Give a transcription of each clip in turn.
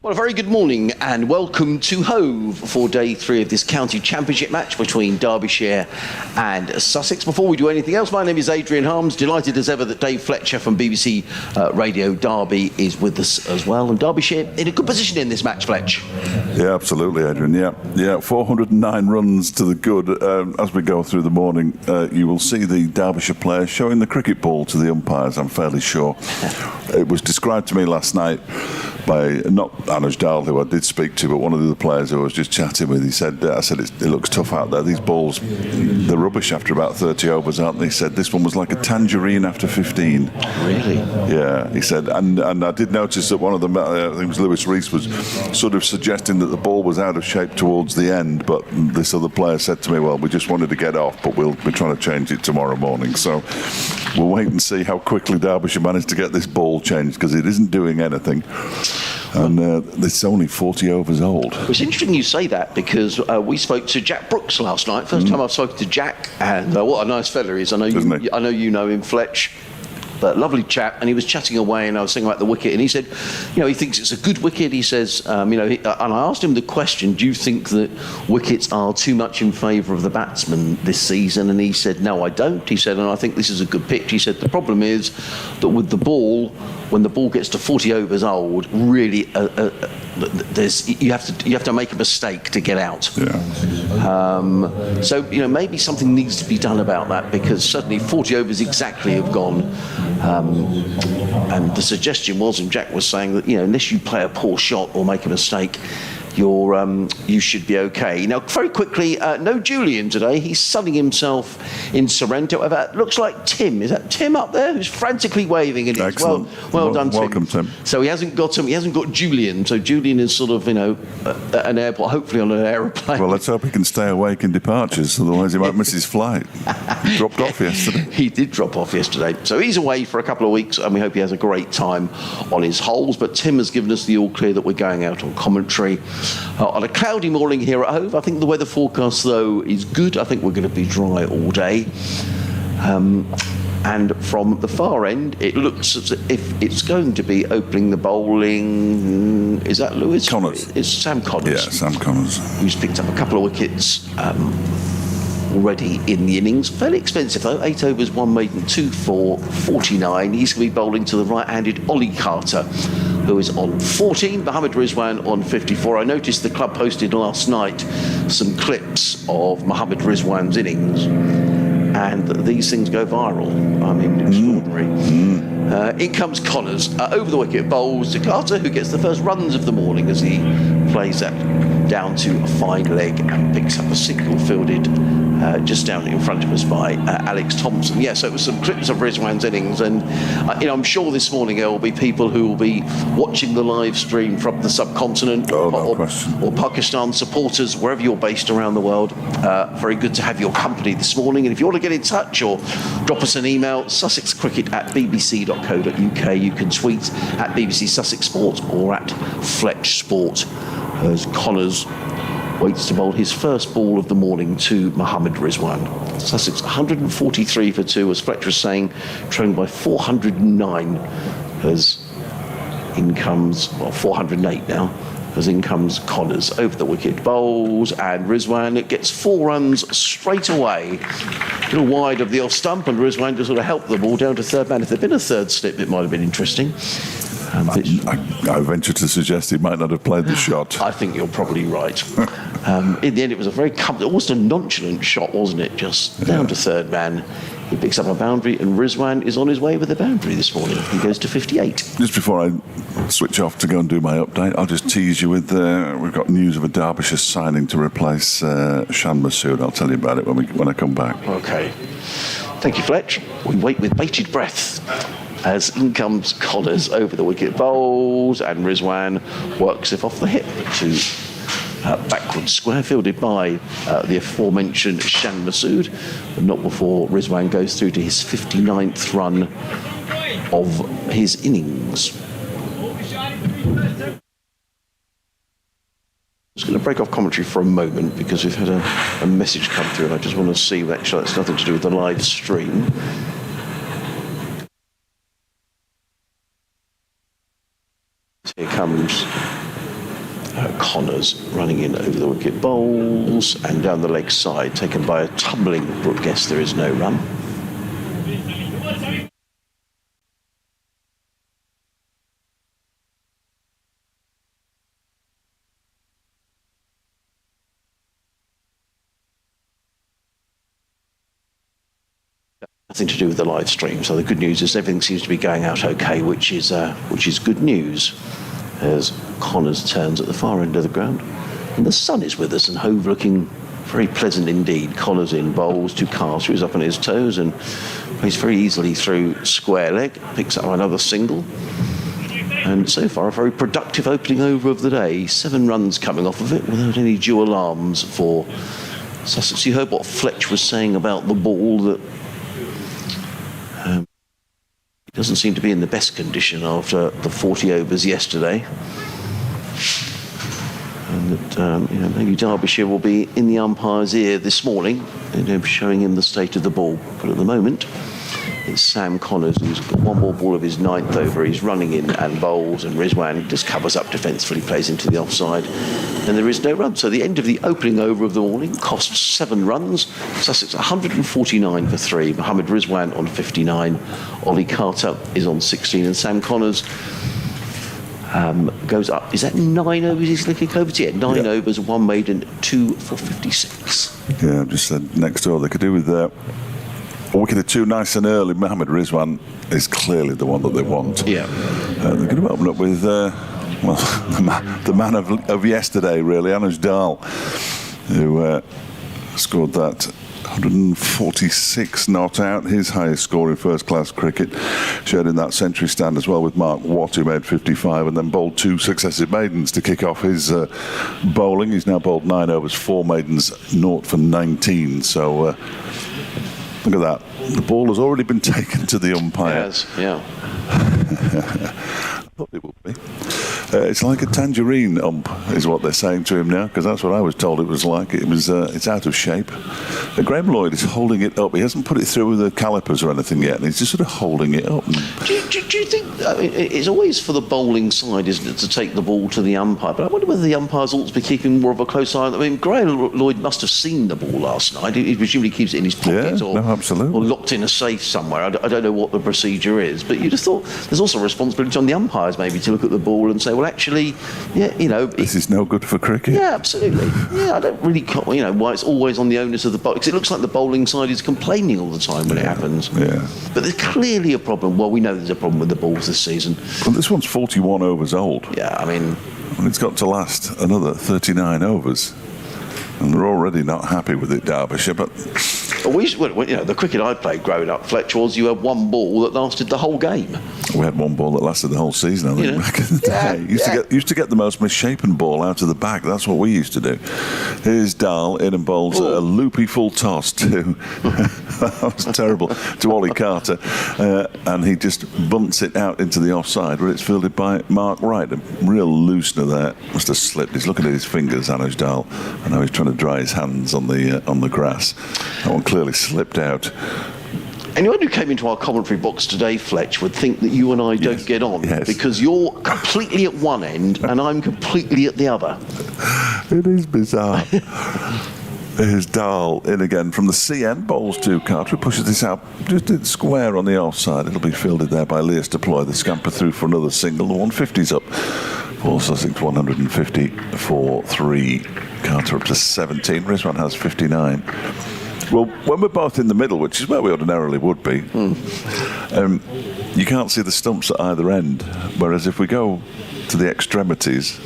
Well, a very good morning and welcome to Hove for day 3 of this county championship match between Derbyshire and Sussex. Before we do anything else, my name is Adrian Harms. Delighted as ever that Dave Fletcher from BBC Radio Derby is with us as well. And Derbyshire in a good position in this match, Fletch. Yeah, absolutely, Adrian. Yeah, 409 runs to the good. As we go through the morning, you will see the Derbyshire players showing the cricket ball to the umpires, I'm fairly sure. It was described to me last night by, not Anuj Dal, who I did speak to, but one of the other players who I was just chatting with. He said, it looks tough out there. These balls, they're rubbish after about 30 overs, aren't they? He said, this one was like a tangerine after 15. Really? Yeah, he said, and I did notice that one of them, I think it was Lewis Rees, was sort of suggesting that the ball was out of shape towards the end, but this other player said to me, well, we just wanted to get off, but we'll be trying to change it tomorrow morning. So we'll wait and see how quickly Derbyshire managed to get this ball changed, because it isn't doing anything. And it's only 40 overs old. It's interesting you say that, because we spoke to Jack Brooks last night. First time I've spoken to Jack, and what a nice fella he is. I know you know him, Fletch. But lovely chap, and he was chatting away, and I was thinking about the wicket, and he said, he thinks it's a good wicket. He says, and I asked him the question, do you think that wickets are too much in favour of the batsman this season? And he said, no, I don't. He said, and I think this is a good pitch. He said, the problem is that with the ball, when the ball gets to 40 overs old, really, you have to make a mistake to get out. Yeah. So maybe something needs to be done about that, because certainly 40 overs exactly have gone. And the suggestion was, and Jack was saying that unless you play a poor shot or make a mistake, you should be okay. Now, very quickly, no Julian today. He's sunning himself in Sorrento. It looks like Tim. Is that Tim up there who's frantically waving? And excellent. Well done, Tim. Welcome, Tim. So he hasn't got Julian. So Julian is sort of at an airport, hopefully on an aeroplane. Well, let's hope he can stay awake in departures, otherwise he might miss his flight. He dropped off yesterday. He did drop off yesterday. So he's away for a couple of weeks, and we hope he has a great time on his holes. But Tim has given us the all clear that we're going out on commentary. On a cloudy morning here at Hove. I think the weather forecast, though, is good. I think we're going to be dry all day. And from the far end, it looks as if it's going to be opening the bowling. Is that Lewis? Connors. It's Sam Connors. Yeah, Sam Connors. Who's picked up a couple of wickets already in the innings. Fairly expensive, though. 8 overs, 1 maiden, 2 for 49. He's going to be bowling to the right-handed Ollie Carter, who is on 14, Mohammed Rizwan on 54. I noticed the club posted last night some clips of Mohammed Rizwan's innings, and these things go viral. I mean, extraordinary. In comes Connors, over the wicket, bowls to Carter, who gets the first runs of the morning as he plays that down to a fine leg and picks up a single fielded just down in front of us by Alex Thompson. Yeah, so it was some clips of Rizwan's innings, and I'm sure this morning there will be people who will be watching the live stream from the subcontinent or Pakistan, supporters wherever you're based around the world. Very good to have your company this morning, and if you want to get in touch or drop us an email, sussexcricket@bbc.co.uk. You can tweet at BBC Sussex Sport or at Fletch Sport, as Connors waits to bowl his first ball of the morning to Mohammed Rizwan. Sussex 143 for 2, as Fletcher was saying, trailing by 409 as in comes, 408 now, as in comes Connors over the wicket, bowls, and Rizwan, it gets 4 runs straight away. A little wide of the off stump, and Rizwan just sort of helped the ball down to third man. If there'd been a third slip, it might have been interesting. I venture to suggest he might not have played the shot. I think you're probably right. In the end, it was a very almost a nonchalant shot, wasn't it? Just down to third man. He picks up a boundary, and Rizwan is on his way with a boundary this morning. He goes to 58. Just before I switch off to go and do my update, I'll just tease you with we've got news of a Derbyshire signing to replace Shan Masood. I'll tell you about it when I come back. Okay. Thank you, Fletch. We wait with bated breath as in comes Connors over the wicket, bowls, and Rizwan works it off the hip to backward square, fielded by the aforementioned Shan Masood, but not before Rizwan goes through to his 59th run of his innings. I'm just going to break off commentary for a moment because we've had a message come through, and I just want to see, actually that's nothing to do with the live stream. Here comes Connors running in over the wicket bowls and down the leg side, taken by a tumbling Brook Guest. There is no run. Nothing to do with the live stream. So the good news is everything seems to be going out okay, which is good news. As Connors turns at the far end of the ground, and the sun is with us, and Hove looking very pleasant indeed. Connors in bowls to Carter, who's up on his toes and plays very easily through square leg, picks up another single. And so far, a very productive opening over of the day. 7 runs coming off of it without any due alarms for Sussex. You heard what Fletch was saying about the ball, that it doesn't seem to be in the best condition after the 40 overs yesterday. And that maybe Derbyshire will be in the umpire's ear this morning, showing him the state of the ball. But at the moment, it's Sam Connors who's got one more ball of his 9th over. He's running in and bowls, and Rizwan just covers up defensively, plays into the offside, and there is no run. So the end of the opening over of the morning costs 7 runs. Sussex 149 for 3. Mohammed Rizwan on 59. Ollie Carter is on 16, and Sam Connors goes up. Is that 9 overs he's looking over to? Yeah, 9 overs, 1 maiden, 2 for 56. Yeah, I've just said next door they could do with a wicket or 2 nice and early. Mohammed Rizwan is clearly the one that they want. Yeah. They're going to open up with the man of yesterday, really, Anuj Dal, who scored that 146 not out, his highest score in first-class cricket. Shared in that century stand as well with Mark Watt, who made 55, and then bowled 2 successive maidens to kick off his bowling. He's now bowled 9 overs, 4 maidens, 0 for 19. So look at that. The ball has already been taken to the umpire. Yes, yeah. I thought it would be. It's like a tangerine ump, is what they're saying to him now, because that's what I was told it was like. It's out of shape. Graham Lloyd is holding it up. He hasn't put it through with the calipers or anything yet, and he's just sort of holding it up. Do you think, it's always for the bowling side, isn't it, to take the ball to the umpire? But I wonder whether the umpires ought to be keeping more of a close eye on it. I mean, Graham Lloyd must have seen the ball last night. He presumably keeps it in his pocket or locked in a safe somewhere. I don't know what the procedure is, but you'd have thought there's also a responsibility on the umpires maybe to look at the ball and say, well, actually, this is no good for cricket. Yeah, absolutely. Yeah, I don't really, why it's always on the onus of the bowler, because it looks like the bowling side is complaining all the time when it happens. Yeah. But there's clearly a problem. Well, we know there's a problem with the balls this season. Well, this one's 41 overs old. Yeah, I mean, it's got to last another 39 overs. And they're already not happy with it, Derbyshire, but... the cricket I played growing up, Fletch, was you had one ball that lasted the whole game. We had one ball that lasted the whole season, I think, back in the day. Used to get the most misshapen ball out of the bag. That's what we used to do. Here's Dahl in and bowls a loopy full toss to... that was terrible. To Ollie Carter. And he just bunts it out into the offside, where it's fielded by Mark Wright. A real loosener there. Must have slipped. He's looking at his fingers, Anuj Dahl. I know he's trying to dry his hands on the grass. That one clearly slipped out. Anyone who came into our commentary box today, Fletch, would think that you and I don't get on because you're completely at one end and I'm completely at the other. It is bizarre. Here's Dahl in again from the CN, bowls to Carter, pushes this out just square on the offside. It'll be fielded there by Leas Deploy. The scamper through for another single. The 150's up for Sussex, 150 for 3. Carter up to 17. Rizwan has 59. Well, when we're both in the middle, which is where we ordinarily would be, you can't see the stumps at either end. Whereas if we go to the extremities,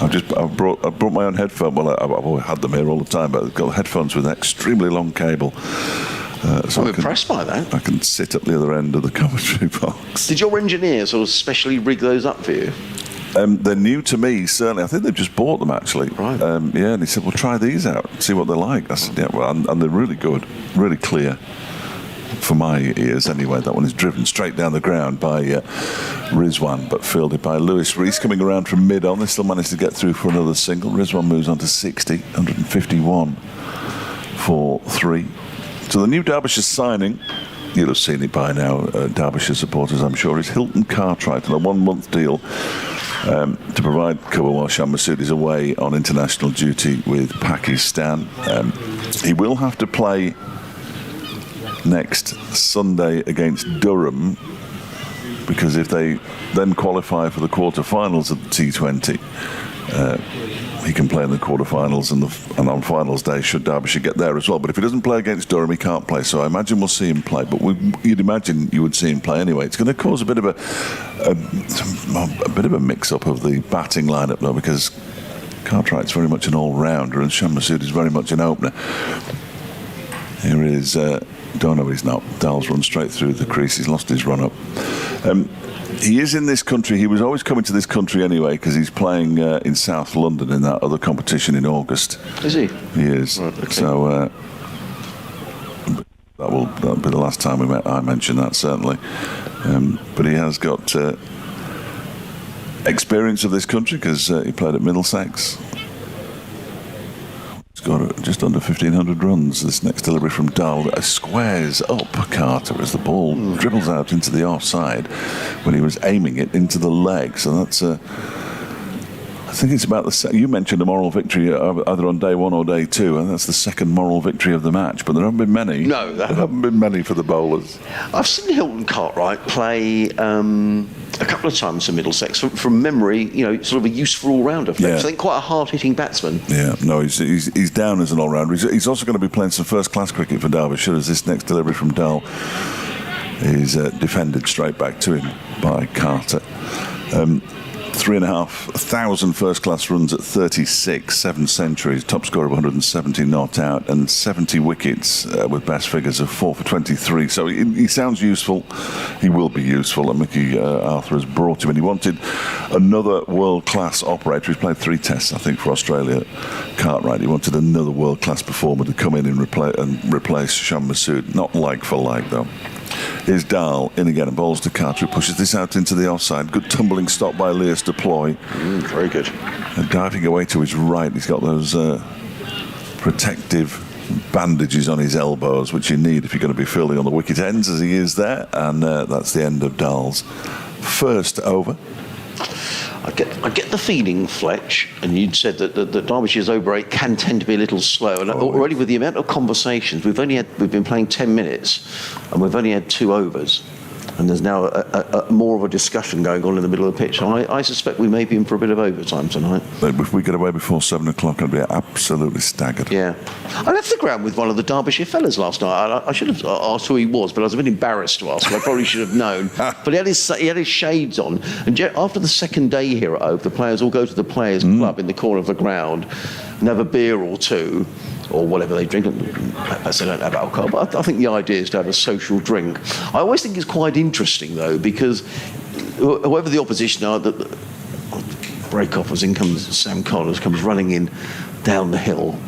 I've brought my own headphones. Well, I've always had them here all the time, but I've got headphones with an extremely long cable. So I'm impressed by that. I can sit at the other end of the commentary box. Did your engineer sort of specially rig those up for you? They're new to me, certainly. I think they've just bought them, actually. Right. And he said, well, try these out, see what they're like. I said, yeah, well, and they're really good, really clear. For my ears, anyway. That one is driven straight down the ground by Rizwan, but fielded by Lewis Rees, coming around from mid-on. They still managed to get through for another single. Rizwan moves on to 60, 151 for 3. So the new Derbyshire signing, you'll have seen it by now, Derbyshire supporters, I'm sure, is Hilton Cartwright on a 1-month deal to provide cover while Shan Masood is away on international duty with Pakistan. He will have to play next Sunday against Durham, because if they then qualify for the quarter-finals of the T20, he can play in the quarter-finals, and on finals day should Derbyshire get there as well. But if he doesn't play against Durham, he can't play. So I imagine we'll see him play. But you'd imagine you would see him play anyway. It's going to cause a bit of a mix-up of the batting lineup, though, because Cartwright's very much an all-rounder, and Shan Masood is very much an opener. Here is don't know, he's not. Dal's run straight through the crease. He's lost his run-up. He is in this country. He was always coming to this country anyway, because he's playing in South London in that other competition in August. Is he? He is. Right, okay. So that'll be the last time I mention that, certainly. But he has got experience of this country, because he played at Middlesex. He's got just under 1,500 runs. This next delivery from Dahl squares up Carter as the ball dribbles out into the offside when he was aiming it into the leg. So that's I think it's about you mentioned a moral victory either on day one or day two, and that's the second moral victory of the match. But there haven't been many. No, there haven't been many for the bowlers. I've seen Hilton Cartwright play a couple of times for Middlesex. From memory, sort of a useful all-rounder. I think quite a hard-hitting batsman. Yeah, no, he's down as an all-rounder. He's also going to be playing some first-class cricket for Derbyshire, as this next delivery from Dahl is defended straight back to him by Carter. 3,500 first-class runs at 36, 7 centuries, top score of 170 not out, and 70 wickets with best figures of 4 for 23. So he sounds useful. He will be useful, and Mickey Arthur has brought him in. He wanted another world-class operator. He's played 3 tests, I think, for Australia, Cartwright. He wanted another world-class performer to come in and replace Shan Masood. Not like for like, though. Here's Dahl in again and bowls to Carter, who pushes this out into the offside. Good tumbling stop by Leas Deploy. Very good. And diving away to his right, he's got those protective bandages on his elbows, which you need if you're going to be fielding on the wicket ends, as he is there. And that's the end of Dahl's first over. I get the feeling, Fletch, and you'd said that Derbyshire's over 8 can tend to be a little slow. And already with the amount of conversations, we've been playing 10 minutes, and we've only had 2 overs. And there's now more of a discussion going on in the middle of the pitch. So I suspect we may be in for a bit of overtime tonight. But if we get away before 7 o'clock, I'd be absolutely staggered. Yeah. I left the ground with one of the Derbyshire fellas last night. I should have asked who he was, but I was a bit embarrassed to ask him. I probably should have known. But he had his shades on. And after the second day here at Hove, the players all go to the Players' Club in the corner of the ground and have a beer or two, or whatever they drink. Perhaps they don't have alcohol, but I think the idea is to have a social drink. I always think it's quite interesting, though, because whoever the opposition are, the break-off, as in comes Sam Connors, comes running in down the hill,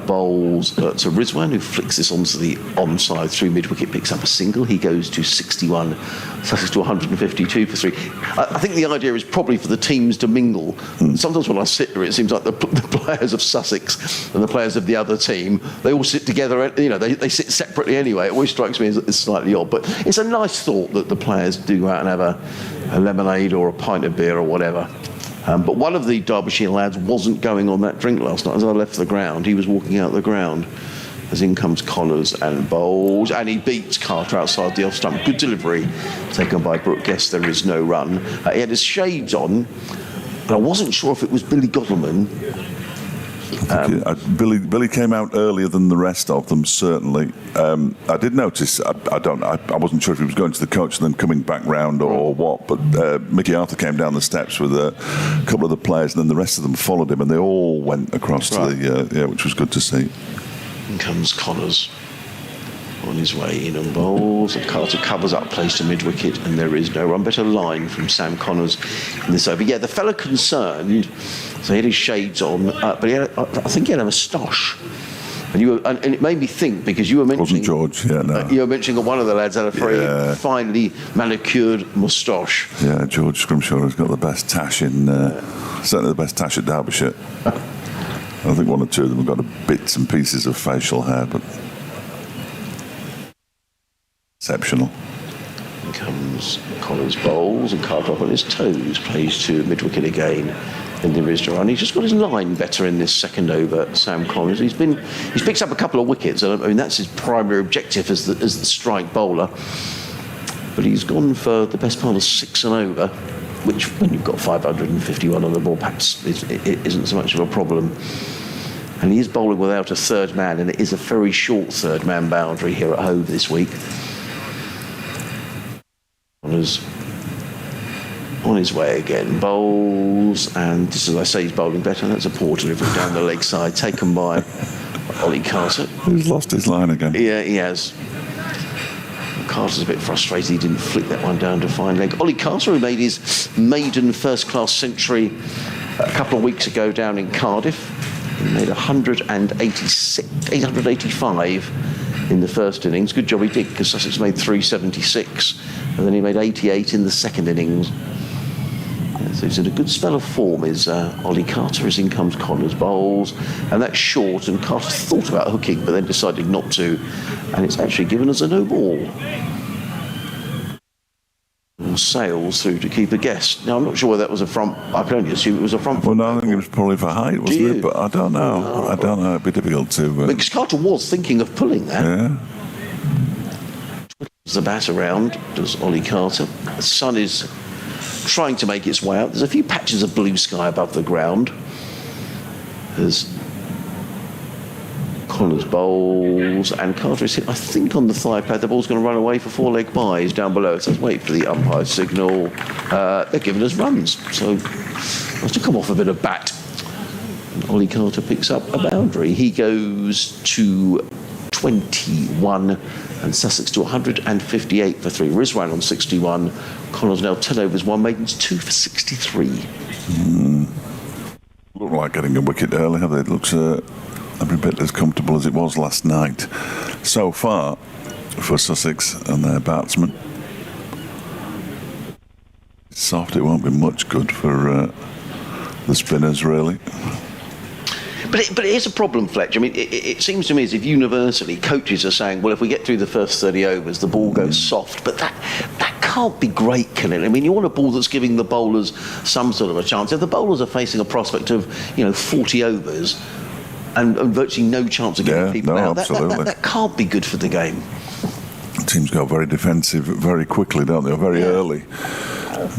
bowls to Rizwan, who flicks this onto the onside through mid-wicket, picks up a single. He goes to 61, Sussex to 152 for 3. I think the idea is probably for the teams to mingle. Sometimes when I sit there, it seems like the players of Sussex and the players of the other team, they all sit together. They sit separately anyway. It always strikes me as slightly odd, but it's a nice thought that the players do go out and have a lemonade or a pint of beer or whatever. But one of the Derbyshire lads wasn't going on that drink last night. As I left the ground, he was walking out the ground. As in comes Connors and bowls, and he beats Carter outside the off stump. Good delivery taken by Brooke Guest. There is no run. He had his shades on, but I wasn't sure if it was Billy Godleman. Billy came out earlier than the rest of them, certainly. I did notice, I wasn't sure if he was going to the coach and then coming back round or what, but Mickey Arthur came down the steps with a couple of the players, and then the rest of them followed him, and they all went across to which was good to see. In comes Connors on his way in and bowls, and Carter covers up, plays to mid-wicket, and there is no run. Better line from Sam Connors in this over. Yeah, the fella concerned, so he had his shades on, but I think he had a moustache. And it made me think, because you were mentioning... Wasn't George, yeah, no. You were mentioning that one of the lads had a very finely manicured moustache. Yeah, George Scrimshaw has got the best tash in... certainly the best tash at Derbyshire. I think one or two of them have got bits and pieces of facial hair, but... exceptional. In comes Collins bowls and Carter up on his toes, plays to mid-wicket again. And there is to run. He's just got his line better in this second over, Sam Collins. He's picked up a couple of wickets. I mean, that's his primary objective as the strike bowler. But he's gone for the best part of 6 and over, which, when you've got 551 on the ball, perhaps it isn't so much of a problem. And he is bowling without a third man, and it is a very short third man boundary here at Hove this week. On his way again, bowls, and just as I say, he's bowling better. That's a poor delivery down the leg side, taken by Ollie Carter. He's lost his line again. Yeah, he has. Carter's a bit frustrated he didn't flick that one down to fine leg. Ollie Carter, who made his maiden first-class century a couple of weeks ago down in Cardiff. He made 885 in the first innings. Good job he did, because Sussex made 376, and then he made 88 in the second innings. So he's in a good spell of form, is Ollie Carter, as in comes Connors bowls, and that's short, and Carter thought about hooking but then decided not to, and it's actually given us a no ball. Sails through to keep a guess. Now, I'm not sure whether that was a front. I can only assume it was a front. Well, no, I think it was probably for height, wasn't it? But I don't know. I don't know. It'd be difficult to. Because Carter was thinking of pulling that. Yeah. The bat around does Ollie Carter. The sun is trying to make its way out. There's a few patches of blue sky above the ground. There's Connors bowls, and Carter is hit, I think, on the thigh pad. The ball's going to run away for 4-leg byes down below. So let's wait for the umpire signal. They're giving us runs, so must have come off a bit of bat. And Ollie Carter picks up a boundary. He goes to 21, and Sussex to 158 for 3. Rizwan on 61. Connors now 10 overs, 1 maidens, 2 for 63. Look like getting a wicket early, have they? It looks every bit as comfortable as it was last night. So far, for Sussex and their batsmen. Soft, it won't be much good for the spinners, really. But it is a problem, Fletch. I mean, it seems to me as if universally coaches are saying, well, if we get through the first 30 overs, the ball goes soft. But that can't be great, can it? I mean, you want a ball that's giving the bowlers some sort of a chance. If the bowlers are facing a prospect of, 40 overs and virtually no chance of getting people out, that can't be good for the game. Teams go very defensive very quickly, don't they? Or very early.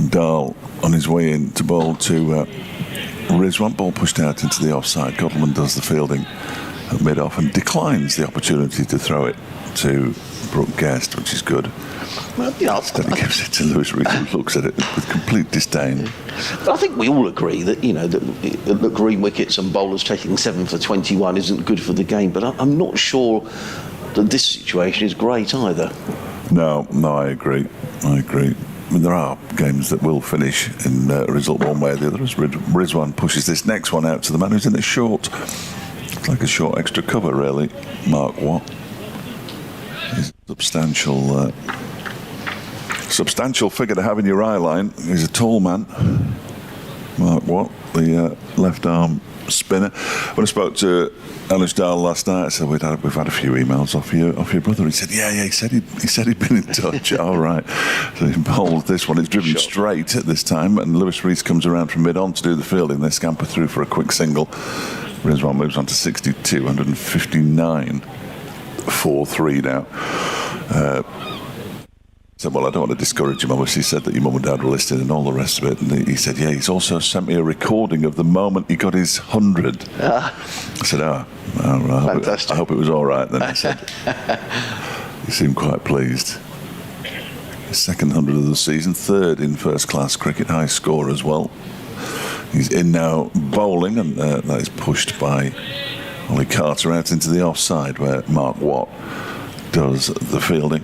Dahl on his way in to bowl to Rizwan, ball pushed out into the offside. Godleman does the fielding at mid-off and declines the opportunity to throw it to Brooke Guest, which is good. Well, Instead he gives it to Lewis Reed, who looks at it with complete disdain. But I think we all agree that, that green wickets and bowlers taking 7 for 21 isn't good for the game, but I'm not sure that this situation is great either. No, I agree. I mean, there are games that will finish in a result one way or the other, as Rizwan pushes this next one out to the man who's in a short, it's like a short extra cover, really, Mark Watt. He's a substantial figure to have in your eye line. He's a tall man, Mark Watt, the left arm spinner. When I spoke to Ellis Dahl last night, I said we've had a few emails off your brother. He said, he said he'd been in touch. All right. So he bowled this one. It's driven straight at this time, and Lewis Rees comes around from mid-on to do the fielding. They scamper through for a quick single. Rizwan moves on to 62, 159, 4-3 now. Said, well, I don't want to discourage him. Obviously, he said that your mum and dad were listening and all the rest of it. And he said, he's also sent me a recording of the moment he got his 100. I said, fantastic. I hope it was all right then. He said, he seemed quite pleased. His second 100 of the season, third in first-class cricket, high score as well. He's in now bowling, and that is pushed by Ollie Carter out into the offside, where Mark Watt does the fielding.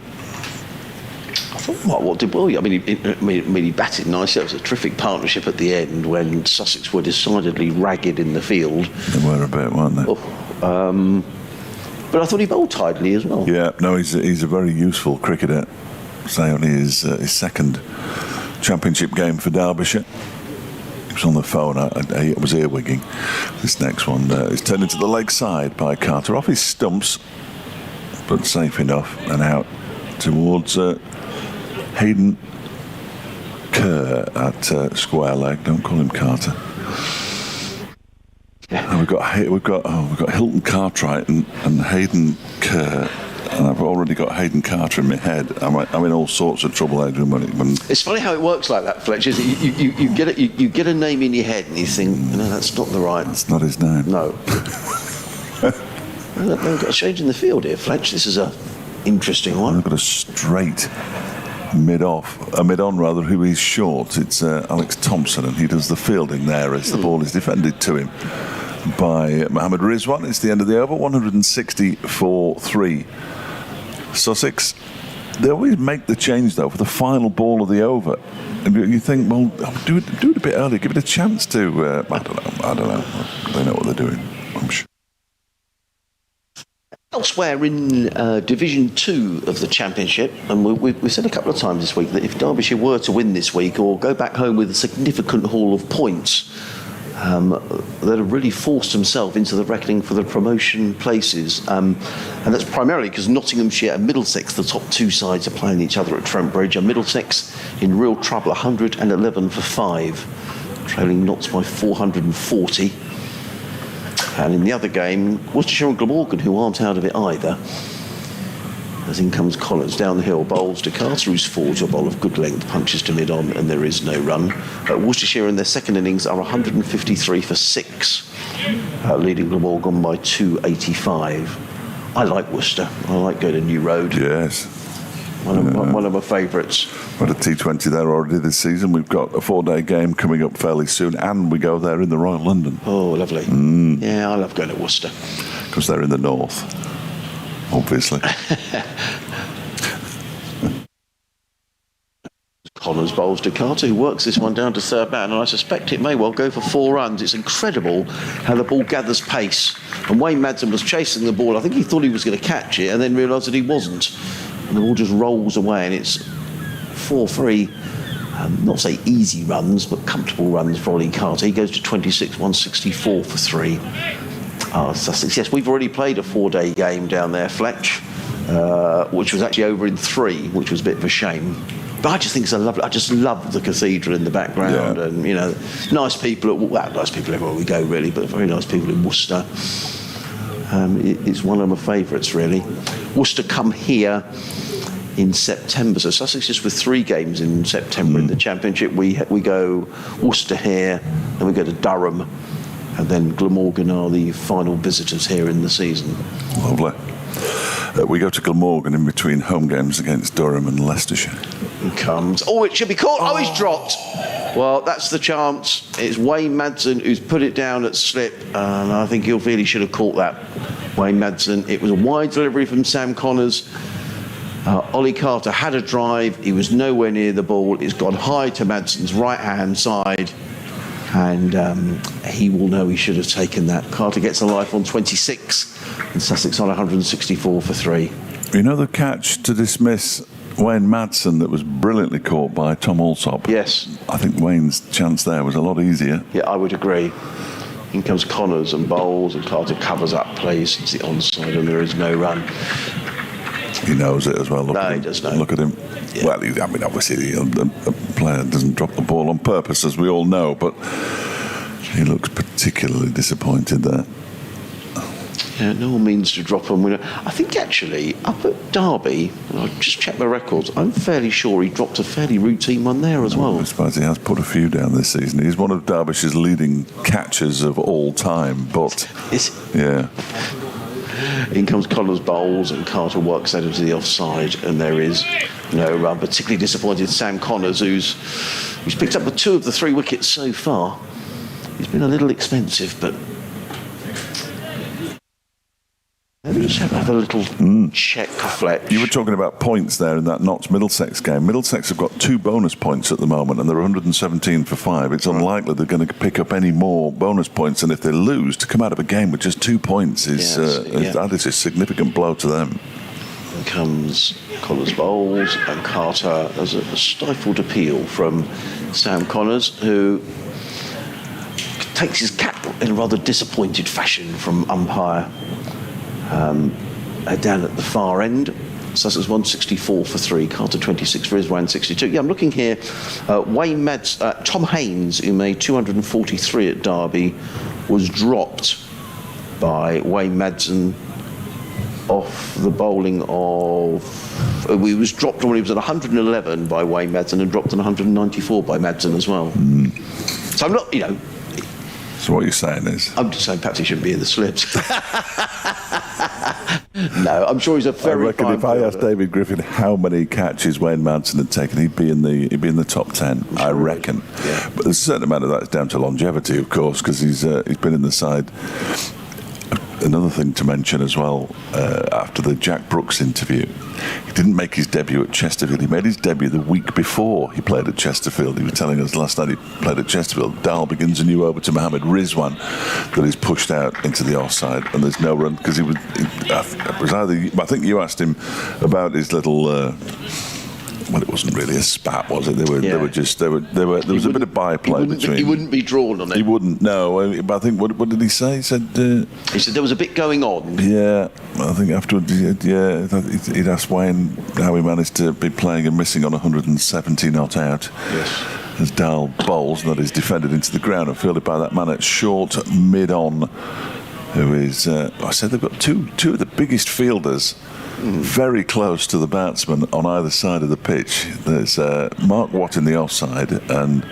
I thought Mark Watt did well. I mean, he batted nicely. It was a terrific partnership at the end when Sussex were decidedly ragged in the field. They were a bit, weren't they? But I thought he bowled tidily as well. Yeah, no, he's a very useful cricketer. Say only his second championship game for Derbyshire. He was on the phone. I was earwigging. This next one is turned into the leg side by Carter off his stumps, but safe enough and out towards Hayden Kerr at square leg. Don't call him Carter. Yeah. And we've got Hilton Cartwright and Hayden Kerr. And I've already got Hayden Carter in my head. I'm in all sorts of trouble, Adrian. When It's funny how it works like that, Fletcher. You get a name in your head and you think, no, that's not the right. That's not his name. No. We've got a change in the field here, Fletch. This is a interesting one. I've got a straight mid-on who is short. It's Alex Thompson, and he does the fielding there as the ball is defended to him by Mohammed Rizwan. It's the end of the over, 164-3. Sussex, they always make the change though for the final ball of the over, and you think, well, do it a bit early, give it a chance to. I don't know. They know what they're doing, I'm sure. Elsewhere in Division 2 of the Championship, and we've said a couple of times this week that if Derbyshire were to win this week or go back home with a significant haul of points, that have really forced themselves into the reckoning for the promotion places. And that's primarily because Nottinghamshire and Middlesex, the top two sides, are playing each other at Trent Bridge, and Middlesex in real trouble, 111 for 5, trailing Notts by 440. And in the other game, Worcestershire and Glamorgan, who aren't out of it either. As in comes Collins down the hill, bowls to Carter, who's forwards a bowl of good length, punches to mid-on, and there is no run. Worcestershire in their second innings are 153 for 6, leading Glamorgan by 285. I like Worcester. I like going to New Road. Yes. One of my favourites. We've had a T20 there already this season. We've got a 4-day game coming up fairly soon, and we go there in the Royal London. Oh, lovely. Yeah, I love going to Worcester. Because they're in the north, obviously. Connors bowls to Carter, who works this one down to third man, and I suspect it may well go for 4 runs. It's incredible how the ball gathers pace. And Wayne Madsen was chasing the ball. I think he thought he was going to catch it and then realised that he wasn't. And the ball just rolls away, and it's 4-3. Not say easy runs, but comfortable runs for Ollie Carter. He goes to 26, 164 for 3. Sussex. Yes, we've already played a 4-day game down there, Fletch, which was actually over in 3, which was a bit of a shame. But I just think it's a lovely. I just love the cathedral in the background, and nice people. Nice people everywhere we go, really, but very nice people in Worcester. It's one of my favourites, really. Worcester come here in September, so Sussex is with 3 games in September in the Championship. We go Worcester here, then we go to Durham, and then Glamorgan are the final visitors here in the season. Lovely. We go to Glamorgan in between home games against Durham and Leicestershire. Here comes. Oh, it should be caught. Oh, he's dropped. Well, that's the chance. It's Wayne Madsen who's put it down at slip, and I think he really should have caught that. Wayne Madsen. It was a wide delivery from Sam Connors. Ollie Carter had a drive. He was nowhere near the ball. It's gone high to Madsen's right-hand side, and he will know he should have taken that. Carter gets a life on 26, and Sussex on 164 for 3. You know the catch to dismiss Wayne Madsen that was brilliantly caught by Tom Alsop? Yes. I think Wayne's chance there was a lot easier. Yeah, I would agree. In comes Connors and bowls, and Carter covers up, plays. It's the onside, and there is no run. He knows it as well. Look at him. He does know. Look at him. Yeah. Well, obviously, the player doesn't drop the ball on purpose, as we all know, but he looks particularly disappointed there. Yeah, no one means to drop him. I think actually up at Derby, and I just checked my records, I'm fairly sure he dropped a fairly routine one there as well. I suppose he has put a few down this season. He's one of Derbyshire's leading catchers of all time, but yeah. In comes Connors bowls, and Carter works out into the offside, and there is no run. Particularly disappointed Sam Connors, who's picked up the 2 of the 3 wickets so far. He's been a little expensive, but let me just have a little check, Fletch. You were talking about points there in that Notts-Middlesex game. Middlesex have got 2 bonus points at the moment, and they're 117 for 5. It's unlikely they're going to pick up any more bonus points, and if they lose, to come out of a game with just 2 points that is a significant blow to them. Here comes Connors bowls, and Carter has a stifled appeal from Sam Connors, who takes his cap in a rather disappointed fashion from umpire. Down at the far end, Sussex 164 for 3, Carter 26 for Rizwan 62. Yeah, I'm looking here. Tom Haynes, who made 243 at Derby, was dropped by Wayne Madsen off the bowling of... he was dropped when he was at 111 by Wayne Madsen and dropped at 194 by Madsen as well. So I'm not, So what you're saying is... I'm just saying perhaps he shouldn't be in the slips. No, I'm sure he's a very I reckon if I asked David Griffin how many catches Wayne Madsen had taken, he'd be in the top 10. I reckon. Yeah. But there's a certain amount of that's down to longevity, of course, because he's been in the side. Another thing to mention as well, after the Jack Brooks interview, he didn't make his debut at Chesterfield. He made his debut the week before he played at Chesterfield. He was telling us last night he played at Chesterfield. Dal begins a new over to Mohammed Rizwan that is pushed out into the offside, and there's no run because I think you asked him about his little. Well, it wasn't really a spat, was it? There was a bit of byplay between. He wouldn't be drawn on it. He wouldn't. No, but I think what did he say? He said there was a bit going on. Yeah, I think afterwards, he'd asked Wayne how he managed to be playing and missing on 170 not out. Yes. As Dal bowls, that is defended into the ground and fielded by that man at short mid-on, who is. I said they've got two of the biggest fielders. Very close to the batsman on either side of the pitch. There's Mark Watt in the offside and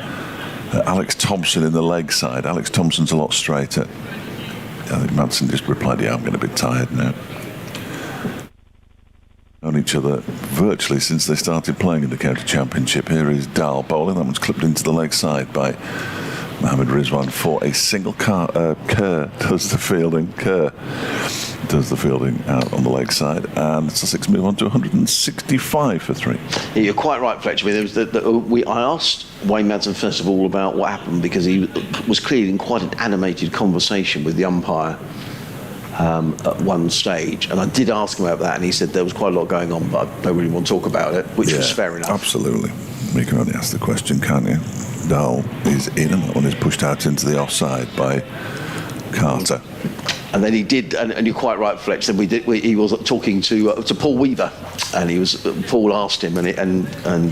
Alex Thompson in the leg side. Alex Thompson's a lot straighter. I think Madsen just replied, "Yeah, I'm going to be tired now." On each other virtually since they started playing in the county championship. Here is Dal bowling. That one's clipped into the leg side by Mohammed Rizwan for a single. Kerr does the fielding. Kerr does the fielding out on the leg side, and Sussex move on to 165 for 3. Yeah, you're quite right, Fletcher. I mean, I asked Wayne Madsen first of all about what happened because he was clearly in quite an animated conversation with the umpire at one stage, and I did ask him about that, and he said there was quite a lot going on, but I don't really want to talk about it, which was fair enough. Absolutely. You can only ask the question, can't you? Dal is in, and that one is pushed out into the offside by Carter. And then he did, and you're quite right, Fletch. Then he was talking to Paul Weaver, and Paul asked him, and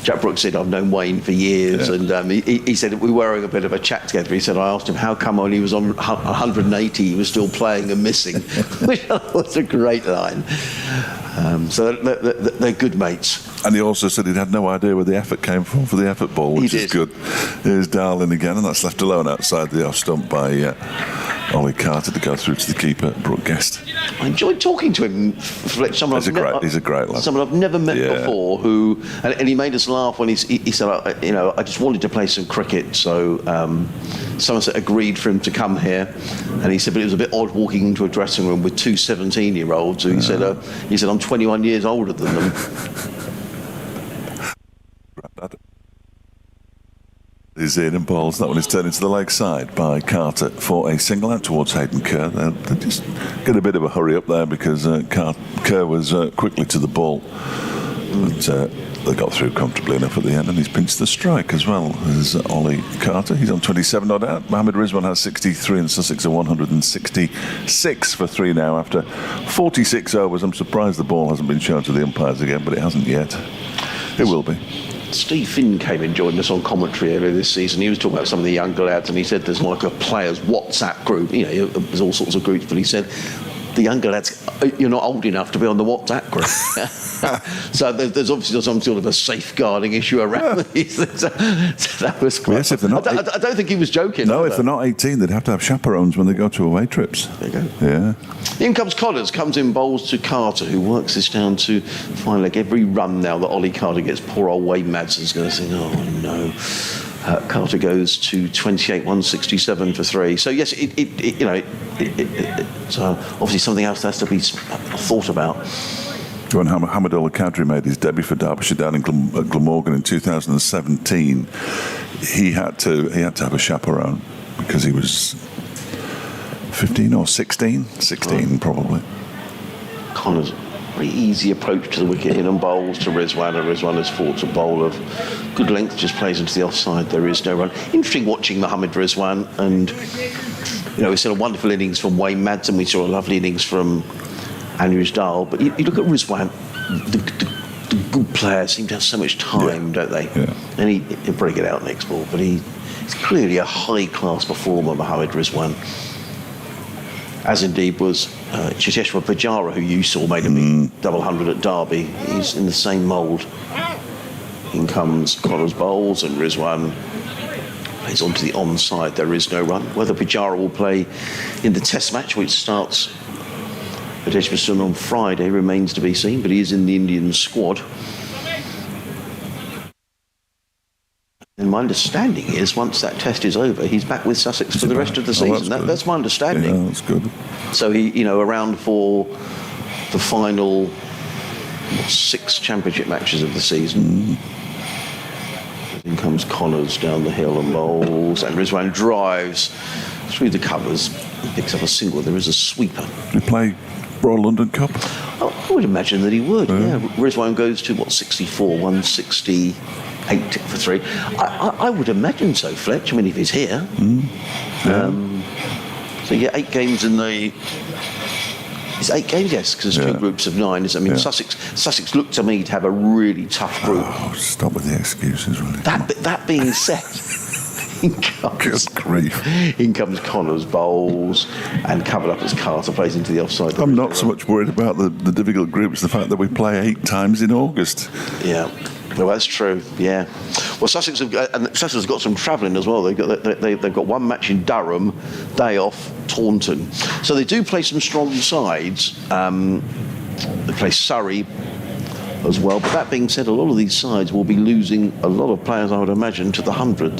Jack Brooks said, "I've known Wayne for years," and he said we were having a bit of a chat together. He said, "I asked him how come when he was on 180 he was still playing and missing," which was a great line. So they're good mates. And he also said he'd had no idea where the effort came from for the effort ball, which is good. Here's Darlin again, and that's left alone outside the off stump by Ollie Carter to go through to the keeper, Brooke Guest. I enjoyed talking to him. He's a great lad. Someone I've never met before, and he made us laugh when he said, I just wanted to play some cricket, so Somerset agreed for him to come here, and he said, but it was a bit odd walking into a dressing room with two 17-year-olds. So he said, I'm 21 years older than them. Is in and bowls. That one is turned into the leg side by Carter for a single out towards Hayden Kerr. They just get a bit of a hurry up there because Kerr was quickly to the ball, but they got through comfortably enough at the end, and he's pinched the strike as well as Ollie Carter. He's on 27 not out. Mohammed Rizwan has 63 and Sussex are 166 for 3 now after 46 overs. I'm surprised the ball hasn't been shown to the umpires again, but it hasn't yet. It will be. Steve Finn came and joined us on commentary earlier this season. He was talking about some of the younger lads, and he said there's like a players' WhatsApp group. There's all sorts of groups, but he said the younger lads, you're not old enough to be on the WhatsApp group. So there's obviously some sort of a safeguarding issue around these. So that was quite. Yes, if they're not, I don't think he was joking. No, if they're not 18, they'd have to have chaperones when they go to away trips. There you go. Yeah. In comes Collins, comes in bowls to Carter, who works this down to final leg. Every run now that Ollie Carter gets, poor old Wayne Madsen's going to think, oh no. Carter goes to 28, 167 for 3. So yes, it's obviously something else that has to be thought about. When Hamidullah Qadri made his debut for Derbyshire down in Glamorgan in 2017, he had to have a chaperone because he was 15 or 16, probably. Connor's very easy approach to the wicket, in and bowls to Rizwan, and Rizwan has fought to bowl of good length, just plays into the offside. There is no run. Interesting watching Mohammed Rizwan, and we saw a wonderful innings from Wayne Madsen. We saw a lovely innings from Andrews Dahl, but you look at Rizwan, the good players seem to have so much time, don't they? Yeah. And he'll probably get out next ball, but he's clearly a high-class performer, Mohammed Rizwan. As indeed was Cheteshwar Pujara, who you saw made a big double hundred at Derby. He's in the same mould. In comes Connors bowls, and Rizwan plays onto the onside. There is no run. Whether Pujara will play in the Test match, which starts at Edgbaston on Friday, remains to be seen, but he is in the Indian squad. And my understanding is, once that test is over, he's back with Sussex for the rest of the season. That's my understanding. Yeah, that's good. So he, around for the final 6 championship matches of the season. In comes Connors down the hill and bowls, and Rizwan drives through the covers and picks up a single. There is a sweeper. Did he play Royal London Cup? Oh, I would imagine that he would. Yeah, Rizwan goes to 64, 168 for 3. I would imagine so, Fletch. I mean, if he's here. So yeah, 8 games in the. It's 8 games, yes, because there's 2 groups of 9. I mean, Sussex looked to me to have a really tough group. Oh, stop with the excuses, really. That being said, in comes Connors bowls and covered up as Carter plays into the offside. I'm not so much worried about the difficult groups, the fact that we play 8 times in August. Yeah, well, that's true. Yeah. Well, Sussex have got some travelling as well. They've got one match in Durham, day off Taunton. So they do play some strong sides. They play Surrey as well. But that being said, a lot of these sides will be losing a lot of players, I would imagine, to the 100.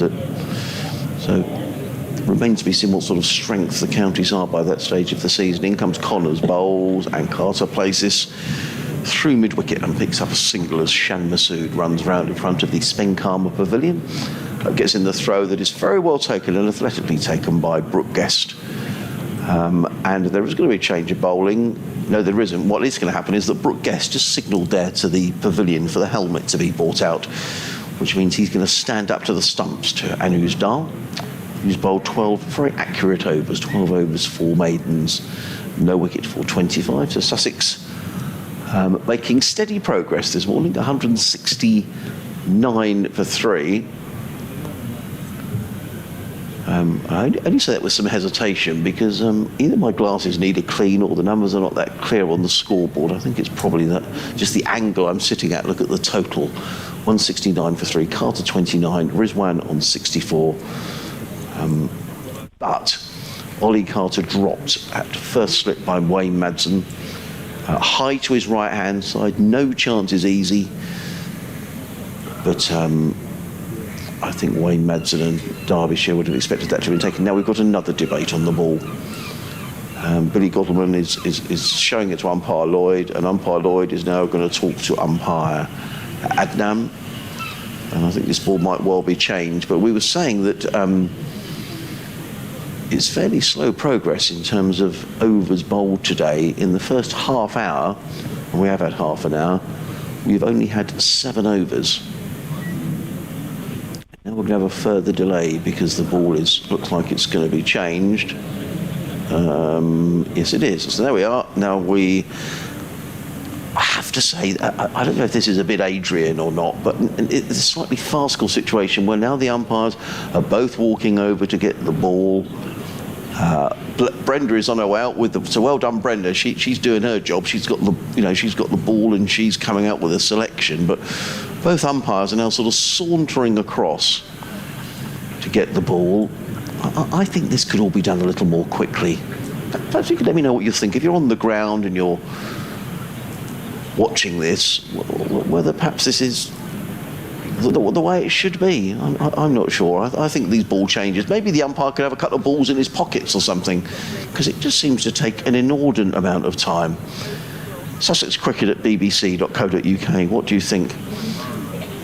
So it remains to be seen what sort of strength the counties are by that stage of the season. In comes Connors bowls, and Carter plays this through mid-wicket and picks up a single as Shan Masood runs round in front of the Spenkama Pavilion. Gets in the throw that is very well taken and athletically taken by Brooke Guest. And there is going to be a change of bowling. No, there isn't. What is going to happen is that Brooke Guest just signalled there to the pavilion for the helmet to be brought out, which means he's going to stand up to the stumps to Anuj Dal, who's bowled 12 very accurate overs, 12 overs, 4 maidens, no wicket for 25. So Sussex making steady progress this morning, 169 for 3. I only say that with some hesitation because either my glasses need a clean or the numbers are not that clear on the scoreboard. I think it's probably that just the angle I'm sitting at. Look at the total. 169 for 3, Carter 29, Rizwan on 64. But Ollie Carter dropped at first slip by Wayne Madsen. High to his right hand side, no chance is easy. But I think Wayne Madsen and Derbyshire would have expected that to have been taken. Now we've got another debate on the ball. Billy Gottleman is showing it to umpire Lloyd, and umpire Lloyd is now going to talk to umpire Adnan. And I think this ball might well be changed. But we were saying that it's fairly slow progress in terms of overs bowled today. In the first half hour, and we have had half an hour, we've only had 7 overs. Now we're going to have a further delay because the ball looks like it's going to be changed. Yes, it is. So there we are. Now I have to say, I don't know if this is a bit Adrian or not, but it's a slightly farcical situation where now the umpires are both walking over to get the ball. Brenda is on her way out with so well done, Brenda. She's doing her job. She's got the ball and she's coming out with a selection. But both umpires are now sort of sauntering across to get the ball. I think this could all be done a little more quickly. Perhaps you could let me know what you think. If you're on the ground and you're watching this, whether perhaps this is the way it should be. I'm not sure. I think these ball changes, maybe the umpire could have a couple of balls in his pockets or something, because it just seems to take an inordinate amount of time. Sussex Cricket at bbc.co.uk. What do you think?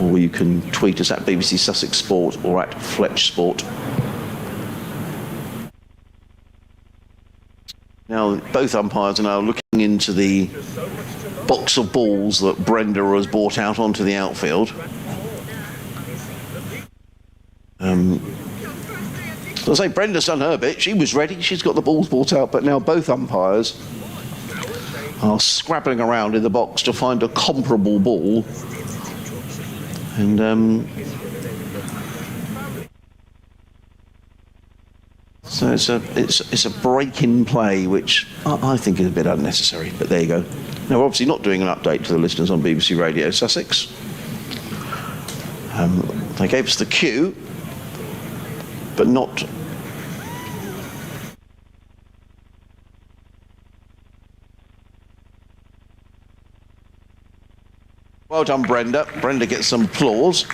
Or you can tweet us at BBC Sussex Sport or at Fletch Sport. Now, both umpires are now looking into the box of balls that Brenda has brought out onto the outfield. So I say Brenda's done her bit. She was ready. She's got the balls brought out. But now both umpires are scrabbling around in the box to find a comparable ball. And so it's a break in play, which I think is a bit unnecessary, but there you go. Now, we're obviously not doing an update to the listeners on BBC Radio Sussex. They gave us the cue, but not... Well done, Brenda. Brenda gets some applause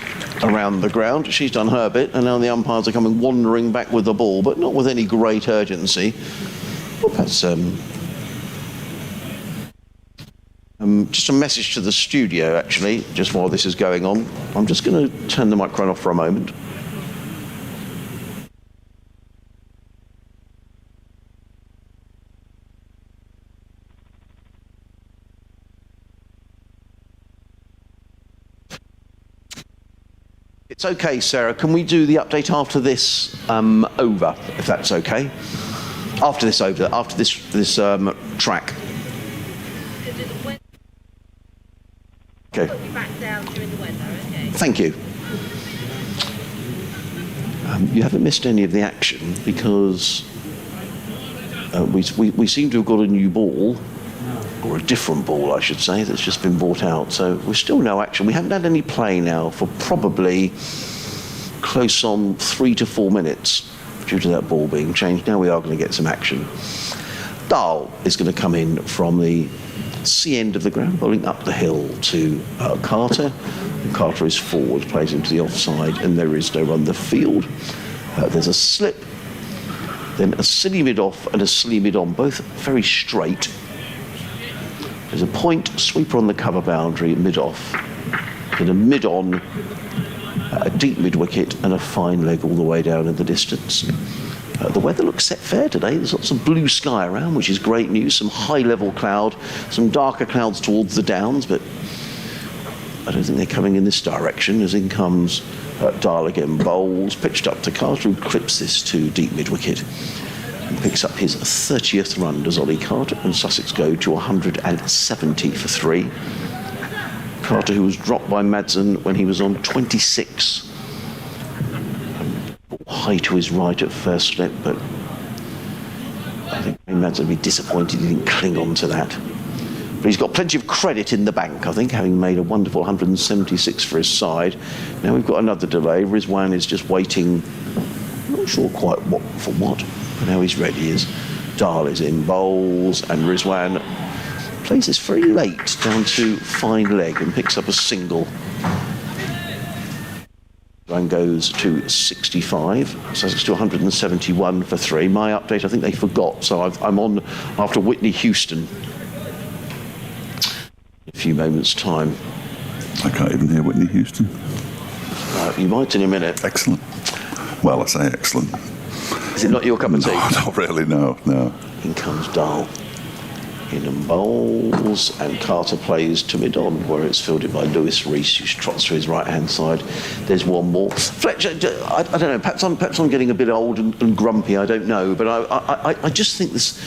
around the ground. She's done her bit, and now the umpires are coming wandering back with the ball, but not with any great urgency. Well, perhaps just a message to the studio, actually, just while this is going on. I'm just going to turn the microphone off for a moment. It's okay, Sarah. Can we do the update after this over, if that's okay? After this over, after this track. Okay. Put me back down during the weather, okay? Thank you. You haven't missed any of the action because we seem to have got a new ball, or a different ball, I should say, that's just been brought out. So we're still no action. We haven't had any play now for probably close on 3 to 4 minutes due to that ball being changed. Now we are going to get some action. Dahl is going to come in from the C end of the ground, bowling up the hill to Carter. And Carter is forward, plays into the offside, and there is no run the field. There's a slip, then a silly mid-off and a silly mid-on, both very straight. There's a point, sweeper on the cover boundary, mid-off, then a mid-on, a deep mid-wicket, and a fine leg all the way down in the distance. The weather looks set fair today. There's lots of blue sky around, which is great news. Some high-level cloud, some darker clouds towards the downs, but I don't think they're coming in this direction. As in comes Dahl again, bowls, pitched up to Carter, who clips this to deep mid-wicket and picks up his 30th run, does Ollie Carter, and Sussex go to 170 for 3. Carter, who was dropped by Madsen when he was on 26. High to his right at first slip, but I think Madsen would be disappointed he didn't cling on to that. But he's got plenty of credit in the bank, I think, having made a wonderful 176 for his side. Now we've got another delay. Rizwan is just waiting, I'm not sure quite what for what, but now he's ready. As Dahl is in, bowls, and Rizwan plays this very late down to fine leg and picks up a single. Rizwan goes to 65, Sussex to 171 for 3. My update, I think they forgot, so I'm on after Whitney Houston. A few moments' time. I can't even hear Whitney Houston. You might in a minute. Excellent. Well, I say excellent. Is it not your cup of tea? No, not really, no. In comes Dahl. In and bowls, and Carter plays to mid-on, where it's fielded by Lewis Rees, who trots to his right-hand side. There's one more. Fletcher, I don't know, perhaps I'm getting a bit old and grumpy, I don't know, but I just think this...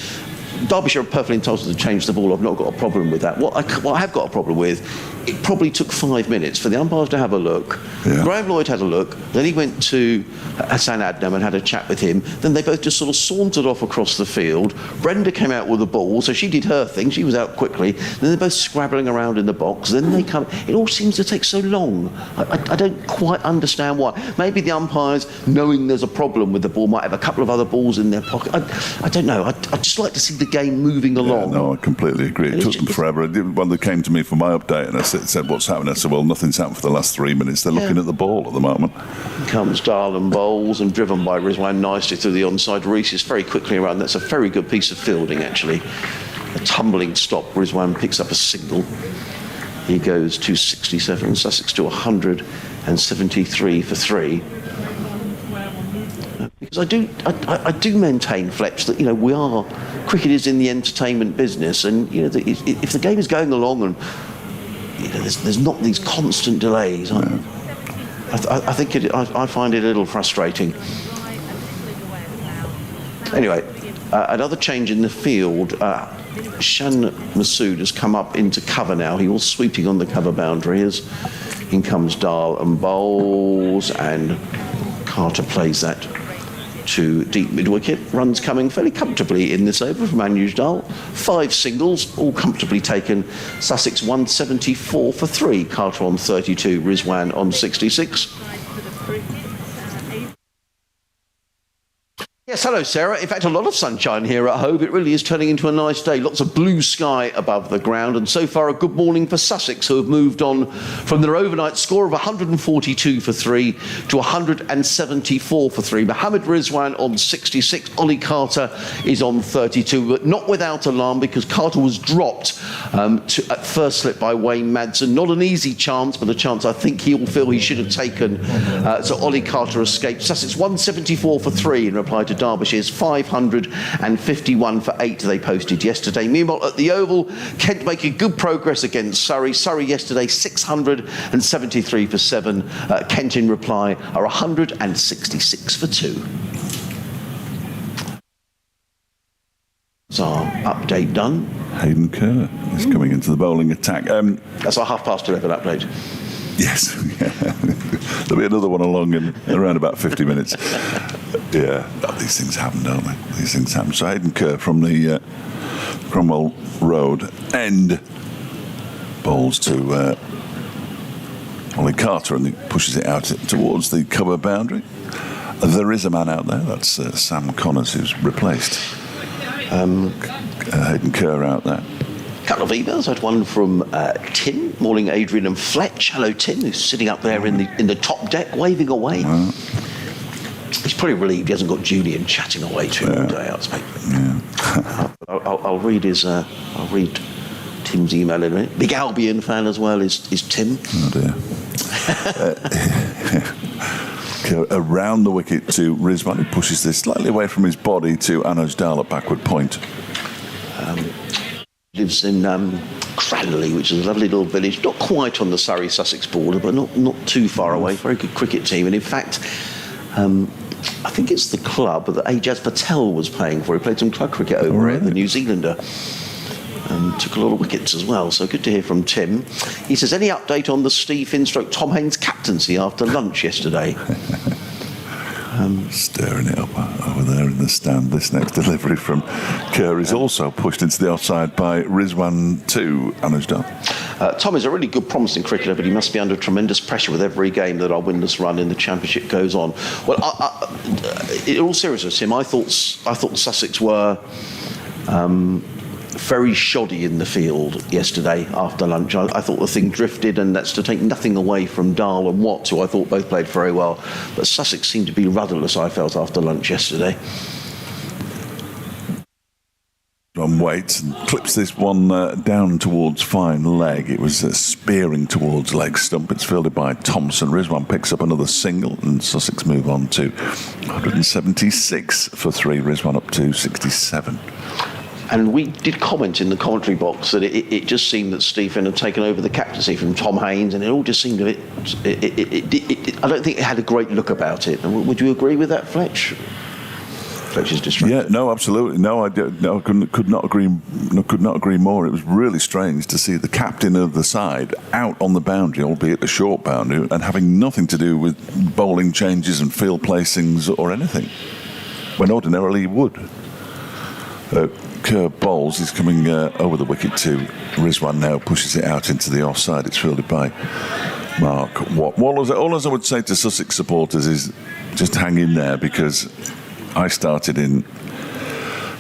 Derbyshire are perfectly entitled to change the ball. I've not got a problem with that. What I have got a problem with, it probably took 5 minutes for the umpires to have a look. Yeah. Graham Lloyd had a look. Then he went to Hassan Adnam and had a chat with him. Then they both just sort of sauntered off across the field. Brenda came out with the ball, so she did her thing. She was out quickly. Then they're both scrabbling around in the box. Then they come. It all seems to take so long. I don't quite understand why. Maybe the umpires, knowing there's a problem with the ball, might have a couple of other balls in their pocket. I don't know. I'd just like to see the game moving along. Yeah, no, I completely agree. It took them forever. When they came to me for my update and I said, what's happening? I said, well, nothing's happened for the last 3 minutes. They're looking at the ball at the moment. Comes Dahl and bowls, and driven by Rizwan nicely through the onside. Rees is very quickly around. That's a very good piece of fielding, actually. A tumbling stop. Rizwan picks up a single. He goes to 67. Sussex to 173 for 3. Because I do maintain, Fletch, that cricket is in the entertainment business, and if the game is going along and there's not these constant delays, I think I find it a little frustrating. Anyway, another change in the field. Shan Masood has come up into cover now. He was sweeping on the cover boundary as in comes Dahl and bowls, and Carter plays that to deep mid-wicket. Runs coming fairly comfortably in this over from Anuj Dahl. 5 singles, all comfortably taken. Sussex 174 for 3. Carter on 32, Rizwan on 66. Yes, hello, Sarah. In fact, a lot of sunshine here at Hove. It really is turning into a nice day. Lots of blue sky above the ground. And so far, a good morning for Sussex, who have moved on from their overnight score of 142 for 3 to 174 for 3. Mohammed Rizwan on 66. Ollie Carter is on 32, but not without alarm because Carter was dropped at first slip by Wayne Madsen. Not an easy chance, but a chance I think he'll feel he should have taken. So Ollie Carter escaped. Sussex 174 for 3 in reply to Derbyshire's 551 for 8 they posted yesterday. Meanwhile, at the Oval, Kent making good progress against Surrey. Surrey yesterday 673 for 7. Kent in reply are 166 for 2. That's our update done. Hayden Kerr is coming into the bowling attack. That's our 11:30 update. Yes, there'll be another one along in around about 50 minutes. Yeah, these things happen, don't they? These things happen. So Hayden Kerr from the Cromwell Road end bowls to Ollie Carter, and he pushes it out towards the cover boundary. There is a man out there. That's Sam Connors, who's replaced Hayden Kerr out there. Couple of emails. I had one from Tim. Morning, Adrian and Fletch. Hello, Tim, who's sitting up there in the top deck, waving away. Well, he's probably relieved he hasn't got Julian chatting away to him all day. I'll read his. I'll read Tim's email in a minute. Big Albion fan as well is Tim. Oh dear. Around the wicket to Rizwan, who pushes this slightly away from his body to Anuj Dahl at backward point. Lives in Cranley, which is a lovely little village, not quite on the Surrey-Sussex border, but not too far away. Very good cricket team, and in fact, I think it's the club that Ajaz Patel was playing for. He played some club cricket over it, the New Zealander. Took a lot of wickets as well, so good to hear from Tim. He says, any update on the Steve Finn / Tom Haynes captaincy after lunch yesterday? Stirring it up over there in the stand. This next delivery from Kerr is also pushed into the offside by Rizwan to Anuj Dahl. Tom is a really good, promising cricketer, but he must be under tremendous pressure with every game that our winless run in the Championship goes on. Well, in all seriousness, Tim, I thought Sussex were very shoddy in the field yesterday after lunch. I thought the thing drifted, and that's to take nothing away from Dahl and Watts, who I thought both played very well. But Sussex seemed to be rudderless, I felt, after lunch yesterday. On weight and clips this one down towards fine leg. It was spearing towards leg stump. It's fielded by Thompson. Rizwan picks up another single, and Sussex move on to 176 for 3. Rizwan up to 67. And we did comment in the commentary box that it just seemed that Stephen had taken over the captaincy from Tom Haynes, and it all just seemed a bit. I don't think it had a great look about it. Would you agree with that, Fletch? Fletch is distracted. Yeah, no, absolutely. No, I could not agree. Could not agree more. It was really strange to see the captain of the side out on the boundary, albeit a short boundary, and having nothing to do with bowling changes and field placings or anything, when ordinarily he would. Kerr bowls. He's coming over the wicket to Rizwan now, pushes it out into the offside. It's fielded by Mark Watt. All as I would say to Sussex supporters is just hang in there, because I started in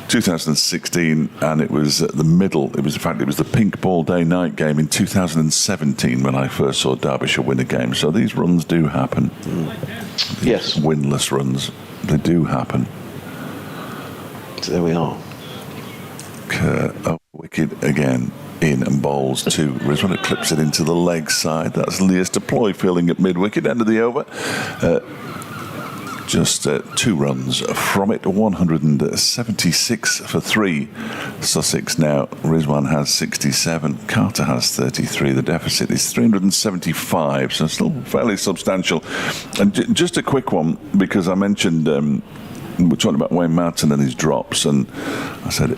2016 and it was at the middle. It was the pink ball day-night game in 2017 when I first saw Derbyshire win a game. So these runs do happen. Yes. Winless runs, they do happen. So there we are. Wicket again in and bowls to Rizwan. It clips it into the leg side. That's Lias Deploy fielding at mid-wicket, end of the over. Just 2 runs from it, 176 for 3. Sussex now. Rizwan has 67. Carter has 33. The deficit is 375, so still fairly substantial. And just a quick one, because I mentioned we're talking about Wayne Martin and his drops, and I said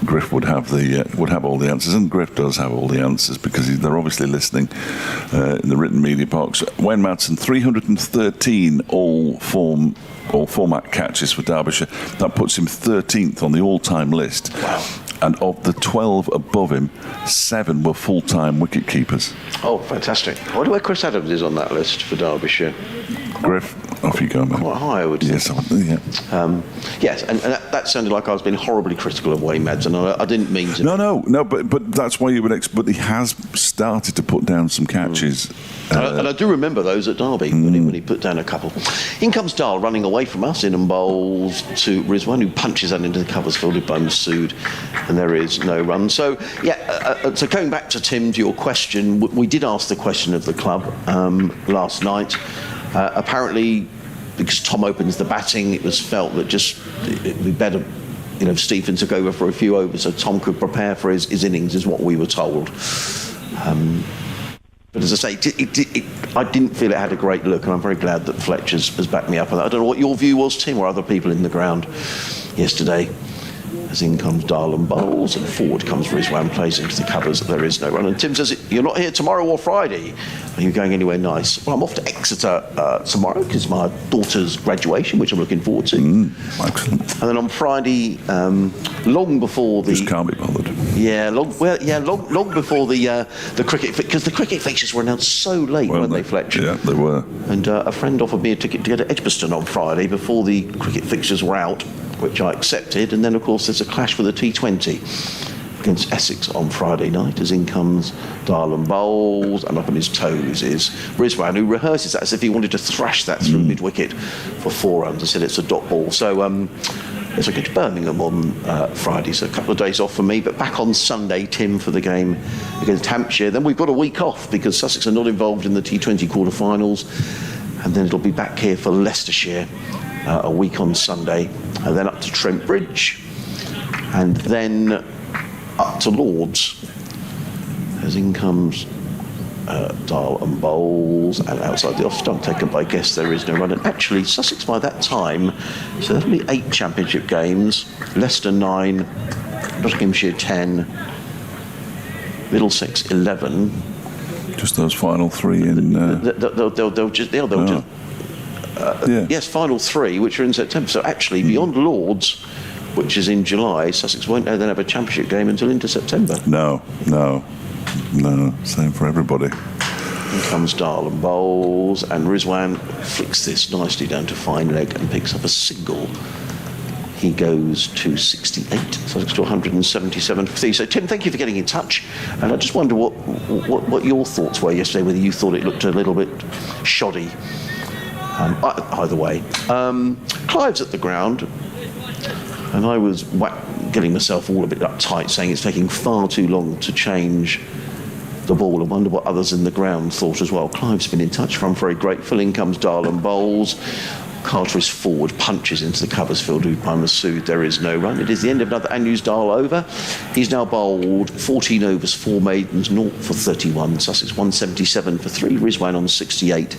Griff would have all the answers, and Griff does have all the answers because they're obviously listening in the written media box. Wayne Madsen, 313 all format catches for Derbyshire. That puts him 13th on the all-time list. Wow. And of the 12 above him, 7 were full-time wicket keepers. Oh, fantastic. I wonder where Chris Adams is on that list for Derbyshire. Griff, off you go, mate. Quite high, I would think. Yes, and that sounded like I was being horribly critical of Wayne Madsen. I didn't mean to. No, but that's why you would but he has started to put down some catches. And I do remember those at Derby when he put down a couple. In comes Dahl running away from us, in and bowls to Rizwan, who punches that into the covers fielded by Masood, and there is no run. So, so going back to Tim, to your question, we did ask the question of the club last night. Apparently, because Tom opens the batting, it was felt that it would be better, Stephen took over for a few overs so Tom could prepare for his innings, is what we were told. But as I say, I didn't feel it had a great look, and I'm very glad that Fletcher has backed me up on that. I don't know what your view was, Tim, or other people in the ground yesterday. As in comes Dahl and bowls, and forward comes Rizwan, plays into the covers. There is no run. And Tim says, you're not here tomorrow or Friday. Are you going anywhere nice? Well, I'm off to Exeter tomorrow because my daughter's graduation, which I'm looking forward to. Excellent. And then on Friday, long before the... Just can't be bothered. Yeah, long before the cricket... Because the cricket fixtures were announced so late, weren't they, Fletcher? Yeah, they were. And a friend offered me a ticket to go to Edgbaston on Friday before the cricket fixtures were out, which I accepted. And then, of course, there's a clash for the T20 against Essex on Friday night, as in comes Dahl and bowls, and up on his toes is Rizwan, who rehearses that as if he wanted to thrash that through mid-wicket for 4 runs and said it's a dot ball. So there's a good to Birmingham on Friday, so a couple of days off for me, but back on Sunday, Tim, for the game against Hampshire. Then we've got a week off because Sussex are not involved in the T20 quarter-finals, and then it'll be back here for Leicestershire a week on Sunday, and then up to Trent Bridge, and then up to Lords, as in comes Dahl and bowls, and outside the off stump taken by Guest, there is no run. And actually, Sussex by that time, so that'll be 8 championship games, Leicester 9, Nottinghamshire 10, Middlesex 11. Just those final 3 in... They'll just... Yes, final 3, which are in September. So actually, beyond Lords, which is in July, Sussex won't then have a championship game until into September. No. Same for everybody. In comes Dahl and bowls, and Rizwan flicks this nicely down to fine leg and picks up a single. He goes to 68, Sussex to 177 for 3. So, Tim, thank you for getting in touch. And I just wonder what your thoughts were yesterday, whether you thought it looked a little bit shoddy. Either way. Clive's at the ground, and I was getting myself all a bit uptight, saying it's taking far too long to change the ball. I wonder what others in the ground thought as well. Clive's been in touch, I'm very grateful. In comes Dahl and bowls. Carter is forward, punches into the covers fielded by Masood. There is no run. It is the end of another Anu's Dahl over. He's now bowled 14 overs, 4 maidens, 0 for 31. Sussex 177 for 3. Rizwan on 68.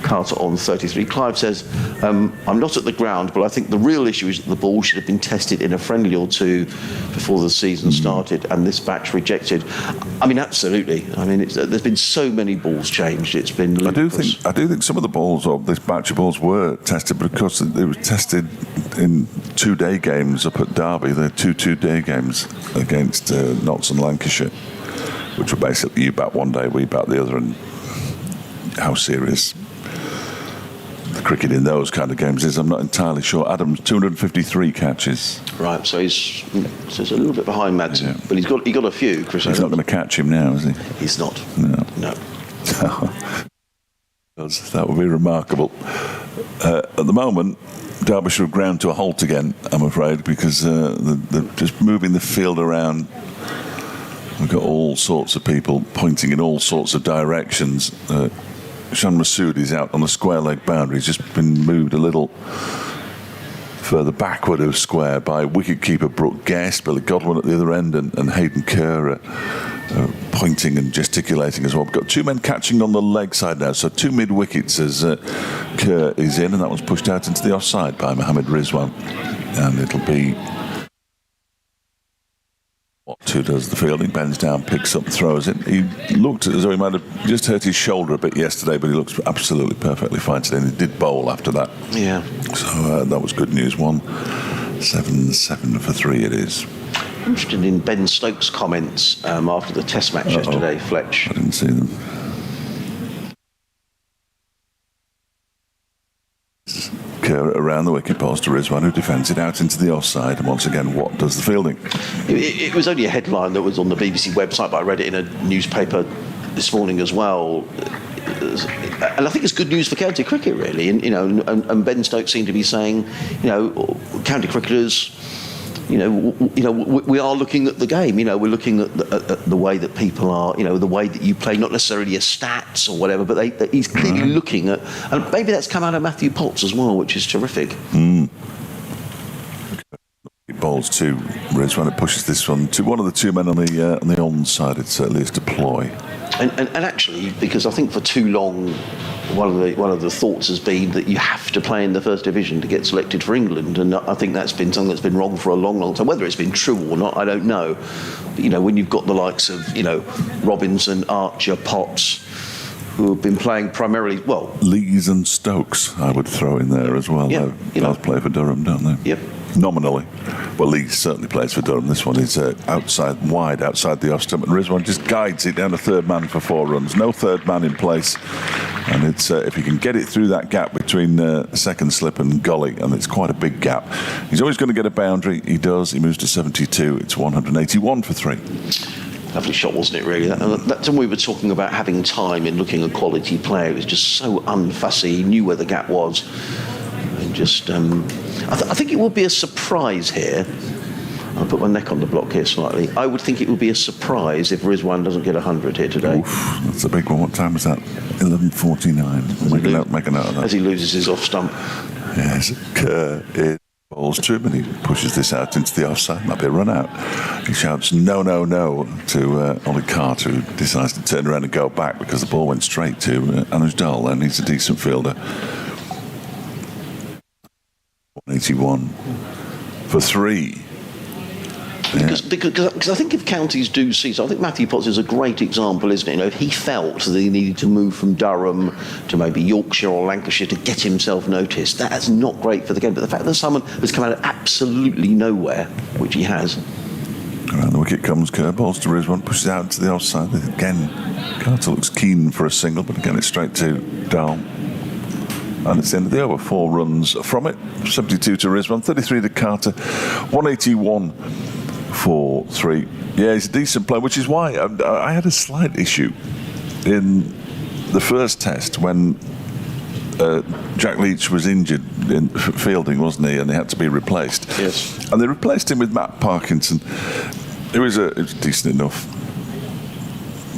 Carter on 33. Clive says, I'm not at the ground, but I think the real issue is that the ball should have been tested in a friendly or 2 before the season started, and this batch rejected. I mean, absolutely. I mean, there's been so many balls changed. It's been ludicrous. I do think some of the balls of this batch of balls were tested because it was tested in 2-day games up at Derby. There are 2 2-day games against Notts and Lancashire, which were basically you bat one day, we bat the other, and how serious the cricket in those kind of games is, I'm not entirely sure. Adams, 253 catches. Right, so he's a little bit behind Madsen, but he got a few. Chris, he's not going to catch him now, is he? He's not. No. That would be remarkable. At the moment, Derbyshire have ground to a halt again, I'm afraid, because they're just moving the field around. We've got all sorts of people pointing in all sorts of directions. Shan Masood is out on the square leg boundary. He's just been moved a little further backward of square by wicketkeeper Brooke Guest, Billy Godwin at the other end, and Hayden Kerr pointing and gesticulating as well. We've got two men catching on the leg side now, so two mid-wickets as Kerr is in, and that was pushed out into the offside by Mohammed Rizwan. And it'll be who does the fielding, bends down, picks up, throws it. He looked as though he might have just hurt his shoulder a bit yesterday, but he looks absolutely perfectly fine today, and he did bowl after that. Yeah. So that was good news. 1-7 for 3 it is. I'm interested in Ben Stokes' comments after the Test match yesterday, Fletch. I didn't see them. Kerr around the wicket post to Rizwan, who defends it out into the offside, and once again, what does the fielding? It was only a headline that was on the BBC website, but I read it in a newspaper this morning as well. And I think it's good news for county cricket, really. And Ben Stokes seemed to be saying, county cricketers, we are looking at the game. We're looking at the way that people are, the way that you play, not necessarily your stats or whatever, but he's clearly looking at, and maybe that's come out of Matthew Potts as well, which is terrific. He bowls to Rizwan, it pushes this one to one of the two men on the on-side. It's at least a ploy. And actually, because I think for too long, one of the thoughts has been that you have to play in the first division to get selected for England, and I think that's been something that's been wrong for a long, long time. Whether it's been true or not, I don't know. But when you've got the likes of Robinson, Archer, Potts, who have been playing primarily Lees and Stokes, I would throw in there as well. Yeah, they both play for Durham, don't they? Yep. Nominally. Well, Lees certainly plays for Durham. This one is wide outside the off stump, and Rizwan just guides it down a third man for 4 runs. No third man in place, and it's if he can get it through that gap between second slip and gully, and it's quite a big gap. He's always going to get a boundary. He does. He moves to 72. It's 181 for 3. Lovely shot, wasn't it, really? That's when we were talking about having time in looking at quality player. It was just so unfussy. He knew where the gap was. And just, I think it would be a surprise here. I'll put my neck on the block here slightly. I would think it would be a surprise if Rizwan doesn't get 100 here today. Oof, that's a big one. What time was that? 11:49. Make a note of that. As he loses his off stump. Yes, Kerr bowls to him, and he pushes this out into the offside. Might be a run out. He shouts no, no, no to Ollie Carter, who decides to turn around and go back because the ball went straight to Anuj Dal, and he's a decent fielder. 181 for 3. Because I think if counties do see, so I think Matthew Potts is a great example, isn't it? If he felt that he needed to move from Durham to maybe Yorkshire or Lancashire to get himself noticed, that's not great for the game. But the fact that someone has come out of absolutely nowhere, which he has. Around the wicket comes Kerr, balls to Rizwan, pushes out to the offside. Again, Carter looks keen for a single, but again it's straight to Dahl. And it's the end of the over. 4 runs from it. 72 to Rizwan, 33 to Carter, 181 for 3. Yeah, he's a decent player, which is why I had a slight issue in the first test when Jack Leach was injured in fielding, wasn't he? And he had to be replaced. Yes. And they replaced him with Matt Parkinson. It was a decent enough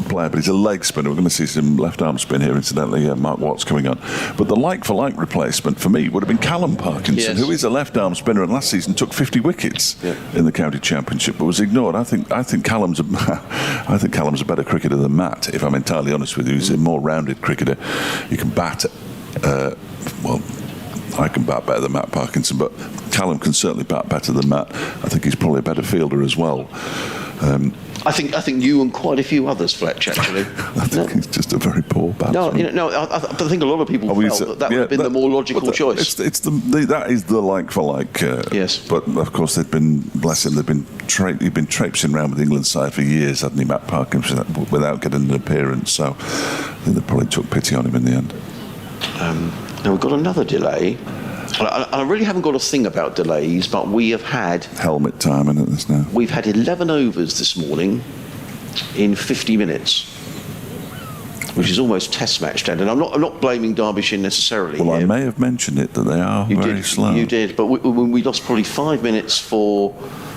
player, but he's a leg spinner. We're going to see some left arm spin here, incidentally. Mark Watts coming on. But the like-for-like replacement for me would have been Callum Parkinson, who is a left arm spinner, and last season took 50 wickets in the county championship, but was ignored. I think Callum's a better cricketer than Matt, if I'm entirely honest with you. He's a more rounded cricketer. He can bat. I can bat better than Matt Parkinson, but Callum can certainly bat better than Matt. I think he's probably a better fielder as well. I think you and quite a few others, Fletch, actually. I think he's just a very poor batsman. I think a lot of people felt that would have been the more logical choice. That is the like-for-like. Yes. But, of course, he'd been traipsing around with the England side for years, hadn't he, Matt Parkinson, without getting an appearance. So I think they probably took pity on him in the end. Now, we've got another delay. I really haven't got a thing about delays, but we have had... Helmet time, isn't it, this now? We've had 11 overs this morning in 50 minutes, which is almost test match standard. I'm not blaming Derbyshire necessarily. Well, here. I may have mentioned it, that they are very slow. You did, but we lost probably 5 minutes for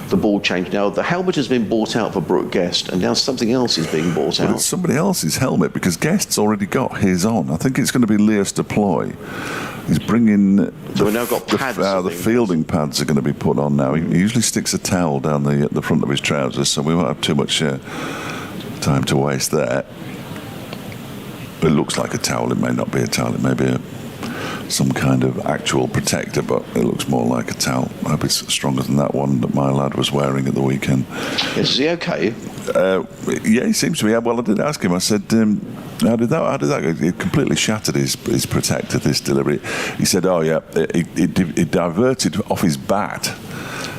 the ball change. Now, the helmet has been bought out for Brooke Guest, and now something else is being bought out. It's somebody else's helmet, because Guest's already got his on. I think it's going to be Leas Deploy. He's bringing... So we've now got pads. The fielding pads are going to be put on now. He usually sticks a towel down the front of his trousers, so we won't have too much time to waste there. It looks like a towel. It may not be a towel. It may be some kind of actual protector, but it looks more like a towel. I hope it's stronger than that one that my lad was wearing at the weekend. Is he okay? Yeah, he seems to be. Well, I did ask him. I said, how did that go? It completely shattered his protector, this delivery. He said, oh, yeah, it diverted off his bat.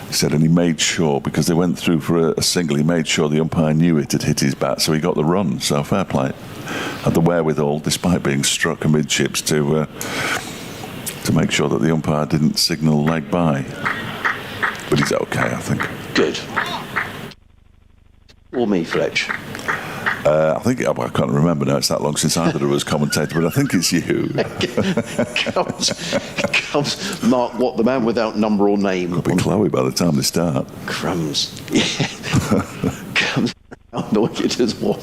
He said, and he made sure, because they went through for a single, he made sure the umpire knew it had hit his bat, so he got the run. So fair play. Had the wherewithal, despite being struck amidships, to make sure that the umpire didn't signal leg by. But he's okay, I think. Good. Or me, Fletch? I think, I can't remember now, it's that long since either of us commentated, but I think it's you. comes Mark Watt, the man without number or name. It'll be Chloe by the time they start. Crumbs. Yeah. Comes around the wicket as well.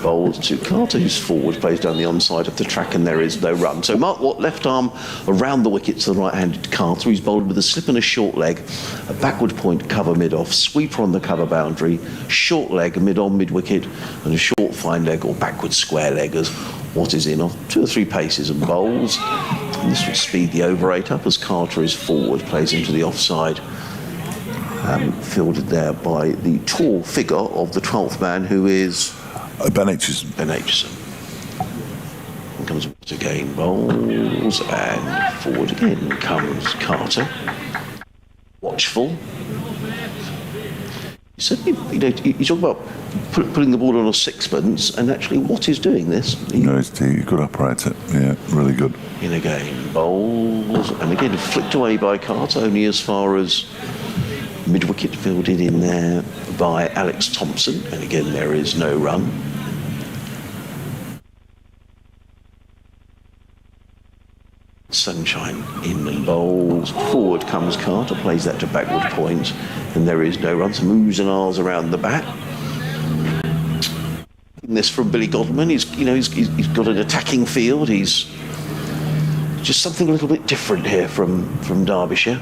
Bowls to Carter, who's forward, plays down the onside of the track, and there is no run. So Mark Watt, left arm around the wicket to the right-handed Carter. He's bowled with a slip and a short leg, a backward point cover mid-off, sweeper on the cover boundary, short leg mid-on mid-wicket, and a short fine leg or backward square leg as Watt is in off 2 or 3 paces and bowls. And this would speed the over 8 up as Carter is forward, plays into the offside. Fielded there by the tall figure of the 12th man, who is Ben Aitchison. Ben Aitchison. And comes Watt again, bowls, and forward again comes Carter. Watchful. You talk about putting the ball on a sixpence, and actually Watt is doing this. He could operate it. Yeah, really good. In again, bowls, and again flicked away by Carter, only as far as mid-wicket, fielded in there by Alex Thompson, and again there is no run. Sunshine in and bowls. Forward comes Carter, plays that to backward point, and there is no run. Some oohs and ahs around the bat. This from Billy Godman. He's got an attacking field. He's just something a little bit different here from Derbyshire.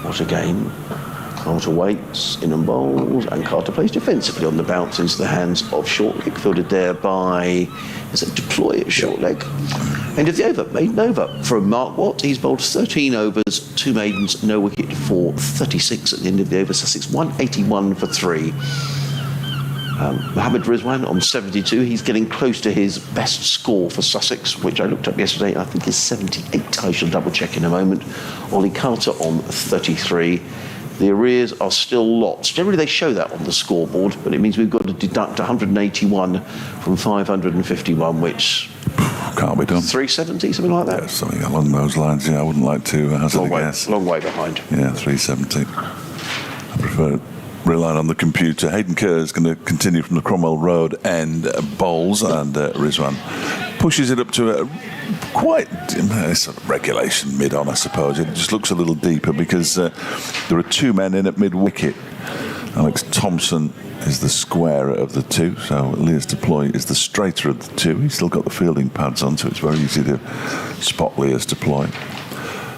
What again? Carter waits, in and bowls, and Carter plays defensively on the bounce into the hands of short leg, fielded there by, is it Deploy at short leg? End of the over, maiden over from Mark Watt. He's bowled 13 overs, 2 maidens, no wicket for 36 at the end of the over. Sussex 181 for 3. Mohammed Rizwan on 72. He's getting close to his best score for Sussex, which I looked up yesterday. I think is 78. I shall double check in a moment. Ollie Carter on 33. The arrears are still lots. Generally, they show that on the scoreboard, but it means we've got to deduct 181 from 551, which can't be done. 370, something like that. Yeah, something along those lines. Yeah, I wouldn't like to hazard a guess. Long way behind. Yeah, 370. I prefer relying on the computer. Hayden Kerr is going to continue from the Cromwell Road end, bowls, and Rizwan pushes it up to a quite sort of regulation mid-on, I suppose. It just looks a little deeper because there are 2 men in at mid-wicket. Alex Thompson is the squarer of the 2, so Leas Deploy is the straighter of the 2. He's still got the fielding pads on, so it's very easy to spot Leas Deploy.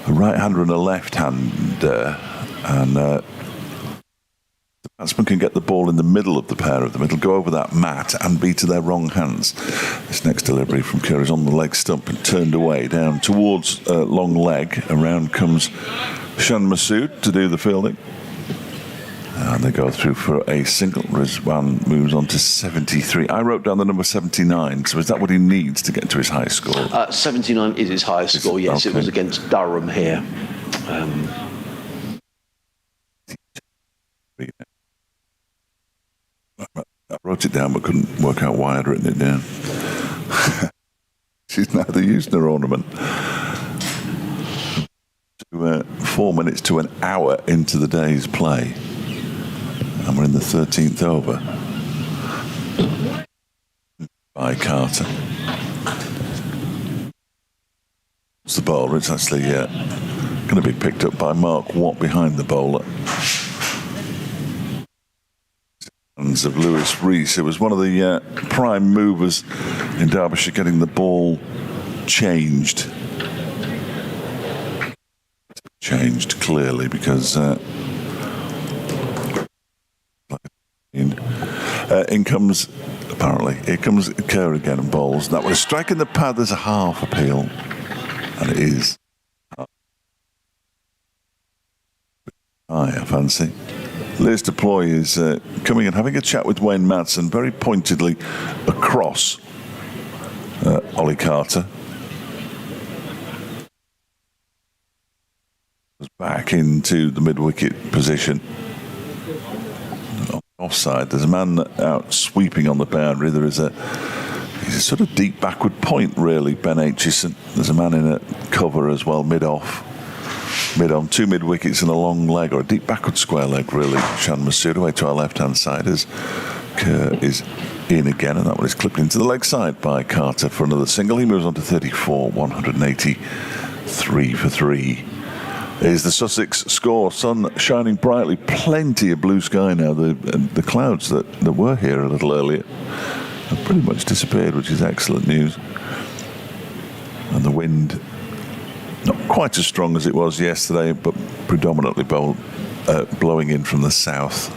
A right-hander and a left-hander, and the batsman can get the ball in the middle of the pair of them. It'll go over that mat and be to their wrong hands. This next delivery from Kerr is on the leg stump and turned away down towards long leg. Around comes Shan Masood to do the fielding. And they go through for a single. Rizwan moves on to 73. I wrote down the number 79, so is that what he needs to get to his high score? 79 is his highest score, yes. Okay. It was against Durham here. I wrote it down but couldn't work out why I'd written it down. She's neither used nor ornament. 4 minutes to an hour into the day's play. And we're in the 13th over. By Carter. It's the bowler. It's actually going to be picked up by Mark Watt behind the bowler. Of Lewis Rees, who was one of the prime movers in Derbyshire getting the ball changed clearly because In comes, apparently, here comes Kerr again and bowls. That was striking the pad. There's a half appeal, and it is high, I fancy. Liz Deploy is coming and having a chat with Wayne Madsen very pointedly across Ollie Carter. Back into the mid-wicket position. Offside, there's a man out sweeping on the boundary. He's a sort of deep backward point, really, Ben Aitchison. There's a man in a cover as well, mid-off. Mid-on, 2 mid-wickets and a long leg, or a deep backward square leg, really. Shan Masood away to our left-hand side as Kerr is in again, and that one is clipped into the leg side by Carter for another single. He moves on to 34, 183 for 3. Is the Sussex score. Sun shining brightly, plenty of blue sky now. The clouds that were here a little earlier have pretty much disappeared, which is excellent news. And the wind, not quite as strong as it was yesterday, but predominantly blowing in from the south.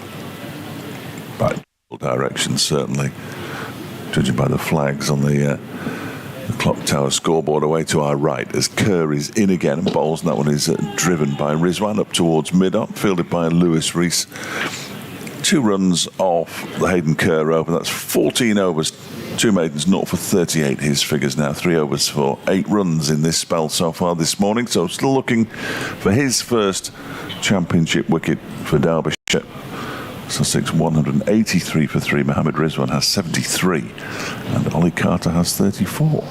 By direction, certainly, judging by the flags on the clock tower scoreboard away to our right as Kerr is in again and bowls, and that one is driven by Rizwan up towards mid-on, fielded by Lewis Rees. 2 runs off the Hayden Kerr over. That's 14 overs, 2 maidens, 0 for 38. His figures now 3 overs for 8 runs in this spell so far this morning. So still looking for his first championship wicket for Derbyshire. Sussex 183 for 3. Mohammed Rizwan has 73, and Ollie Carter has 34.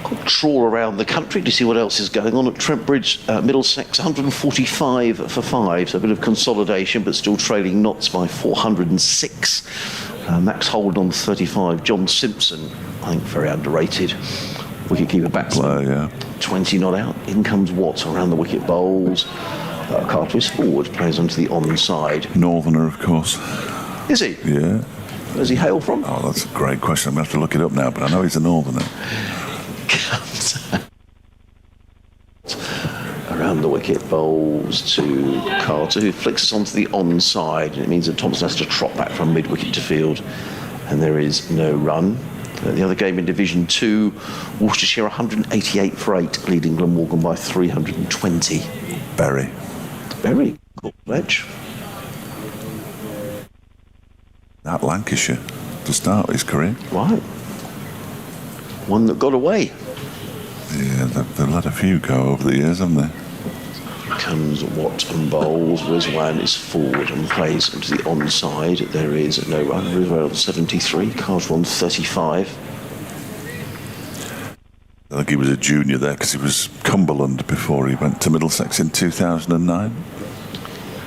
Quick trawl around the country to see what else is going on at Trent Bridge, Middlesex 145 for 5. So a bit of consolidation, but still trailing Notts by 406. Max Holden on 35. John Simpson, I think very underrated wicketkeeper batsman. Yeah. 20 not out. In comes Watts around the wicket bowls. Carter is forward, plays onto the onside. Northerner, of course. Is he? Yeah. Where does he hail from? Oh, that's a great question. I'm going to have to look it up now, but I know he's a Northerner. Around the wicket bowls to Carter, who flicks us onto the onside, and it means that Thompson has to trot back from mid-wicket to field, and there is no run. The other game in Division 2, Worcestershire 188 for 8, leading Glamorgan by 320. Berry. Very cool match. At Lancashire to start his career. Right. One that got away. Yeah, they've let a few go over the years, haven't they? Comes Watt and bowls. Rizwan is forward and plays into the onside. There is no run. Rizwan on 73. Carter on 35. I think he was a junior there because he was Cumberland before he went to Middlesex in 2009.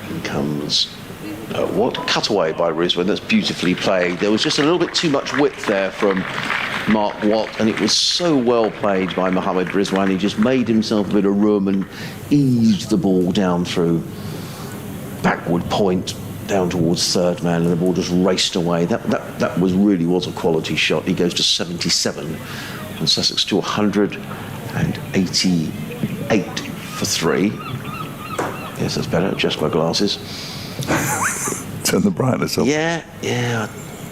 In comes Watt. Cut away by Rizwan. That's beautifully played. There was just a little bit too much width there from Mark Watt, and it was so well played by Mohammed Rizwan. He just made himself a bit of room and eased the ball down through backward point down towards third man, and the ball just raced away. That was a quality shot. He goes to 77, and Sussex to 188 for 3. Yes, that's better. Adjust my glasses. Turn the brightness up. Yeah.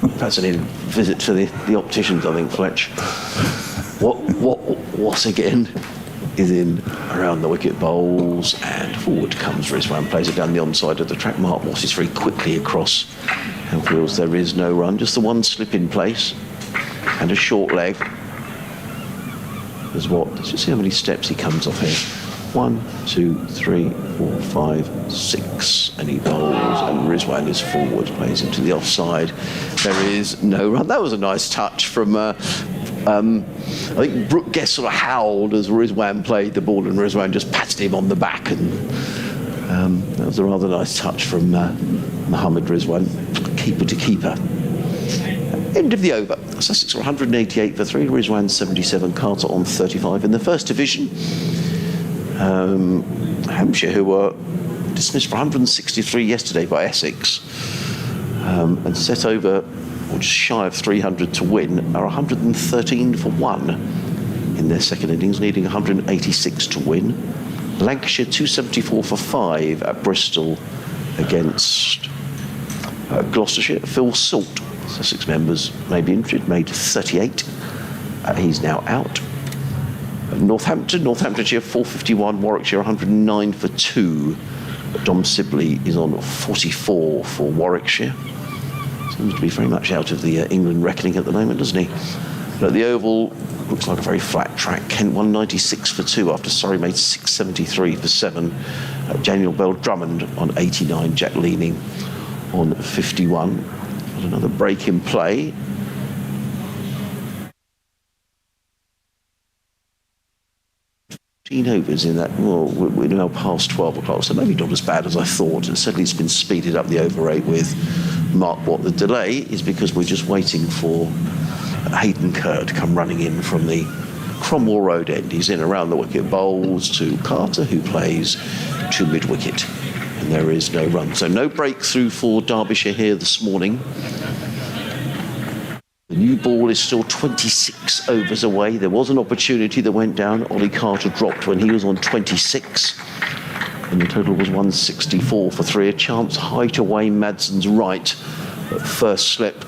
Perhaps I need a visit to the opticians, I think, Fletch. What again is in around the wicket bowls, and forward comes Rizwan, plays it down the onside of the track. Mark Moss is very quickly across and feels there is no run, just the one slip in place and a short leg. There's what? Let's just see how many steps he comes off here. 1, 2, 3, 4, 5, 6, and he bowls, and Rizwan is forward, plays into the offside. There is no run. That was a nice touch from I think Brooke Guest sort of howled as Rizwan played the ball, and Rizwan just patted him on the back, and that was a rather nice touch from Mohammed Rizwan, keeper to keeper. End of the over. Sussex are 188 for 3, Rizwan 77, Carter on 35. In the First Division, Hampshire, who were dismissed for 163 yesterday by Essex, and set over, or just shy of 300 to win, are 113 for 1 in their second innings, needing 186 to win. Lancashire 274 for 5 at Bristol against Gloucestershire. Phil Salt Sussex members may be interested, made 38. He's now out. Northamptonshire 451, Warwickshire 109 for 2. Dom Sibley is on 44 for Warwickshire. Seems to be very much out of the England reckoning at the moment, doesn't he? But the Oval looks like a very flat track. Kent 196 for 2 after Surrey made 673 for 7. Daniel Bell Drummond on 89, Jack Leaning on 51. And another break in play. Overs in that, well, we're now past 12 o'clock, so maybe not as bad as I thought. And certainly it's been speeded up the over 8 with Mark Watt. The delay is because we're just waiting for Hayden Kerr to come running in from the Cromwell Road end. He's in around the wicket, bowls to Carter, who plays to mid-wicket. And there is no run. So no breakthrough for Derbyshire here this morning. The new ball is still 26 overs away. There was an opportunity that went down. Ollie Carter dropped when he was on 26. And the total was 164 for 3. A chance high to Wayne Madson's right at first slip.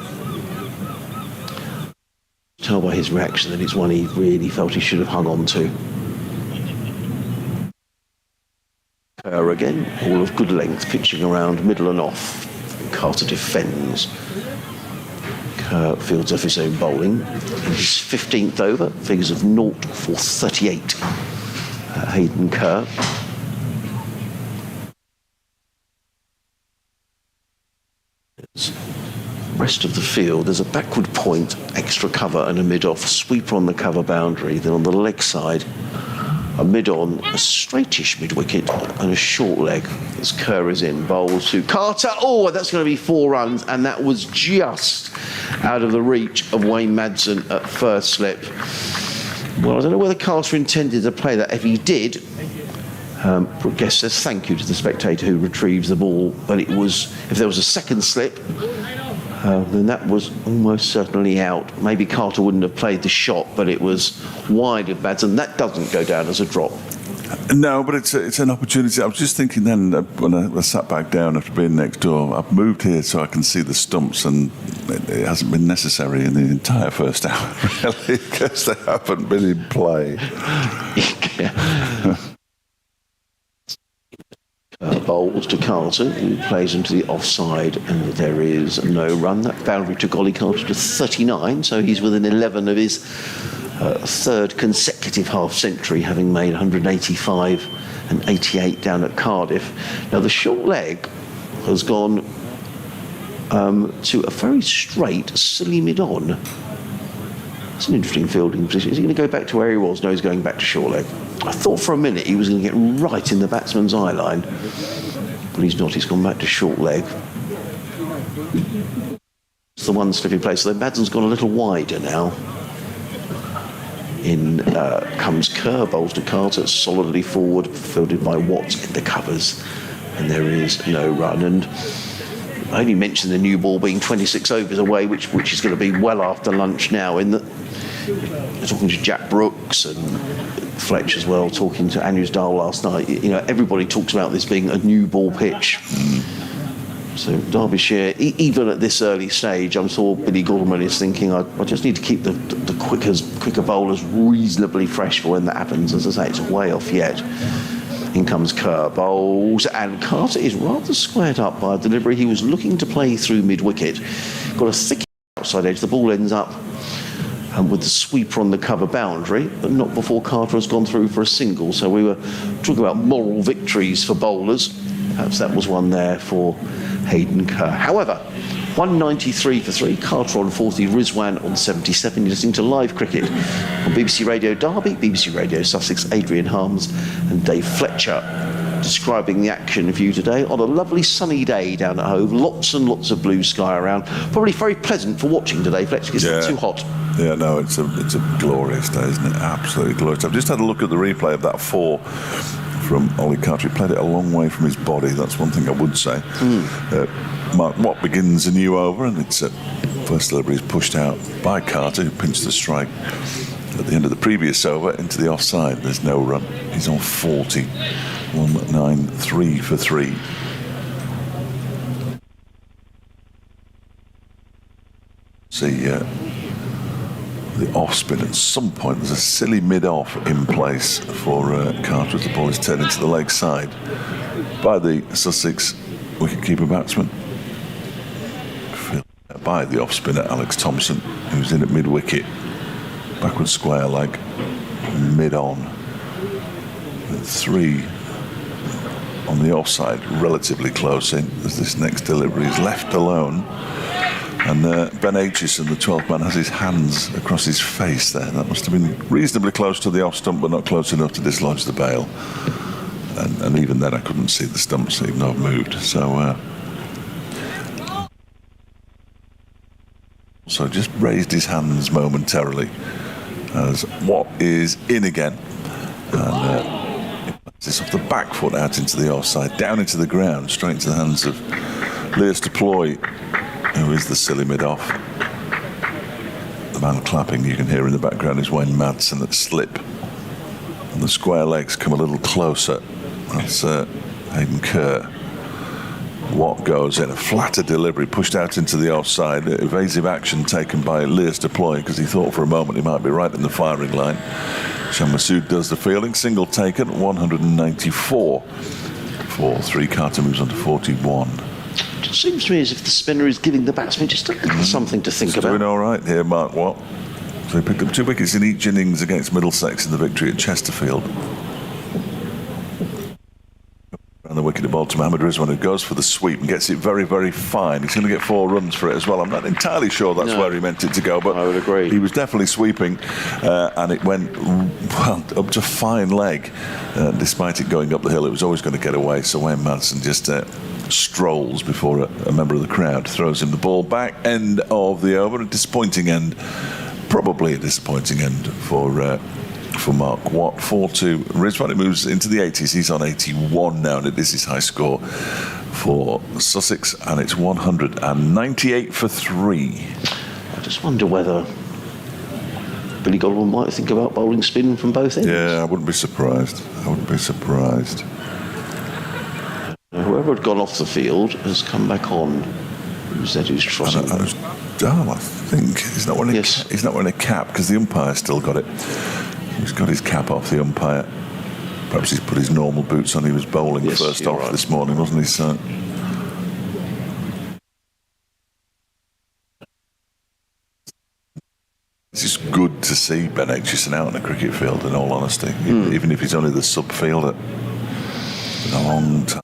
Tell by his reaction that it's one he really felt he should have hung on to. Kerr again, all of good length, pitching around middle and off. Carter defends. Kerr fields off his own bowling. In his 15th over, figures of 0 for 38. Hayden Kerr. Rest of the field, there's a backward point, extra cover and a mid-off, sweeper on the cover boundary. Then on the leg side, a mid-on, a straightish mid-wicket and a short leg as Kerr is in. Bowls to Carter. Oh, that's going to be 4 runs, and that was just out of the reach of Wayne Madsen at first slip. Well, I don't know whether Carter intended to play that. If he did, Brooke Guest says thank you to the spectator who retrieves the ball. But it was, if there was a second slip, then that was almost certainly out. Maybe Carter wouldn't have played the shot, but it was wide of Madsen. That doesn't go down as a drop. No, but it's an opportunity. I was just thinking then, when I sat back down after being next door, I've moved here so I can see the stumps, and it hasn't been necessary in the entire first hour, really, because they haven't been in play. Bowls to Carter, who plays into the offside, and there is no run. That boundary took Ollie Carter to 39, so he's within 11 of his third consecutive half-century, having made 185 and 88 down at Cardiff. Now, the short leg has gone to a very straight, silly mid-on. It's an interesting fielding position. Is he going to go back to where he was? No, he's going back to short leg. I thought for a minute he was going to get right in the batsman's eye line, but he's not. He's gone back to short leg. It's the one slipping place. So Madsen's gone a little wider now. In comes Kerr, bowls to Carter, solidly forward, fielded by Watts in the covers, and there is no run. And I only mentioned the new ball being 26 overs away, which is going to be well after lunch now. In that, talking to Jack Brooks and Fletch as well, talking to Andrews Dahl last night. You know, everybody talks about this being a new ball pitch. So Derbyshire, even at this early stage, I'm sure Billy Gorman is thinking, I just need to keep the quicker bowlers reasonably fresh for when that happens. As I say, it's way off yet. In comes Kerr, bowls, and Carter is rather squared up by a delivery. He was looking to play through mid-wicket. Got a thick outside edge. The ball ends up with the sweeper on the cover boundary, but not before Carter has gone through for a single. So we were talking about moral victories for bowlers. Perhaps that was one there for Hayden Kerr. However, 193 for 3, Carter on 40, Rizwan on 77. You're listening to live cricket on BBC Radio Derby, BBC Radio Sussex, Adrian Harms and Dave Fletcher describing the action for you today on a lovely sunny day down at Hove. Lots and lots of blue sky around. Probably very pleasant for watching today, Fletcher, because it's not too hot. Yeah, no, it's a glorious day, isn't it? Absolutely glorious. I've just had a look at the replay of that 4 from Ollie Carter. He played it a long way from his body. That's one thing I would say. Mark Watt begins a new over, and it's first delivery is pushed out by Carter, who pinched the strike at the end of the previous over into the offside. There's no run. He's on 40. 193 for 3. the off spin at some point. There's a silly mid-off in place for Carter as the ball is turned into the leg side by the Sussex wicketkeeper batsman. By the off spinner Alex Thompson, who's in at mid-wicket, backward square leg, mid-on. 3 on the offside, relatively close in, as this next delivery is left alone. And Ben Aitchison, the 12th man, has his hands across his face there. That must have been reasonably close to the off stump, but not close enough to dislodge the bail. And even then, I couldn't see the stumps, even though I've moved. So just raised his hands momentarily as Watt is in again. And this off the back foot out into the offside, down into the ground, straight into the hands of Lewis Deploy, who is the silly mid-off. The man clapping you can hear in the background is Wayne Madsen at slip. And the square legs come a little closer. That's Hayden Kerr. Watt goes in, a flatter delivery pushed out into the offside. Evasive action taken by Lewis Deploy because he thought for a moment he might be right in the firing line. Shan Masood does the fielding. Single taken, 194 for 3. Carter moves on to 41. It seems to me as if the spinner is giving the batsman just a little something to think about. Doing all right here, Mark Watt. So he picked up 2 wickets in each innings against Middlesex in the victory at Chesterfield. And the wicket of ball to Mohammad Rizwan, who goes for the sweep and gets it very, very fine. He's going to get 4 runs for it as well. I'm not entirely sure that's where he meant it to go, but I would agree. He was definitely sweeping, and it went up to fine leg. Despite it going up the hill, it was always going to get away. So Wayne Madsen just strolls before a member of the crowd throws him the ball back. End of the over. A disappointing end, probably a disappointing end for Mark Watt. 4-2 Rizwan. It moves into the 80s. He's on 81 now, and it is his high score for Sussex, and it's 198 for 3. I just wonder whether Billy Godwin might think about bowling spin from both ends. Yeah, I wouldn't be surprised. Whoever had gone off the field has come back on. Who's that who's trotting? I think he's not wearing he's not wearing a cap because the umpire's still got it. He's got his cap off, the umpire. Perhaps he's put his normal boots on. He was bowling first off this morning, wasn't he, sir? It's good to see Ben Aitchison out on a cricket field, in all honesty, even if he's only the sub-fielder. It's been a long time.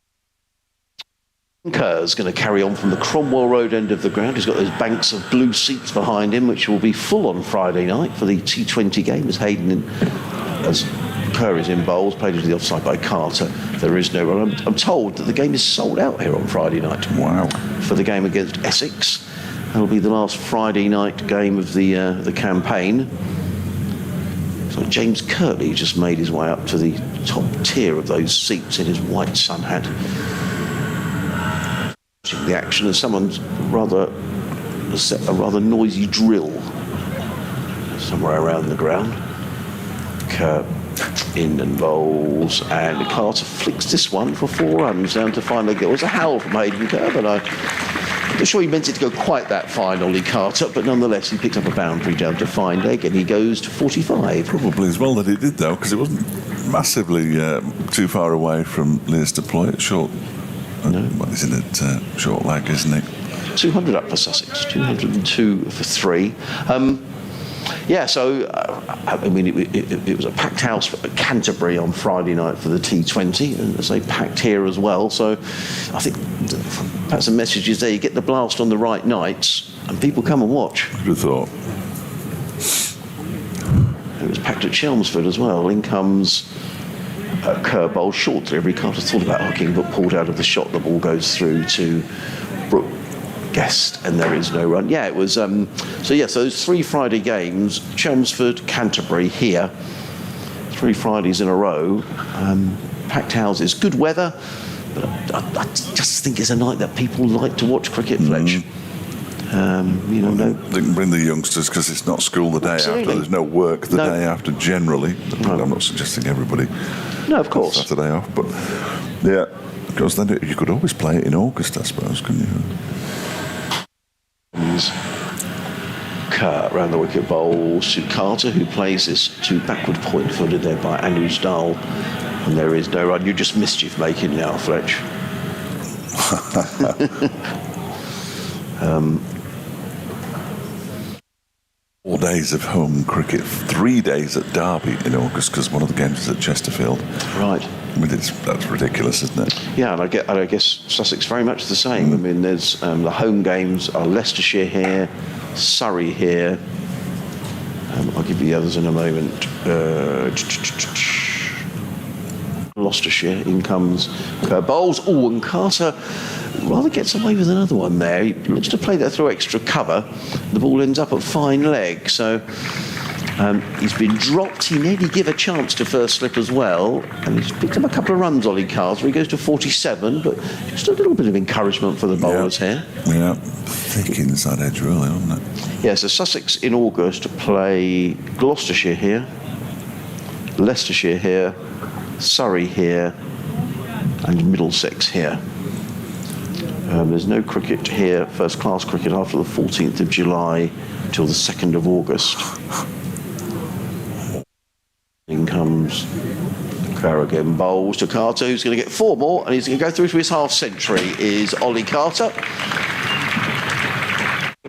Kerr's going to carry on from the Cromwell Road end of the ground. He's got those banks of blue seats behind him, which will be full on Friday night for the T20 game as Kerr is in bowls, played into the offside by Carter. There is no run. I'm told that the game is sold out here on Friday night. Wow. For the game against Essex. That'll be the last Friday night game of the campaign. So James Kirtley just made his way up to the top tier of those seats in his white sun hat. The action as someone's set a rather noisy drill somewhere around the ground. Kerr in and bowls, and Carter flicks this one for 4 runs down to fine leg. It was a howl from Hayden Kerr, but I'm not sure he meant it to go quite that fine, Ollie Carter, but nonetheless he picked up a boundary down to fine leg and he goes to 45. Probably as well that he did, though, because it wasn't massively too far away from Lewis Deploy at short. No. Well, he's in it short leg, isn't he? 200 up for Sussex, 202 for 3. It was a packed house at Canterbury on Friday night for the T20, and as they packed here as well. So I think perhaps the message is there: you get the blast on the right nights, and people come and watch. Who'd have thought? It was packed at Chelmsford as well. In comes Kerr bowl short delivery. Carter thought about hooking, but pulled out of the shot. The ball goes through to Brooke Guest, and there is no run. Yeah, it was. So those 3 Friday games: Chelmsford, Canterbury, here. 3 Fridays in a row. Packed houses, good weather, but I just think it's a night that people like to watch cricket, Fletch. They can bring the youngsters because it's not school the day after. There's no work the day after generally. No. I'm not suggesting everybody. No, of course. Saturday off, but yeah, because then you could always play it in August, I suppose, couldn't you? around the wicket bowls to Carter, who plays this to backward point footed there by Anuj Dal. And there is no run. You're just mischief making now, Fletch. 4 days of home cricket, 3 days at Derby in August, because one of the games is at Chesterfield. Right. I mean, that's ridiculous, isn't it? Yeah, and I guess Sussex very much the same. I mean, there's the home games are Leicestershire here, Surrey here. I'll give you the others in a moment. Gloucestershire, in comes Bowles. Oh, and Carter rather gets away with another one there. He looks to play that through extra cover. The ball ends up at fine leg, so he's been dropped. He nearly give a chance to first slip as well, and he's picked up a couple of runs, Ollie Carter. He goes to 47, but just a little bit of encouragement for the bowlers here. Yeah, thick inside edge, really, isn't it? Yeah, so Sussex in August play Gloucestershire here, Leicestershire here, Surrey here, and Middlesex here. There's no cricket here, first class cricket, after the 14th of July till the 2nd of August. In comes Carrigan, bowls to Carter, who's going to get 4 more, and he's going to go through to his half century, is Ollie Carter.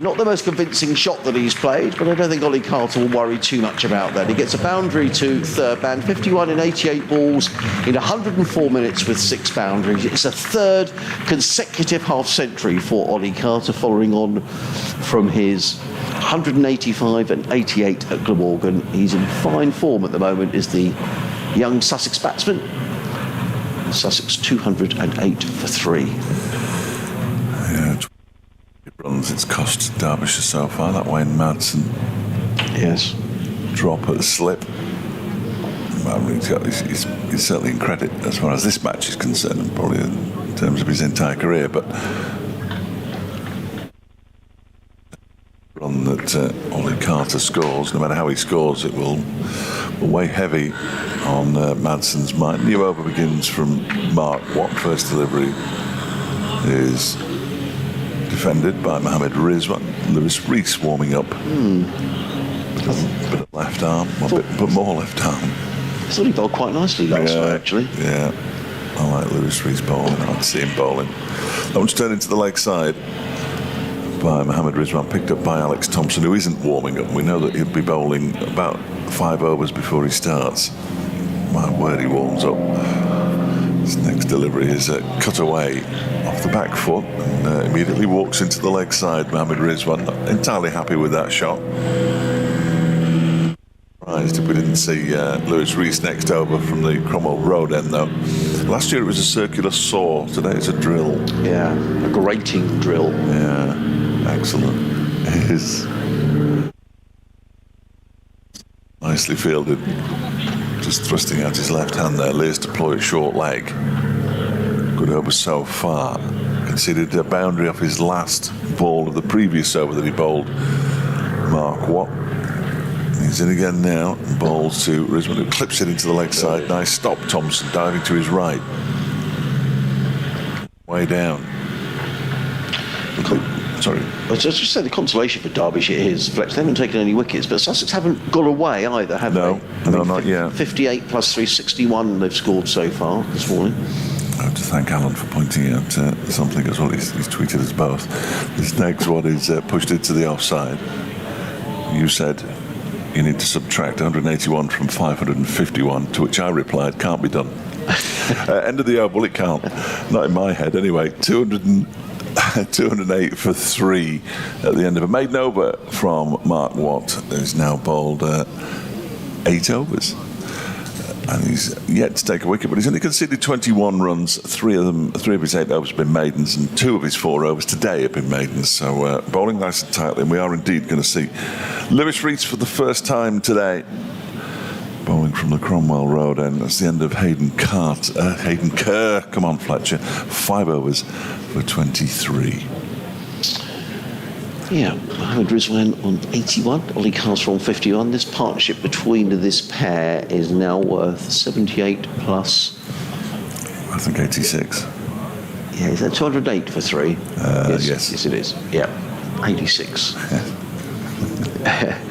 Not the most convincing shot that he's played, but I don't think Ollie Carter will worry too much about that. He gets a boundary to third man, 51 in 88 balls in 104 minutes with 6 boundaries. It's a third consecutive half century for Ollie Carter, following on from his 185 and 88 at Glamorgan. He's in fine form at the moment, is the young Sussex batsman. Sussex 208 for 3. Yeah, runs it's cost Derbyshire so far. That Wayne Madsen Yes. drop at slip. Well, he's certainly in credit as far as this match is concerned, and probably in terms of his entire career. But run that Ollie Carter scores, no matter how he scores, it will weigh heavy on Madsen's mind. New over begins from Mark Watt. First delivery is defended by Mohammed Rizwan. Lewis Rees warming up. Bit of left arm, but more left arm. I thought he bowled quite nicely last night, actually. Yeah, I like Lewis Rees bowling. I'd see him bowling. That one's turned into the leg side by Mohammed Rizwan, picked up by Alex Thompson, who isn't warming up. We know that he'll be bowling about 5 overs before he starts. My word, he warms up. His next delivery is cut away off the back foot and immediately walks into the leg side. Mohammed Rizwan, not entirely happy with that shot. Surprised if we didn't see Lewis Rees next over from the Cromwell Road end, though. Last year it was a circular saw. Today it's a drill. Yeah, a grating drill. Yeah, excellent. It is nicely fielded. Just thrusting out his left hand there. Lears to ploy a short leg. Good over so far. Conceded a boundary off his last ball of the previous over that he bowled Mark Watt. He's in again now. Bowls to Rizwan, who clips it into the leg side. Nice stop. Thompson diving to his right. Way down. Sorry. I was just say the consolation for Derbyshire is, Fletch, they haven't taken any wickets, but Sussex haven't got away either, have No, they? no, not yet. 58 plus 361 they've scored so far this morning. I have to thank Alan for pointing out something as well. He's tweeted us both. This next one is pushed into the offside. You said you need to subtract 181 from 551, to which I replied, can't be done. End of the over, well, it can't. Not in my head anyway. 208 for 3 at the end of a maiden over from Mark Watt, who's now bowled 8 overs. And he's yet to take a wicket, but he's only conceded 21 runs. 3 of his 8 overs have been maidens, and 2 of his 4 overs today have been maidens. So bowling nice and tightly, and we are indeed going to see Lewis Rees for the first time today. Bowling from the Cromwell Road end. That's the end of Hayden Kerr. Come on, Fletcher. 5 overs for 23. Yeah, Mohammed Rizwan on 81, Ollie Carter on 51. This partnership between this pair is now worth 78 plus. I think 86. Yeah, is that 208 for 3? Yes. Yes, it is. Yeah, 86. I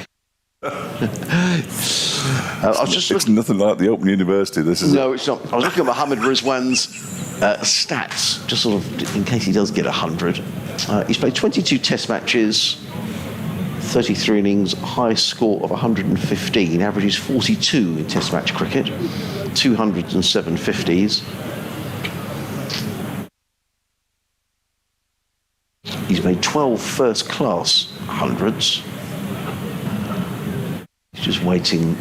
was just It's nothing like the Open University, this is No, it's not. I was looking at Mohammed Rizwan's stats, just sort of in case he does get 100. He's played 22 test matches, 33 innings, highest score of 115, averages 42 in test match cricket, 207 50s. He's made 12 first-class hundreds. He's just waiting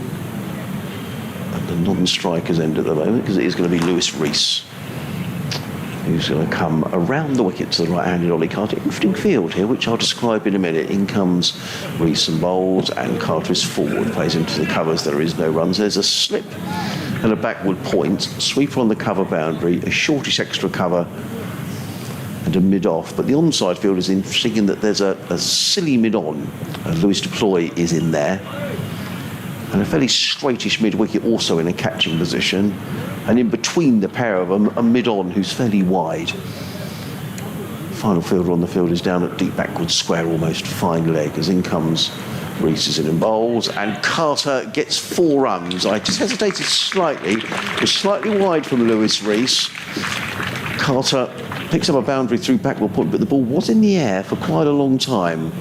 at the non-strikers end at the moment because it is going to be Lewis Rees who's going to come around the wicket to the right-handed Ollie Carter. Interesting field here, which I'll describe in a minute. In comes Rees and bowls, and Carter is forward, plays into the covers. There is no runs. There's a slip and a backward point, sweeper on the cover boundary, a shortish extra cover, and a mid-off. But the onside field is interesting in that there's a silly mid-on. Lewis Deploy is in there. And a fairly straightish mid-wicket also in a catching position. And in between the pair of them, a mid-on who's fairly wide. Final fielder on the field is down at deep backward square, almost fine leg, as in comes Rees is in bowls, and Carter gets 4 runs. I just hesitated slightly. It was slightly wide from Lewis Rees. Carter picks up a boundary through backward point, but the ball was in the air for quite a long time.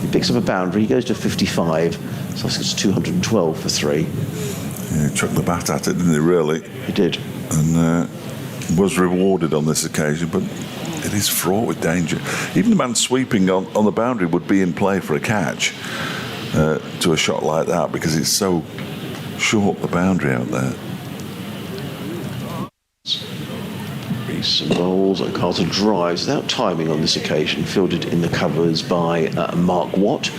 He picks up a boundary, he goes to 55, so it's 212 for 3. Yeah, he chucked the bat at it, didn't he, really? He did. And was rewarded on this occasion, but it is fraught with danger. Even the man sweeping on the boundary would be in play for a catch to a shot like that, because it's so short, the boundary out there. Rees and bowls, and Carter drives without timing on this occasion, fielded in the covers by Mark Watt.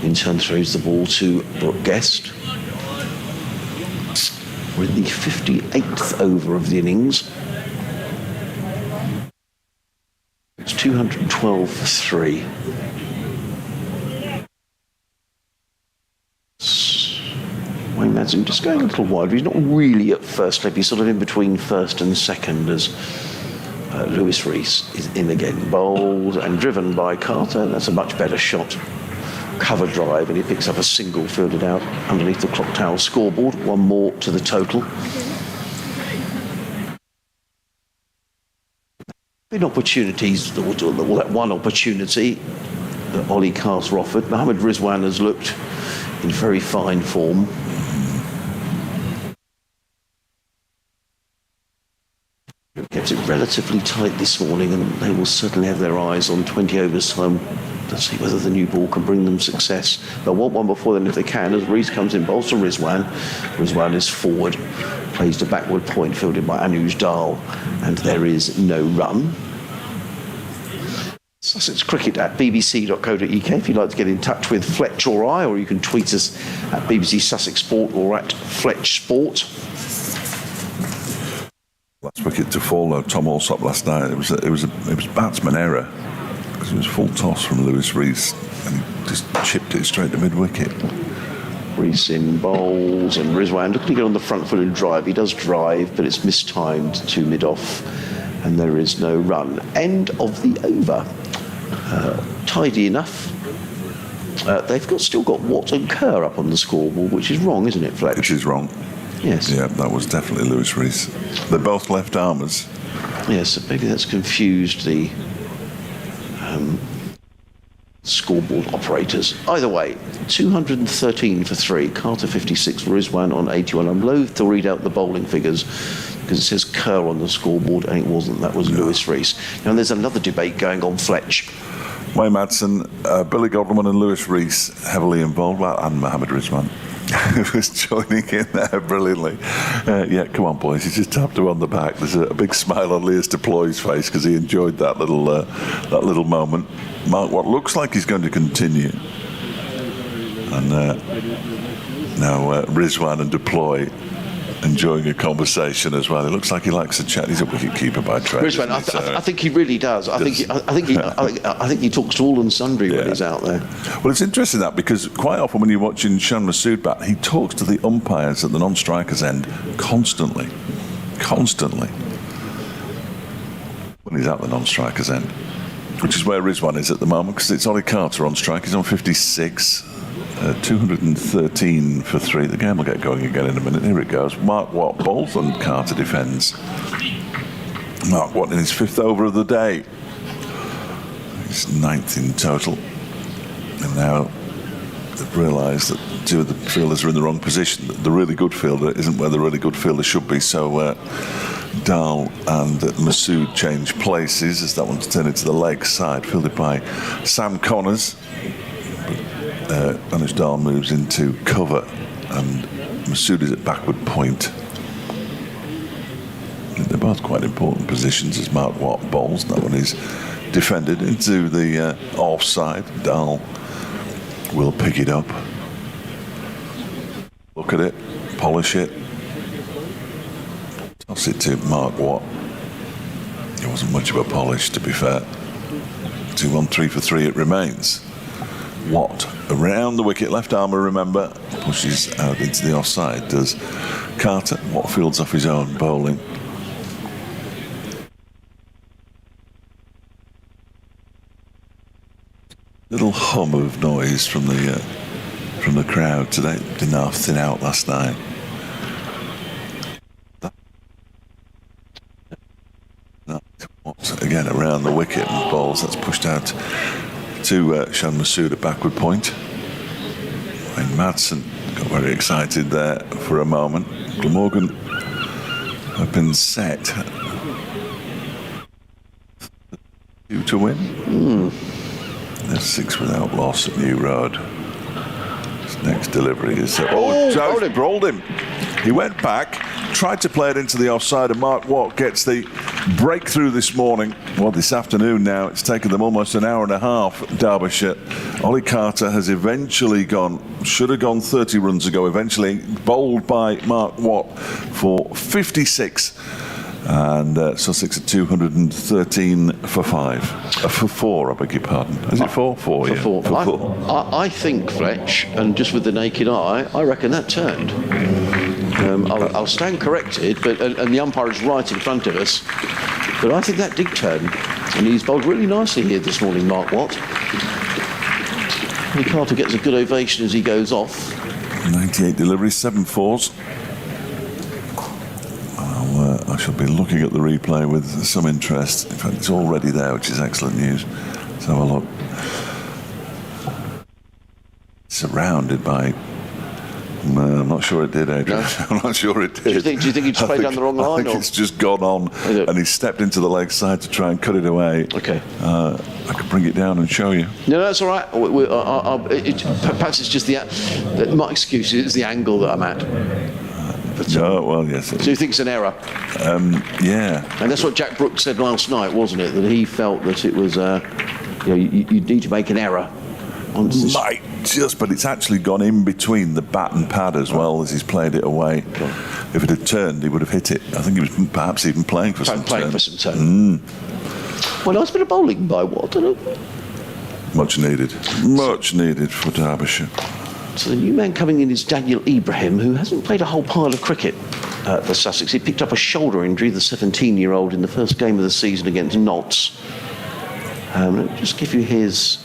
In turn throws the ball to Brooke Guest. We're in the 58th over of the innings. It's 212 for 3. Wayne Madsen just going a little wide. He's not really at first slip. He's sort of in between first and second as Lewis Rees is in again. Bowled and driven by Carter. That's a much better shot. Cover drive, and he picks up a single fielded out underneath the clock tower scoreboard. 1 more to the total. Been opportunities, or that one opportunity that Ollie Carter offered. Mohammed Rizwan has looked in very fine form. Kept it relatively tight this morning, and they will certainly have their eyes on 20 overs time to see whether the new ball can bring them success. They'll want one before then if they can, as Rees comes in, bowls to Rizwan. Rizwan is forward, plays to backward point, fielded by Anuj Dal, and there is no run. Sussex Cricket at bbc.co.uk if you'd like to get in touch with Fletch or I, or you can tweet us at BBC Sussex Sport or at Fletch Sport. Last wicket to fall, though, Tom Alsop last night. It was batsman error, because it was full toss from Lewis Rees, and he just chipped it straight to mid-wicket. Rees in bowls, and Rizwan looking to get on the front foot and drive. He does drive, but it's mistimed to mid-off, and there is no run. End of the over. Tidy enough. They've still got Watt and Kerr up on the scoreboard, which is wrong, isn't it, Fletch? Which is wrong. Yes. Yeah, that was definitely Lewis Rees. They're both left-armers. Yes, maybe that's confused the scoreboard operators. Either way, 213 for 3, Carter 56, Rizwan on 81. I'm loath to read out the bowling figures because it says Kerr on the scoreboard, and it wasn't. That was Lewis Rees. Now, there's another debate going on, Fletch. Wayne Madsen, Billy Godleman and Lewis Rees heavily involved, well, and Mohammed Rizwan, who was joining in there brilliantly. Yeah, come on, boys. He just tapped her on the back. There's a big smile on Lewis Deploy's face because he enjoyed that little moment. Mark, what looks like he's going to continue. And now Rizwan and Deploy enjoying a conversation as well. It looks like he likes to chat. He's a wicket keeper by trade. Rizwan, I think he really does. I think he talks to all and sundry when he's out there. Well, it's interesting that, because quite often when you're watching Shan Masood bat, he talks to the umpires at the non-strikers end constantly when he's at the non-strikers end, which is where Rizwan is at the moment, because it's Ollie Carter on strike. He's on 56. 213 for 3. The game will get going again in a minute. Here it goes. Mark Watt bowls and Carter defends. Mark Watt in his 5th over of the day. He's 9th in total. And now they've realised that 2 of the fielders are in the wrong position. The really good fielder isn't where the really good fielder should be. So Dahl and Masood change places as that one's turned into the leg side, fielded by Sam Connors. Manish Dahl moves into cover and Masood is at backward point. They're both quite important positions as Mark Watt bowls. That one is defended into the offside. Dahl will pick it up, look at it, polish it, toss it to Mark Watt. It wasn't much of a polish, to be fair. 2-1, 3 for 3 it remains. Watt around the wicket, left armour, remember, pushes out into the offside, does Carter. Watt fields off his own bowling. Little hum of noise from the crowd today. Didn't half thin out last night. Watt again around the wicket and balls. That's pushed out to Shan Masood at backward point. And Madsen got very excited there for a moment. Glamorgan have been set 2 to win. There's 6 without loss at New Road. His next delivery is... rolled him. He went back, tried to play it into the offside, and Mark Watt gets the breakthrough this morning. Well, this afternoon now. It's taken them almost an hour and a half, Derbyshire. Ollie Carter has eventually should have gone 30 runs ago, eventually bowled by Mark Watt for 56. And Sussex at 213 for 5. For 4, I beg your pardon. Is it 4? 4, yeah. For 4. I think, Fletch, and just with the naked eye, I reckon that turned. I'll stand corrected, but and the umpire is right in front of us. But I think that did turn. And he's bowled really nicely here this morning, Mark Watt. And Carter gets a good ovation as he goes off. 98 deliveries, 7 fours. I shall be looking at the replay with some interest. In fact, it's already there, which is excellent news. Let's have a look. Surrounded by... I'm not sure it did, Adrian. No. I'm not sure it did. Do you think he just played down the wrong line? I think it's just gone on, and he stepped into the leg side to try and cut it away. Okay. I could bring it down and show you. No, that's all right. Perhaps it's just my excuse is the angle that I'm at. Well, yes. So you think it's an error? Yeah. And that's what Jack Brooks said last night, wasn't it? That he felt that it was, you need to make an error. Might just, but it's actually gone in between the bat and pad as well as he's played it away. Okay. If it had turned, he would have hit it. I think he was perhaps even playing for some turn. Well, nice bit of bowling by Watt, isn't it? Much needed for Derbyshire. So the new man coming in is Daniel Ibrahim, who hasn't played a whole pile of cricket for Sussex. He picked up a shoulder injury, the 17-year-old, in the first game of the season against Notts. Let me just give you his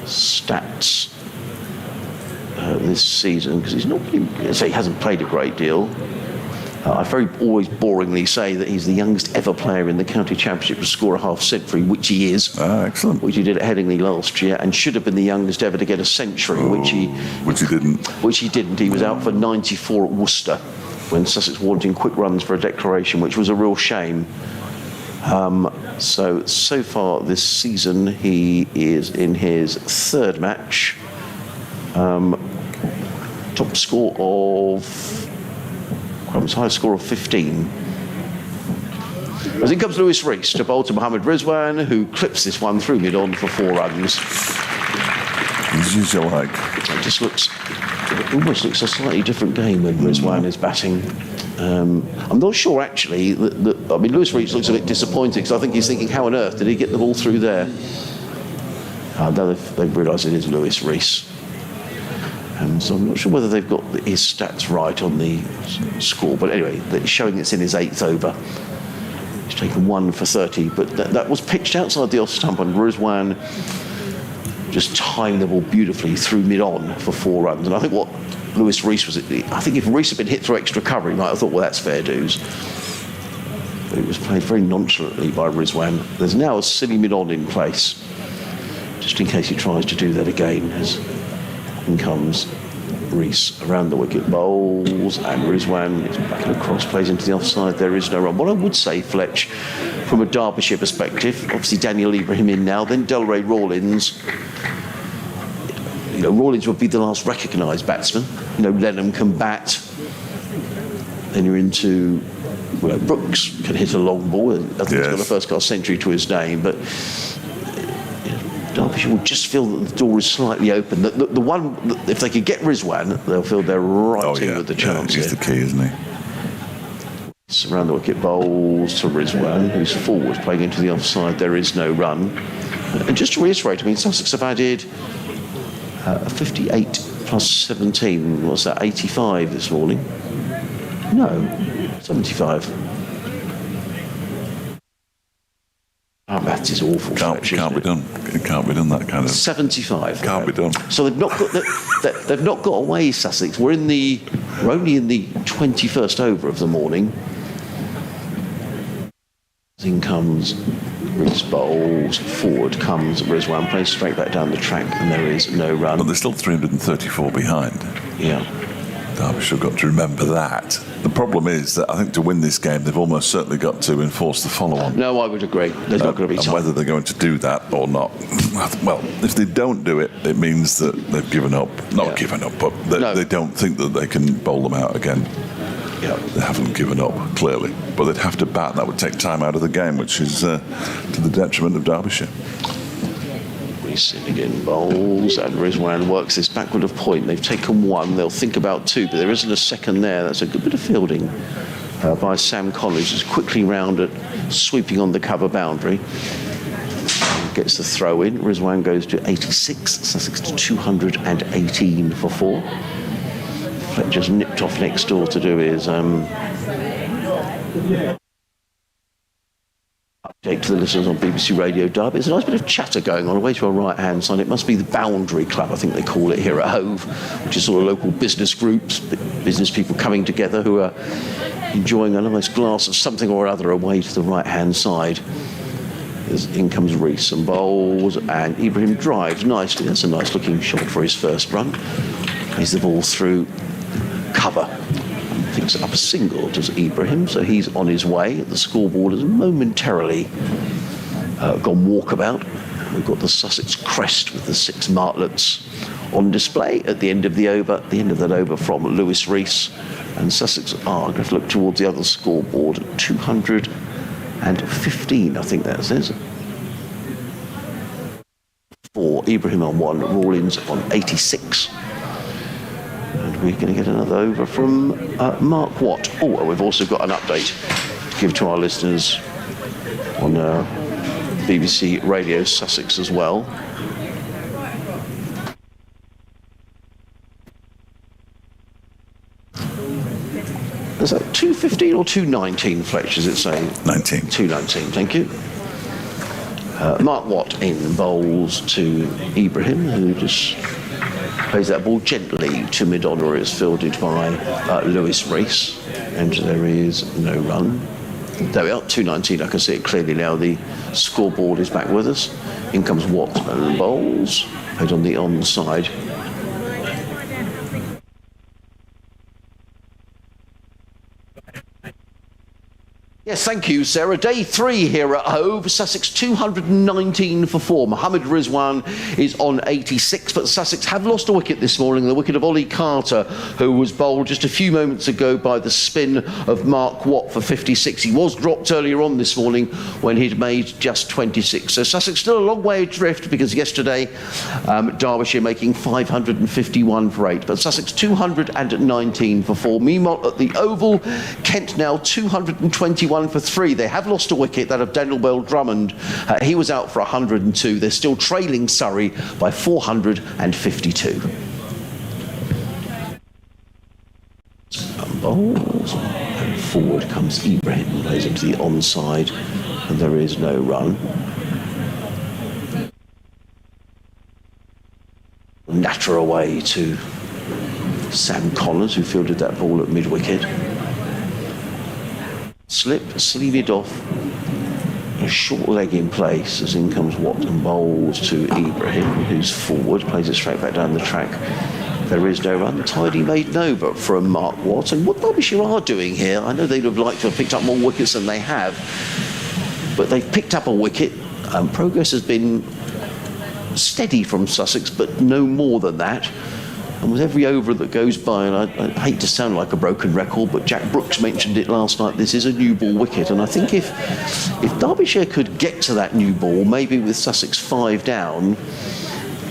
stats this season, because he hasn't played a great deal. I always boringly say that he's the youngest ever player in the county championship to score a half century, which he is. Excellent. Which he did at Headingley last year, and should have been the youngest ever to get a century, which he didn't. Which he didn't. He was out for 94 at Worcester when Sussex were wanting quick runs for a declaration, which was a real shame. So far this season, he is in his 3rd match. Top score of... high score of 15. As in comes Lewis Rees to bowl to Mohammad Rizwan, who clips this one through mid-on for 4 runs. As you like. It almost looks a slightly different game when Rizwan is batting. I'm not sure actually. Lewis Rees looks a bit disappointed because I think he's thinking, how on earth did he get the ball through there? Now they've realised it is Lewis Rees. So I'm not sure whether they've got his stats right on the score, but anyway, it's showing it's in his 8th over. He's taken 1 for 30, but that was pitched outside the off stump, and Rizwan just timed the ball beautifully through mid-on for 4 runs. And I think what Lewis Rees was, I think if Rees had been hit through extra cover, he might have thought, well, that's fair dues. But it was played very nonchalantly by Rizwan. There's now a silly mid-on in place, just in case he tries to do that again. As in comes Rees around the wicket, bowls, and Rizwan is back across, plays into the offside. There is no run. What I would say, Fletch, from a Derbyshire perspective, obviously Daniel Ibrahim in now, then Delray Rawlins. You know, Rawlins would be the last recognised batsman. You know, Lenham can bat. Then you're into, well, Brooks can hit a long ball. I think he's got a first-class century to his name, but Derbyshire will just feel that the door is slightly open. The one, if they could get Rizwan, they'll feel they're right in with the chance. He's the key, isn't he? Around the wicket, bowls to Rizwan, who's forward, playing into the offside. There is no run. And just to reiterate, I mean, Sussex have added 58 plus 17. What's that? 85 this morning? No, 75. Our maths is awful. Can't be done. It can't be done. That kind of 75. Can't be done. So they've not got they've not got away, Sussex. We're only in the 21st over of the morning. In comes Rees, bowls, forward comes Rizwan, plays straight back down the track, and there is no run. But they're still 334 behind. Yeah. Derbyshire have got to remember that. The problem is that I think to win this game, they've almost certainly got to enforce the follow-on. No, I would agree. There's not going to be time. And whether they're going to do that or not. Well, if they don't do it, it means that they've given up. Not given up, but they don't think that they can bowl them out again. Yeah. They haven't given up, clearly. But they'd have to bat, and that would take time out of the game, which is to the detriment of Derbyshire. Sitting in bowls, and Rizwan works this backward of point. They've taken one, they'll think about 2, but there isn't a second there. That's a good bit of fielding by Sam Collins, who's quickly round at sweeping on the cover boundary. Gets the throw in. Rizwan goes to 86, Sussex to 218 for 4. Fletcher's nipped off next door to do his update to the listeners on BBC Radio Derby. There's a nice bit of chatter going on away to our right-hand side. It must be the Boundary Club, I think they call it here at Hove, which is sort of local business groups, business people coming together who are enjoying a nice glass of something or other away to the right-hand side. In comes Rees and bowls, and Ibrahim drives nicely. That's a nice-looking shot for his first run. Plays the ball through cover. Picks up a single, does Ibrahim, so he's on his way. The scoreboard has momentarily gone walkabout. We've got the Sussex crest with the 6 martlets on display at the end of the over. The end of that over from Lewis Rees, and Sussex are going to look towards the other scoreboard at 215, I think that says. For Ibrahim on 1, Rawlins on 86. We're going to get another over from Mark Watt. Oh, and we've also got an update to give to our listeners on BBC Radio Sussex as well. Is that 2:15 or 2:19, Fletch, is it saying? 19. 2:19, thank you. Mark Watt in bowls to Ibrahim, who just plays that ball gently to mid-on, where it's fielded by Lewis Rees, and there is no run. There we are, 2:19. I can see it clearly now. The scoreboard is back with us. In comes Watt and bowls, played on the onside. Yes, thank you, Sarah. Day 3 here at Hove. Sussex 219 for 4. Mohammed Rizwan is on 86, but Sussex have lost a wicket this morning, the wicket of Ollie Carter, who was bowled just a few moments ago by the spin of Mark Watt for 56. He was dropped earlier on this morning when he'd made just 26. So Sussex still a long way adrift, because yesterday Derbyshire making 551 for 8, but Sussex 219 for 4. Meanwhile, at the Oval, Kent now 221 for 3. They have lost a wicket, that of Daniel Bell-Drummond. He was out for 102. They're still trailing Surrey by 452. Bowls, and forward comes Ibrahim, plays into the onside, and there is no run. natter away to Sam Connors, who fielded that ball at mid-wicket. Slip, sleeved off, a short leg in place as in comes Watt and bowls to Ibrahim, who's forward, plays it straight back down the track. There is no run. Tidy made no, but from Mark Watt. And what Derbyshire are doing here, I know they'd have liked to have picked up more wickets than they have, but they've picked up a wicket. Progress has been steady from Sussex, but no more than that. And with every over that goes by, and I hate to sound like a broken record, but Jack Brooks mentioned it last night, this is a new ball wicket. And I think if Derbyshire could get to that new ball, maybe with Sussex 5 down,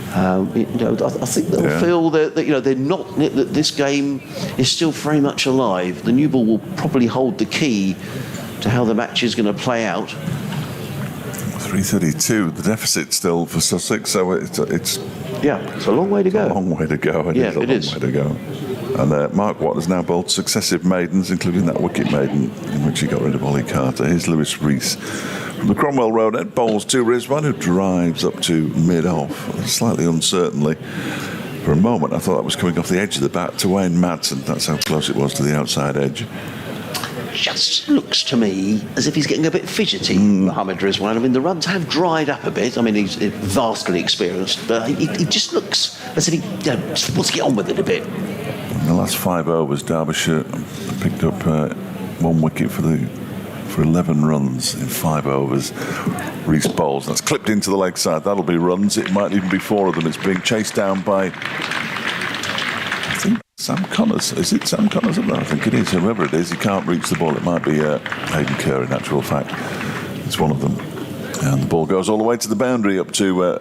I think they'll feel that they're not, that this game is still very much alive. The new ball will probably hold the key to how the match is going to play out. 332, the deficit still for Sussex, so it's a long way to go. A long way to go. It is a long way to go. And Mark Watt has now bowled successive maidens, including that wicket maiden in which he got rid of Ollie Carter. Here's Lewis Rees from the Cromwell Road end, bowls to Rizwan, who drives up to mid-off, slightly uncertainly. For a moment, I thought that was coming off the edge of the bat to Wayne Madsen. That's how close it was to the outside edge. Just looks to me as if he's getting a bit fidgety, Mohammed Rizwan. I mean, the runs have dried up a bit. I mean, he's vastly experienced, but he just looks as if he wants to get on with it a bit. In the last 5 overs, Derbyshire picked up 1 wicket for 11 runs in 5 overs. Reese bowls. That's clipped into the leg side. That'll be runs. It might even be 4 of them. It's being chased down by, I think, Sam Connors. Is it Sam Connors up there? I think it is. Whoever it is, he can't reach the ball. It might be Hayden Kerr, in actual fact. It's one of them. And the ball goes all the way to the boundary up to a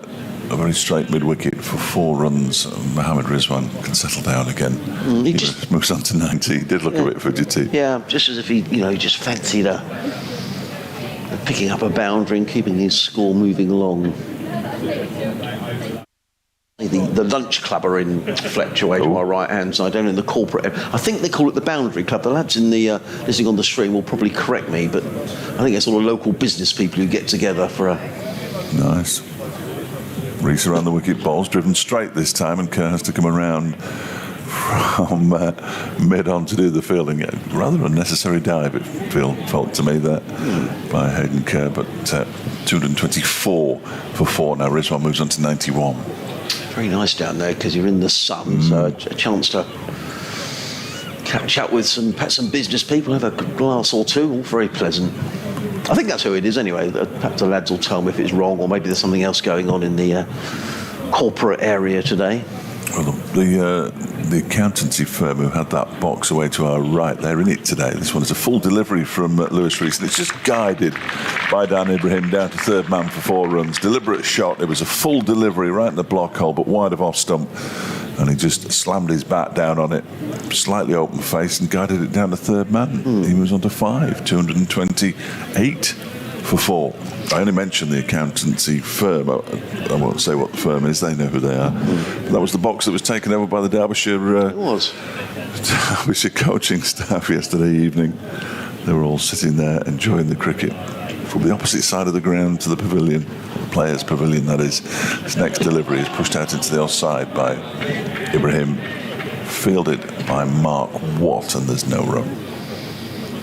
very straight mid-wicket for 4 runs. Mohammed Rizwan can settle down again. He just moves on to 90. He did look a bit fidgety. Yeah, just as if he just fancied picking up a boundary and keeping his score moving along. The lunch club are in Fletcher way to my right hand side, down in the corporate area. I think they call it the Boundary Club. The lads in the listening on the stream will probably correct me, but I think it's all the local business people who get together for a... Nice. Reese around the wicket, ball's driven straight this time, and Kerr has to come around from mid-on to do the fielding. Rather unnecessary dive, it felt to me, that by Hayden Kerr, but 224 for 4 now. Rizwan moves on to 91. Very nice down there because you're in the sun, so a chance to catch up with some business people, have a glass or two, all very pleasant. I think that's who it is anyway. Perhaps the lads will tell me if it's wrong, or maybe there's something else going on in the corporate area today. Well, the accountancy firm who had that box away to our right, they're in it today. This one is a full delivery from Lewis Rees, and it's just guided by Dan Ibrahim down to third man for 4 runs. Deliberate shot. It was a full delivery right in the block hole, but wide of off stump, and he just slammed his bat down on it, slightly open face, and guided it down to third man. He moves on to 5, 228 for 4. I only mentioned the accountancy firm. I won't say what the firm is. They know who they are. That was the box that was taken over by the Derbyshire. It was. Derbyshire coaching staff yesterday evening. They were all sitting there enjoying the cricket from the opposite side of the ground to the pavilion, the players' pavilion. That is. His next delivery is pushed out into the offside by Ibrahim, fielded by Mark Watt, and there's no run.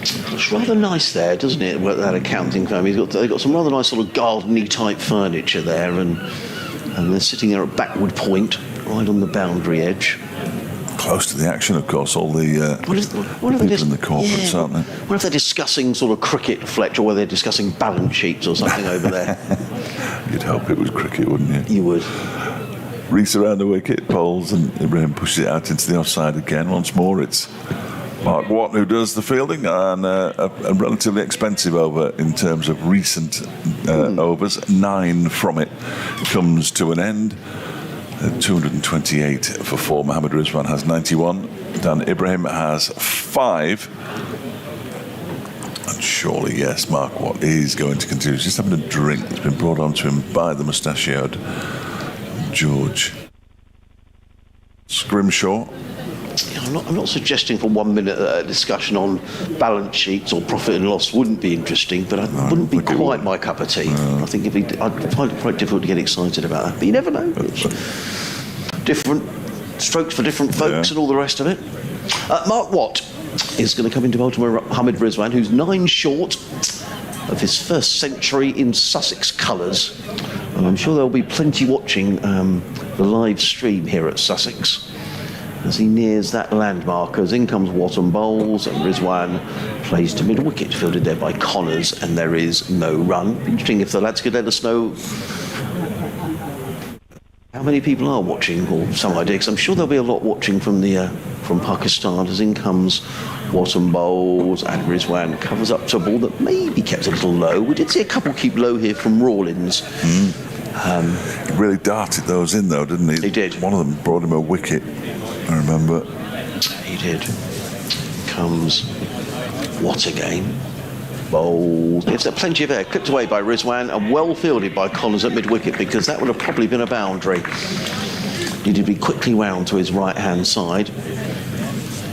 It's rather nice there, doesn't it, that accounting firm? They've got some rather nice sort of garden-y type furniture there, and they're sitting there at backward point, right on the boundary edge. Close to the action, of course, all the people in the corporates, aren't they? What if they're discussing sort of cricket, Fletcher, or they're discussing balance sheets or something over there? You'd hope it was cricket, wouldn't you? You would. Reese around the wicket, bowls, and Ibrahim pushes it out into the offside again. Once more, it's Mark Watt who does the fielding, and a relatively expensive over in terms of recent overs. 9 from it comes to an end. 228 for 4. Mohammed Rizwan has 91. Dan Ibrahim has 5. And surely, yes, Mark Watt is going to continue. He's just having a drink that's been brought on to him by the mustachioed George Scrimshaw. I'm not suggesting for 1 minute that a discussion on balance sheets or profit and loss wouldn't be interesting, but it wouldn't be quite my cup of tea. I think I'd find it quite difficult to get excited about that, but you never know. different strokes for different folks and all the rest of it. Mark Watt is going to come into Baltimore, Mohammed Rizwan, who's 9 short of his first century in Sussex colours. And I'm sure there'll be plenty watching the live stream here at Sussex as he nears that landmark. As in comes Watt and bowls, and Rizwan plays to mid-wicket, fielded there by Connors, and there is no run. Interesting if the lads could let us know how many people are watching, or some idea, because I'm sure there'll be a lot watching from Pakistan. As in comes Watt and bowls, and Rizwan covers up to a ball that may be kept a little low. We did see a couple keep low here from Rawlins. He really darted those in, though, didn't he? He did. One of them brought him a wicket, I remember. He did. Comes Watt again. Bowls. It's plenty of air. Clipped away by Rizwan and well fielded by Connors at mid-wicket, because that would have probably been a boundary. Needed to be quickly round to his right-hand side.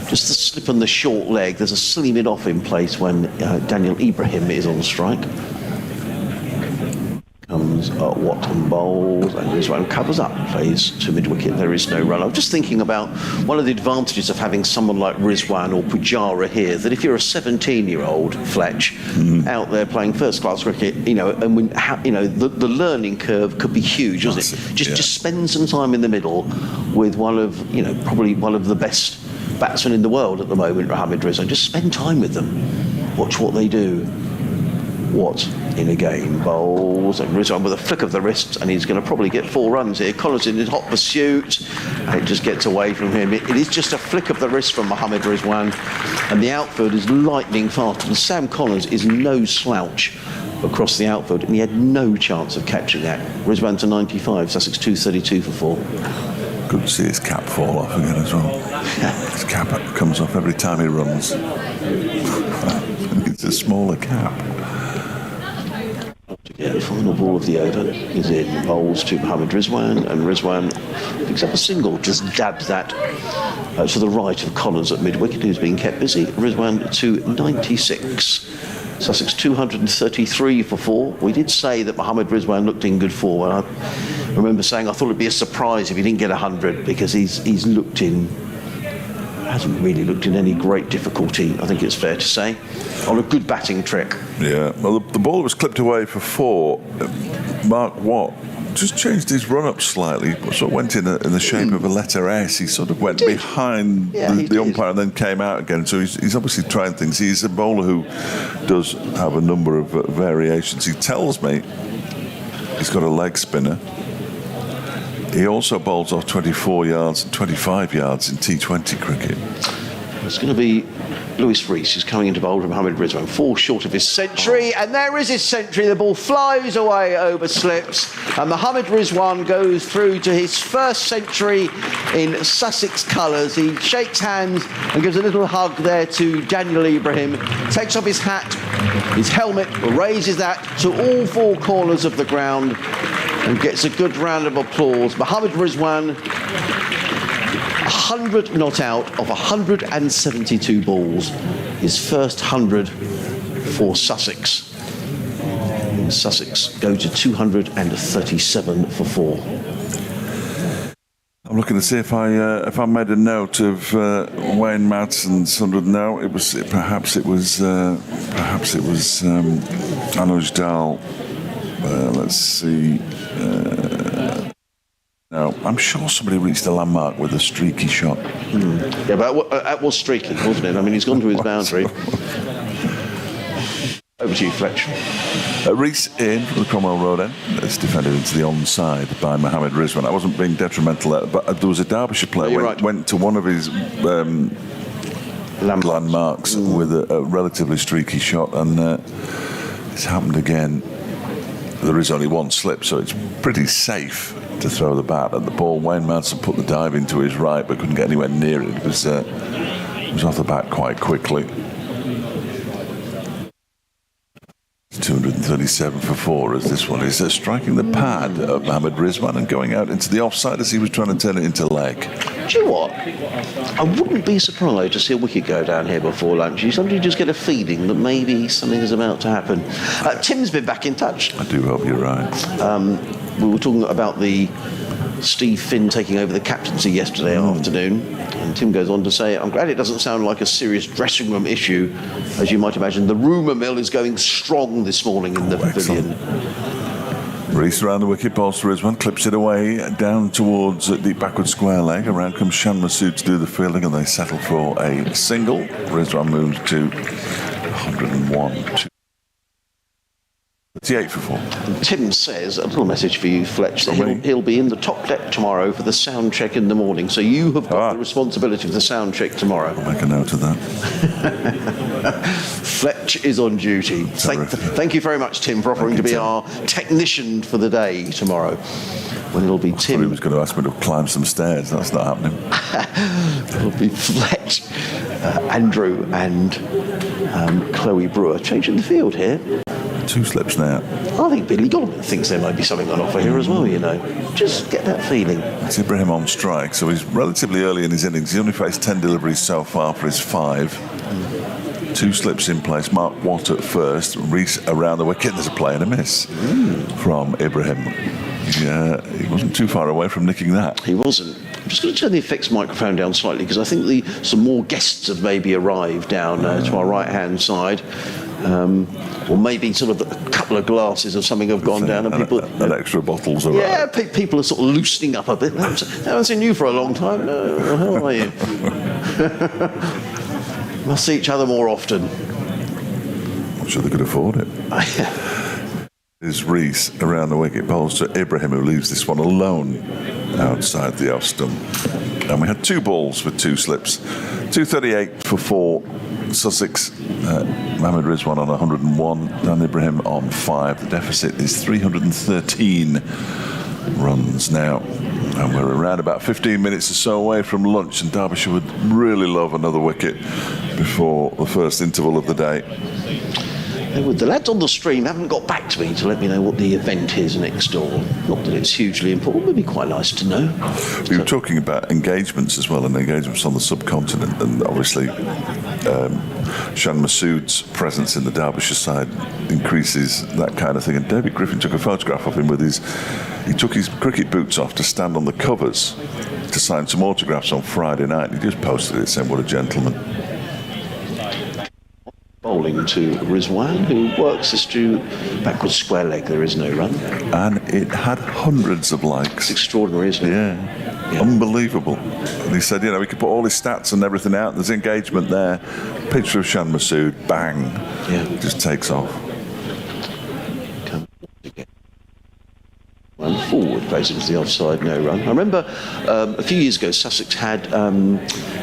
Just the slip on the short leg. There's a silly mid-off in place when Daniel Ibrahim is on strike. Comes Watt and bowls, and Rizwan covers up, plays to mid-wicket. There is no run. I'm just thinking about one of the advantages of having someone like Rizwan or Pujara here, that if you're a 17-year-old Fletch out there playing first-class cricket, and when the learning curve could be huge, wasn't it? Just spend some time in the middle with one of probably one of the best batsmen in the world at the moment, Mohammed Rizwan. Just spend time with them. Watch what they do. Watt in again, bowls, and Rizwan with a flick of the wrist, and he's going to probably get 4 runs here. Collins in hot pursuit, and it just gets away from him. It is just a flick of the wrist from Mohammed Rizwan, and the outfield is lightning fast, and Sam Collins is no slouch across the outfield, and he had no chance of catching that. Rizwan to 95, Sussex 232 for 4. Good to see his cap fall off again as well. His cap comes off every time he runs. It's a smaller cap. Yeah, the final ball of the over is in. Bowls to Mohammed Rizwan, and Rizwan picks up a single, just dabs that to the right of Collins at mid-wicket, who's being kept busy. Rizwan to 96. Sussex 233 for 4. We did say that Mohammed Rizwan looked in good form, and I remember saying I thought it'd be a surprise if he didn't get 100, because he's looked in, hasn't really looked in any great difficulty, I think it's fair to say, on a good batting trick. Yeah, well, the ball was clipped away for 4. Mark Watt just changed his run-up slightly, sort of went in the shape of a letter S. He sort of went behind the umpire and then came out again. So he's obviously trying things. He's a bowler who does have a number of variations. He tells me he's got a leg spinner. He also bowls off 24 yards and 25 yards in T20 cricket. It's going to be Lewis Rees, who's coming into bowl for Mohammed Rizwan, 4 short of his century, and there is his century. The ball flies away over slips, and Mohammed Rizwan goes through to his first century in Sussex colours. He shakes hands and gives a little hug there to Daniel Ibrahim, takes off his hat, his helmet, raises that to all 4 corners of the ground, and gets a good round of applause. Mohammed Rizwan, 100 not out of 172 balls. His first 100 for Sussex. And Sussex go to 237 for 4. I'm looking to see if I made a note of Wayne Madson's 100. No, perhaps it was Anuj Dal. Let's see. No, I'm sure somebody reached the landmark with a streaky shot. Yeah, but that was streaky, wasn't it? I mean, he's gone to his boundary. Over to you, Fletch. Rees in from the Cromwell Road end. It's defended into the onside by Mohammed Rizwan. I wasn't being detrimental there, but there was a Derbyshire player went to one of his landmarks with a relatively streaky shot, and it's happened again. There is only one slip, so it's pretty safe to throw the bat at the ball. Wayne Madsen put the dive into his right, but couldn't get anywhere near it. It was off the bat quite quickly. 237 for 4 as this one is striking the pad of Mohammed Rizwan and going out into the offside as he was trying to turn it into leg. Do you know what? I wouldn't be surprised to see a wicket go down here before lunch. You suddenly just get a feeling that maybe something is about to happen. Tim's been back in touch. I do hope you're right. We were talking about the Steve Finn taking over the captaincy yesterday afternoon. And Tim goes on to say, I'm glad it doesn't sound like a serious dressing room issue. As you might imagine, the rumour mill is going strong this morning in the pavilion. Reese around the wicket, bowls to Rizwan, clips it away down towards deep backward square leg. Around comes Shan Masood to do the fielding, and they settle for a single. Rizwan moves to 101. 38 for 4. And Tim says, a little message for you, Fletch, that he'll be in the top deck tomorrow for the sound check in the morning. So you have got the responsibility of the sound check tomorrow. I'll make a note of that. Fletch is on duty. Thank you very much, Tim, for offering to be our technician for the day tomorrow. When it'll be Tim. He was going to ask me to climb some stairs. That's not happening. It'll be Fletch, Andrew, and Chloe Brewer changing the field here. 2 slips now. I think Billy Godwin thinks there might be something on offer here as well, you know. Just get that feeling. It's Ibrahim on strike, so he's relatively early in his innings. He's only faced 10 deliveries so far for his 5. 2 slips in place. Mark Watt at first. Reese around the wicket. There's a play and a miss from Ibrahim. Yeah, he wasn't too far away from nicking that. He wasn't. I'm just going to turn the effects microphone down slightly because I think some more guests have maybe arrived down to our right-hand side. Or maybe sort of a couple of glasses of something have gone down, and people and extra bottles arrived. Yeah, people are sort of loosening up a bit. I haven't seen you for a long time. No, how are you? Must see each other more often. I'm sure they could afford it. Is Reese around the wicket, bowls to Ibrahim, who leaves this one alone outside the off stump. And we had 2 balls with 2 slips. 238 for 4. Sussex, Mohammad Rizwan on 101, Dan Ibrahim on 5. The deficit is 313 runs now. And we're around about 15 minutes or so away from lunch, and Derbyshire would really love another wicket before the first interval of the day. The lads on the stream haven't got back to me to let me know what the event is next door. Not that it's hugely important, but it'd be quite nice to know. We were talking about engagements as well, and engagements on the subcontinent, and obviously Shan Masood's presence in the Derbyshire side increases that kind of thing. And David Griffin took a photograph of him he took his cricket boots off to stand on the covers to sign some autographs on Friday night. He just posted it saying, what a gentleman. Bowling to Rizwan, who works this to backward square leg. There is no run. And it had hundreds of likes. It's extraordinary, isn't it? Yeah. Unbelievable. And he said, we could put all his stats and everything out. There's engagement there. Picture of Shan Masood, bang. Yeah. Just takes off. Come again. One forward, plays into the offside, no run. I remember a few years ago, Sussex had,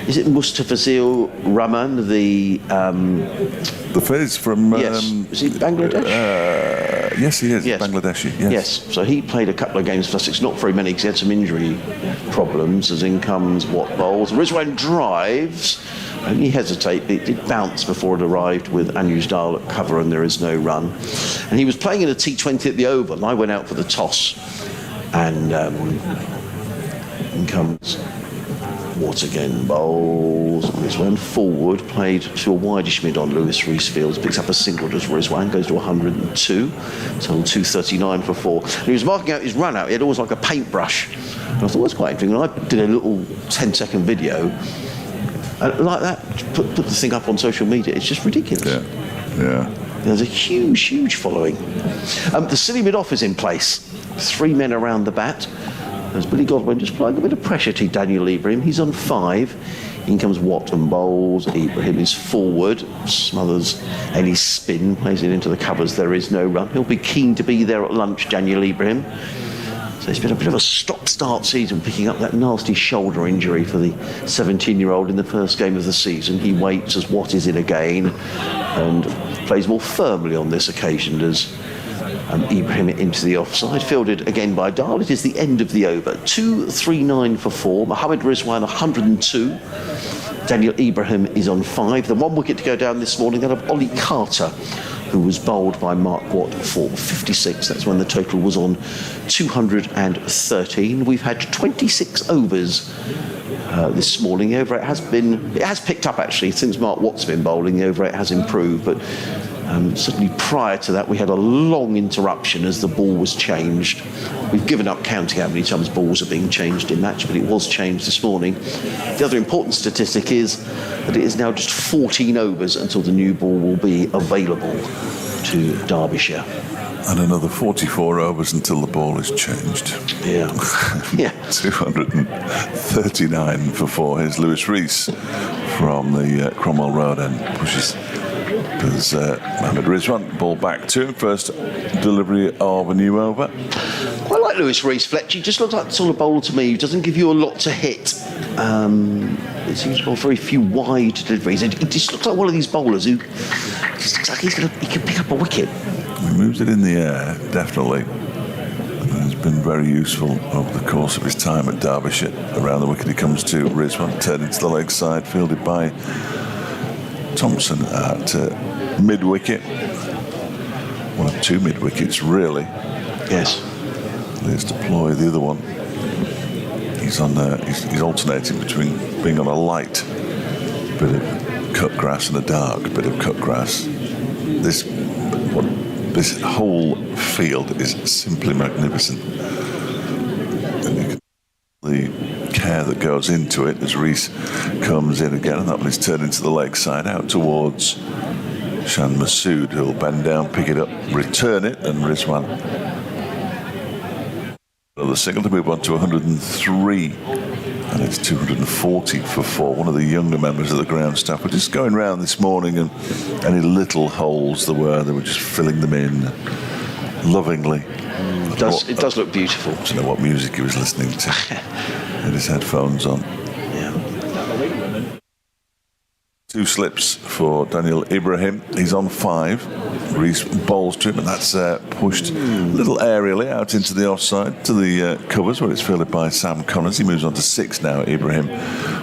is it Mustafazil Rahman, the Fizz from... yes, is he Bangladesh? Yes, he is, yes. Bangladeshi, yes. So he played a couple of games for Sussex, not very many because he had some injury problems, as in comes Watt bowls. Rizwan drives, only hesitate, but it did bounce before it arrived with Anuj Dal at cover, and there is no run. And he was playing in a T20 at the Oval, and I went out for the toss, and in comes Watt again, bowls. Rizwan forward, played to a wideish mid on Lewis Reese Fields, picks up a single as Rizwan goes to 102, total 239 for 4. And he was marking out his run out, he had almost like a paintbrush. And I thought, that's quite interesting. And I did a little 10-second video, and like that, put the thing up on social media. It's just ridiculous. Yeah. There's a huge following. The silly mid-off is in place. 3 men around the bat. As Billy Godwin just applying a bit of pressure to Daniel Ibrahim. He's on 5. In comes Watt and bowls. Ibrahim is forward, smothers any spin, plays it into the covers. There is no run. He'll be keen to be there at lunch, Daniel Ibrahim. So it's been a bit of a stop-start season, picking up that nasty shoulder injury for the 17-year-old in the first game of the season. He waits as Watt is in again and plays more firmly on this occasion as Ibrahim into the offside, fielded again by Dal. It is the end of the over. 239 for 4. Mohammad Rizwan 102. Daniel Ibrahim is on 5. The 1 wicket to go down this morning, that of Ollie Carter, who was bowled by Mark Watt for 56. That's when the total was on 213. We've had 26 overs this morning. The over rate has picked up actually since Mark Watt's been bowling. The over rate has improved, but Certainly prior to that, we had a long interruption as the ball was changed. We've given up counting how many times balls are being changed in match, but it was changed this morning. The other important statistic is that it is now just 14 overs until the new ball will be available to Derbyshire. And another 44 overs until the ball is changed. Yeah. Yeah. 239 for 4. Here's Lewis Rees from the Cromwell Road end. Pushes as Mohamed Rizwan, ball back to him. First delivery of a new over. Quite like Lewis Rees, Fletch. He just looks like the sort of bowler to me who doesn't give you a lot to hit. It seems to bowl very few wide deliveries. He just looks like one of these bowlers who just looks like he can pick up a wicket. He moves it in the air, definitely. And has been very useful over the course of his time at Derbyshire. Around the wicket he comes to Rizwan, turned into the leg side, fielded by Thompson at mid-wicket. One of two mid-wickets, really. Yes. Let's deploy the other one. He's on. He's alternating between being on a light bit of cut grass and a dark bit of cut grass. This whole field is simply magnificent. And you can the care that goes into it as Rees comes in again, and that one is turned into the leg side out towards Shan Masood, who'll bend down, pick it up, return it, and Rizwan. The single to move on to 103, and it's 240 for 4. One of the younger members of the ground staff were just going round this morning, and any little holes there were just filling them in lovingly. It does look beautiful. I don't know what music he was listening to. Had his headphones on. Yeah. 2 slips for Daniel Ibrahim. He's on 5. Rees bowls to him, and that's pushed a little aerially out into the offside to the covers, where it's fielded by Sam Connors. He moves on to 6 now, Ibrahim.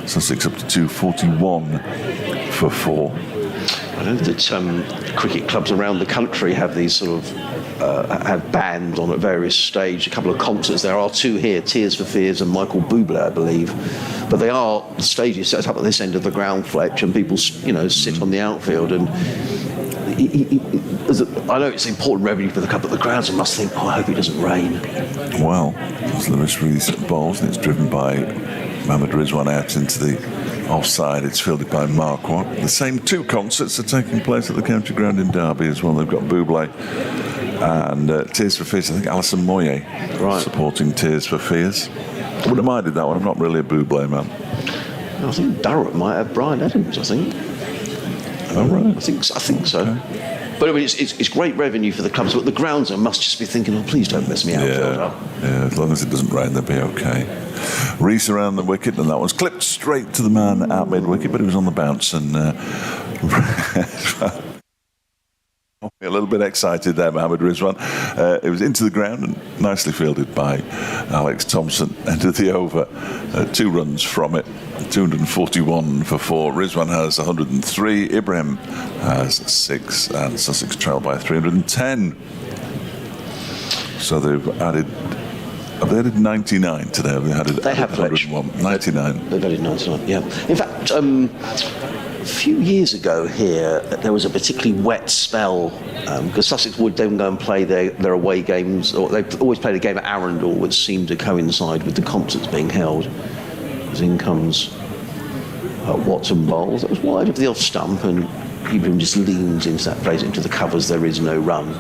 Sussex up to 241 for 4. I know that cricket clubs around the country have these sort of have bands on at various stages. A couple of concerts. There are 2 here, Tears for Fears and Michael Bublé, I believe. But they are stages set up at this end of the ground, Fletch, and people, sit on the outfield. And I know it's important revenue for the club, but the groundsman must think, I hope it doesn't rain. Well, as Lewis Rees bowls, and it's driven by Mohamed Rizwan out into the offside. It's fielded by Marquardt. The same 2 concerts are taking place at the county ground in Derby as well. They've got Bublé and Tears for Fears. I think Alison Moyet supporting Tears for Fears. I wouldn't have minded that one. I'm not really a Bublé man. I think Durham might have Brian Adams, I think. Oh, right. I think so. Okay. But I mean, it's great revenue for the clubs, but the groundsman must just be thinking, please don't mess me out. Yeah, as long as it doesn't rain, they'll be okay. Rees around the wicket, and that one's clipped straight to the man at mid-wicket, but it was on the bounce, and a little bit excited there, Mohamed Rizwan. It was into the ground and nicely fielded by Alex Thompson. Ended the over, 2 runs from it, 241 for 4. Rizwan has 103, Ibrahim has 6, and Sussex trail by 310. So they've added. Have they added 99 today? They have 101. 99. They've added 99, yeah. In fact, a few years ago here, there was a particularly wet spell because Sussex would then go and play their away games, or they always played a game at Arundel, which seemed to coincide with the concerts being held. As in comes Watson bowls. That was wide of the off stump, and Ibrahim just leans into that, plays into the covers. There is no run.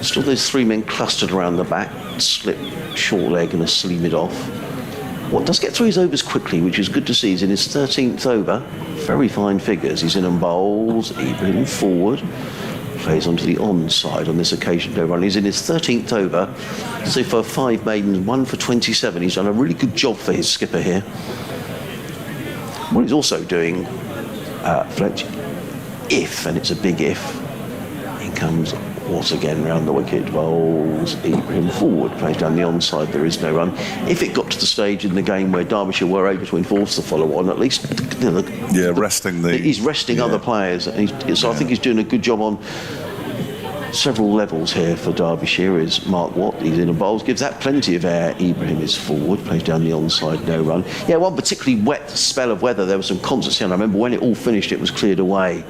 Still, there's 3 men clustered around the back, slip, short leg, and a sleeve it off. What does get through his overs quickly, which is good to see, is in his 13th over. Very fine figures. He's in and bowls, Ibrahim forward, plays onto the onside on this occasion. No run. He's in his 13th over. So for 5 maidens, 1 for 27. He's done a really good job for his skipper here. What he's also doing, Fletch, and it's a big if, he comes once again round the wicket, bowls Ibrahim forward, plays down the onside, there is no run. If it got to the stage in the game where Derbyshire were able to enforce the follow-on, at least resting the... He's resting other players, and I think he's doing a good job on several levels here for Derbyshire. Is Mark Watt, he's in and bowls, gives that plenty of air. Ibrahim is forward, plays down the onside, no run. Yeah, one particularly wet spell of weather, there was some concerts here, and I remember when it all finished, it was cleared away.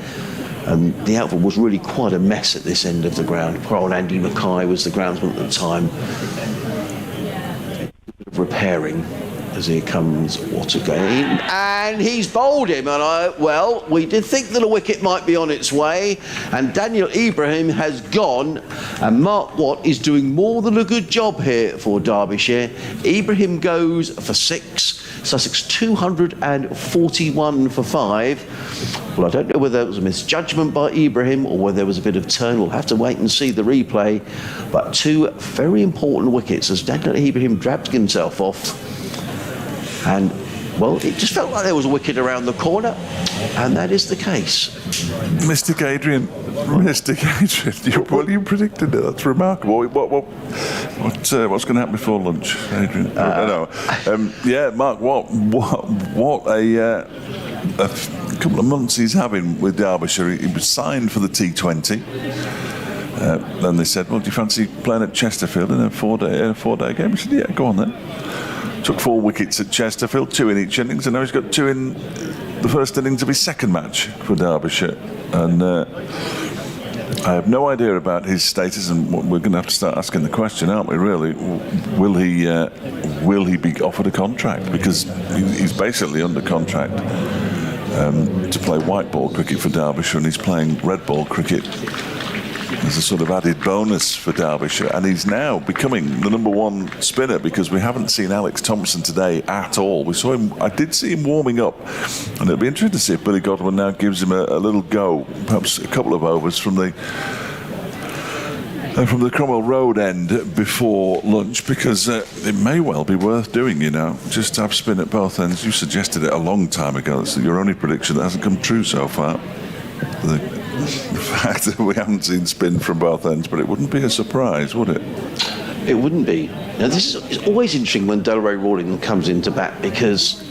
And the outfield was really quite a mess at this end of the ground. Poor old Andy Mackay was the groundsman at the time. Repairing. As here comes Watt again, and he's bowled him. And we did think that a wicket might be on its way, and Daniel Ibrahim has gone, and Mark Watt is doing more than a good job here for Derbyshire. Ibrahim goes for 6, Sussex 241 for 5. Well, I don't know whether it was a misjudgment by Ibrahim or whether there was a bit of turn. We'll have to wait and see the replay. But 2 very important wickets as Daniel Ibrahim dragged himself off. And, well, it just felt like there was a wicket around the corner, and that is the case. Mystic Adrian. You predicted it. That's remarkable. What's going to happen before lunch, Adrian? Mark, what a couple of months he's having with Derbyshire. He was signed for the T20. Then they said, well, do you fancy playing at Chesterfield in a four-day game? He said, yeah, go on then. Took 4 wickets at Chesterfield, 2 in each innings, and now he's got 2 in the first innings of his second match for Derbyshire. And I have no idea about his status, and we're going to have to start asking the question, aren't we? Really, will he be offered a contract? Because he's basically under contract to play white ball cricket for Derbyshire, and he's playing red ball cricket as a sort of added bonus for Derbyshire, and he's now becoming the number 1 spinner because we haven't seen Alex Thompson today at all. I did see him warming up, and it'll be interesting to see if Billy Godwin now gives him a little go, perhaps a couple of overs from the Cromwell Road end before lunch, because it may well be worth doing, just to have spin at both ends. You suggested it a long time ago. That's your only prediction that hasn't come true so far. The fact that we haven't seen spin from both ends, but it wouldn't be a surprise, would it? It wouldn't be. Now, it's always interesting when Delray Rawlings comes into bat, because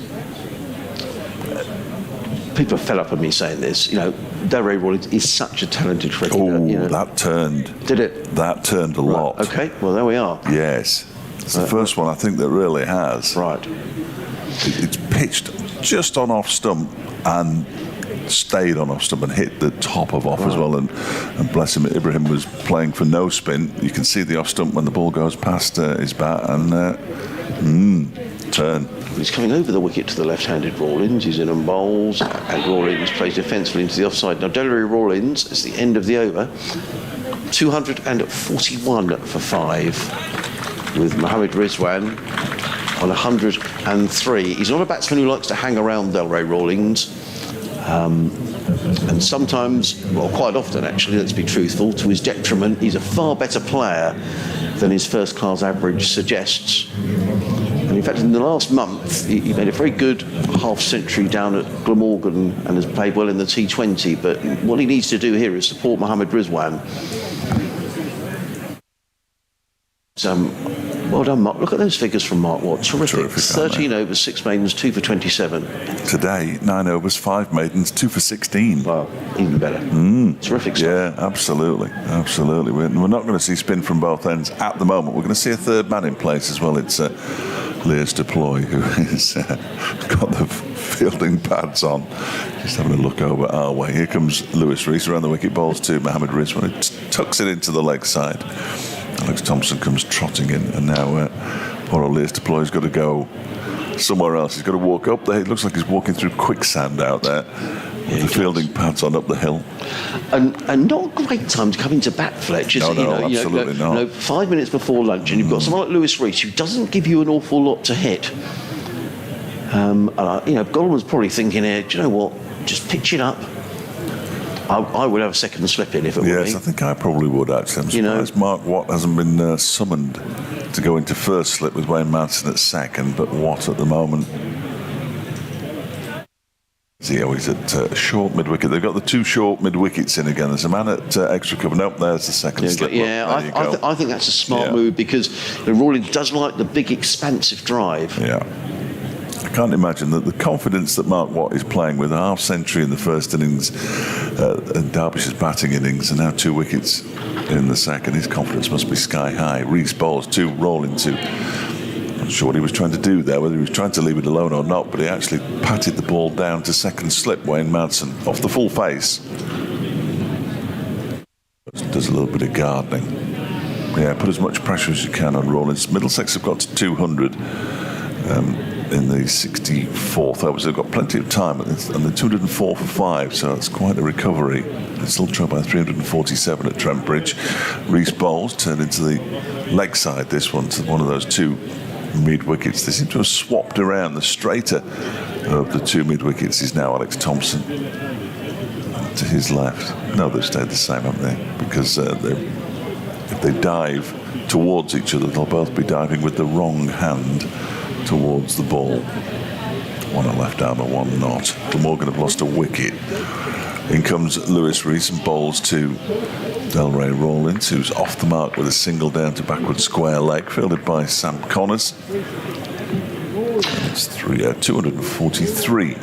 people are fed up of me saying this. Delray Rawlings is such a talented cricketer. Oh, that turned. Did it? That turned a lot. Okay, well, there we are. Yes. It's the first one I think that really has. Right. It's pitched just on off stump and stayed on off stump and hit the top of off as well, and bless him, Ibrahim was playing for no spin. You can see the off stump when the ball goes past his bat, and turn. He's coming over the wicket to the left-handed Rawlings. He's in and bowls, and Rawlings plays defensively into the offside. Now, Delray Rawlings, it's the end of the over, 241 for 5, with Mohammed Rizwan on 103. He's not a batsman who likes to hang around Delray Rawlings. And sometimes, well, quite often actually, let's be truthful, to his detriment, he's a far better player than his first-class average suggests. And in fact, in the last month, he made a very good half-century down at Glamorgan and has played well in the T20. But what he needs to do here is support Mohammed Rizwan. Well done, Mark. Look at those figures from Mark Watt. Terrific 13 overs, 6 maidens, 2 for 27. Today, 9 overs, 5 maidens, 2 for 16. Wow, even better. Terrific stuff. Yeah, absolutely. We're not going to see spin from both ends at the moment. We're going to see a third man in place as well. It's Lears Deploy, who has got the fielding pads on. Just having a look over our way. Here comes Lewis Rees around the wicket, balls to Mohammed Rizwan. It tucks it into the leg side. Alex Thompson comes trotting in, and now poor old Lears Deploy's got to go somewhere else. He's got to walk up there. It looks like he's walking through quicksand out there. Yeah, the fielding pads on up the hill. And not a great time to come into bat, Fletch, is it? Absolutely not. 5 minutes before lunch, and you've got someone like Lewis Rees who doesn't give you an awful lot to hit. Godwin's probably thinking here, do you know what? Just pitch it up. I would have a second slip in if it were me. Yes, I think I probably would actually. I'm surprised Mark Watt hasn't been summoned to go into first slip with Wayne Manson at second, but Watt at the moment. He's at short mid-wicket. They've got the 2 short mid-wickets in again. There's a man at extra cover. Nope, there's the second slip. Yeah, I think that's a smart move, because the Rawlings does like the big, expansive drive. Yeah. I can't imagine that the confidence that Mark Watt is playing with, a half-century in the first innings, and Derbyshire's batting innings, and now 2 wickets in the second, his confidence must be sky high. Rees bowls 2, Rawlings 2. Not sure what he was trying to do there, whether he was trying to leave it alone or not, but he actually patted the ball down to second slip, Wayne Madsen, off the full face. does a little bit of gardening. Yeah, put as much pressure as you can on Rawlins. Middlesex have got to 200 in the 64th over, so they've got plenty of time, and they're 204 for 5, so it's quite a recovery. They're still trailed by 347 at Trent Bridge. Reece Bowles turned into the leg side, this one, to one of those two mid-wickets. They seem to have swapped around. The straighter of the two mid-wickets is now Alex Thompson. To his left. No, they've stayed the same, haven't they? Because if they dive towards each other, they'll both be diving with the wrong hand towards the ball. One a left arm and one not. Glamorgan have lost a wicket. In comes Lewis Rees and bowls to Delray Rawlins, who's off the mark with a single down to backward square leg, fielded by Sam Connors. And it's 243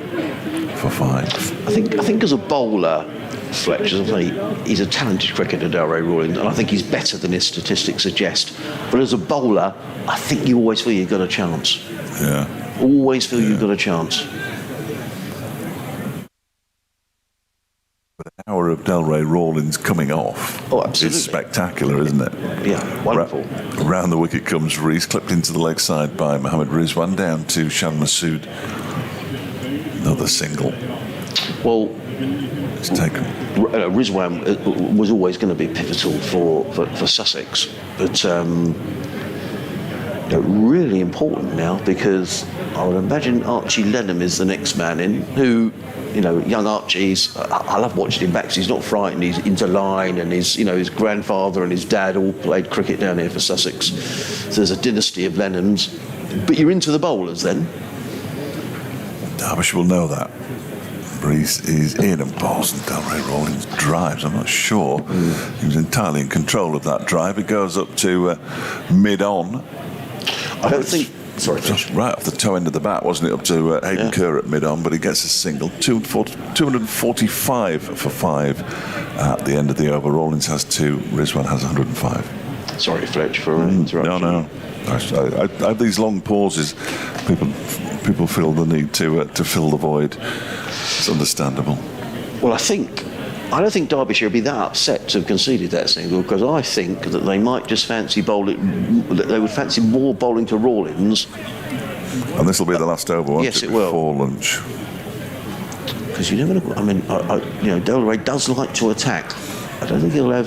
for 5. I think as a bowler, Fletcher, as I say, he's a talented cricketer, Delray Rawlins, and I think he's better than his statistics suggest. But as a bowler, I think you always feel you've got a chance. Yeah. Always feel you've got a chance. But an hour of Delray Rawlins coming off is spectacular, isn't it? Yeah, wonderful. Around the wicket comes Rees, clipped into the leg side by Mohammed Rizwan, down to Shan Masood. Another single. Well, it's taken. Rizwan was always going to be pivotal for Sussex, but really important now, because I would imagine Archie Lenham is the next man in, who, young Archie's, I love watching him back because he's not frightened, he's into line, and his grandfather and his dad all played cricket down here for Sussex. So there's a dynasty of Lenhams. But you're into the bowlers then? Derbyshire will know that. Rees is in and bowls, and Delray Rawlins drives. I'm not sure he was entirely in control of that drive. It goes up to mid-on. I don't think... Sorry, just right off the toe end of the bat, wasn't it? Up to Hayden Kerr at mid-on, but he gets a single. 245 for 5 at the end of the over. Rawlins has 2, Rizwan has 105. Sorry, Fletch, for interrupting. No. I have these long pauses. People feel the need to fill the void. It's understandable. Well, I don't think Derbyshire would be that upset to have conceded that single, because I think that they might just fancy bowling. They would fancy more bowling to Rawlins. And this will be the last over, won't it? Will. Before lunch. Because you never know. I mean, Delray does like to attack. I don't think he'll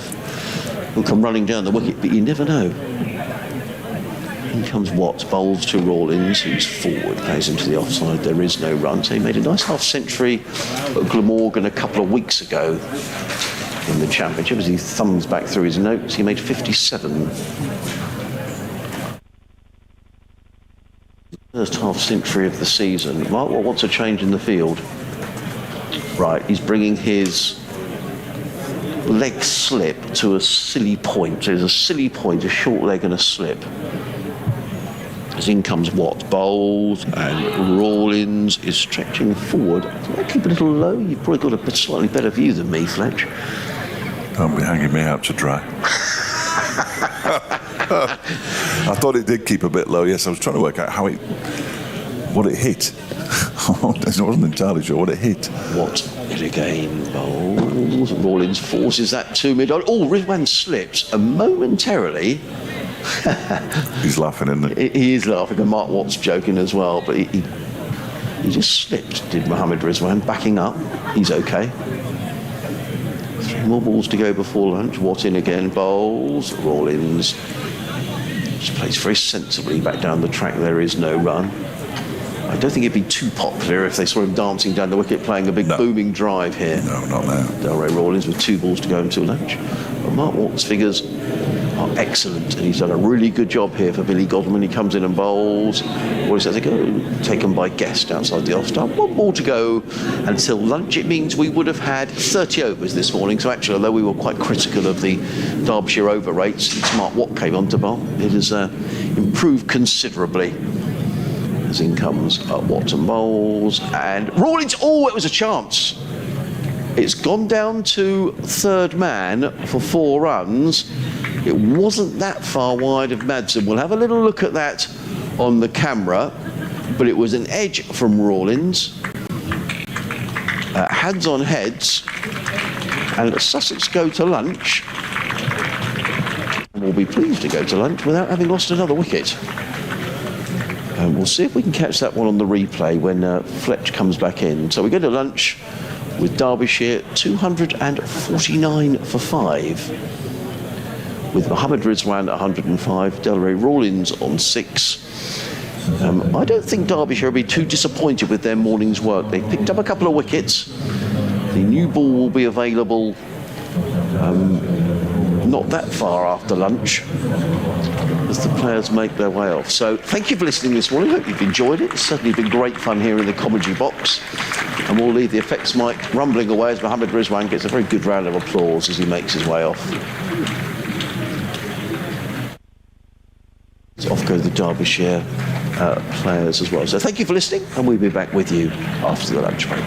come running down the wicket, but you never know. In comes Watts, bowls to Rawlins, who's forward, plays into the offside. There is no run. So he made a nice half-century at Glamorgan a couple of weeks ago in the Championship. As he thumbs back through his notes, he made 57. First half-century of the season. Mark, what's a change in the field? Right, he's bringing his leg slip to a silly point. So there's a silly point, a short leg and a slip. As in comes Watts, bowls, and Rawlins is stretching forward. Can I keep a little low? You've probably got a slightly better view than me, Fletch. Don't be hanging me out to dry. I thought it did keep a bit low. Yes, I was trying to work out what it hit. I wasn't entirely sure what it hit. Watts it again, bowls. Rawlins forces that to mid-on. Oh, Rizwan slips, and momentarily... He's laughing, isn't he? He is laughing, and Mark Watts joking as well, but he just slipped, did Mohammed Rizwan, backing up. He's okay. 3 more balls to go before lunch. Watt in again, bowls. Rawlins just plays very sensibly back down the track. There is no run. I don't think it'd be too popular if they saw him dancing down the wicket, playing a big booming drive here. No, not now. Delray Rawlins with 2 balls to go until lunch. But Mark Watts' figures are excellent, and he's done a really good job here for Billy Godwin. He comes in and bowls. What does that go? Taken by Guest outside the off-stump. 1 ball to go until lunch. It means we would have had 30 overs this morning. So actually, although we were quite critical of the Derbyshire over rates, since Mark Watt came on to bowl, it has improved considerably. As in comes Watt and bowls, and Rawlins. Oh, it was a chance. It's gone down to 3rd man for 4 runs. It wasn't that far wide of Madsen. We'll have a little look at that on the camera, but it was an edge from Rawlins. Hands on heads, and Sussex go to lunch will be pleased to go to lunch without having lost another wicket. And we'll see if we can catch that one on the replay when Fletch comes back in. So we go to lunch with Derbyshire 249 for 5. With Mohammed Rizwan at 105, Delray Rawlins on 6. I don't think Derbyshire will be too disappointed with their morning's work. They picked up a couple of wickets. The new ball will be available not that far after lunch as the players make their way off. So thank you for listening this morning. Hope you've enjoyed it. It's certainly been great fun here in the commentary box. And we'll leave the effects mic rumbling away as Mohammed Rizwan gets a very good round of applause as he makes his way off. So off go the Derbyshire players as well. So thank you for listening, and we'll be back with you after the lunch break.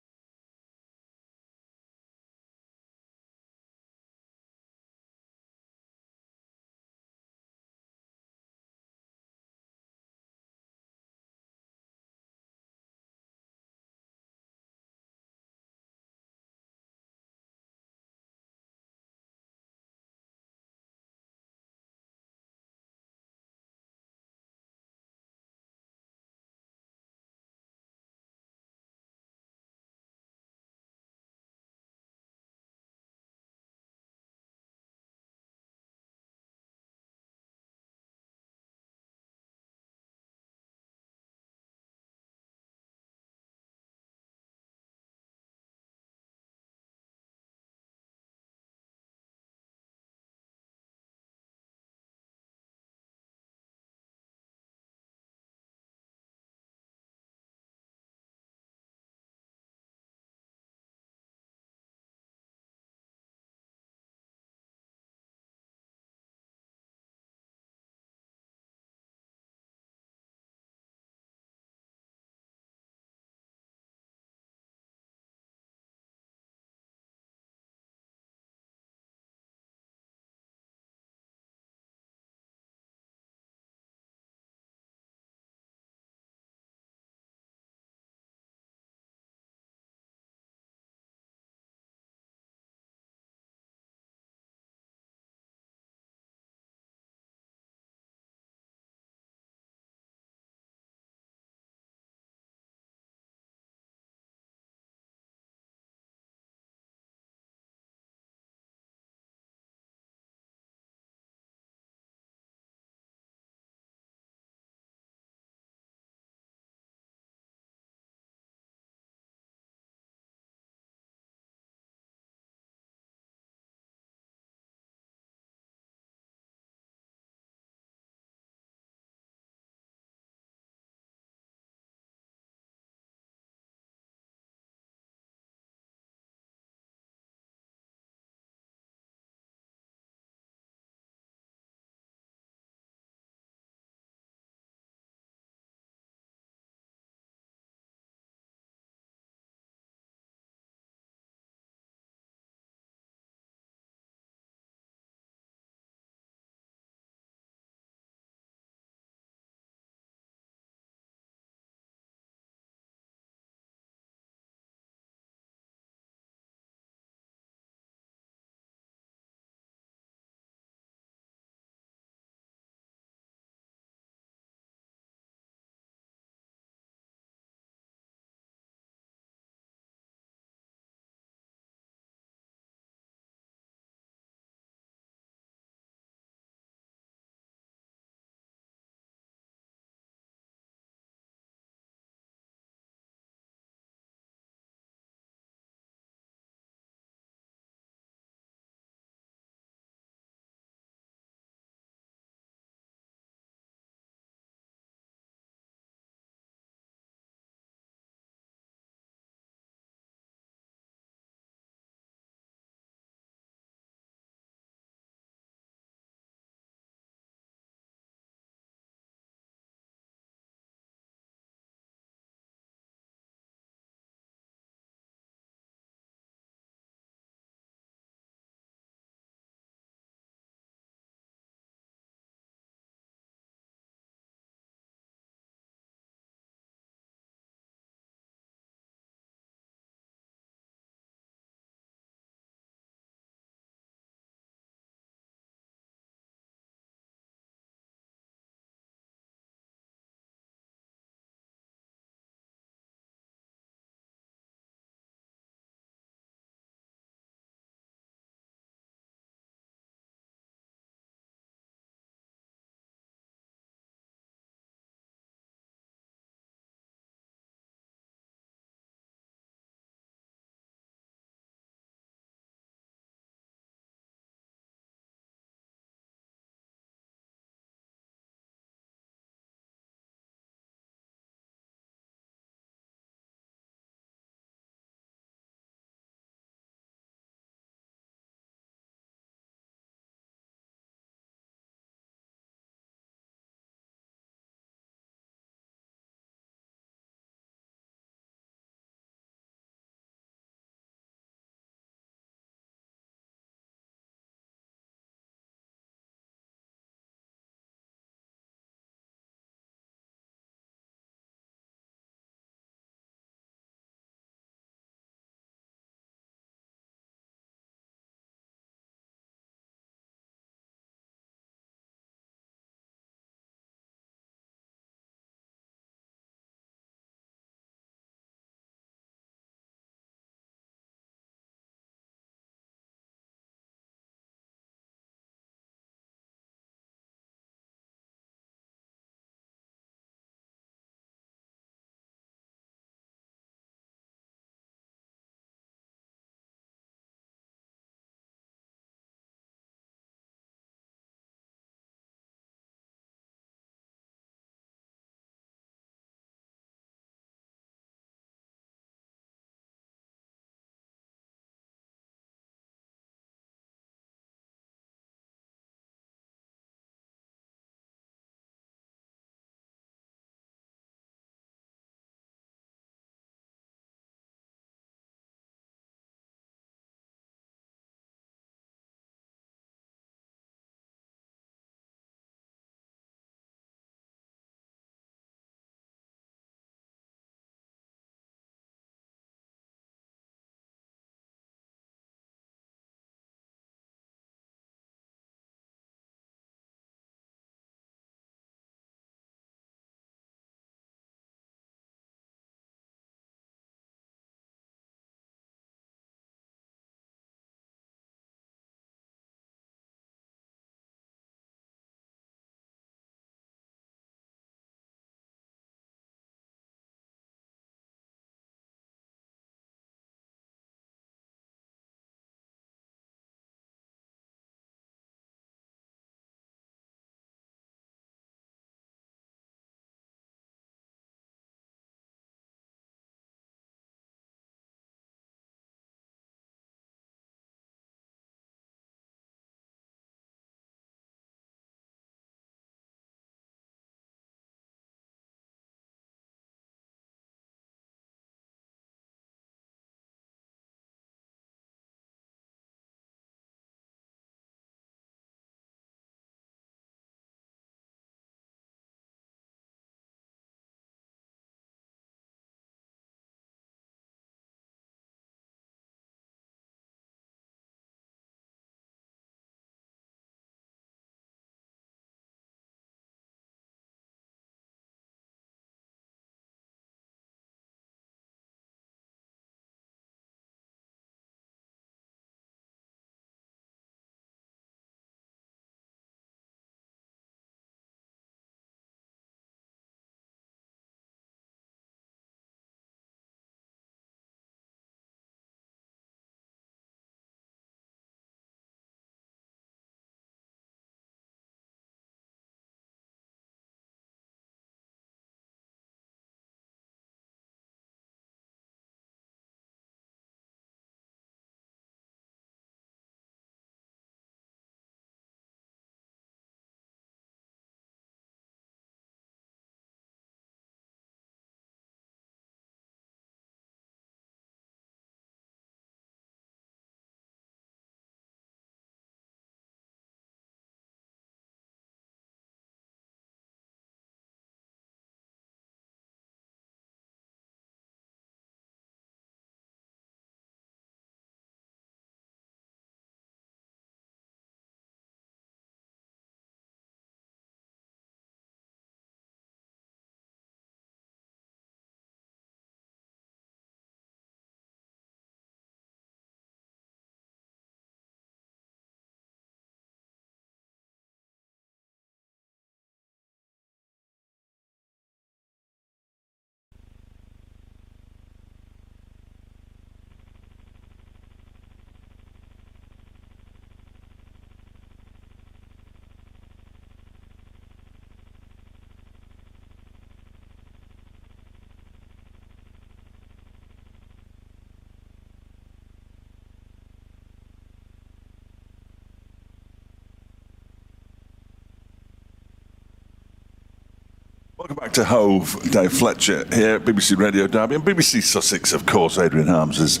Welcome back to Hove. Dave Fletcher here, BBC Radio Derby and BBC Sussex, of course. Adrian Harms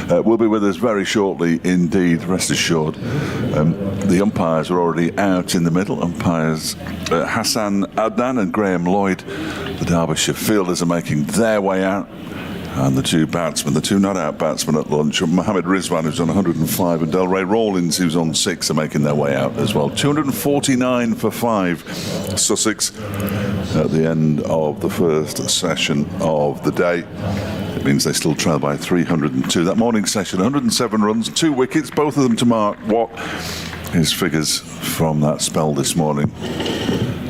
will be with us very shortly indeed, rest assured. The umpires are already out in the middle. Umpires Hassan Adnan and Graham Lloyd. The Derbyshire fielders are making their way out. And the two not-out batsmen at lunch, Mohammed Rizwan, who's on 105, and Delray Rawlins, who's on 6, are making their way out as well. 249 for 5, Sussex, at the end of the first session of the day. It means they still trail by 302. That morning session, 107 runs, 2 wickets, both of them to Mark Watt. His figures from that spell this morning,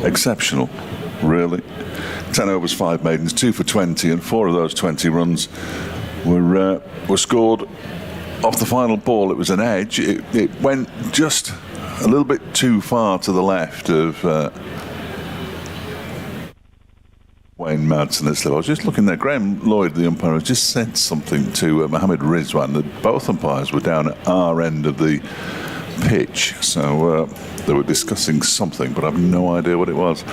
exceptional, really. 10 overs, 5 maidens, 2 for 20, and 4 of those 20 runs were scored off the final ball. It was an edge. It went just a little bit too far to the left of Wayne Madsen at slip. I was just looking there. Graham Lloyd, the umpire, has just said something to Mohammed Rizwan that both umpires were down at our end of the pitch. So they were discussing something, but I've no idea what it was.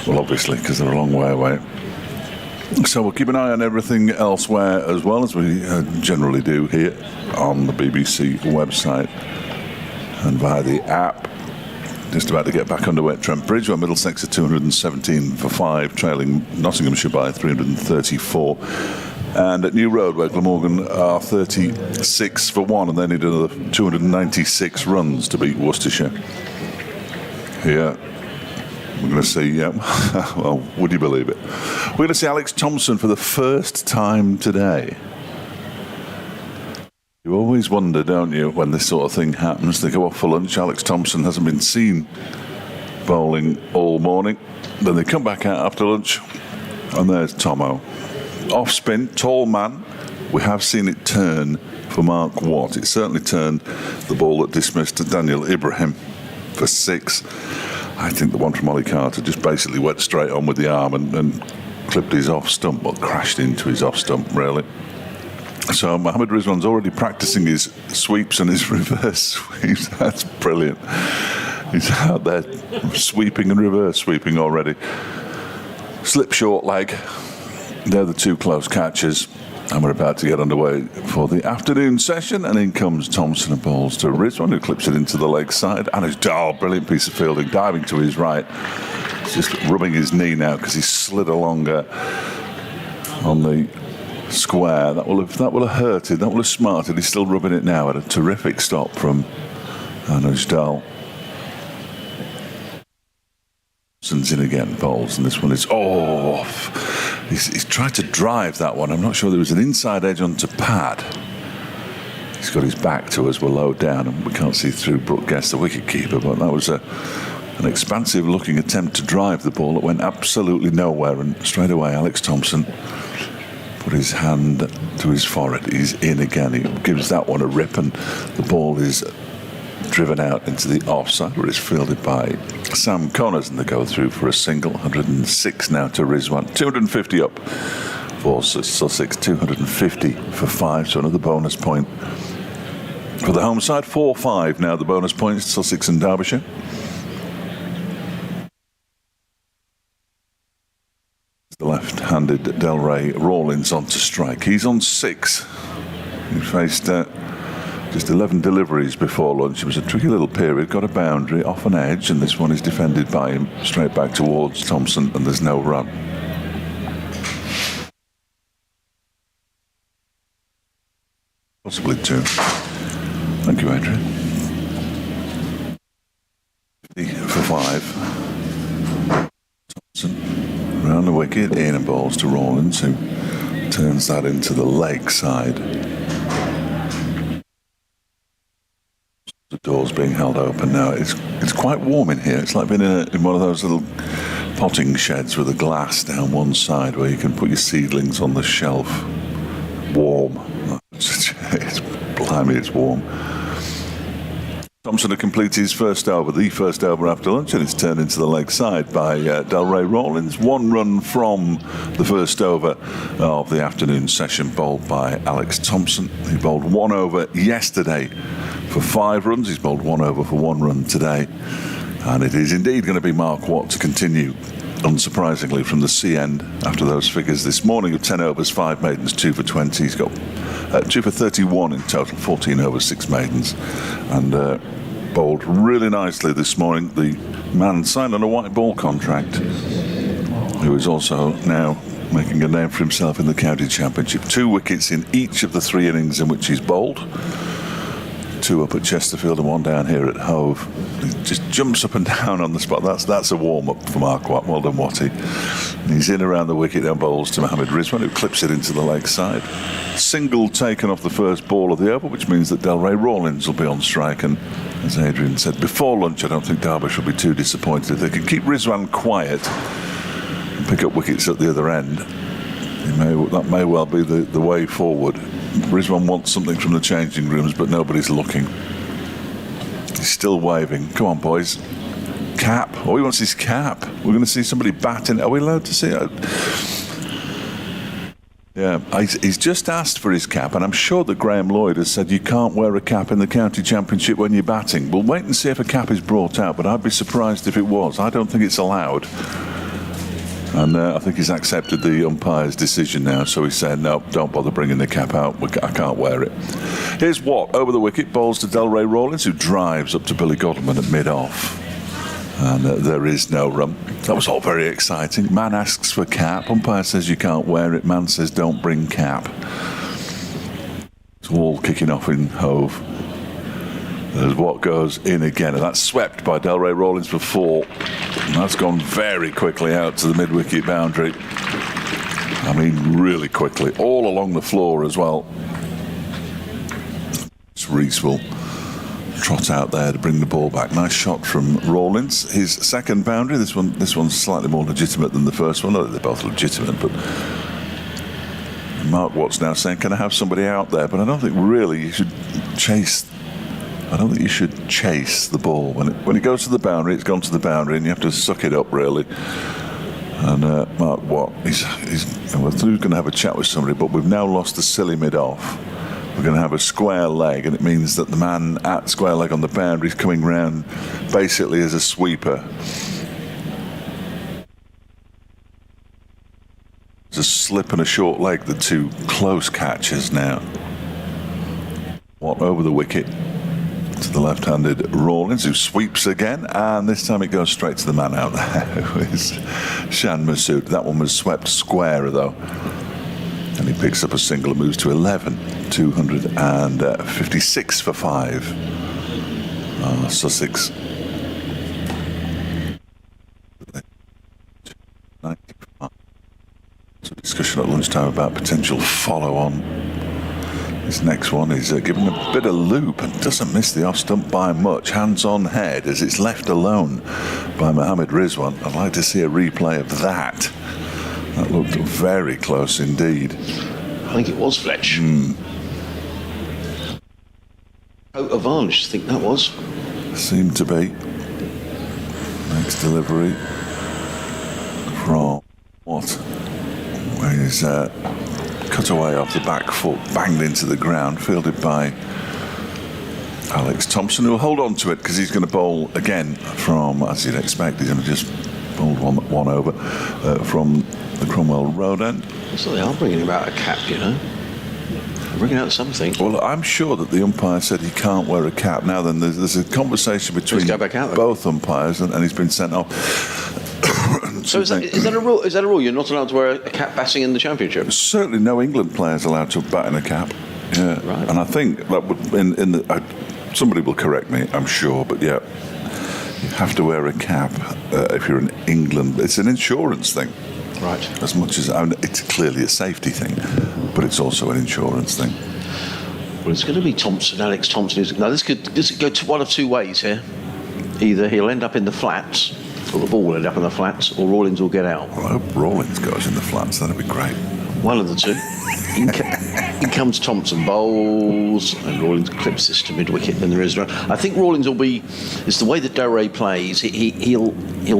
Well, obviously, because they're a long way away. So we'll keep an eye on everything elsewhere as well, as we generally do here on the BBC website and via the app. Just about to get back underway at Trent Bridge, where Middlesex are 217 for 5, trailing Nottinghamshire by 334. And at New Road, where Glamorgan are 36 for 1, and they need another 296 runs to beat Worcestershire. Here, we're going to see, well, would you believe it? We're going to see Alex Thompson for the first time today. You always wonder, don't you, when this sort of thing happens. They go off for lunch. Alex Thompson hasn't been seen bowling all morning. Then they come back out after lunch, and there's Tomo. Off spin, tall man. We have seen it turn for Mark Watt. It certainly turned the ball that dismissed Daniel Ibrahim for 6. I think the one from Ollie Carter just basically went straight on with the arm and clipped his off stump, or crashed into his off stump, really. So Mohammed Rizwan's already practicing his sweeps and his reverse sweeps. That's brilliant. He's out there sweeping and reverse sweeping already. Slip short leg. They're the 2 close catches. And we're about to get underway for the afternoon session, and in comes Thompson and bowls to Rizwan, who clips it into the leg side. And it's brilliant piece of fielding, diving to his right. He's just rubbing his knee now because he slid along on the square. That will have hurted, that will have smarted. He's still rubbing it now at a terrific stop from Anuj Dal. Thompson's in again, bowls, and this one is off. He's tried to drive that one. I'm not sure there was an inside edge onto pad. He's got his back to us. We're low down, and we can't see through Brooke Guest, the wicket-keeper, but that was an expansive-looking attempt to drive the ball that went absolutely nowhere, and straight away Alex Thompson put his hand to his forehead. He's in again. He gives that one a rip, and the ball is driven out into the offside, where it's fielded by Sam Connors, and they go through for a single. 106 now to Rizwan. 250 up for Sussex, 250 for 5, so another bonus point for the home side. 4-5 now, the bonus points, Sussex and Derbyshire. The left-handed Delray Rawlins on to strike. He's on 6. He faced just 11 deliveries before lunch. It was a tricky little period, got a boundary off an edge, and this one is defended by him straight back towards Thompson, and there's no run. Possibly 2. Thank you, Adrian. 50 for 5. Thompson round the wicket, in and balls to Rawlins, who turns that into the leg side. The door's being held open now. It's quite warm in here. It's like being in one of those little potting sheds with a glass down one side where you can put your seedlings on the shelf. Warm. It's blimey, it's warm. Thompson had completed his first over, the first over after lunch, and it's turned into the leg side by Delray Rawlins. 1 run from the first over of the afternoon session, bowled by Alex Thompson. He bowled 1 over yesterday for 5 runs. He's bowled 1 over for 1 run today. And it is indeed going to be Mark Watt to continue unsurprisingly, from the C end after those figures this morning of 10 overs, 5 maidens, 2 for 20. He's got 2 for 31 in total, 14 overs, 6 maidens. And bowled really nicely this morning. The man signed on a white ball contract, who is also now making a name for himself in the county championship. 2 wickets in each of the 3 innings in which he's bowled. 2 up at Chesterfield and 1 down here at Hove. He just jumps up and down on the spot. That's a warm-up for Marquardt. Well done, Watty. He's in around the wicket and bowls to Mohammed Rizwan, who clips it into the leg side. Single taken off the first ball of the over, which means that Delray Rawlins will be on strike. And as Adrian said before lunch, I don't think Derbyshire will be too disappointed. If they can keep Rizwan quiet and pick up wickets at the other end, that may well be the way forward. Rizwan wants something from the changing rooms, but nobody's looking. He's still waving. Come on, boys. Cap. Oh, he wants his cap. We're going to see somebody batting. Are we allowed to see it? Yeah, he's just asked for his cap, and I'm sure that Graham Lloyd has said you can't wear a cap in the county championship when you're batting. We'll wait and see if a cap is brought out, but I'd be surprised if it was. I don't think it's allowed. And I think he's accepted the umpire's decision now, so he's saying, no, don't bother bringing the cap out. I can't wear it. Here's Watt over the wicket, bowls to Delray Rawlins, who drives up to Billy Godleman at mid-off. And there is no run. That was all very exciting. Man asks for cap. Umpire says you can't wear it. Man says don't bring cap. It's all kicking off in Hove. There's Watt goes in again, and that's swept by Delray Rawlins for 4. And that's gone very quickly out to the mid-wicket boundary. I mean, really quickly, all along the floor as well. Rees will trot out there to bring the ball back. Nice shot from Rawlins. His second boundary. This one's slightly more legitimate than the first one. They're both legitimate, but Mark Watt's now saying, "Can I have somebody out there?" But I don't think really you should chase. I don't think you should chase the ball when it goes to the boundary. It's gone to the boundary, and you have to suck it up really. And Mark Watt, he's going to have a chat with somebody, but we've now lost the silly mid-off. We're going to have a square leg, and it means that the man at square leg on the boundary is coming round basically as a sweeper. It's a slip and a short leg, the 2 close catches now. Watt over the wicket to the left-handed Rawlins, who sweeps again, and this time it goes straight to the man out there, who is Shan Masood. That one was swept square though, and he picks up a single and moves to 11, 256 for 5. Sussex 95. So discussion at lunchtime about potential follow-on. This next one is given a bit of loop and doesn't miss the off stump by much. Hands on head as it's left alone by Mohammed Rizwan. I'd like to see a replay of that. That looked very close indeed. I think it was Fletch. Coat of varnish, I think that was. Seemed to be. Next delivery from what? Where he's cut away off the back foot, banged into the ground, fielded by Alex Thompson, who will hold on to it because he's going to bowl again from, as you'd expect, he's going to just bowl one over from the Cromwell Road end. So they are bringing about a cap, you know. They're bringing out something. Well, I'm sure that the umpire said he can't wear a cap. Now then, there's a conversation between both umpires, and he's been sent off. So is that a rule? Is that a rule? You're not allowed to wear a cap batting in the championship? Certainly, no England players allowed to bat in a cap. Yeah, right. And I think that would somebody will correct me, I'm sure, but yeah, you have to wear a cap if you're in England. It's an insurance thing, right? As much as it's clearly a safety thing, but it's also an insurance thing. Well, it's going to be Alex Thompson. Now this could go to one of 2 ways here. Either he'll end up in the flats, or the ball will end up in the flats, or Rawlins will get out. Well, I hope Rawlins goes in the flats. That'd be great. One of the 2. In comes Thompson, bowls, and Rawlins clips this to mid-wicket. Then there is no. I think Rawlins will be. It's the way that Delray plays. He'll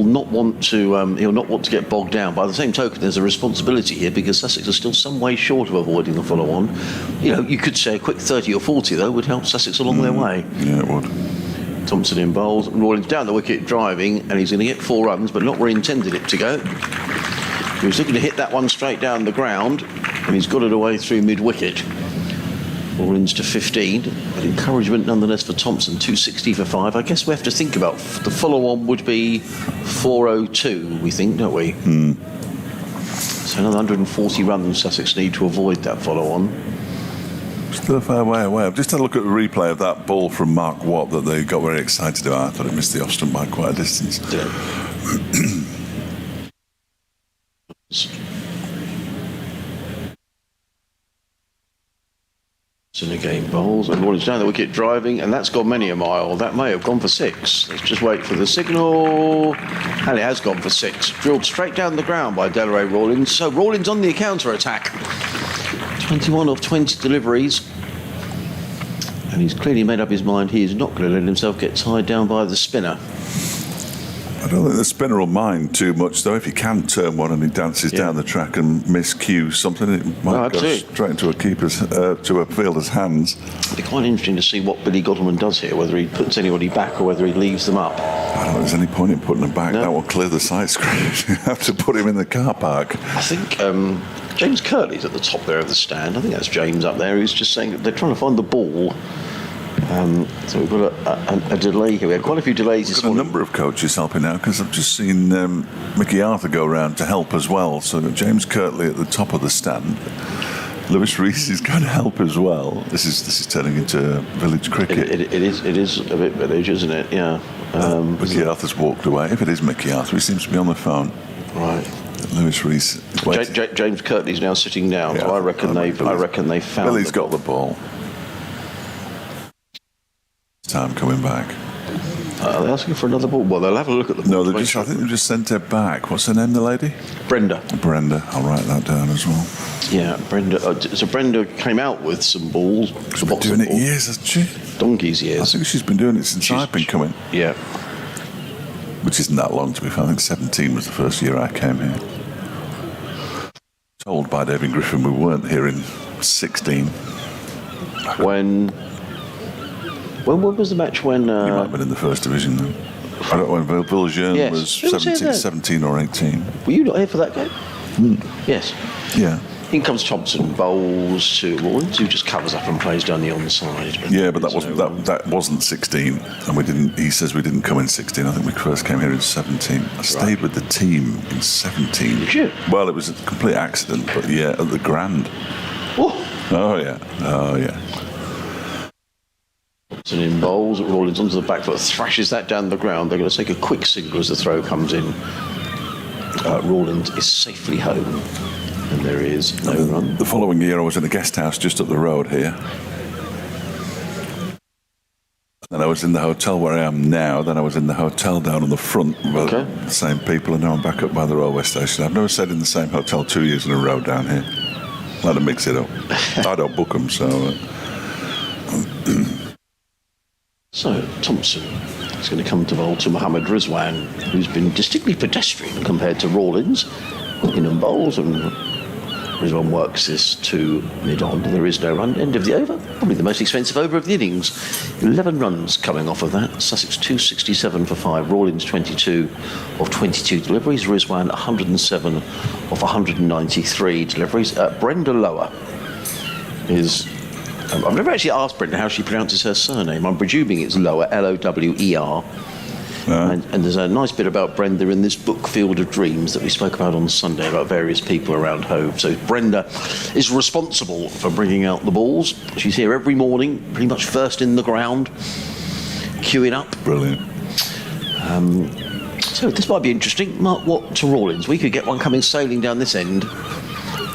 not want to get bogged down. By the same token, there's a responsibility here because Sussex are still some way short of avoiding the follow-on. You know, you could say a quick 30 or 40 though would help Sussex along their way. Yeah, it would. Thompson in bowls. Rawlins down the wicket driving, and he's going to get 4 runs, but not where he intended it to go. He was looking to hit that one straight down the ground, and he's got it away through mid-wicket. Rawlins to 15, but encouragement nonetheless for Thompson, 260 for 5. I guess we have to think about the follow-on would be 402, we think, don't we? So another 140 runs Sussex need to avoid that follow-on. Still a fair way away. I've just had a look at the replay of that ball from Mark Watt that they got very excited about. I thought it missed the off stump by quite a distance. In the game bowls, and Rawlins down the wicket driving, and that's gone many a mile. That may have gone for 6. Let's just wait for the signal. And it has gone for 6. Drilled straight down the ground by Delray Rawlins. So Rawlins on the counter-attack. 21 of 20 deliveries. And he's clearly made up his mind he is not going to let himself get tied down by the spinner. I don't think the spinner will mind too much, though. If he can turn one and he dances down the track and miscue something, it might go straight into a keeper's, to a fielder's hands. It'd be quite interesting to see what Billy Godleman does here, whether he puts anybody back or whether he leaves them up. I don't think there's any point in putting them back. No. That will clear the sight screen. You have to put him in the car park. I think James Kirtley's at the top there of the stand. I think that's James up there. He's just saying that they're trying to find the ball. So we've got a delay here. We had quite a few delays this morning. A number of coaches helping out, because I've just seen Mickey Arthur go around to help as well. So James Kirtley at the top of the stand. Lewis Rees is going to help as well. This is turning into village cricket. It is a bit village, isn't it? Yeah. Mickey Arthur's walked away. If it is Mickey Arthur, he seems to be on the phone. Right. Lewis Rees. James Kirtley's now sitting down. Yeah, so I reckon they found. Billy's got the ball. Time coming back. Are they asking for another ball? Well, they'll have a look at the ball. No, I think they've just sent her back. What's her name, the lady? Brenda. I'll write that down as well. Yeah, Brenda. So Brenda came out with some balls. She's been doing it years, hasn't she? Donkey's years. I think she's been doing it since I've been coming. Yeah. Which isn't that long, to be fair. I think 17 was the first year I came here. Told by David Griffin we weren't here in 16. When was the match when... He might have been in the first division, though. I don't know when Villejean was 17 or 18. Were you not here for that game? Yes. Yeah. In comes Thompson, bowls to Rawlins, who just covers up and plays down the onside. But that wasn't 16, and we didn't. He says we didn't come in 16. I think we first came here in 17. I stayed with the team in 17. Did you? Well, it was a complete accident, but yeah, at the Grand. Oh yeah. Thompson in bowls, Rawlins onto the back foot, thrashes that down the ground. They're going to take a quick single as the throw comes in. Rawlins is safely home. And there is no run. The following year I was in a guest house just up the road here. Then I was in the hotel where I am now. Then I was in the hotel down on the front with the same people, and now I'm back up by the railway station. I've never stayed in the same hotel 2 years in a row down here. Like to mix it up. I don't book them, so... So, Thompson is going to come to bowl to Mohammad Rizwan, who's been distinctly pedestrian compared to Rawlins. In and bowls, and Rizwan works this to mid-on. There is no run. End of the over. Probably the most expensive over of the innings. 11 runs coming off of that. Sussex 267 for 5. Rawlins 22 of 22 deliveries. Rizwan 107 of 193 deliveries. Brenda Lower is... I've never actually asked Brenda how she pronounces her surname. I'm presuming it's Lower, Lower. And there's a nice bit about Brenda in this book, Field of Dreams, that we spoke about on Sunday about various people around Hove. So Brenda is responsible for bringing out the balls. She's here every morning, pretty much first in the ground, queuing up. Brilliant. So this might be interesting. Mark Watt to Rawlins. We could get one coming sailing down this end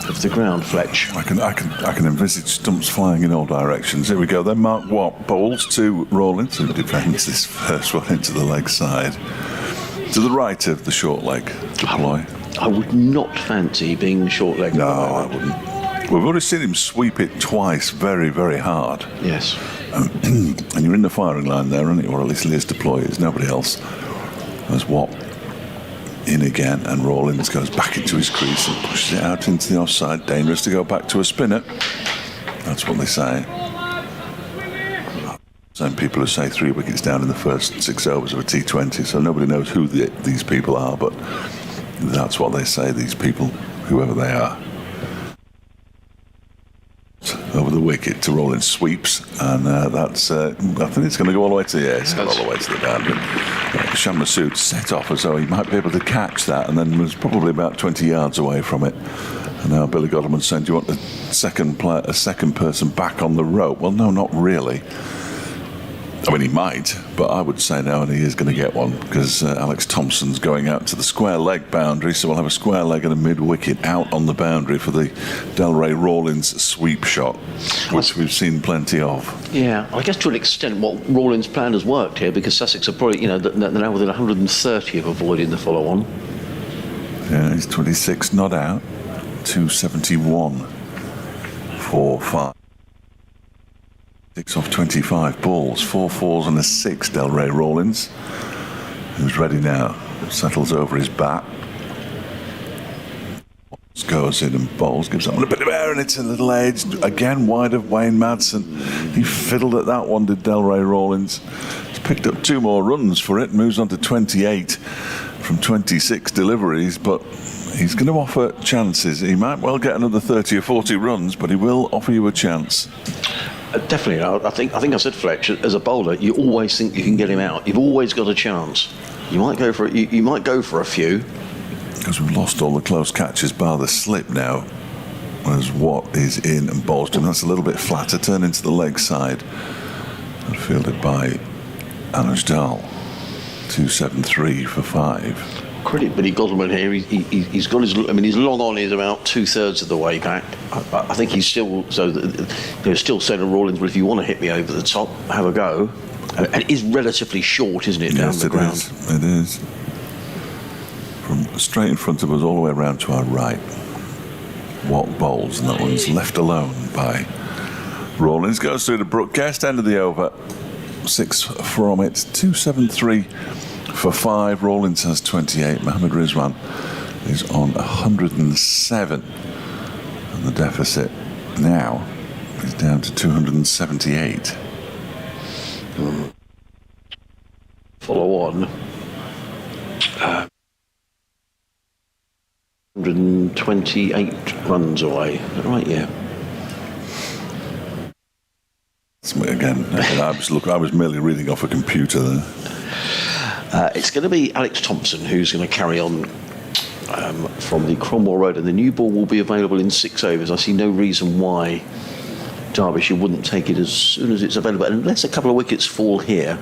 of the ground, Fletch. I can envisage stumps flying in all directions. Here we go. Then Mark Watt bowls to Rawlins, who defends this first one into the leg side. To the right of the short leg deploy. I would not fancy being the short leg. No, I wouldn't. We've already seen him sweep it twice very, very hard. Yes. And you're in the firing line there, aren't you? Or at least Lear's deploy is. Nobody else. There's Watt in again, and Rawlins goes back into his crease and pushes it out into the offside. Dangerous to go back to a spinner. That's what they say. Same people who say 3 wickets down in the first 6 overs of a T20, so nobody knows who these people are, but that's what they say, these people, whoever they are. Over the wicket to Rollins sweeps, and that's I think it's going to go all the way to the air. It's going all the way to the boundary. Shan Masood set off as though he might be able to catch that, and then was probably about 20 yards away from it. And now Billy Godleman's saying, do you want a second person back on the rope? Well, no, not really. I mean, he might, but I would say no, and he is going to get one, because Alex Thompson's going out to the square leg boundary, so we'll have a square leg and a mid-wicket out on the boundary for the Delray Rawlins sweep shot, which we've seen plenty of. Yeah, I guess to an extent what Rawlins' plan has worked here, because Sussex are probably, they're now within 130 of avoiding the follow-on. Yeah, he's 26 not out, 271 for 5. 6 off 25 balls, 4 fours and a 6, Delray Rawlins, who's ready now, settles over his bat, goes in and bowls, gives that one a bit of air, and it's a little edge, again wide of Wayne Madsen. He fiddled at that one, did Delray Rawlins. He's picked up 2 more runs for it, moves on to 28 from 26 deliveries, but he's going to offer chances. He might well get another 30 or 40 runs, but he will offer you a chance. Definitely. I think I said, Fletch, as a bowler, you always think you can get him out. You've always got a chance. You might go for it. You might go for a few. Because we've lost all the close catches bar the slip now. As Watt is in and bowls to him. That's a little bit flatter. Turn into the leg side. And fielded by Anuj Dal. 273 for 5. Credit Billy Godleman here. He's got his. I mean, his long on is about 2/3 of the way back. I think he's still. So they're still saying to Rawlins, well, if you want to hit me over the top, have a go. And it is relatively short, isn't it, down Yes, the ground? Yes, it is. From straight in front of us, all the way around to our right. Watt bowls, and that one's left alone by Rawlins. Goes through the Brookcast, end of the over. 6 from it. 273. For 5, Rawlins has 28. Mohammad Rizwan is on 107. And the deficit now is down to 278. Follow on. 128 runs away. Is that right? Yeah. Again, I was merely reading off a computer there. It's going to be Alex Thompson who's going to carry on from the Cromwell Road, and the new ball will be available in 6 overs. I see no reason why Derbyshire wouldn't take it as soon as it's available, unless a couple of wickets fall here.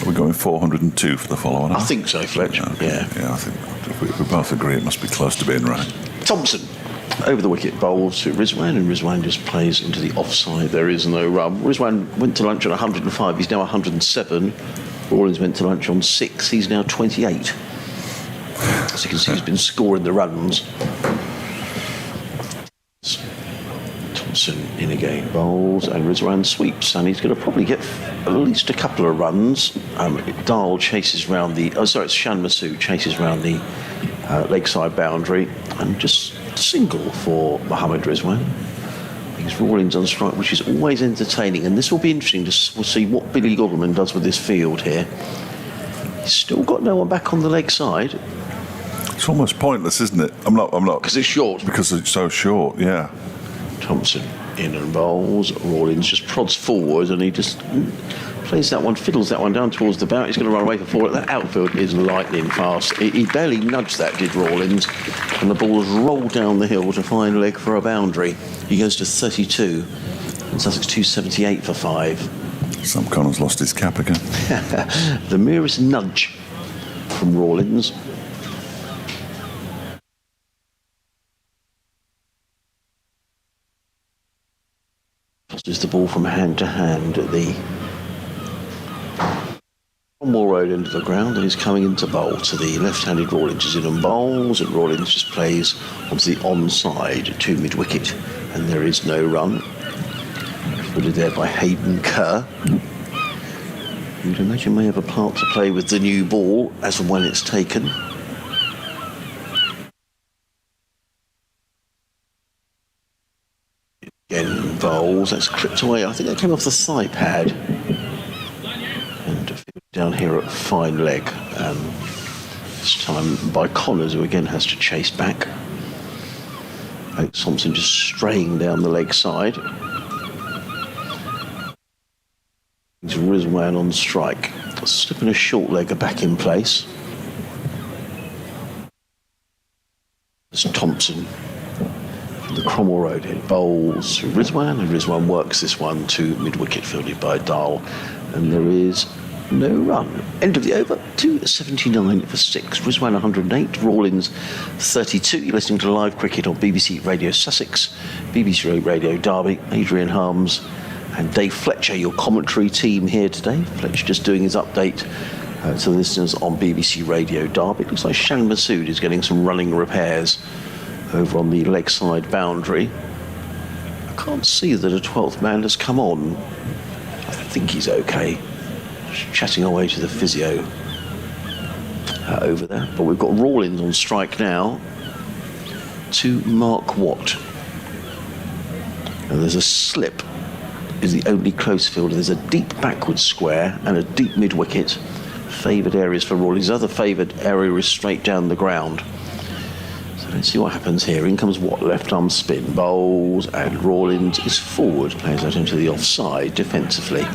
We're going 402 for the follow-on. I think so, Fletch. Okay. Yeah. I think if we both agree it must be close to being right. Thompson over the wicket bowls to Rizwan, and Rizwan just plays into the offside. There is no run. Rizwan went to lunch on 105. He's now 107. Rawlins went to lunch on 6. He's now 28. As you can see, he's been scoring the runs. Thompson in again, bowls, and Rizwan sweeps, and he's going to probably get at least a couple of runs. Dahl chases round the. Oh, sorry, it's Shan Masood chases round the lakeside boundary, and just single for Mohammad Rizwan. He's Rawlins on strike, which is always entertaining, and this will be interesting to see what Billy Godleman does with this field here. He's still got no one back on the leg side. It's almost pointless, isn't it? I'm not. Because it's short. Because it's so short, yeah. Thompson in and bowls. Rawlins just prods forward, and he just plays that one, fiddles that one down towards the boundary. He's going to run away for 4. That outfield is lightning fast. He barely nudged that, did Rawlins, and the ball has rolled down the hill to find leg for a boundary. He goes to 32, and Sussex 278 for 5. Sam Connors lost his cap again. The merest nudge from Rawlins. Passes the ball from hand to hand at the Cromwell Road end of the ground, and he's coming into bowl to the left-handed Rawlins is in and bowls, and Rawlins just plays onto the onside to mid-wicket, and there is no run. Fielded there by Hayden Kerr. You'd imagine may have a part to play with the new ball as and when it's taken. Again, bowls. That's clipped away. I think that came off the thigh pad. Down here at fine leg. This time by Connors, who again has to chase back. Thompson just straying down the leg side. It's Rizwan on strike. Slipping a short legger back in place. It's Thompson from the Cromwell Road hit bowls to Rizwan, and Rizwan works this one to mid-wicket, fielded by Dahl, and there is no run. End of the over, 279 for 6. Rizwan 108, Rawlins 32. You're listening to live cricket on BBC Radio Sussex, BBC Radio Derby. Adrian Harms and Dave Fletcher, your commentary team here today. Fletcher just doing his update to the listeners on BBC Radio Derby. It looks like Shan Masood is getting some running repairs over on the leg side boundary. I can't see that a 12th man has come on. I think he's okay. Just chatting away to the physio over there. But we've got Rawlins on strike now to Mark Watt. And there's a slip. Is the only close fielder. There's a deep backward square and a deep mid-wicket. Favoured areas for Rawlins. Other favoured area is straight down the ground. So let's see what happens here. In comes Watt, left arm spin, bowls, and Rawlins is forward. Plays out into the offside defensively.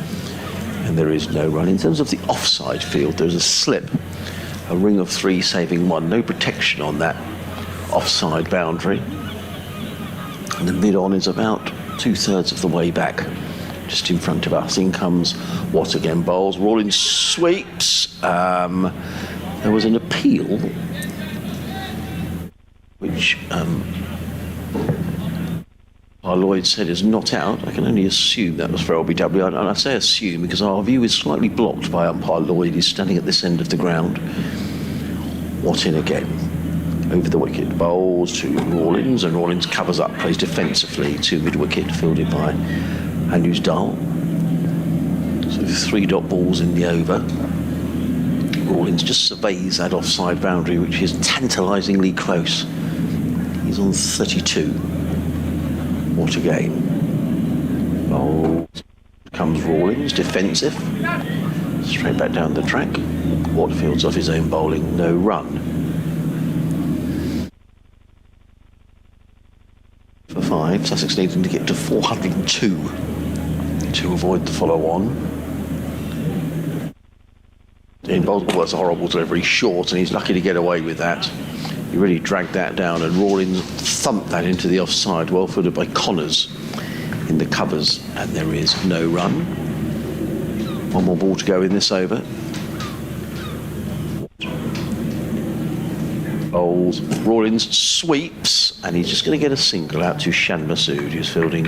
And there is no run. In terms of the offside field, there's a slip. A ring of 3 saving 1. No protection on that offside boundary. And the mid-on is about 2/3 of the way back. Just in front of us. In comes Watt again, bowls. Rawlins sweeps. There was an appeal which Lloyd said is not out. I can only assume that was for LBW. And I say assume because our view is slightly blocked by umpire Lloyd. He's standing at this end of the ground. Watt in again. Over the wicket, bowls to Rawlins, and Rawlins covers up, plays defensively to mid-wicket, fielded by Andrews Dahl. So 3 dot balls in the over. Rawlins just surveys that offside boundary, which is tantalisingly close. He's on 32. What again? Bowls. Comes Rawlins, defensive. Straight back down the track. Watt fields off his own bowling, no run. For 5, Sussex needing to get to 402 to avoid the follow-on. In Boswell, that's a horrible delivery, short, and he's lucky to get away with that. He really dragged that down, and Rawlins thumped that into the offside, well footed by Connors in the covers, and there is no run. 1 more ball to go in this over. Bowls, Rawlins sweeps, and he's just going to get a single out to Shan Masood, who's fielding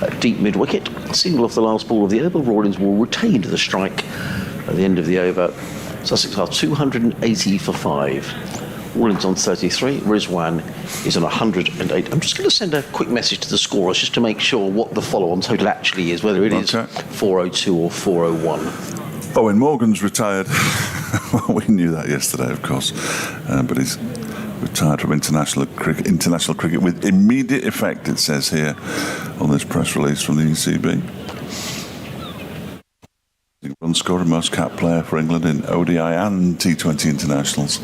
at deep mid-wicket. Single off the last ball of the over. Rawlins will retain the strike at the end of the over. Sussex are 280 for 5. Rawlins on 33. Rizwan is on 108. I'm just going to send a quick message to the scorers just to make sure what the follow-on total actually is, whether it is 402 or 401. Owen Morgan's retired. Well, we knew that yesterday, of course, but he's retired from international cricket with immediate effect, it says here on this press release from the ECB. Run scorer, most capped player for England in ODI and T20 internationals.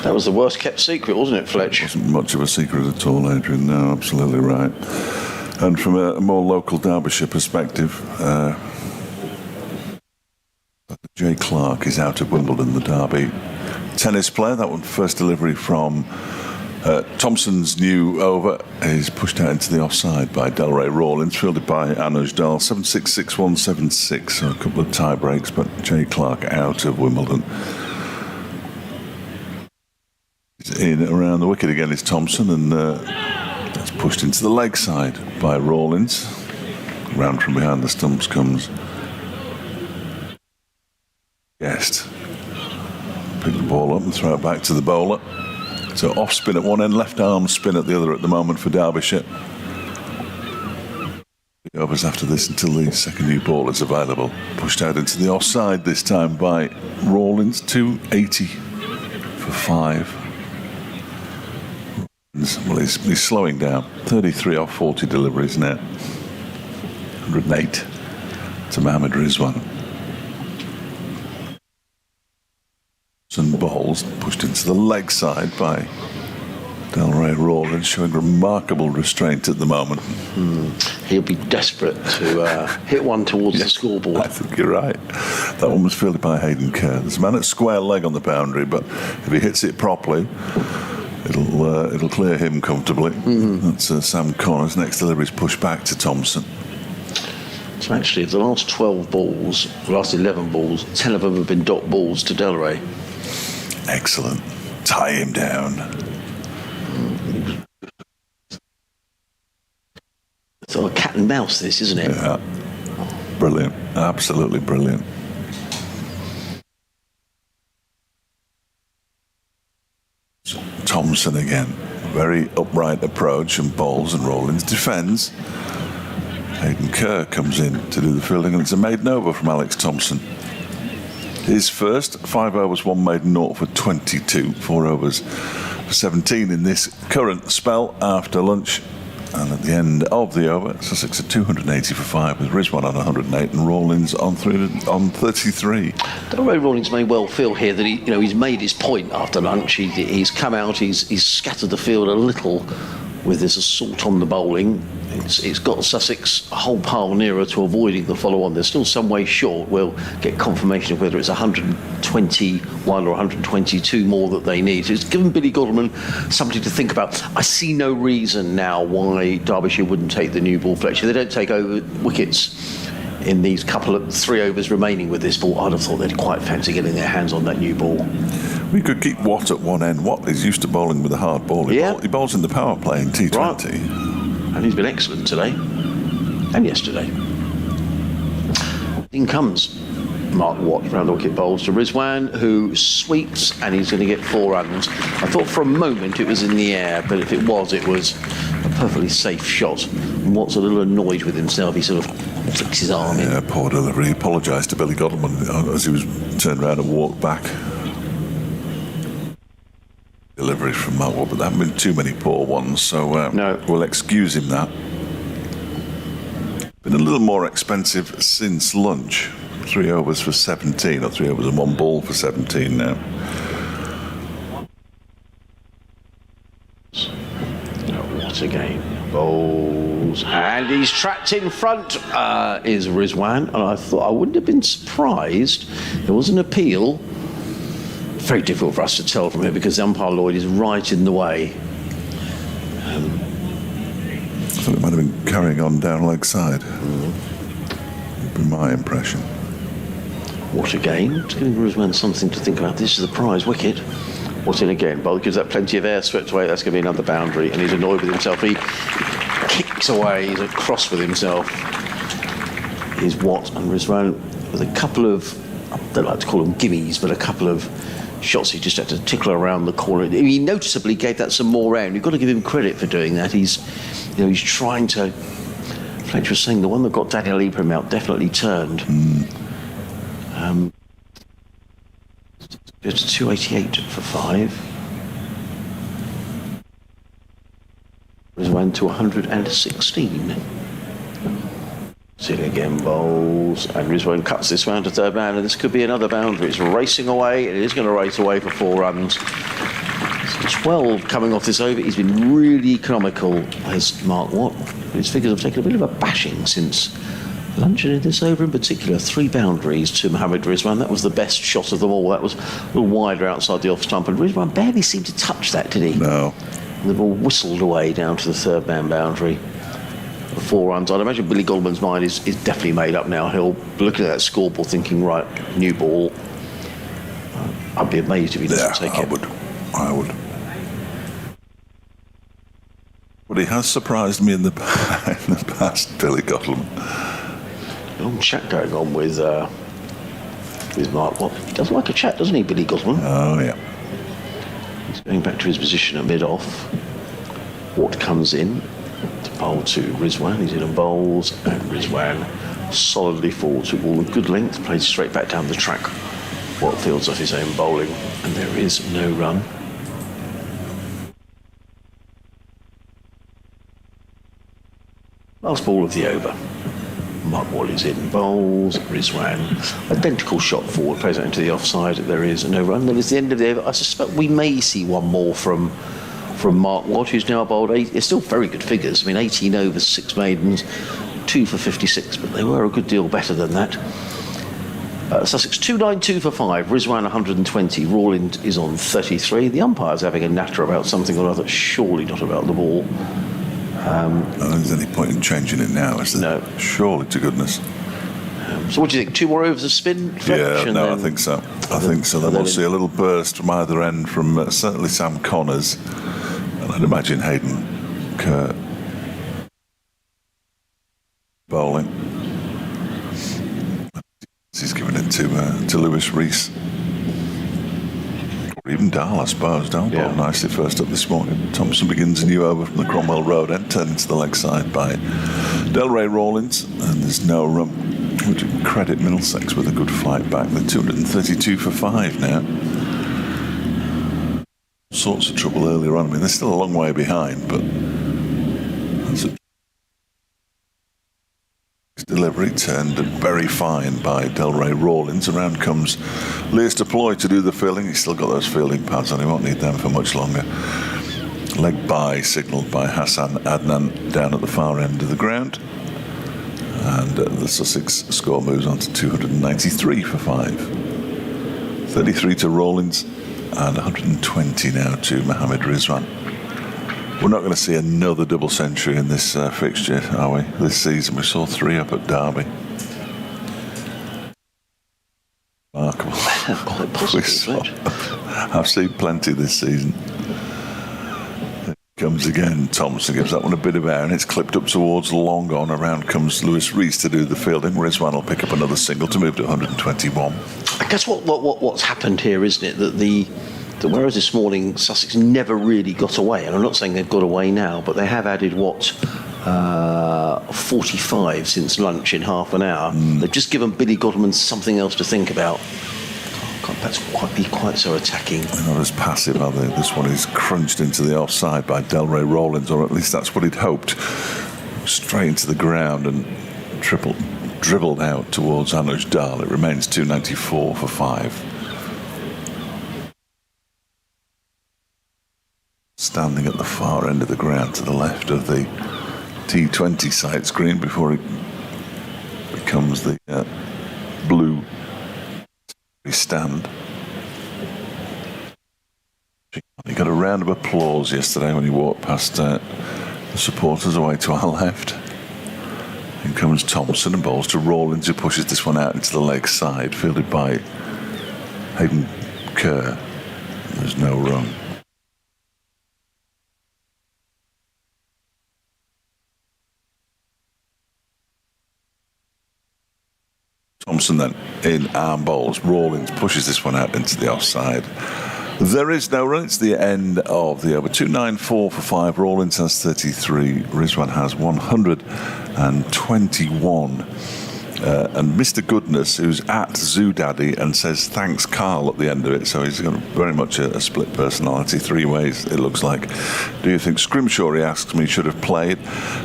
That was the worst kept secret, wasn't it, Fletch? Wasn't much of a secret at all, Adrian. No, absolutely right. And from a more local Derbyshire perspective, Jay Clark is out of Wimbledon, the Derby tennis player. That one, first delivery from Thompson's new over, is pushed out into the offside by Delray Rawlins, fielded by Anuj Dahl. 7-6, 6-1, 7-6. So a couple of tie breaks, but Jay Clark out of Wimbledon. He's in around the wicket again is Thompson, and that's pushed into the leg side by Rawlins. Round from behind the stumps comes Guest. Pick the ball up and throw it back to the bowler. So off spin at one end, left arm spin at the other at the moment for Derbyshire. The overs after this until the second new ball is available. Pushed out into the offside this time by Rawlins. 280 for 5. Well, he's slowing down. 33 off 40 deliveries now. 108 to Mohammad Rizwan. And balls pushed into the leg side by Delray Rawlins, showing remarkable restraint at the moment. He'll be desperate to hit one towards the scoreboard. I think you're right. That one was fielded by Hayden Kerr. There's a man at square leg on the boundary, but if he hits it properly, it'll clear him comfortably. That's Sam Connors. Next delivery is pushed back to Thompson. So actually, the last 12 balls, the last 11 balls, 10 of them have been dot balls to Delray. Excellent. Tie him down. It's a cat and mouse, this, isn't it? Yeah. Brilliant. Absolutely brilliant. Thompson again. Very upright approach, and bowls, and Rawlins defends. Hayden Kerr comes in to do the fielding, and it's a maiden over from Alex Thompson. His first, 5 overs, 1 maiden, 0 for 22, 4 overs for 17 in this current spell after lunch. And at the end of the over, Sussex at 280 for 5, with Rizwan on 108 and Rawlins on 33. Delray Rawlins may well feel here that he's made his point after lunch. He's come out, he's scattered the field a little with this assault on the bowling. It's got Sussex a whole pile nearer to avoiding the follow-on. They're still some way short. We'll get confirmation of whether it's 121 or 122 more that they need. So it's given Billy Godleman something to think about. I see no reason now why Derbyshire wouldn't take the new ball Fletcher. They don't take over wickets in these 3 overs remaining with this ball. I'd have thought they'd quite fancy getting their hands on that new ball. We could keep Watt at one end. Watt is used to bowling with a hard ball. He bowls in the power play in T20. Right. And he's been excellent today and yesterday. In comes Mark Watt round the wicket bowls to Rizwan, who sweeps, and he's going to get 4 runs. I thought for a moment it was in the air, but if it was a perfectly safe shot. And Watt's a little annoyed with himself. He sort of flicks his arm in. Yeah, poor delivery. He apologised to Billy Godleman as he was turned around and walked back. Delivery from Mark Watt, but there haven't been too many poor ones, so no. We'll excuse him that. Been a little more expensive since lunch. 3 overs for 17, or 3 overs and 1 ball for 17 now. What a game. Bowls, and he's trapped in front, is Rizwan, and I thought I wouldn't have been surprised. There was an appeal. Very difficult for us to tell from here because umpire Lloyd is right in the way. I thought it might have been carrying on down leg side. Would be my impression. What a game. It's giving Rizwan something to think about. This is the prize wicket. What's in again? Bowl gives that plenty of air, swept away. That's going to be another boundary, and he's annoyed with himself. He kicks away. He's cross with himself. He's Watt and Rizwan with a couple of, they like to call them gimmies, but a couple of shots he just had to tickle around the corner. He noticeably gave that some more round. You've got to give him credit for doing that. He's trying to. Fletcher was saying the one that got Daniel Ibrahim out definitely turned. It's 288 for 5. Rizwan to 116. Sitting again, bowls, and Rizwan cuts this round to third man, and this could be another boundary. It's racing away, and it is going to race away for 4 runs. So 12 coming off this over. He's been really economical, as Mark Watt. His figures have taken a bit of a bashing since lunch, and in this over in particular, 3 boundaries to Mohammed Rizwan. That was the best shot of them all. That was a little wider outside the off stump, and Rizwan barely seemed to touch that, did he? No. And the ball whistled away down to the third man boundary. 4 runs. I'd imagine Billy Goldman's mind is definitely made up now. He'll be looking at that scoreboard thinking, right, new ball. I'd be amazed if he doesn't take it. I would. But he has surprised me in the past, Billy Godleman. Long chat going on with Mark. Well, he does like a chat, doesn't he, Billy Godleman? Oh, yeah. He's going back to his position at mid-off. Watt comes in to bowl to Rizwan. He's in and bowls, and Rizwan solidly forward to ball of good length, plays straight back down the track. Watt fields off his own bowling, and there is no run. Last ball of the over. Mark Wall is in bowls. Rizwan, identical shot forward, plays it into the offside. There is no run. Then it's the end of the over. I suspect we may see one more from Mark Watt, who's now bowled 8. It's still very good figures. I mean, 18 overs, 6 maidens, 2 for 56, but they were a good deal better than that. Sussex 292 for 5, Rizwan 120, Rawlins is on 33. The umpire's having a natter about something or other, surely not about the ball. I don't think there's any point in changing it now, is there? No. Surely to goodness. So what do you think? 2 more overs of spin? Yeah, no, I think so. I think so. Then we'll see a little burst from either end from certainly Sam Connors, and I'd imagine Hayden Kerr bowling. He's given it to Lewis Rees. Or even Dahl, I suppose. Dahl bowled nicely first up this morning. Thompson begins a new over from the Cromwell Road end, turned to the leg side by Delray Rawlins, and there's no run. Would you credit Middlesex with a good fight back? They're 232 for 5 now. Sorts of trouble earlier on. I mean, they're still a long way behind, but that's a delivery turned very fine by Delray Rawlins. Around comes Lewis Deploy to do the fielding. He's still got those fielding pads on. He won't need them for much longer. Leg bye signalled by Hassan Adnan down at the far end of the ground. And the Sussex score moves on to 293 for 5. 33 to Rawlins and 120 now to Mohammed Rizwan. We're not going to see another double century in this fixture, are we? This season we saw 3 up at Derby. Remarkable. Quite possibly. I've seen plenty this season. It comes again. Thompson gives that one a bit of air, and it's clipped up towards long on. Around comes Lewis Rees to do the fielding. Rizwan will pick up another single to move to 121. I guess what's happened here, isn't it, that whereas this morning Sussex never really got away, and I'm not saying they've got away now, but they have added 45 since lunch in half an hour. They've just given Billy Godman something else to think about. Can't perhaps be quite so attacking. They're not as passive, are they? This one is crunched into the offside by Delray Rawlins, or at least that's what he'd hoped. Straight into the ground and dribbled out towards Anuj Dahl. It remains 294 for 5. Standing at the far end of the ground to the left of the T20 sight screen before it becomes the blue stand. He got a round of applause yesterday when he walked past the supporters away to our left. In comes Thompson and bowls to Rawlins, who pushes this one out into the leg side, fielded by Hayden Kerr. There's no run. Thompson then in arm bowls. Rawlins pushes this one out into the offside. There is no run. It's the end of the over. 294 for 5. Rawlins has 33. Rizwan has 121. And Mr. Goodness, who's at Zoodaddy and says thanks Carl at the end of it, so he's got very much a split personality, 3 ways it looks like. Do you think Scrimshaw, he asks me, should have played,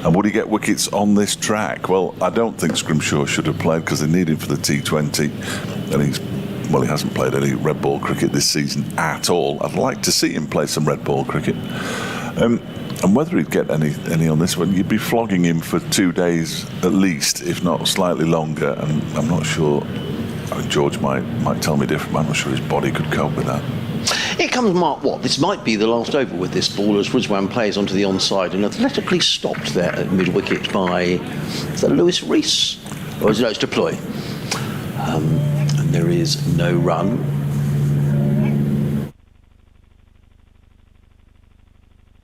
and would he get wickets on this track? Well, I don't think Scrimshaw should have played because they need him for the T20, and he hasn't played any red ball cricket this season at all. I'd like to see him play some red ball cricket. And whether he'd get any on this one, you'd be flogging him for 2 days at least, if not slightly longer. And I'm not sure. I mean, George might tell me different. But I'm not sure his body could cope with that. Here comes Mark Watt. This might be the last over with this ball as Rizwan plays onto the onside and athletically stopped there at mid-wicket by Lewis Rees. Or is it Deploy? And there is no run.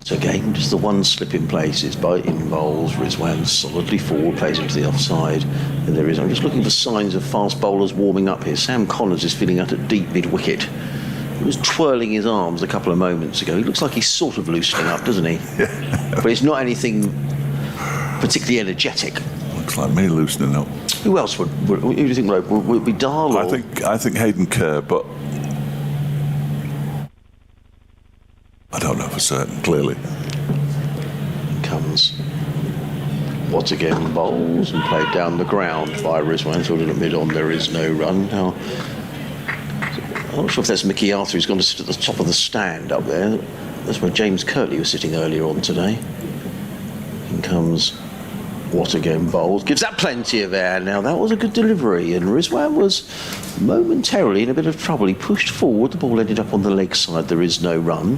So again, just the one slip in place is by involves Rizwan solidly forward, plays into the offside. And there is, I'm just looking for signs of fast bowlers warming up here. Sam Connors is feeling out at deep mid-wicket. He was twirling his arms a couple of moments ago. He looks like he's sort of loosening up, doesn't he? Yeah. But it's not anything particularly energetic. Looks like me loosening up. Who else who do you think would it be Dahl? I think Hayden Kerr, but I don't know for certain, clearly. Comes What again bowls and played down the ground by Rizwan, sort of mid-on, there is no run. Now, I'm not sure if that's Mickey Arthur who's going to sit at the top of the stand up there. That's where James Kirtley was sitting earlier on today. In comes What again bowls. Gives that plenty of air. Now, that was a good delivery, and Rizwan was momentarily in a bit of trouble. He pushed forward, the ball ended up on the leg side, there is no run.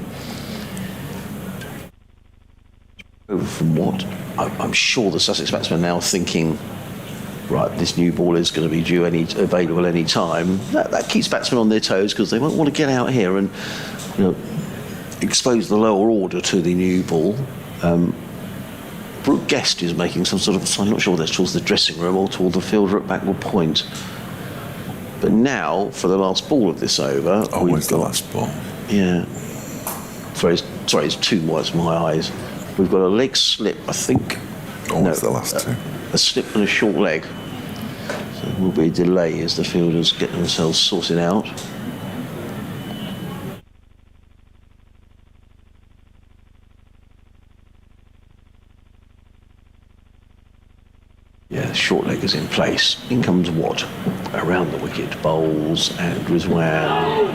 From what I'm sure the Sussex batsmen are now thinking, right, this new ball is going to be available any time. That keeps batsmen on their toes because they won't want to get out here and expose the lower order to the new ball. Brooke Guest is making some sort of a sign. I'm not sure whether that's towards the dressing room or toward the fielder at backward point. But now, for the last ball of this over, always the last ball. Yeah. Sorry, it's two more. It's my eyes. We've got a leg slip, I think. Always the last two. A slip and a short leg. So there will be a delay as the fielders get themselves sorted out. Yeah, the short leg is in place. In comes Watt. Around the wicket, bowls, and Rizwan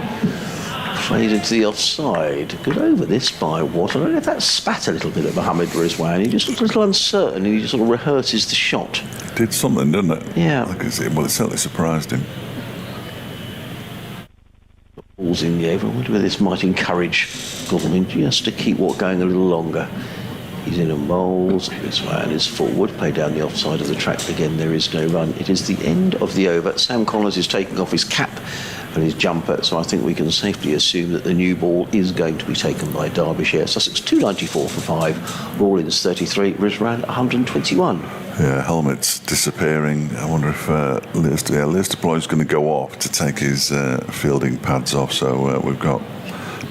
plays into the offside. Good over this by Watt. I don't know if that spat a little bit at Mohammed Rizwan. He just looked a little uncertain and he just sort of rehearses the shot. It did something, didn't it? Yeah. It certainly surprised him. Balls in the over. I wonder whether this might encourage Godwin just to keep Watt going a little longer. He's in and bowls. Rizwan is forward. Play down the offside of the track. Again, there is no run. It is the end of the over. Sam Connors is taking off his cap and his jumper, so I think we can safely assume that the new ball is going to be taken by Derbyshire. Sussex 294 for 5, Rawlins 33, Rizwan 121. Yeah, helmet's disappearing. I wonder if Lewis Deploy's going to go off to take his fielding pads off, so we've got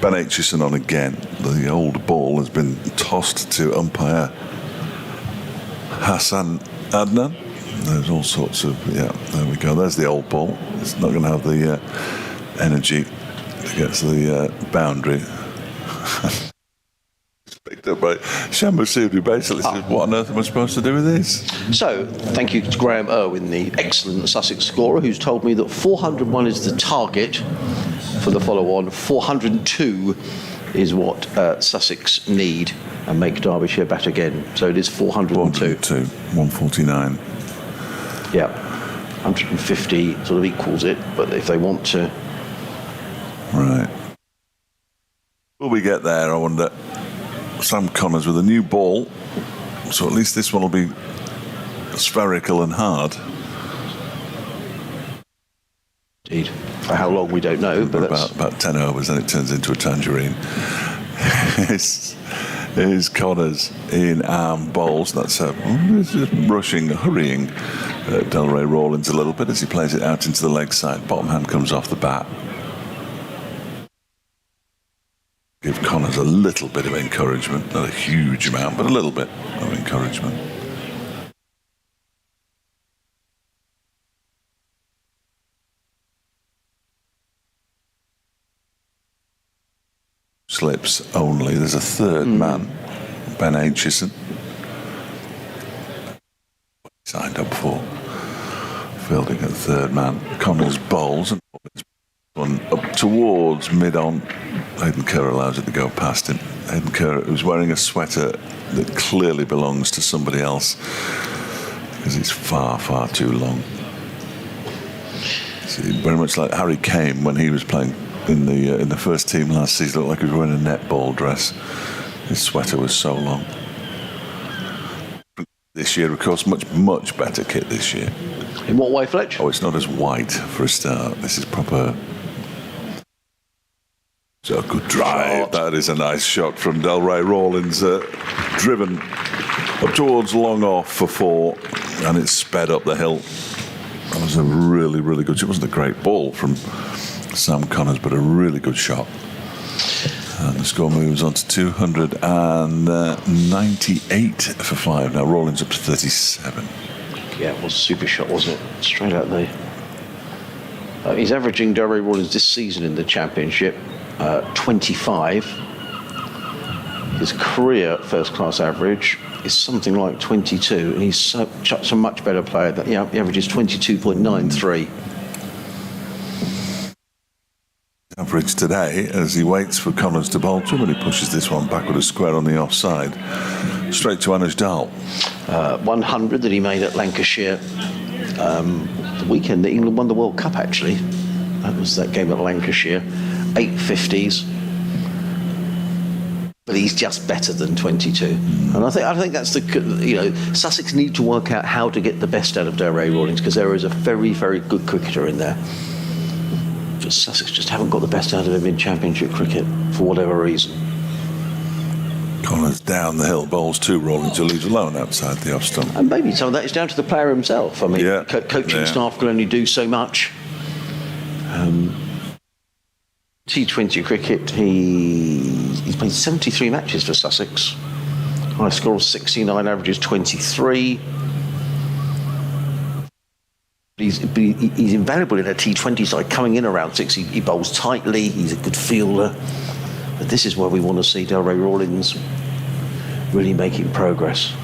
Ben Aitchison on again. The old ball has been tossed to umpire Hassan Adnan. There's all sorts of, there we go. There's the old ball. It's not going to have the energy to get to the boundary. It's picked up by Shambasid, who basically says, what on earth am I supposed to do with this? So, thank you to Graham Irwin, the excellent Sussex scorer, who's told me that 401 is the target for the follow-on. 402 is what Sussex need and make Derbyshire bat again. So it is 402. 149. Yeah, 150 sort of equals it, but if they want to... Right. Will we get there, I wonder? Sam Connors with a new ball, so at least this one will be spherical and hard. Indeed. For how long, we don't know, but that's... About 10 overs, then it turns into a tangerine. Here's Connors in arm bowls. That's just rushing, hurrying Delray Rawlins a little bit as he plays it out into the leg side. Bottom hand comes off the bat. Give Connors a little bit of encouragement. Not a huge amount, but a little bit of encouragement. Slips only. There's a third man, Ben Aitchison. Signed up for fielding at third man. Connors bowls and one up towards mid-on. Hayden Kerr allows it to go past him. Hayden Kerr, who's wearing a sweater that clearly belongs to somebody else because it's far, far too long. See, very much like Harry Kane when he was playing in the first team last season. Looked like he was wearing a netball dress. His sweater was so long. This year, of course, much better kit this year. In what way, Fletch? Oh, it's not as white for a start. This is proper. So a good drive. That is a nice shot from Delray Rawlins, driven up towards long off for 4, and it's sped up the hill. That was a really, really good shot. It wasn't a great ball from Sam Connors, but a really good shot. And the score moves on to 298 for 5. Now Rawlins up to 37. Yeah, it was a super shot, wasn't it? Straight out there. He's averaging Derby Rawlins this season in the Championship 25. His career first-class average is something like 22, and he's such a much better player. That the average is 22.93. Average today as he waits for Connors to bowl to him, and he pushes this one back with a square on the offside. Straight to Anuj Dal. 100 that he made at Lancashire the weekend that England won the World Cup, actually. That was that game at Lancashire. 8 50s. But he's just better than 22. And I think that's Sussex need to work out how to get the best out of Derby Rawlings, because there is a very, very good cricketer in there. Just Sussex just haven't got the best out of him in Championship cricket for whatever reason. Connors down the hill, bowls 2 Rawlings, who leaves alone outside the off stump. And maybe some of that is down to the player himself. I mean, coaching staff can only do so much. T20 cricket, he's played 73 matches for Sussex. High score of 69, averages 23. He's invaluable in a T20 side, coming in around 6. He bowls tightly, he's a good fielder. But this is where we want to see Derby Rawlings really making progress.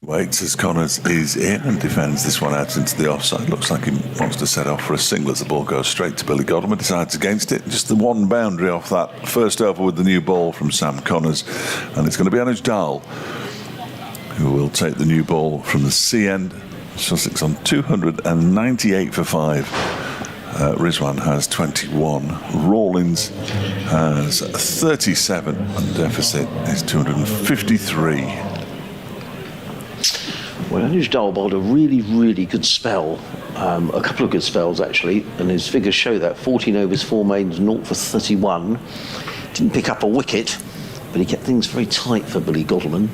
Waits as Connors is in and defends this one out into the offside. Looks like he wants to set off for a single as the ball goes straight to Billy Godolman. Decides against it. Just the one boundary off that first over with the new ball from Sam Connors. And it's going to be Anuj Dal who will take the new ball from the C end. Sussex on 298 for 5. Rizwan has 21. Rawlings has 37. And deficit is 253. Well, Anuj Dal bowled a really, really good spell. A couple of good spells, actually. And his figures show that. 14 overs, 4 maidens, 0 for 31. Didn't pick up a wicket, but he kept things very tight for Billy Godolman.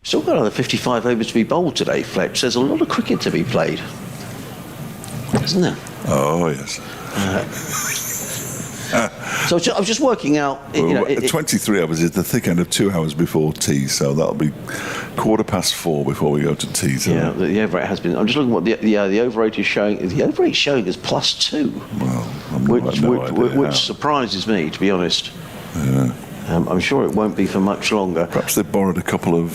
Still got another 55 overs to be bowled today, Fletch. There's a lot of cricket to be played, isn't there? Oh, yes. So I was just working out... 23 hours is the thick end of 2 hours before tea, so that'll be 4:15 before we go to tea. So yeah, the overrate has been... I'm just looking at what the overrate is showing. The overrate is showing as +2. Well, which surprises me, to be honest. Yeah. I'm sure it won't be for much longer. Perhaps they borrowed a couple of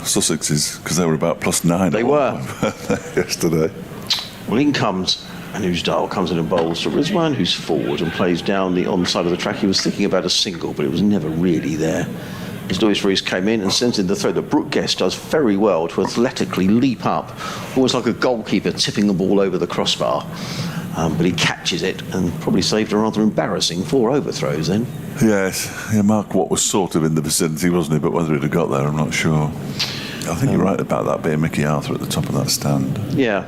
Sussexes because they were about +9. They were. Yesterday. Well, in comes Anuj Dal, comes in and bowls to Rizwan, who's forward and plays down the onside of the track. He was thinking about a single, but it was never really there. As Lewis Rees came in and sends in the throw that Brooke Guest does very well to athletically leap up, almost like a goalkeeper tipping the ball over the crossbar. But he catches it and probably saved a rather embarrassing 4 overthrows then. Yes, Mark Watt was sort of in the vicinity, wasn't he? But whether he'd have got there, I'm not sure. I think you're right about that being Mickey Arthur at the top of that stand. Yeah.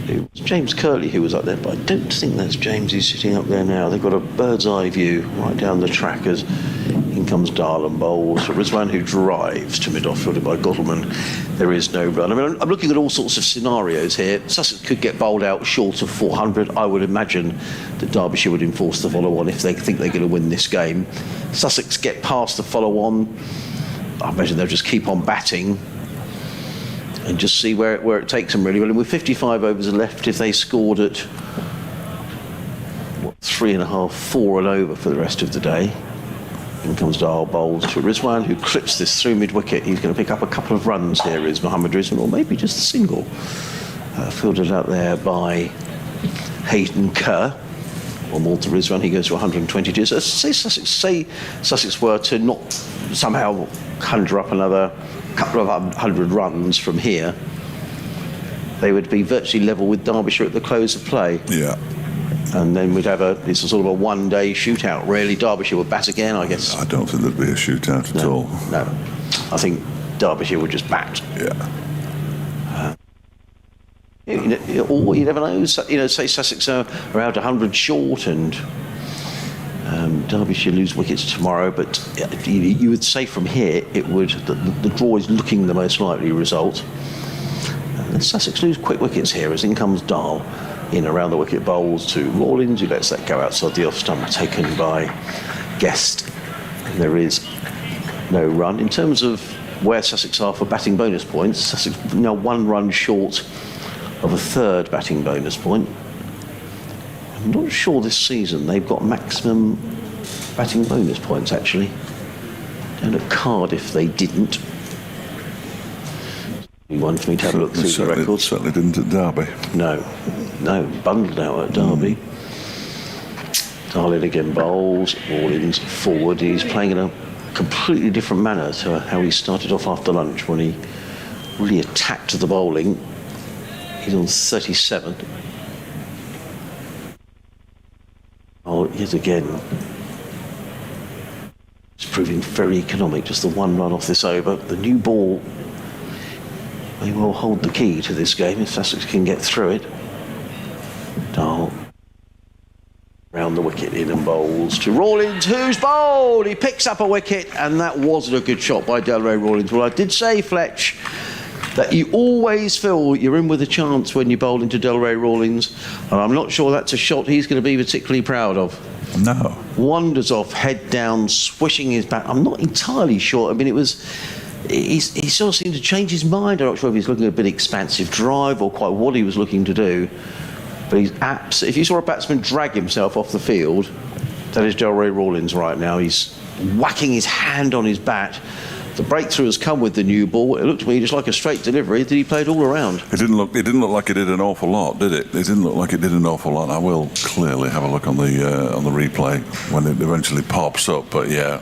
It was James Curley who was up there, but I don't think that's James who's sitting up there now. They've got a bird's eye view right down the track as in comes Dal and bowls. So Rizwan, who drives to mid-off, fielded by Godolman. There is no run. I mean, I'm looking at all sorts of scenarios here. Sussex could get bowled out short of 400. I would imagine that Derbyshire would enforce the follow-on if they think they're going to win this game. Sussex get past the follow-on. I imagine they'll just keep on batting and just see where it takes them, really. Well, with 55 overs left, if they scored at 3.5, 4 and over for the rest of the day. In comes Dal, bowls to Rizwan, who clips this through mid-wicket. He's going to pick up a couple of runs here, is Mohammed Rizwan, or maybe just a single. Fielded out there by Hayden Kerr. 1 more to Rizwan, he goes to 122. So say Sussex were to not somehow conjure up another couple of 100 runs from here, they would be virtually level with Derbyshire at the close of play. Yeah. And then we'd have it's a sort of a one-day shootout, really. Derbyshire would bat again, I guess. I don't think there'd be a shootout at all. No. I think Derbyshire would just bat. Yeah. Or you never know. Say Sussex are around 100 short and Derbyshire lose wickets tomorrow, but you would say from here the draw is looking the most likely result. Sussex lose quick wickets here as in comes Dal in around the wicket, bowls to Rawlings, who lets that go outside the off stump, taken by Guest. And there is no run. In terms of where Sussex are for batting bonus points, Sussex now 1 run short of a 3rd batting bonus point. I'm not sure this season they've got maximum batting bonus points, actually. Down at Cardiff they didn't. One for me to have a look through the records. Certainly didn't at Derby. No, bundled out at Derby. Darling again bowls, Rawlins forward. He's playing in a completely different manner to how he started off after lunch when he really attacked the bowling. He's on 37. Oh, yet again, it's proving very economic. Just the one run off this over. The new ball may well hold the key to this game if Sussex can get through it. Dahl round the wicket, in and bowls to Rawlins, who's bowled. He picks up a wicket, and that wasn't a good shot by Delray Rawlins. Well, I did say, Fletch, that you always feel you're in with a chance when you bowl into Delray Rawlins, and I'm not sure that's a shot he's going to be particularly proud of. No. Wanders off, head down, swishing his bat. I'm not entirely sure. I mean, he sort of seemed to change his mind. I'm not sure if he's looking at a bit expansive drive or quite what he was looking to do. But he's if you saw a batsman drag himself off the field, that is Delray Rawlins right now. He's whacking his hand on his bat. The breakthrough has come with the new ball. It looked to me just like a straight delivery that he played all around. It didn't look like it did an awful lot, did it? It didn't look like it did an awful lot. I will clearly have a look on the replay when it eventually pops up. But yeah,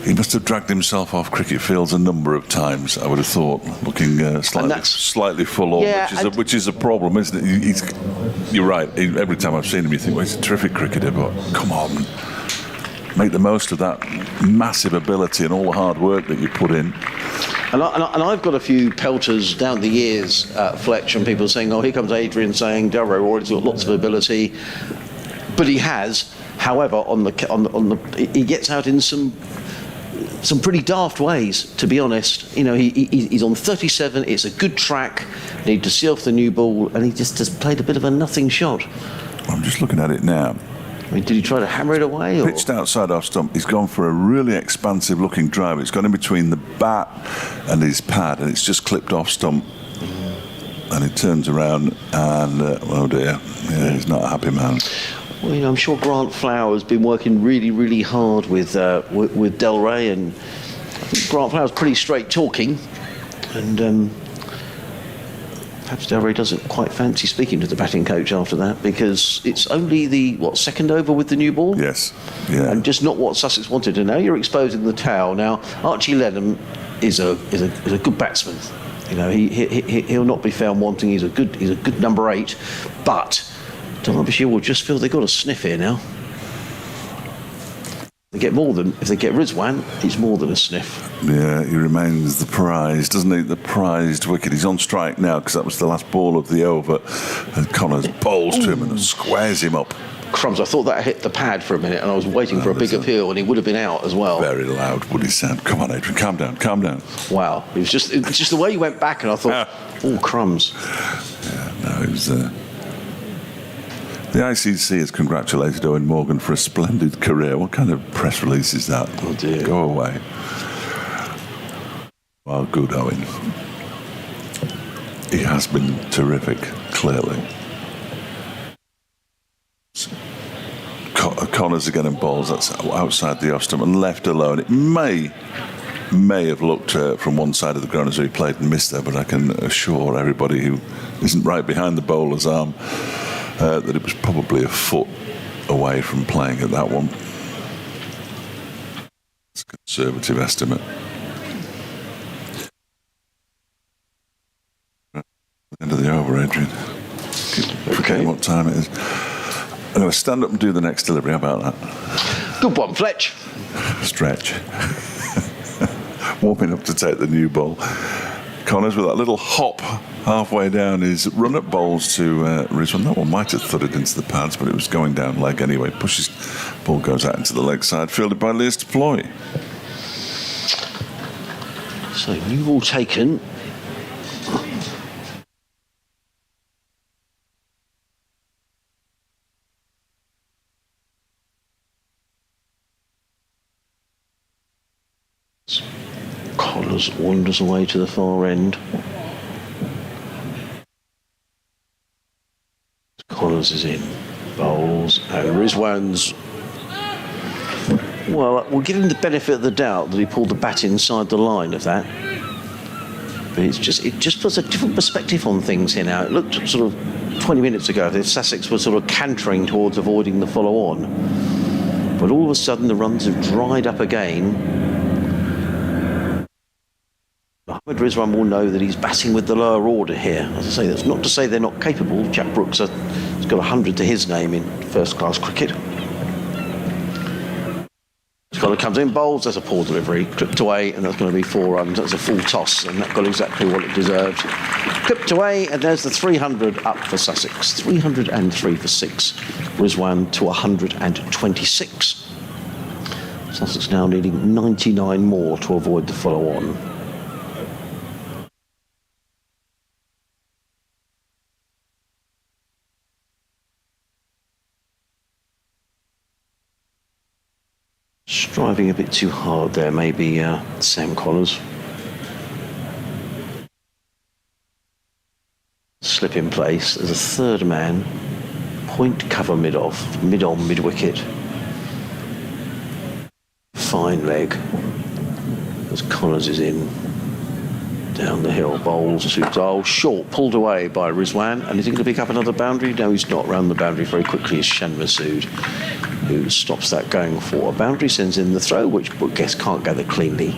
he must have dragged himself off cricket fields a number of times, I would have thought, looking slightly full on, yeah, which is a problem, isn't it? You're right. Every time I've seen him, you think, well, he's a terrific cricketer, but come on, make the most of that massive ability and all the hard work that you put in. And I've got a few pelters down the years, Fletch, and people saying, oh, here comes Adrian saying Delray Rawlins got lots of ability, but he has. However, he gets out in some pretty daft ways, to be honest. You know, he's on 37. It's a good track. Need to see off the new ball, and he just played a bit of a nothing shot. I'm just looking at it now. I mean, did he try to hammer it away? Or? Pitched outside off stump. He's gone for a really expansive looking drive. It's gone in between the bat and his pad, and it's just clipped off stump. And he turns around and, oh dear, yeah, he's not a happy man. Well, you know, I'm sure Grant Flower's been working really, really hard with Delray, and I think Grant Flower's pretty straight talking, and perhaps Delray doesn't quite fancy speaking to the batting coach after that, because it's only the second over with the new ball. Yes, yeah, and just not what Sussex wanted to know. You're exposing the towel now. Archie Lenham is a good batsman. You know, he'll not be found wanting. He's a good number 8, but Derbyshire will just feel they've got a sniff here now. If they get Rizwan, it's more than a sniff. Yeah, he remains the prize, doesn't he? The prized wicket. He's on strike now because that was the last ball of the over. And Connors bowls to him and squares him up. Crumbs, I thought that hit the pad for a minute and I was waiting for a big appeal, and he would have been out as well. Very loud woody sound. Come on, Adrian, calm down. Wow. It was just the way he went back, and I thought, oh, crumbs. Yeah, no, it was... The ICC has congratulated Owen Morgan for a splendid career. What kind of press release is that? Oh dear. Go away. Well, good Owen. He has been terrific, clearly. Connors again in balls. That's outside the off stump and left alone. It may have looked from one side of the ground as though he played and missed there, but I can assure everybody who isn't right behind the bowler's arm that it was probably a foot away from playing at that one. It's a conservative estimate. End of the over, Adrian. Okay, what time it is. I'm going to stand up and do the next delivery. How about that? Good one, Fletch. Stretch. Warming up to take the new ball. Connors with that little hop halfway down his run-up bowls to Rizwan. That one might have thudded into the pads, but it was going down leg anyway. Pushes, ball goes out into the leg side, fielded by Lears to Ploy. So, new ball taken. Collars wanders away to the far end. Collars is in. Bowls and Rizwan's. Well, we'll give him the benefit of the doubt that he pulled the bat inside the line of that. But it just puts a different perspective on things here now. It looked sort of 20 minutes ago that Sussex were sort of cantering towards avoiding the follow-on. But all of a sudden the runs have dried up again. Mohamed Rizwan will know that he's batting with the lower order here. As I say, that's not to say they're not capable. Jack Brooks has got 100 to his name in first-class cricket. Scholar comes in, bowls, there's a poor delivery, clipped away, and that's going to be 4 runs. That's a full toss, and that got exactly what it deserved. Clipped away, and there's the 300 up for Sussex. 303 for 6. Rizwan to 126. Sussex now needing 99 more to avoid the follow-on. Striving a bit too hard there, maybe Sam Connors. Slip in place. There's a third man. Point cover mid-off. Mid-on, mid-wicket. Fine leg. As Connors is in. Down the hill. Bowls to Dahl. Short. Pulled away by Rizwan. And is he going to pick up another boundary? No, he's not. Round the boundary very quickly is Shan Masood, who stops that going for a boundary, sends in the throw, which Guest can't gather cleanly,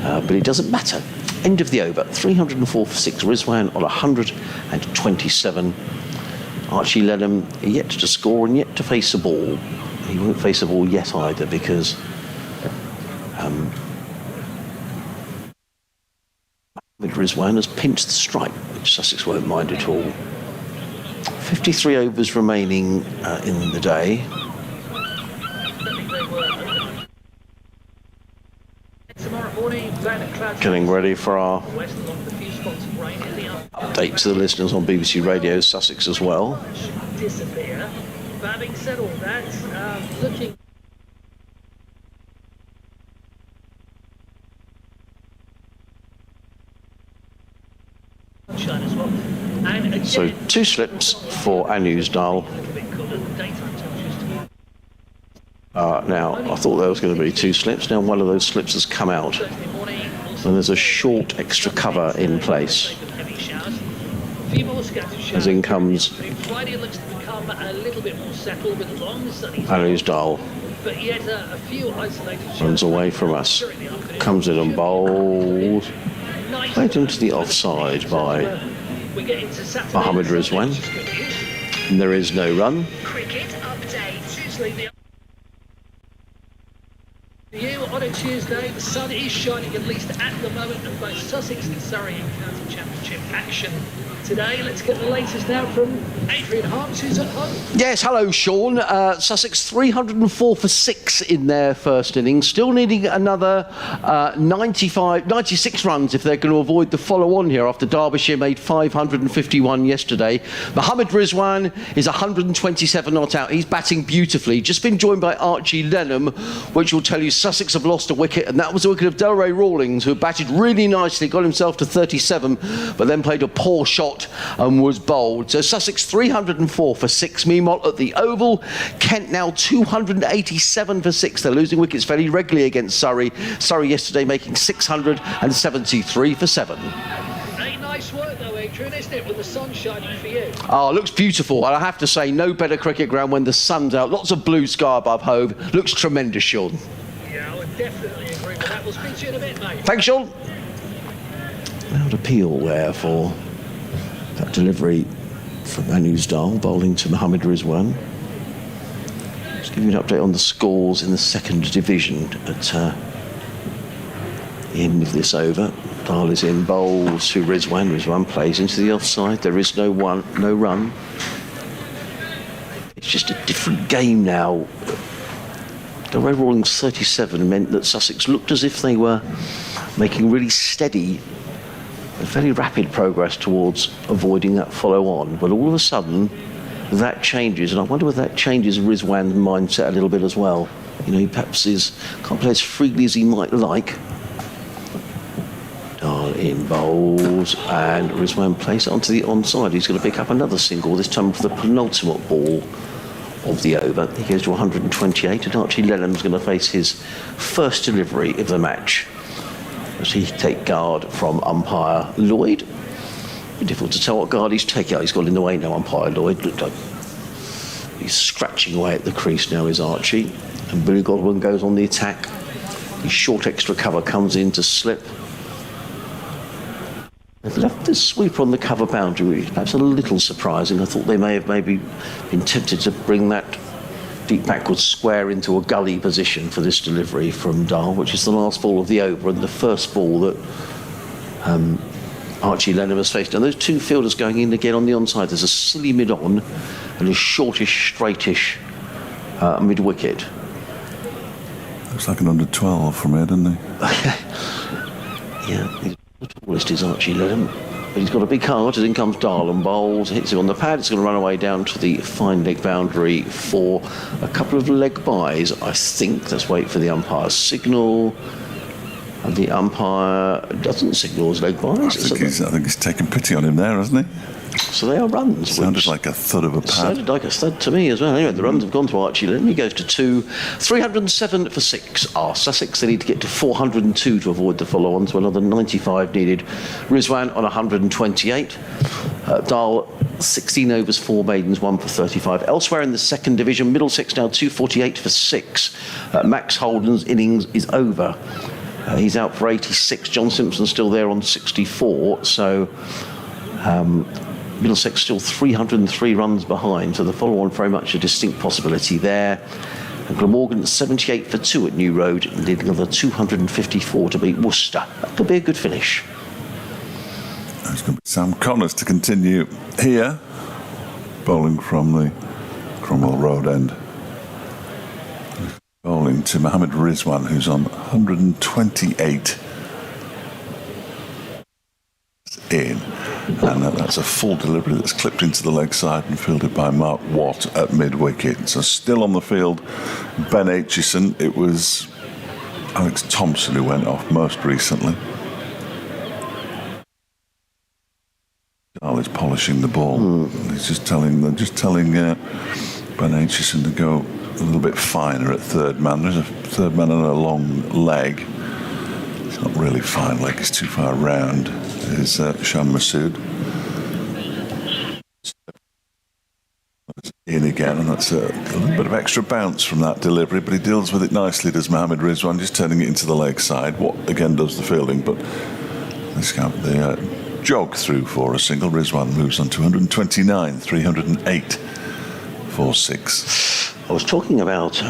but it doesn't matter. End of the over, 304 for 6. Rizwan on 127. Archie Lenham yet to score and yet to face a ball. He won't face a ball yet either because Rizwan has pinched the strike, which Sussex won't mind at all. 53 overs remaining in the day. Getting ready for our update to the listeners on BBC Radio Sussex as well. Disappear. But having said all that, looking. As well. And again, so 2 slips for Anu's Dahl. Now, I thought there was going to be 2 slips. Now one of those slips has come out. And there's a short extra cover in place. As in comes Anu's Dahl. Runs away from us. Comes in and bowls. Played into the offside by Mohamed Rizwan. And there is no run. Cricket update. You on a Tuesday, the sun is shining at least at the moment of both Sussex and Surrey in County Championship action today. Let's get the latest now from Adrian Harms, who's at home. Yes, hello Sean. Sussex 304 for 6 in their first innings, still needing another 96 runs if they're going to avoid the follow-on here after Derbyshire made 551 yesterday. Mohamed Rizwan is 127 not out. He's batting beautifully. Just been joined by Archie Lenham, which will tell you Sussex have lost a wicket, and that was a wicket of Delray Rawlings, who batted really nicely, got himself to 37, but then played a poor shot and was bowled. So Sussex 304 for 6. Meanwhile, at the Oval, Kent now 287 for 6. They're losing wickets fairly regularly against Surrey. Surrey yesterday making 673 for 7. Nice work though, Adrian, isn't it, with the sun shining for you? Oh, it looks beautiful. I have to say, no better cricket ground when the sun's out. Lots of blue sky above Hove. Looks tremendous, Sean. Yeah, I would definitely agree with that. We'll speak to you in a bit, mate. Thanks, Sean. Loud appeal there for that delivery from Anu's Dahl, bowling to Mohamed Rizwan. Just give you an update on the scores in the second division at the end of this over. Dahl is in, bowls to Rizwan. Rizwan plays into the offside. There is no run. It's just a different game now. Delray Rawlings 37 meant that Sussex looked as if they were making really steady and fairly rapid progress towards avoiding that follow-on. But all of a sudden, that changes, and I wonder whether that changes Rizwan's mindset a little bit as well. You know, he perhaps can't play as freely as he might like. Dahl in bowls, and Rizwan plays it onto the onside. He's going to pick up another single, this time for the penultimate ball of the over. He goes to 128, and Archie Lenham's going to face his first delivery of the match as he take guard from umpire Lloyd. Difficult to tell what guard he's taking. He's got in the way now, umpire Lloyd. Looked like he's scratching away at the crease now, is Archie. And Billy Godwin goes on the attack. His short extra cover comes in to slip. They've left the sweeper on the cover boundary, perhaps a little surprising. I thought they may have maybe been tempted to bring that deep backwards square into a gully position for this delivery from Dahl, which is the last ball of the over and the first ball that Archie Lenham has faced. Now those two fielders going in again on the onside. There's a silly mid-on and a shortish, straightish mid-wicket. Looks like an under 12 from here, doesn't he? Yeah, the tallest is Archie Lenham. But he's got a big heart as in comes Dahl and bowls, hits him on the pad. It's going to run away down to the fine leg boundary for a couple of leg byes, I think. Let's wait for the umpire's signal. And the umpire doesn't signal as leg byes. I think he's taken pity on him there, hasn't he? So they are runs. Sounded like a thud of a pad. Sounded like a thud to me as well. Anyway, the runs have gone to Archie Lenham. He goes to 2. 307 for 6 are Sussex. They need to get to 402 to avoid the follow-on, so another 95 needed. Rizwan on 128. Dahl, 16 overs, 4 maidens, 1 for 35. Elsewhere in the second division, Middlesex now 248 for 6. Max Holden's innings is over. He's out for 86. John Simpson's still there on 64. So Middlesex still 303 runs behind. So the follow-on very much a distinct possibility there. And Glamorgan 78 for 2 at New Road, leading another 254 to beat Worcester. That could be a good finish. It's going to be Sam Connors to continue here, bowling from the Cromwell Road end. Bowling to Mohammed Rizwan, who's on 128 in. And that's a full delivery that's clipped into the leg side and fielded by Mark Watt at mid-wicket. So still on the field, Ben Aitchison. It was Alex Thompson who went off most recently. Dahl is polishing the ball. He's just telling Ben Aitchison to go a little bit finer at third man. There's a third man on a long leg. It's not really fine leg, it's too far round. Is Shan Masood. In again, and that's a little bit of extra bounce from that delivery, but he deals with it nicely, does Mohammed Rizwan, just turning it into the leg side. What again does the fielding, but this can't be the jog through for a single. Rizwan moves on to 129, 308 for 6. I was talking about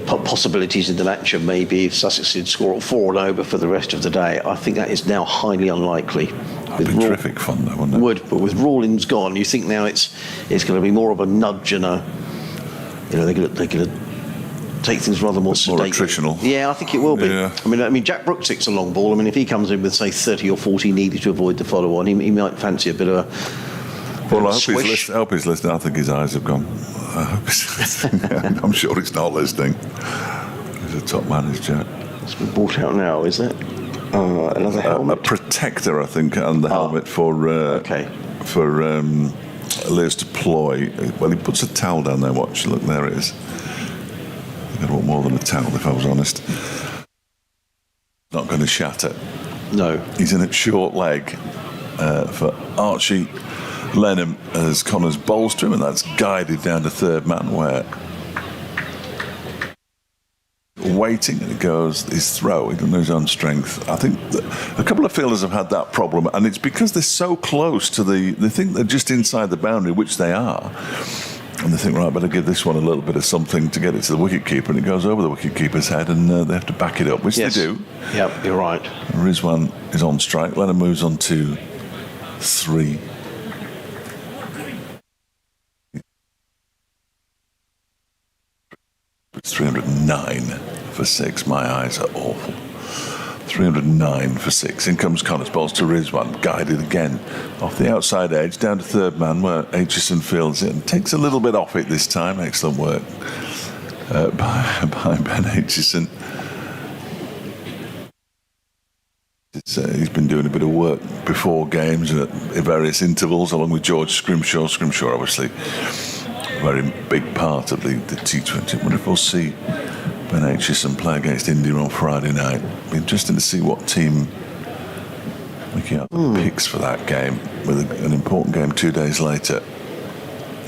possibilities in the match of maybe if Sussex did score 4-0 for the rest of the day. I think that is now highly unlikely. That'd be terrific fun, though, wouldn't it? Would, but with Rawlins gone, you think now it's going to be more of a nudge and a, they're going to take things rather more sedately. More attritional. Yeah, I think it will be. Yeah. I mean, Jack Brooks takes a long ball. I mean, if he comes in with say 30 or 40 needed to avoid the follow-on, he might fancy a bit of a. Well, I hope he's listening. I think his eyes have gone. I hope he's listening. I'm sure he's not listening. He's a top man, is Jack. It's been brought out now, is it? Another helmet. A protector, I think, and the helmet for layers to ploy. Well, he puts a towel down there. Watch, look, there it is. I think I'd want more than a towel, if I was honest. Not going to shatter. No. He's in at short leg for Archie Lenham as Connors bowls to him, and that's guided down to third man where waiting, and it goes his throw. He doesn't know his own strength. I think a couple of fielders have had that problem, and it's because they're so close to they think they're just inside the boundary, which they are, and they think, right, better give this one a little bit of something to get it to the wicket-keeper, and it goes over the wicket-keeper's head, and they have to back it up, which they do. Yep, you're right. Rizwan is on strike. Lenham moves on to 3. It's 309 for 6. My eyes are awful. 309 for 6. In comes Connors, bowls to Rizwan, guided again off the outside edge, down to third man where Aitchison fields it and takes a little bit off it this time. Excellent work by Ben Aitchison. He's been doing a bit of work before games and at various intervals along with George Scrimshaw. Scrimshaw obviously very big part of the T20. I wonder if we'll see Ben Aitchison play against India on Friday night. It'll be interesting to see what team making out the picks for that game, with an important game 2 days later.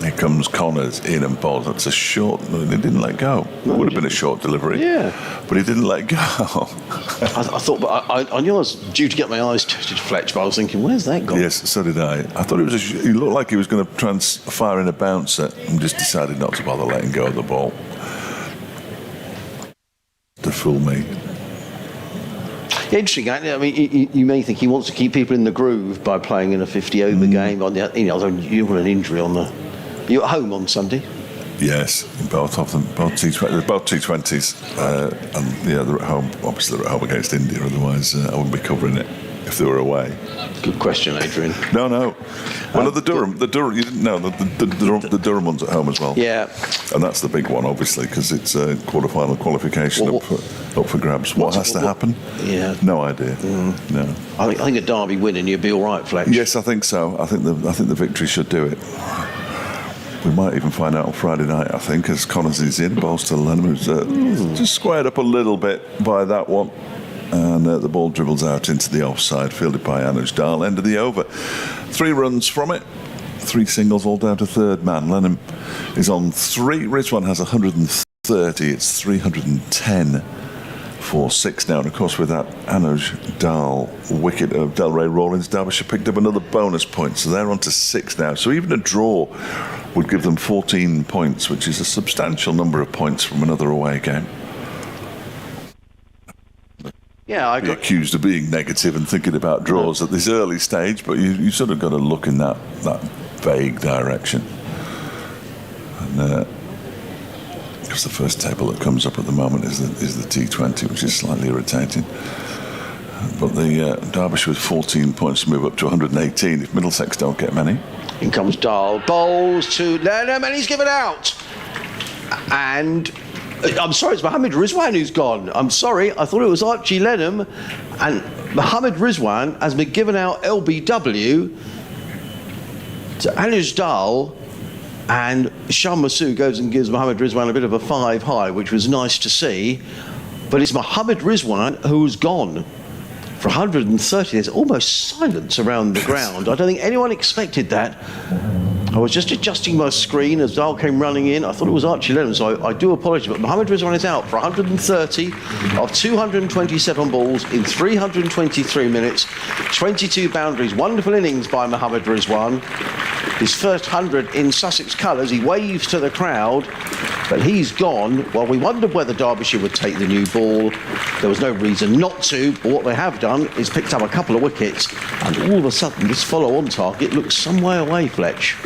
Here comes Connors in and bowls. That's a short. He didn't let go. It would have been a short delivery. Yeah, but he didn't let go. I thought, but I knew I was due to get my eyes tested, Fletch. But I was thinking, where's that gone? Yes, so did I. I thought it was. He looked like he was going to try and fire in a bouncer, and just decided not to bother letting go of the ball. To fool me. Yeah, interesting. I mean, you may think he wants to keep people in the groove by playing in a 50-over game. On the, you want an injury on the. You're at home on Sunday. Yes, both of them, both T20s, and yeah, they're at home. Obviously, they're at home against India. Otherwise, I wouldn't be covering it if they were away. Good question, Adrian. No. Well, the Durham. You didn't know the Durham one's at home as well. Yeah, and that's the big one, obviously, because it's a quarter-final qualification up for grabs. What has to happen? Yeah, no idea. No, I think a Derby win and you'll be all right, Fletch. Yes, I think so. I think the victory should do it. We might even find out on Friday night, I think, as Connors is in, bowls to Lenham, who's just squared up a little bit by that one. And the ball dribbles out into the offside, fielded by Anuj Dal. End of the over. 3 runs from it. 3 singles, all down to third man. Lenham is on 3. Rizwan has 130. It's 310 for 6 now. And of course, with that Anuj Dal wicket of Delray Rawlins, Derbyshire picked up another bonus point. So they're on to 6 now. So even a draw would give them 14 points, which is a substantial number of points from another away game. Yeah, I got accused of being negative and thinking about draws at this early stage, but you sort of got to look in that vague direction. And because the first table that comes up at the moment is the T20, which is slightly irritating. But the Derbyshire with 14 points to move up to 118 if Middlesex don't get many. In comes Dahl, bowls to Lenham, and he's given out. And I'm sorry, it's Mohammed Rizwan who's gone. I'm sorry, I thought it was Archie Lenham, and Mohammed Rizwan has been given out LBW to Anuj Dal, and Shah Masood goes and gives Mohammed Rizwan a bit of a 5 high, which was nice to see. But it's Mohammed Rizwan who's gone for 130. There's almost silence around the ground. I don't think anyone expected that. I was just adjusting my screen as Dal came running in. I thought it was Archie Lenham, so I do apologise. But Mohammed Rizwan is out for 130 of 227 balls in 323 minutes, 22 boundaries. Wonderful innings by Mohammed Rizwan. His first 100 in Sussex colours. He waves to the crowd, but he's gone. Well, we wondered whether Derbyshire would take the new ball. There was no reason not to, but what they have done is picked up a couple of wickets, and all of a sudden this follow-on target looks some way away, Fletch.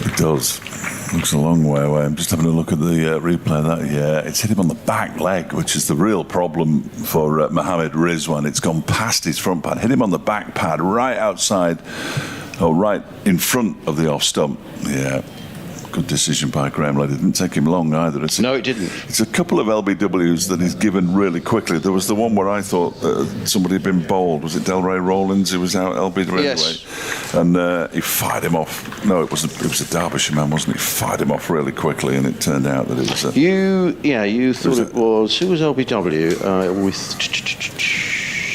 It does. Looks a long way away. I'm just having a look at the replay of that. Yeah, it's hit him on the back leg, which is the real problem for Mohammed Rizwan. It's gone past his front pad, hit him on the back pad, right outside, right in front of the off stump. Yeah. Good decision by Graham Led. It didn't take him long either. No, it didn't. It's a couple of LBWs that he's given really quickly. There was the one where I thought somebody had been bowled. Was it Delray Rawlins who was out LBW anyway? Yes. And he fired him off. No, it was a Derbyshire man, wasn't it? He fired him off really quickly, and it turned out that it was you thought it was... Who was LBW?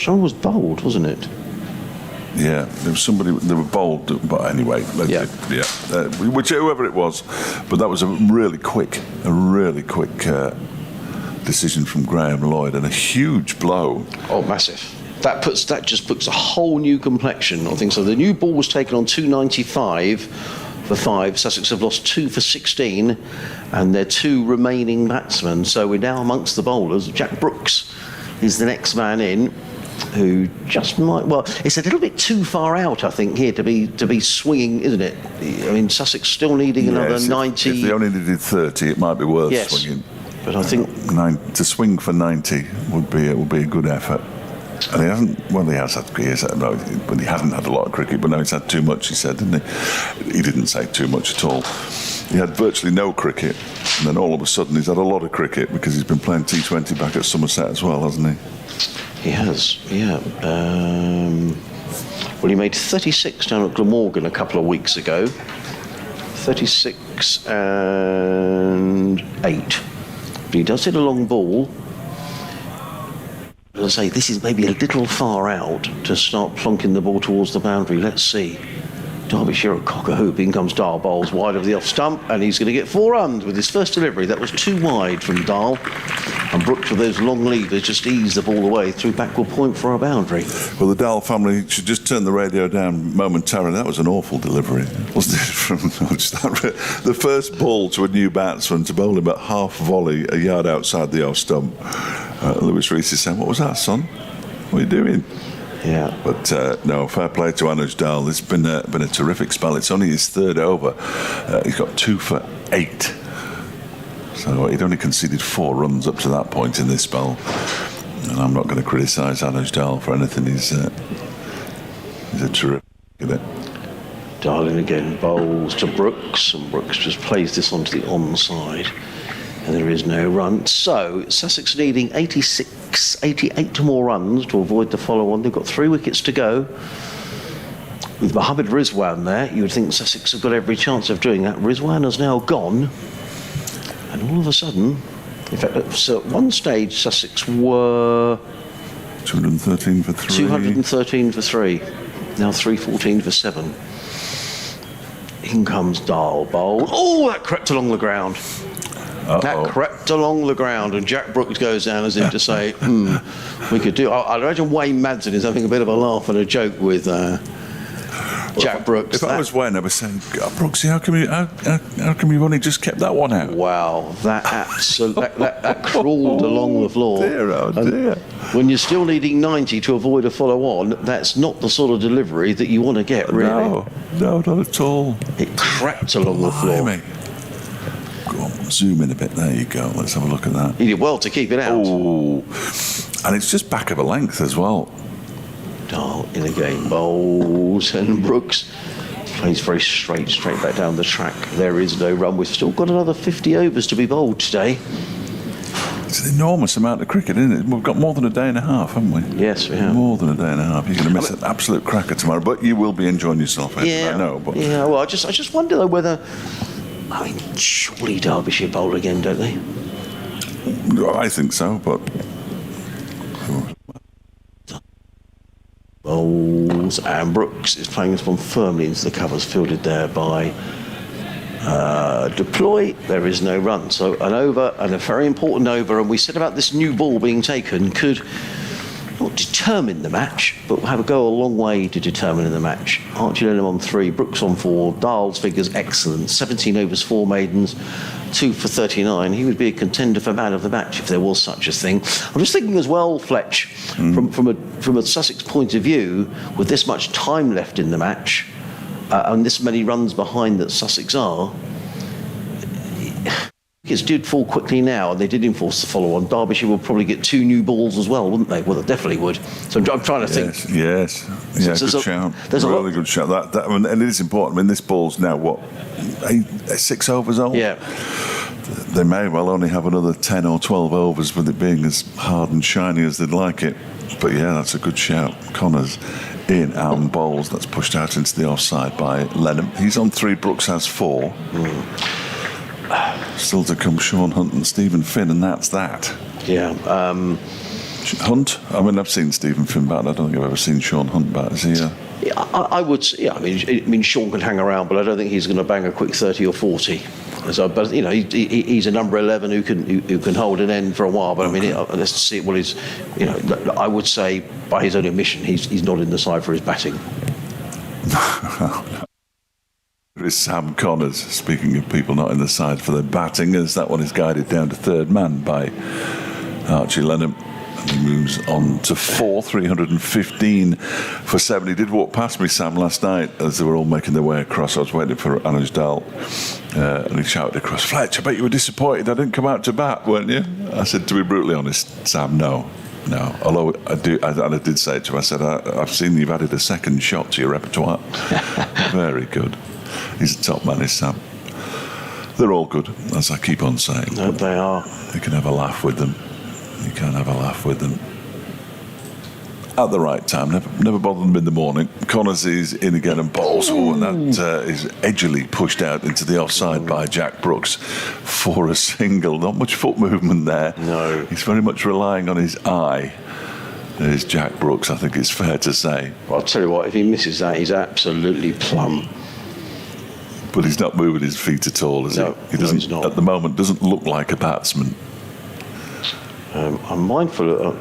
Someone was bowled, wasn't it? Yeah, there was somebody. They were bold, but anyway, whoever it was. But that was a really quick decision from Graham Lloyd, and a huge blow. Oh, massive! That just puts a whole new complexion on things. So the new ball was taken on 295 for 5. Sussex have lost 2 for 16, and their 2 remaining batsmen. So we're now amongst the bowlers. Jack Brooks is the next man in, who just might... Well, it's a little bit too far out, I think, here to be swinging, isn't it? I mean, Sussex still needing another 90... If they only needed 30, it might be worth swinging. But I think... To swing for 90 would be a good effort. And he hasn't... Well, he hasn't had a lot of cricket, but now he's had too much, he said, didn't he? He didn't say too much at all. He had virtually no cricket, and then all of a sudden he's had a lot of cricket because he's been playing T20 back at Somerset as well, hasn't he? He has, yeah. Well, he made 36 down at Glamorgan a couple of weeks ago. 36 and 8. But he does hit a long ball. As I say, this is maybe a little far out to start plonking the ball towards the boundary. Let's see. Derbyshire at cock-a-hoop. In comes Dahl, bowls wide of the off stump, and he's going to get 4 runs with his first delivery. That was too wide from Dahl. And Brooks, with those long levers, just eased the ball away through backward point for a boundary. Well, the Dahl family should just turn the radio down momentarily. That was an awful delivery, wasn't it? From the first ball to a new batsman to bowl him at half volley, a yard outside the off stump. Lewis Rees is saying, "What was that, son? What are you doing?" Yeah. But no, fair play to Anuj Dahl. It's been a terrific spell. It's only his 3rd over. He's got 2 for 8. So he'd only conceded 4 runs up to that point in this spell. And I'm not going to criticise Anuj Dahl for anything. He's a terrific, isn't it? Darling again bowls to Brooks, and Brooks just plays this onto the onside. And there is no run. So Sussex needing 88 more runs to avoid the follow-on. They've got 3 wickets to go. With Mohammed Rizwan there, you would think Sussex have got every chance of doing that. Rizwan has now gone. And all of a sudden, in fact, so at one stage, Sussex were 213 for 3. 213 for 3. Now 314 for 7. In comes Dahl, bowl. Oh, that crept along the ground. That crept along the ground, and Jack Brooks goes down as if to say, we could do. I imagine Wayne Madsen is having a bit of a laugh and a joke with Jack Brooks. If I was Wayne, I'd be saying, Brooksy, how come you've only just kept that one out? Wow, that crawled along the floor. Dear, oh dear. When you're still needing 90 to avoid a follow-on, that's not the sort of delivery that you want to get, really. No, not at all. It crept along the floor. Blimey. Go on, zoom in a bit. There you go. Let's have a look at that. He did well to keep it out. Oh, and it's just back of a length as well. Dahl in again, bowls, and Brooks plays very straight back down the track. There is no run. We've still got another 50 overs to be bowled today. It's an enormous amount of cricket, isn't it? We've got more than a day and a half, haven't we? Yes, we have. More than a day and a half. You're going to miss an absolute cracker tomorrow, but you will be enjoying yourself. Yeah, I know. But yeah. Well, I just wonder though whether. I mean, surely Derbyshire bowl again, don't they? I think so, but. Bowls, and Brooks is playing this one firmly into the covers, fielded there by Deploy. There is no run. So an over, and a very important over, and we said about this new ball being taken could not determine the match, but go a long way to determining the match. Archie Lenham on 3, Brooks on 4, Dahl's figures excellent, 17 overs, 4 maidens, 2 for 39. He would be a contender for man of the match if there was such a thing. I'm just thinking as well, Fletch, from a Sussex point of view, with this much time left in the match, and this many runs behind that Sussex are, it did fall quickly now, and they did enforce the follow-on. Derbyshire will probably get 2 new balls as well, wouldn't they? Well, they definitely would. So I'm trying to think. Yes. Yeah, good shout. There's a really good shout. And it is important. I mean, this ball's now, 6 overs old? Yeah. They may well only have another 10 or 12 overs with it being as hard and shiny as they'd like it. But yeah, that's a good shout. Connors in and bowls. That's pushed out into the offside by Lenham. He's on 3, Brooks has 4. Still to come Sean Hunt and Stephen Finn, and that's that. Yeah. Hunt? I mean, I've seen Stephen Finn bat. I don't think I've ever seen Sean Hunt bat. Is he? Yeah, I would. Yeah, I mean, Sean can hang around, but I don't think he's going to bang a quick 30 or 40. So, but you know, he's a number 11 who can hold an end for a while. But I mean, let's see what he's. You know, I would say by his own admission, he's not in the side for his batting. There is Sam Connors, speaking of people not in the side for their batting, as that one is guided down to 3rd man by Archie Lenham. And he moves on to 4, 315 for 7. He did walk past me, Sam, last night as they were all making their way across. I was waiting for Anuj Dahl, and he shouted across, "Fletch, I bet you were disappointed I didn't come out to bat, weren't you?" I said, to be brutally honest, Sam, no. Although I did say it to him, I said, I've seen you've added a second shot to your repertoire. Very good. He's a top man, is Sam. They're all good, as I keep on saying. No, they are. You can have a laugh with them. You can have a laugh with them. at the right time. Never bothered them in the morning. Connors is in again and bowls. Oh, and that is edgily pushed out into the offside by Jack Brooks for a single. Not much foot movement there. No. He's very much relying on his eye. There's Jack Brooks, I think it's fair to say. Well, I'll tell you what, if he misses that, he's absolutely plumb. But he's not moving his feet at all, is No, he? He doesn't, he's not. at the moment, doesn't look like a batsman. I'm mindful of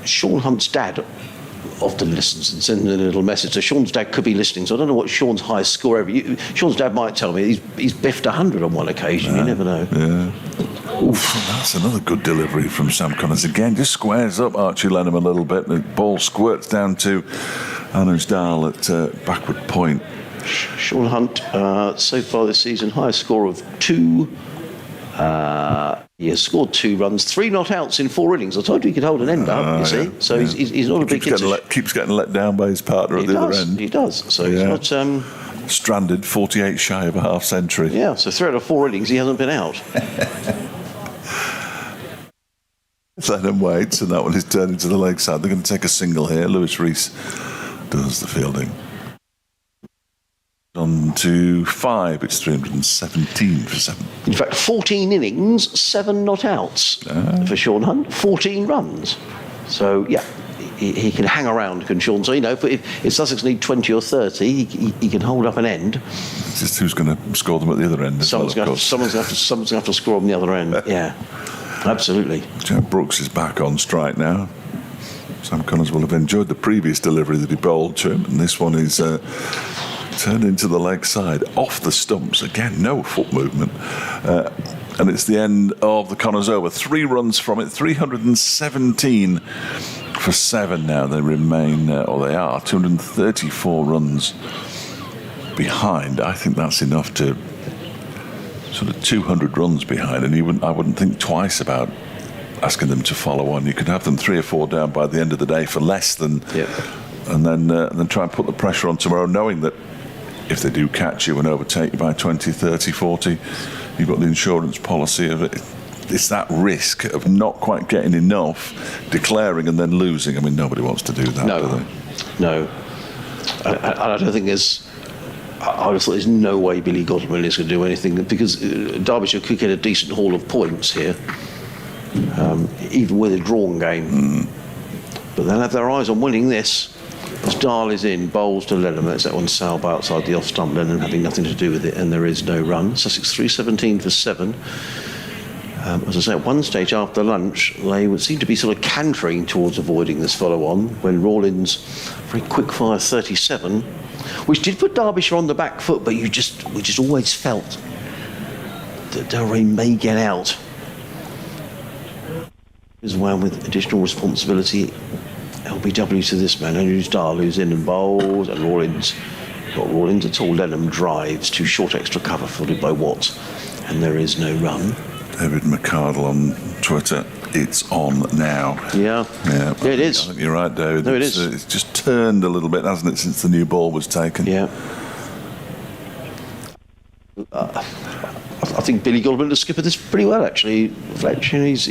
Sean Hunt's dad often listens and sends a little message. So Sean's dad could be listening, so I don't know what Sean's highest score ever. Sean's dad might tell me he's biffed 100 on one occasion. You never know. Yeah. Oof, that's another good delivery from Sam Connors. Again, just squares up Archie Lenham a little bit. The ball squirts down to Anuj Dal at backward point. Sean Hunt, so far this season, highest score of 2. He has scored 2 runs, 3 not outs in 4 innings. I told you he could hold an end up, you see. So he's not a big hitter. Keeps getting let down by his partner at the other end. He does. So he's not... stranded, 48 shy of a half century. Yeah, so 3 out of 4 innings he hasn't been out. Lenham waits, and that one is turned into the leg side. They're going to take a single here. Lewis Rees does the fielding. On to 5, it's 317 for 7. In fact, 14 innings, 7 not outs for Sean Hunt, 14 runs. So, yeah, he can hang around, can Sean. So, but if Sussex need 20 or 30, he can hold up an end. It's just who's going to score them at the other end. Someone's going to have to score on the other end. Yeah, absolutely. Jack Brooks is back on strike now. Sam Connors will have enjoyed the previous delivery that he bowled to him, and this one is... turned into the leg side, off the stumps. Again, no foot movement. And it's the end of the Connors over. 3 runs from it, 317 for 7 now. They remain, or they are, 234 runs behind. I think that's enough to sort of 200 runs behind. And I wouldn't think twice about asking them to follow on. You could have them 3 or 4 down by the end of the day for less than... Yep. And then try and put the pressure on tomorrow, knowing that if they do catch you and overtake you by 20, 30, 40, you've got the insurance policy of it. It's that risk of not quite getting enough, declaring and then losing. I mean, nobody wants to do that, do they? No. I don't think there's... I just thought there's no way Billy Godwin is going to do anything, because Derbyshire could get a decent haul of points here, even with a drawn game. But they'll have their eyes on winning this. As Dahl is in, bowls to Lenham. That's that one Salb outside the off stump, Lenham having nothing to do with it, and there is no run. Sussex 317 for 7. As I say, at one stage after lunch, they would seem to be sort of cantering towards avoiding this follow-on, when Rawlins, very quick-fire 37, which did put Derbyshire on the back foot, but we just always felt that Delray may get out. As well, with additional responsibility, LBW to this man, Anuj Dal, who's in and bowls, and Rawlins, not Rawlins at all, Lenham drives, 2 short extra cover, fielded by Watts, and there is no run. David McCardle on Twitter, it's on now. Yeah, it is. I think you're right, David. No, it is. It's just turned a little bit, hasn't it, since the new ball was taken? Yeah. I think Billy Godwin has skippered this pretty well, actually. Fletch, he's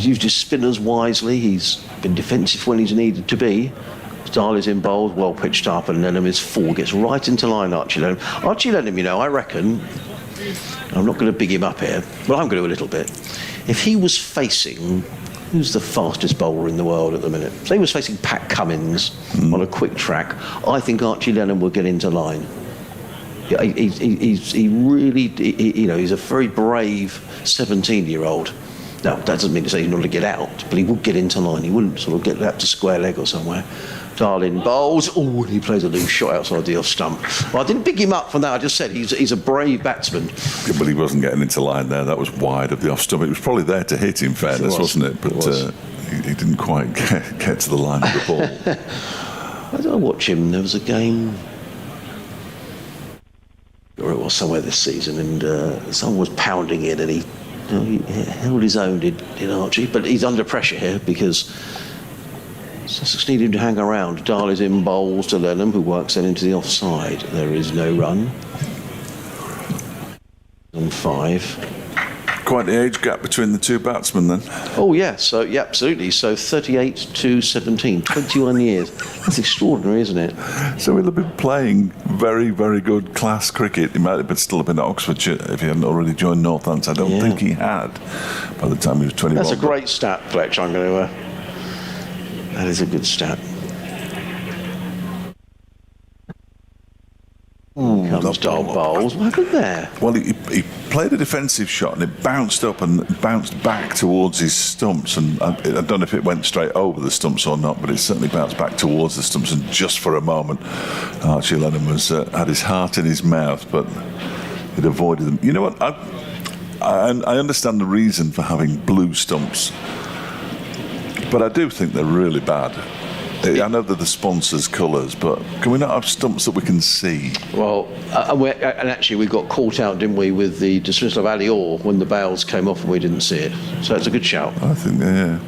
used his spinners wisely. He's been defensive when he's needed to be. Dahl is in bowls, well pitched up, and Lenham is 4, gets right into line, Archie Lenham. Archie Lenham, I reckon, I'm not going to big him up here, but I'm going to do a little bit. If he was facing, who's the fastest bowler in the world at the minute? Say he was facing Pat Cummins on a quick track, I think Archie Lenham will get into line. Yeah, he's a very brave 17-year-old. Now, that doesn't mean to say he's not going to get out, but he would get into line. He wouldn't sort of get that to square leg or somewhere. Darling bowls. Oh, and he plays a loose shot outside the off stump. Well, I didn't pick him up from that. I just said he's a brave batsman. Yeah, but he wasn't getting into line there. That was wide of the off stump. It was probably there to hit, in fairness, wasn't it? But he didn't quite get to the line of the ball. I don't watch him. There was a game, or it was somewhere this season, and someone was pounding in, and he held his own, did Archie, but he's under pressure here because Sussex need him to hang around. Dahl is in bowls to Lenham, who works then into the offside. There is no run. On 5. Quite the age gap between the two batsmen then. Oh, yeah, so, yeah, absolutely. So 38 to 17, 21 years. That's extraordinary, isn't it? So he'll have been playing very, very good class cricket. He might have been still been at Oxfordshire if he hadn't already joined Northants. I don't think he had by the time he was 21. That's a great stat, Fletch. I'm going to... that is a good stat. Comes Dom Bowles. What happened there? Well, he played a defensive shot and it bounced up and bounced back towards his stumps. And I don't know if it went straight over the stumps or not, but it certainly bounced back towards the stumps. And just for a moment, Archie Lennon had his heart in his mouth, but it avoided them. You know what? I understand the reason for having blue stumps, but I do think they're really bad. I know they're the sponsors' colours, but can we not have stumps that we can see? Well, and actually we got caught out, didn't we, with the dismissal of Ali Orr when the bails came off and we didn't see it. So it's a good shout. I think, yeah.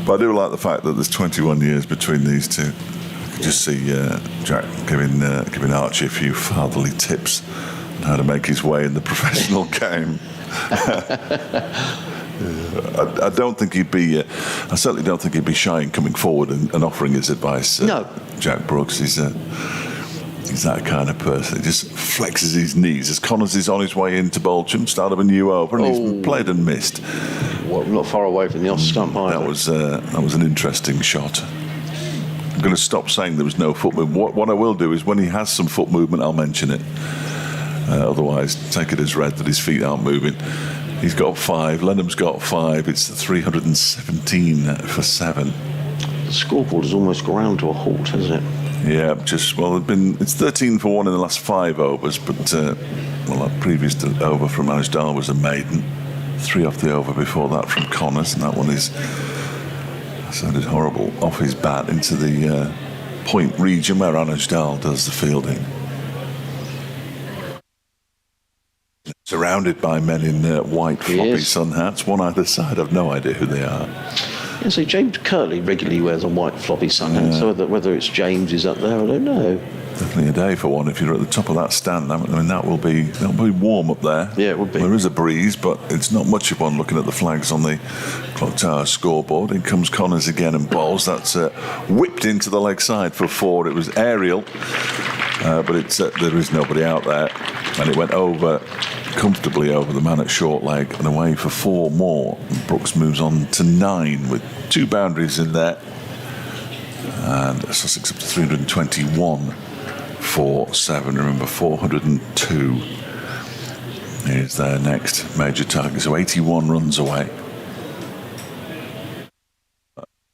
But I do like the fact that there's 21 years between these two. You can just see Jack giving Archie a few fatherly tips on how to make his way in the professional game. I don't think he'd be. I certainly don't think he'd be shy in coming forward and offering his advice. No, Jack Brooks. He's that kind of person. He just flexes his knees as Connors is on his way into Bolton, started a new over, and he's played and missed. Well, not far away from the off stump either. That was an interesting shot. I'm going to stop saying there was no foot movement. What I will do is when he has some foot movement, I'll mention it. Otherwise, take it as read that his feet aren't moving. He's got 5. Lenham's got 5. It's 317 for 7. The scoreboard has almost ground to a halt, hasn't it? Yeah, it's 13 for 1 in the last 5 overs, but that previous over from Ajdal was a maiden. 3 off the over before that from Connors, and that one sounded horrible, off his bat into the point region where Ajdal does the fielding. Surrounded by men in white floppy sun hats, one either side. I've no idea who they are. Yeah, so James Curley regularly wears a white floppy sun hat, so whether it's James is up there, I don't know. Definitely a day for one if you're at the top of that stand. I mean, that'll be warm up there. Yeah, it would be. There is a breeze, but it's not much of one looking at the flags on the clock tower scoreboard. In comes Connors again and bowls. That's whipped into the leg side for 4. It was aerial, but there is nobody out there, and it went comfortably over the man at short leg and away for 4 more. Brooks moves on to 9 with 2 boundaries in there, and Sussex up to 321 for 7. Remember, 402 is their next major target, so 81 runs away.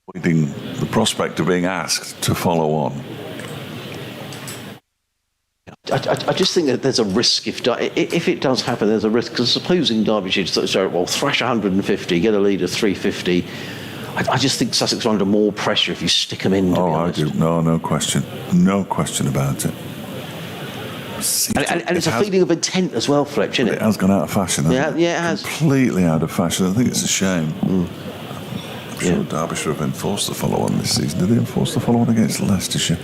Avoiding the prospect of being asked to follow on. I just think that there's a risk if it does happen. There's a risk because supposing Derbyshire thrash 150, get a lead of 350. I just think Sussex are under more pressure if you stick them in. I do. No question about it. And it's a feeling of intent as well, Fletch, isn't it? It has gone out of fashion. Hasn't it? Yeah, it has. Completely out of fashion. I think it's a shame. I'm sure Derbyshire have enforced the follow-on this season. Did they enforce the follow-on against Leicestershire?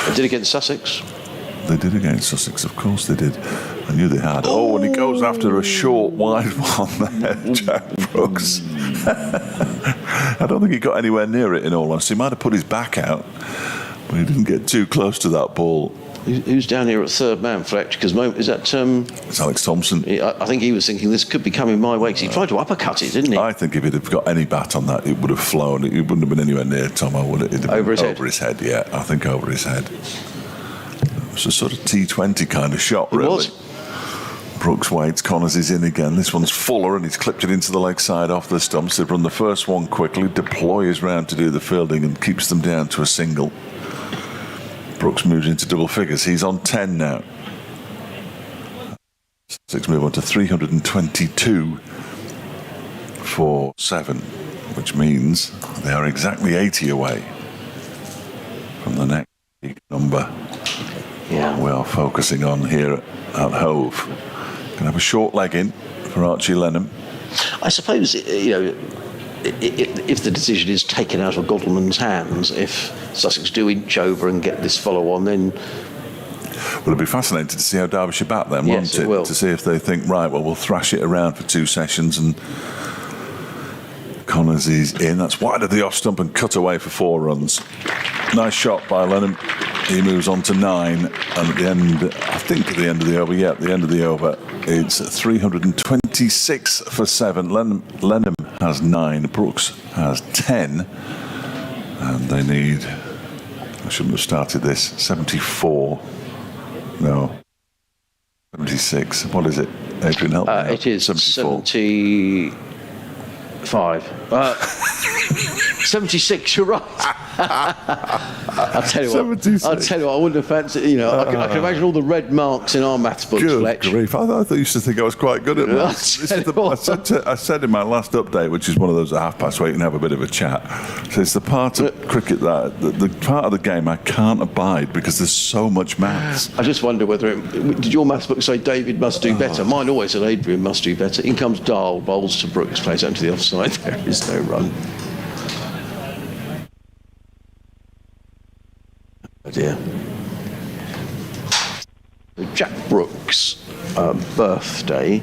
They did against Sussex. They did against Sussex, of course they did. I knew they had. And he goes after a short, wide one there, Jack Brooks. I don't think he got anywhere near it, in all honesty. He might have put his back out, but he didn't get too close to that ball. Who's down here at third man, Fletch? Because is that... It's Alex Thompson. I think he was thinking this could be coming my way, because he tried to uppercut it, didn't he? I think if he'd have got any bat on that, it would have flown. It wouldn't have been anywhere near Tomo, would it? Over his head, yeah. I think over his head. It's a sort of T20 kind of shot, really. It was. Brooks waits, Connors is in again. This one's fuller and he's clipped it into the leg side off the stumps. They've run the first one quickly, deploys round to do the fielding and keeps them down to a single. Brooks moves into double figures. He's on 10 now. Sussex move on to 322 for 7, which means they are exactly 80 away from the next big number. Yeah, we are focusing on here at Hove. Going to have a short leg in for Archie Lenham. I suppose, if the decision is taken out of Godalmann's hands, if Sussex do inch over and get this follow-on, then Well, it'll be fascinating to see how Derbyshire bat then, Yes, won't it will. To see if they think, right, well, we'll thrash it around for 2 sessions and Connors is in. That's wide of the off stump and cut away for 4 runs. Nice shot by Lennon. He moves on to 9, and at the end, I think at the end of the over, it's 326 for 7. Lennon has 9, Brooks has 10, and they need, I shouldn't have started this, 74. No. 76. What is it? Adrian, help me out. It is 74. 75. 76, you're right. I'll tell you what, I wouldn't have fancied, I can imagine all the red marks in our maths books, Good Fletch. grief. I used to think I was quite good at maths. I said in my last update, which is one of those at 1:30 where you can have a bit of a chat, so it's the part of cricket the part of the game I can't abide because there's so much maths. I just wonder whether, did your maths book say David must do better? Mine always said Adrian must do better. In comes Dahl, bowls to Brooks, plays out to the offside. There is no run. Oh dear. So Jack Brooks' birthday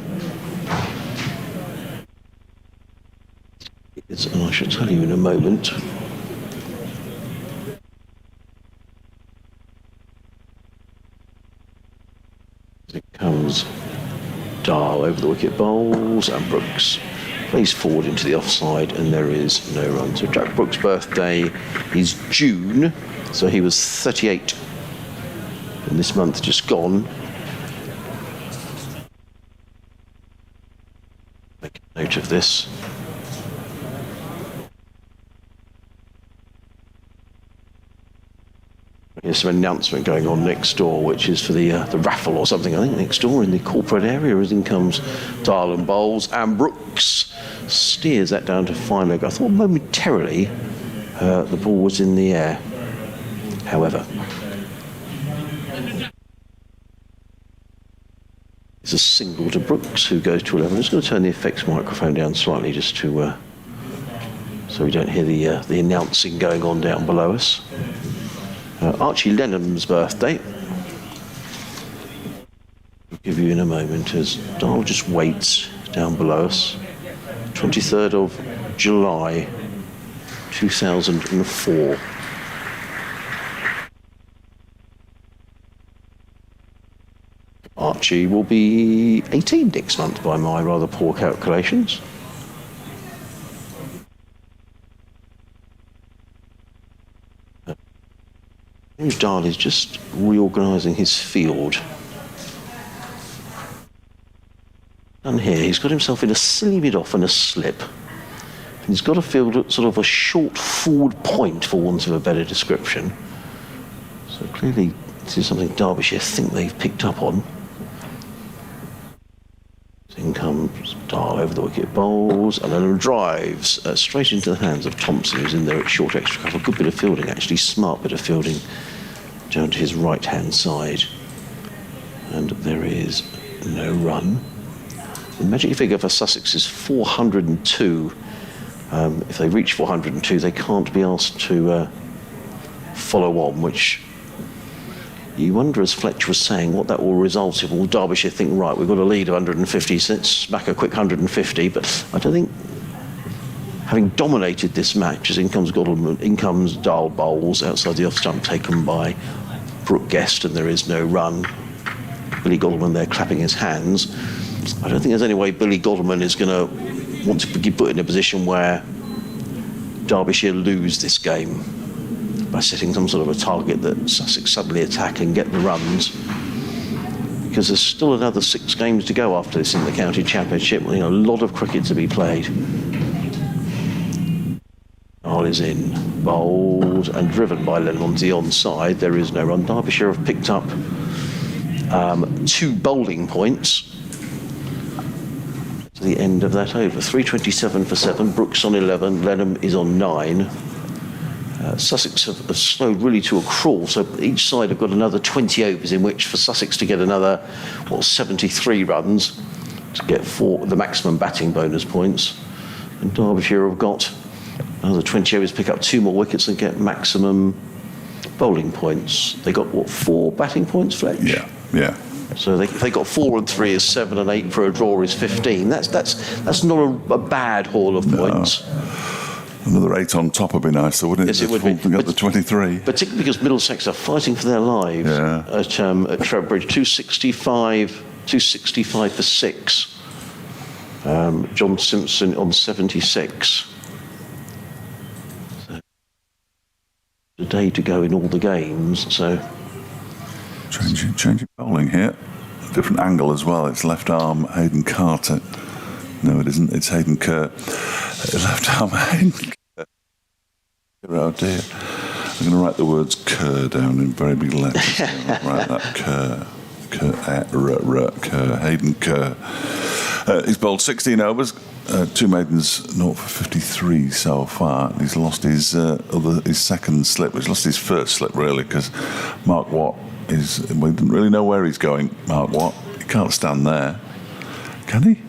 is, and I shall tell you in a moment. Here comes Dahl over the wicket, bowls, and Brooks plays forward into the offside, and there is no run. So Jack Brooks' birthday is June. So he was 38 in this month just gone. Make a note of this. There's some announcement going on next door, which is for the raffle or something, I think, next door in the corporate area. As in comes Dahl and bowls, and Brooks steers that down to fine leg. I thought momentarily the ball was in the air. However, it's a single to Brooks, who goes to 11. I'm just going to turn the effects microphone down slightly just to so we don't hear the announcing going on down below us. Archie Lennon's birthday. I'll give you in a moment as Dahl just waits down below us. 23rd of July 2004. Archie will be 18 next month by my rather poor calculations. James Dahl is just reorganising his field. And here he's got himself in a silly mid-off and a slip. And he's got a field at sort of a short forward point, for want of a better description. So clearly this is something Derbyshire think they've picked up on. In comes Dahl over the wicket, bowls, and then drives straight into the hands of Thompson, who's in there at short extra cover. Good bit of fielding, actually, smart bit of fielding down to his right-hand side. And there is no run. The magic figure for Sussex is 402. If they reach 402, they can't be asked to follow on, which you wonder, as Fletch was saying, what that will result in. Will Derbyshire think, right, we've got a lead of 150, so let's smack a quick 150, but I don't think, having dominated this match, as in comes Dahl bowls outside the off stump, taken by Brooke Guest, and there is no run. Billy Goldman there clapping his hands. I don't think there's any way Billy Goldman is going to want to be put in a position where Derbyshire lose this game by setting some sort of a target that Sussex suddenly attack and get the runs, because there's still another 6 games to go after this in the county championship. A lot of cricket to be played. Dahl is in, bowled and driven by Lennon onto the onside. There is no run. Derbyshire have picked up 2 bowling points to the end of that over. 327 for 7. Brooks on 11. Lennon is on 9. Sussex have slowed really to a crawl, so each side have got another 20 overs in which for Sussex to get another 73 runs to get the maximum batting bonus points, and Derbyshire have got another 20 overs, pick up 2 more wickets and get maximum bowling points. They got, what, 4 batting points, Fletch? Yeah. So they got 4 and 3 is 7 and 8 for a draw is 15. That's not a bad haul of points. Another 8 on top would be nice, though, wouldn't it? Yes, it would be. We got the 23. Particularly because Middlesex are fighting for their lives at Trowbridge. 265 for 6. John Simpson on 76. So, a day to go in all the games, so... Changing bowling here. Different angle as well. It's left arm Hayden Carter. No, it isn't. It's Hayden Kerr. Left arm Hayden Kerr. Oh dear. I'm going to write the words Kerr down in very big letters. Write that Kerr. Kerr. Hayden Kerr. He's bowled 16 overs. 2 maidens, 0 for 53 so far. He's lost his second slip. He's lost his first slip, really, because Mark Watt we didn't really know where he's going, Mark Watt. He can't stand there. Can he?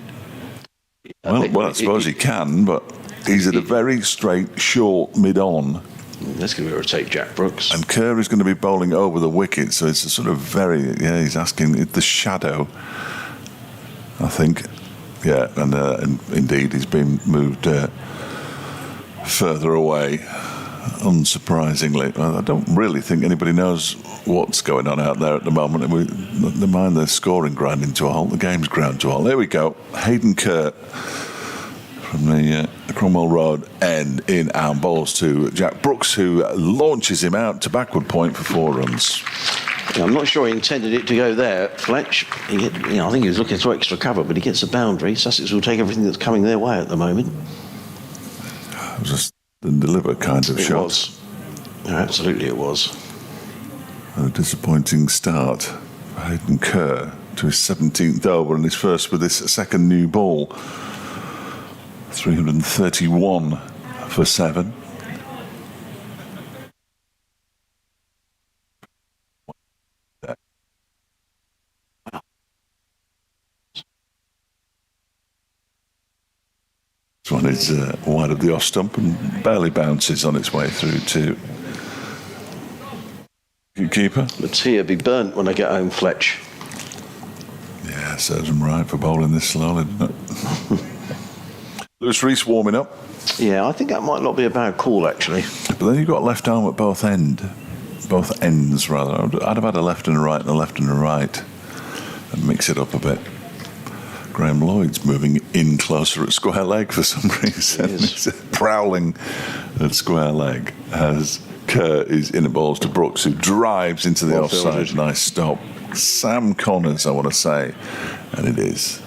Well, I suppose he can, but he's at a very straight, short, mid-on. That's going to irritate Jack Brooks. And Kerr is going to be bowling over the wicket, so it's a sort of he's asking the shadow, I think. Yeah, and indeed he's been moved further away, unsurprisingly. I don't really think anybody knows what's going on out there at the moment. Never mind the scoring grinding to a halt, the game's ground to a halt. There we go. Hayden Kerr from the Cromwell Road end in and bowls to Jack Brooks, who launches him out to backward point for 4 runs. Yeah, I'm not sure he intended it to go there, Fletch. I think he was looking for extra cover, but he gets a boundary. Sussex will take everything that's coming their way at the moment. It was just a deliver kind of shot. It was. Yeah, absolutely it was. A disappointing start for Hayden Kerr to his 17th over and his first with this second new ball. 331 for 7. This one is wide of the off stump and barely bounces on its way through to keeper. Mattia be burnt when I get home, Fletch. Yeah, serves him right for bowling this slowly, doesn't it? Lewis Rees warming up. Yeah, I think that might not be a bad call, actually. But then you've got left arm at both ends, rather. I'd have had a left and a right and a left and a right and mix it up a bit. Graham Lloyd's moving in closer at square leg for some reason. He's prowling at square leg as Kerr is in the balls to Brooks, who drives into the offside. Nice stop. Sam Connors, I want to say. And it is.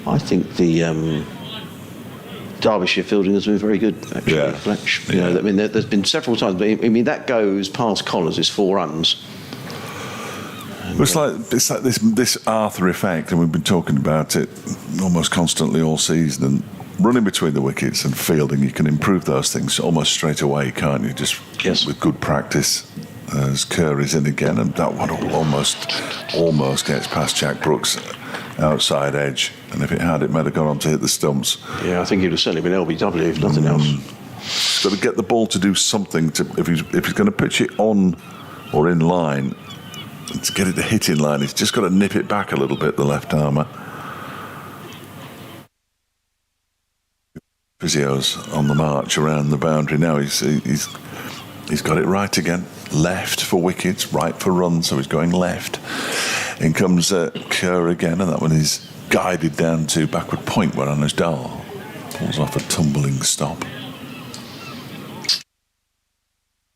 I think the Derbyshire fielding has been very good, actually, Fletch. You know, I mean, there's been several times, but I mean, that goes past Connors, it's 4 runs. It's like this Arthur effect, and we've been talking about it almost constantly all season. And running between the wickets and fielding, you can improve those things almost straight away, can't you? Just with good practice. As Kerr is in again, and that one almost gets past Jack Brooks' outside edge. And if it had, it might have gone on to hit the stumps. Yeah, I think he'd have certainly been LBW if nothing else. He's got to get the ball to do something. If he's going to pitch it on or in line, to get it to hit in line, he's just got to nip it back a little bit, the left armour. Physio's on the march around the boundary now. He's got it right again. Left for wickets, right for runs, so he's going left. In comes Kerr again, and that one is guided down to backward point where Anders Dahl pulls off a tumbling stop.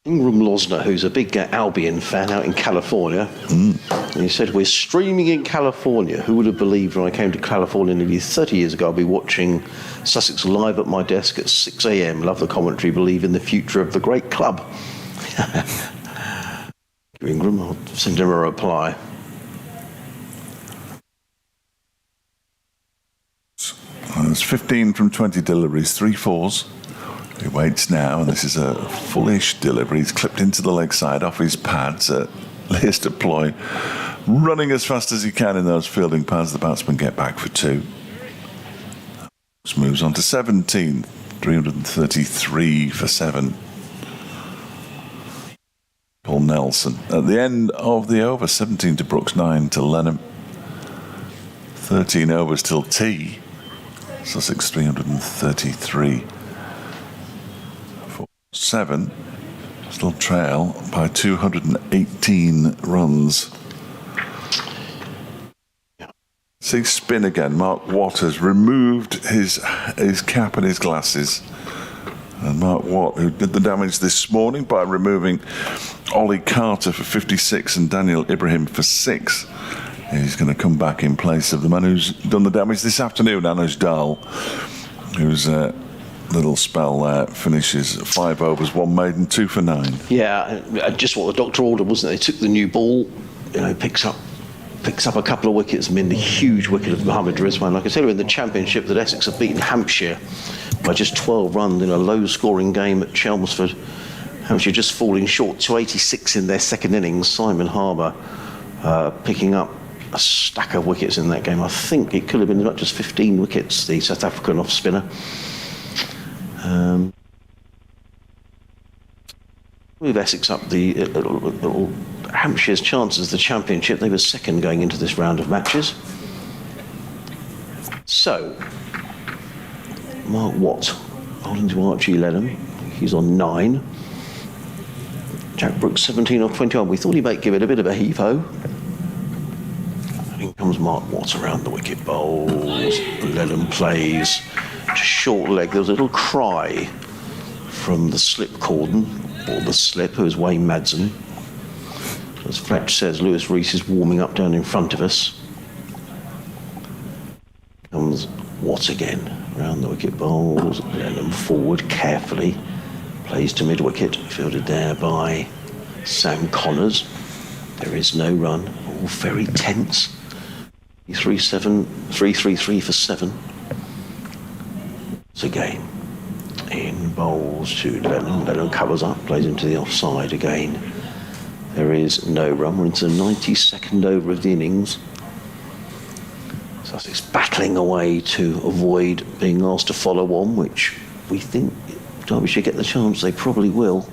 Ingram Losner, who's a big Albion fan out in California, and he said, "We're streaming in California. Who would have believed when I came to California nearly 30 years ago I'd be watching Sussex live at my desk at 6 a.m. Love the commentary, believe in the future of the great club." Ingram, I'll send him a reply. There's 15 from 20 deliveries, 3 fours. He waits now, and this is a fullish delivery. He's clipped into the leg side off his pads at Leicester Ploy, running as fast as he can in those fielding pads. The batsmen get back for 2. Moves on to 17, 333 for 7. Paul Nelson. At the end of the over, 17 to Brooks, 9 to Lenham. 13 overs till tea. Sussex 333. 7. Still trail by 218 runs. See spin again. Mark Watt has removed his cap and his glasses. And Mark Watt, who did the damage this morning by removing Ollie Carter for 56 and Daniel Ibrahim for 6. He's going to come back in place of the man who's done the damage this afternoon, Anuj Dal, whose little spell there finishes 5 overs, 1 maiden, 2 for 9. Yeah, just what the doctor ordered, wasn't it? They took the new ball, picks up a couple of wickets. I mean, the huge wicket of Mohammed Rizwan. Like I said, in the Championship, that Essex have beaten Hampshire by just 12 runs in a low-scoring game at Chelmsford. Hampshire just falling short, 286 in their second innings. Simon Harbour picking up a stack of wickets in that game. I think it could have been not just 15 wickets, the South African off-spinner. With Essex up the Hampshire's chances of the Championship. They were second going into this round of matches. So, Mark Watt holding to Archie Lenham. He's on 9. Jack Brooks 17 off 21. We thought he might give it a bit of a heave-ho. In comes Mark Watt around the wicket, bowls. Lenham plays to short leg. There was a little cry from the slip cordon, or the slip, who is Wayne Madsen. As Fletch says, Lewis Rees is warming up down in front of us. Comes Watt again, round the wicket, bowls. Lenham forward carefully. Plays to mid-wicket, fielded there by Sam Connors. There is no run, all very tense. 3-3 for 7. It's a game. In bowls to Lenham. Lenham covers up, plays into the offside again. There is no run. We're into the 92nd over of the innings. Sussex battling away to avoid being asked to follow on, which we think Derbyshire get the chance. They probably will.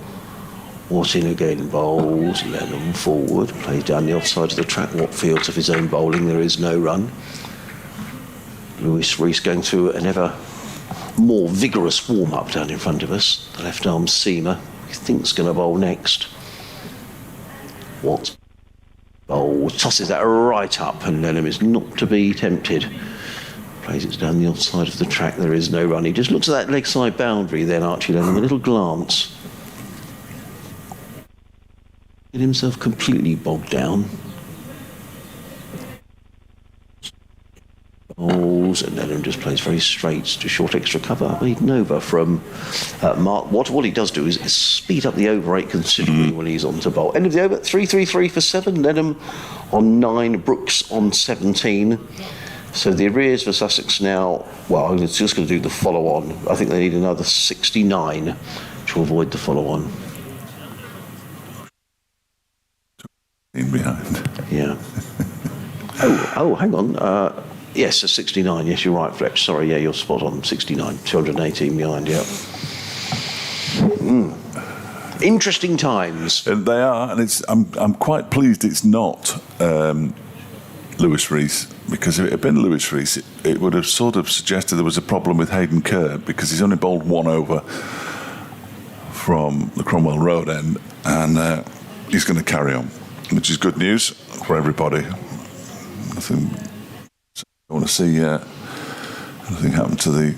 Watt in again, bowls. Lenham forward, plays down the offside of the track. Watt fields of his own bowling. There is no run. Lewis Rees going through an ever more vigorous warm-up down in front of us. The left-arm seamer, he thinks going to bowl next. Watt bowls, tosses that right up, and Lenham is not to be tempted. Plays it down the offside of the track. There is no run. He just looks at that leg side boundary then, Archie Lenham, a little glance. Get himself completely bogged down. Bowls, and Lenham just plays very straight to short extra cover. Maiden over from Mark Watt. What he does do is speed up the over rate considerably when he's on to bowl. End of the over, 3-3 for 7. Lenham on 9, Brooks on 17. So the arrears for Sussex now, well, it's just going to do the follow-on. I think they need another 69 to avoid the follow-on. In behind. Yeah. oh, hang on. Yes, a 69. Yes, you're right, Fletch. Sorry, yeah, you're spot on. 69. 218 behind, yeah. Interesting times. And they are, and I'm quite pleased it's not Lewis Rees, because if it had been Lewis Rees, it would have sort of suggested there was a problem with Hayden Kerr, because he's only bowled 1 over from the Cromwell Road end, and he's going to carry on, which is good news for everybody. I want to see anything happen to the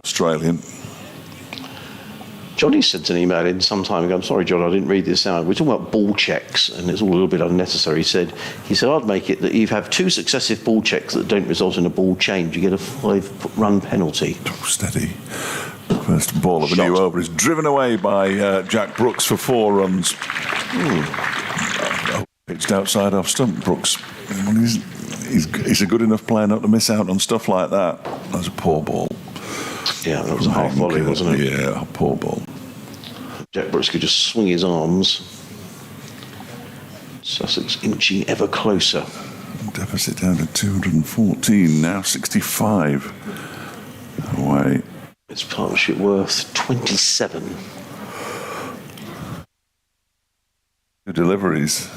Australian. Johnny sent an email in some time ago. I'm sorry, John, I didn't read this out. We're talking about ball checks, and it's all a little bit unnecessary. He said, I'd make it that you have 2 successive ball checks that don't result in a ball change. You get a 5-run penalty. Oh, steady. First ball of a new over is driven away by Jack Brooks for 4 runs. Pitched outside off stump, Brooks. He's a good enough player not to miss out on stuff like that. That was a poor ball. Yeah, that was a half volley, wasn't it? Yeah, a poor ball. Jack Brooks could just swing his arms. Sussex inching ever closer. Deficit down to 214, now 65 away. It's partnership worth 27. deliveries.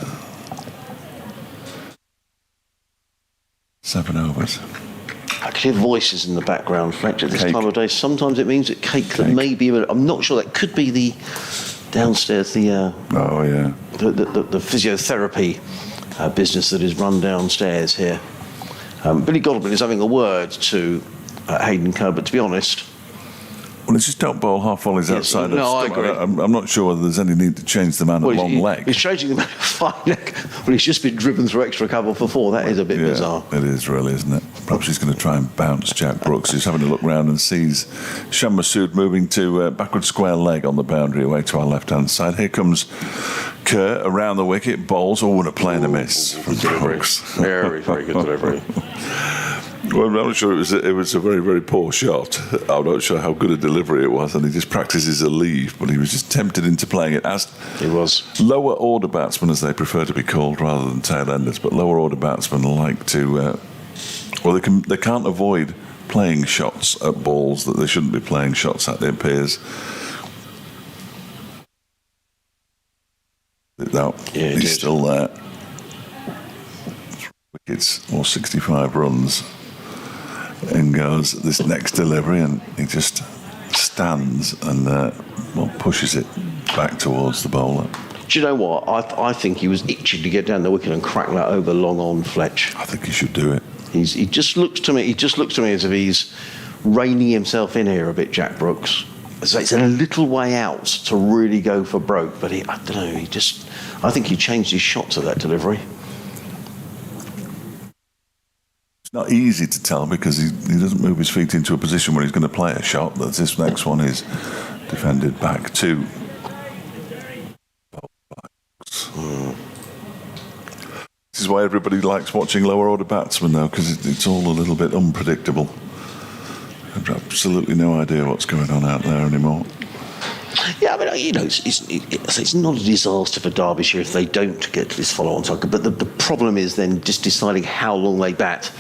7 overs. I can hear voices in the background, Fletcher, at this Cake. time of day. Sometimes it means that cake that may be... I'm not sure. That could be the downstairs, the physiotherapy business that is run downstairs here. Billy Godwin is having a word to Hayden Kerr, but to be honest... Well, it's just don't bowl half volleys outside. No, I agree. I'm not sure whether there's any need to change the man at long leg. He's changing the man at fine leg, but he's just been driven through extra cover for 4. That is a bit bizarre. It is really, isn't it? Perhaps he's going to try and bounce Jack Brooks. He's having a look round and sees Shan Masood moving to backward square leg on the boundary away to our left-hand side. Here comes Kerr around the wicket, bowls. Oh, and a play and a miss from Brooks. Very, very good delivery. Well, I'm not sure it was a very, very poor shot. I'm not sure how good a delivery it was, and he just practices a leave, but he was just tempted into playing it as He was. lower order batsmen, as they prefer to be called, rather than tail enders. But lower order batsmen like to, they can't avoid playing shots at balls that they shouldn't be playing shots at. It appears. No, he's still there. 3 wickets or 65 runs. In goes this next delivery, and he just stands and pushes it back towards the bowler. Do you know what? I think he was itching to get down the wicket and crack that over long on, Fletch. I think he should do it. He just looks to me as if he's reining himself in here a bit, Jack Brooks. So it's a little way out to really go for broke, but I don't know. I think he changed his shot to that delivery. Not easy to tell because he doesn't move his feet into a position where he's going to play a shot. But this next one is defended back to. This is why everybody likes watching lower order batsmen though, because it's all a little bit unpredictable. I've absolutely no idea what's going on out there anymore. Yeah, I mean, it's not a disaster for Derbyshire if they don't get to this follow-on cycle, but the problem is then just deciding how long they bat,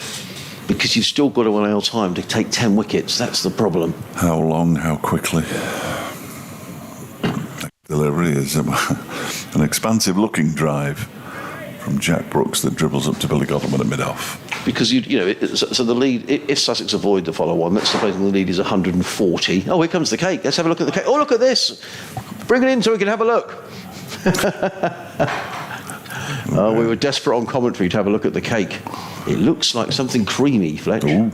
because you've still got to allow time to take 10 wickets. That's the problem. How long, how quickly? Delivery is an expansive-looking drive from Jack Brooks that dribbles up to Billy Godwin at mid-off. Because, so the lead, if Sussex avoid the follow-on, let's suppose the lead is 140. Oh, here comes the cake. Let's have a look at the cake. Oh, look at this. Bring it in so we can have a look. We were desperate on commentary to have a look at the cake. It looks like something creamy, Fletch. Ooh.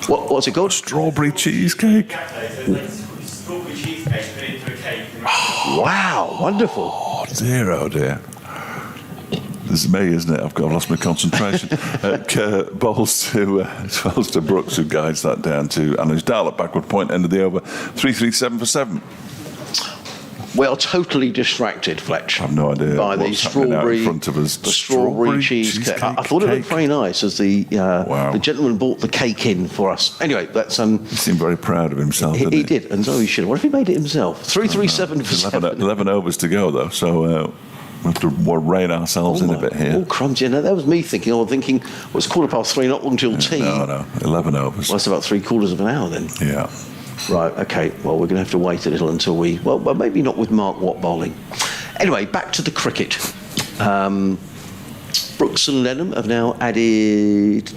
What's it called? Strawberry cheesecake. Strawberry cheesecake put into a cake. Wow, wonderful. Oh dear, oh dear. This is me, isn't it? I've lost my concentration. Kerr bowls to Brooks, who guides that down to Anuj Dal at backward point, end of the over. 3-3-7 for 7. We are totally distracted, Fletch. I have no idea by the what's happening out strawberry in front of us. The strawberry cheesecake. I thought it looked very nice as the gentleman brought the cake in for us. Anyway, that's He seemed very proud of himself. he did, and so he should. What if he made it himself? 3-3-7 for 7. 11 overs to go though, so we have to rein ourselves in a bit here. Oh crumbs! Yeah, no, that was me thinking. Well, it's 3:15, not long till tea. No, 11 overs. Well, that's about 3/4 of an hour then. Yeah. Right, okay, well, we're going to have to wait a little until well, maybe not with Mark Watt bowling. Anyway, back to the cricket. Brooks and Lenham have now added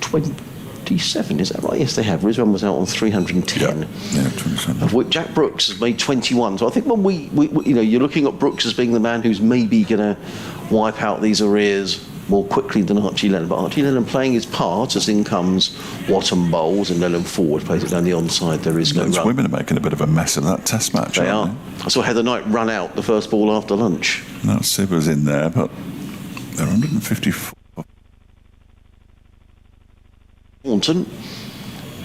27, is that right? Yes, they have. Rizwan was out on 310. Yeah, 27. Of which Jack Brooks has made 21. So I think when we you're looking at Brooks as being the man who's maybe going to wipe out these arrears more quickly than Archie Lenham. But Archie Lenham playing his part as in comes Watton bowls and Lenham forward, plays it down the onside. There is no run. Women are making a bit of a mess of that test match, They aren't are. I saw Heather Knight run out the first ball after lunch. No, Sibber's in there, but they're 154. Thornton,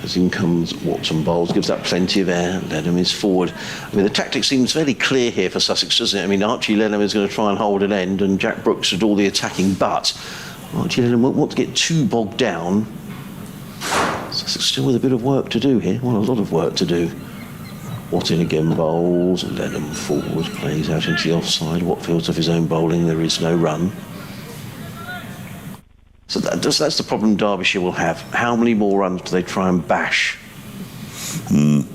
as in comes Watson bowls, gives that plenty of air. Lenham is forward. I mean, the tactic seems fairly clear here for Sussex, doesn't it? I mean, Archie Lenham is going to try and hold an end, and Jack Brooks should do all the attacking, but Archie Lenham won't want to get too bogged down. Sussex still with a bit of work to do here. Well, a lot of work to do. Watton again bowls, Lenham forward, plays out into the offside. Watt fields off his own bowling, there is no run. So that's the problem Derbyshire will have. How many more runs do they try and bash? And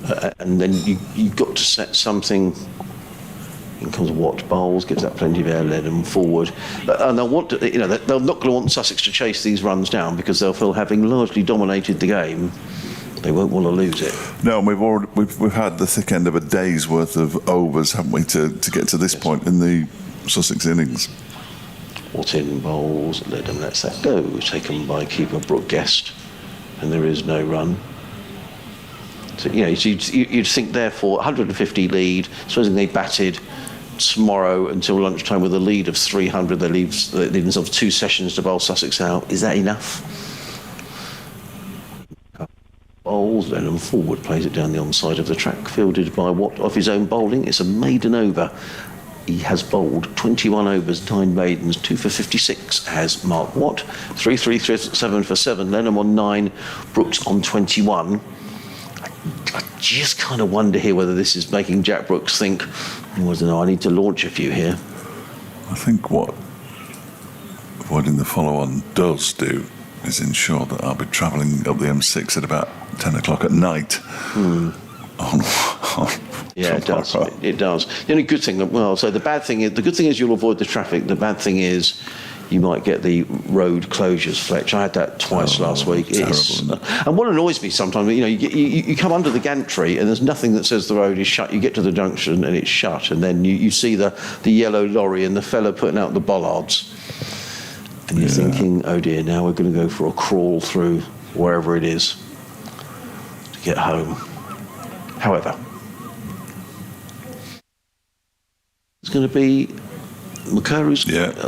then you've got to set something In comes Watt, bowls, gives that plenty of air, led them forward. And they'll want to, they're not going to want Sussex to chase these runs down because they'll feel, having largely dominated the game, they won't want to lose it. No, and we've had the thick end of a day's worth of overs, haven't we, to get to this point in the Sussex innings. Watt in, bowls, led them, lets that go. Taken by keeper Brooke Guest, and there is no run. So, you'd think, therefore, 150 lead, supposing they batted tomorrow until lunchtime with a lead of 300, they leave themselves 2 sessions to bowl Sussex out. Is that enough? Bowls, Lennon forward, plays it down the onside of the track, fielded by Watt off his own bowling. It's a maiden over. He has bowled 21 overs, 9 maidens, 2 for 56 as Mark Watt. 7 for 7, Lennon on 9, Brooks on 21. I just kind of wonder here whether this is making Jack Brooks think, I don't know, I need to launch a few here. I think what avoiding the follow-on does do is ensure that I'll be travelling up the M6 at about 10 o'clock at night. Yeah, it does. It does. The only good thing, the good thing is you'll avoid the traffic. The bad thing is you might get the road closures, Fletch. I had that twice last week. Terrible, and what annoys me sometimes, you come under the gantry and there's nothing that says the road is shut. You get to the junction and it's shut, and then you see the yellow lorry and the fella putting out the bollards. And you're thinking, oh dear, now we're going to go for a crawl through wherever it is to get home. However, it's going to be McCurr who's...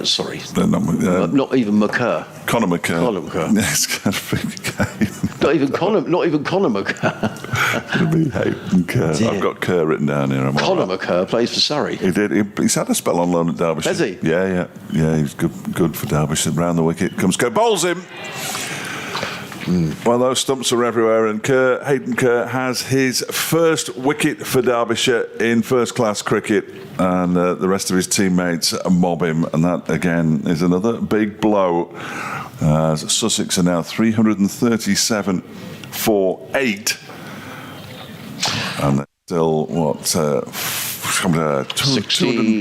sorry. Not even McCurr. Conor McCurr. Conor McCurr. Yeah, it's going to be not even Conor McCurr. It's going to be Hayden Kerr. Dear. I've got Kerr written down here. Conor McCurr plays for Surrey. He did. He's had a spell on loan at Derbyshire. Has he? Yeah. He's good for Derbyshire. Round the wicket comes Kerr, bowls him. Well, those stumps are everywhere, and Hayden Kerr has his first wicket for Derbyshire in first-class cricket, and the rest of his teammates mob him, and that, again, is another big blow. Sussex are now 337 for 8, and they're still,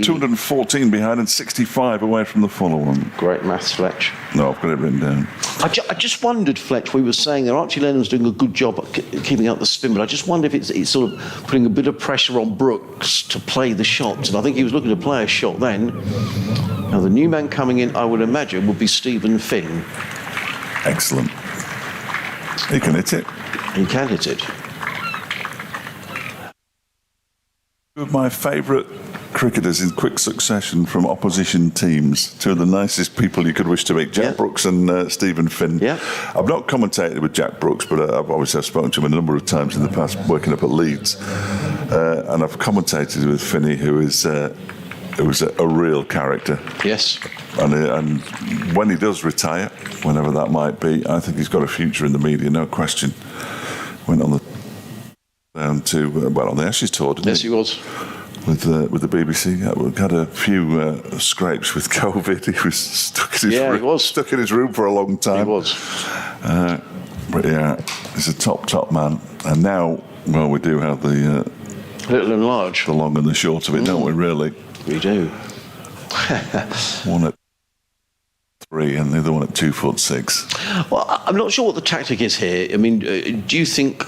214 behind and 65 away from the fuller one. Great maths, Fletch. No, I've got it written down. I just wondered, Fletch, we were saying that Archie Lennon's doing a good job at keeping out the spin, but I just wonder if it's sort of putting a bit of pressure on Brooks to play the shots, and I think he was looking to play a shot then. Now, the new man coming in, I would imagine, would be Stephen Finn. Excellent. He can hit it. He can hit it. Two of my favourite cricketers in quick succession from opposition teams. Two of the nicest people you could wish to meet, Jack Brooks and Stephen Finn. Yeah. I've not commentated with Jack Brooks, but I've spoken to him a number of times in the past, working up at Leeds, and I've commentated with Finney, who was a real character. Yes. And when he does retire, whenever that might be, I think he's got a future in the media, no question. Went on down to on the Ashes tour, didn't he? Yes, he was. With the BBC, we had a few scrapes with COVID. He was stuck in his room. He was stuck in his room for a long time. He was. But yeah, he's a top man. And now, well, we do have the little and large, the long and the short of it, don't we? Really, we do. One at 3 and the other one at 2'6". Well, I'm not sure what the tactic is here. I mean, do you think?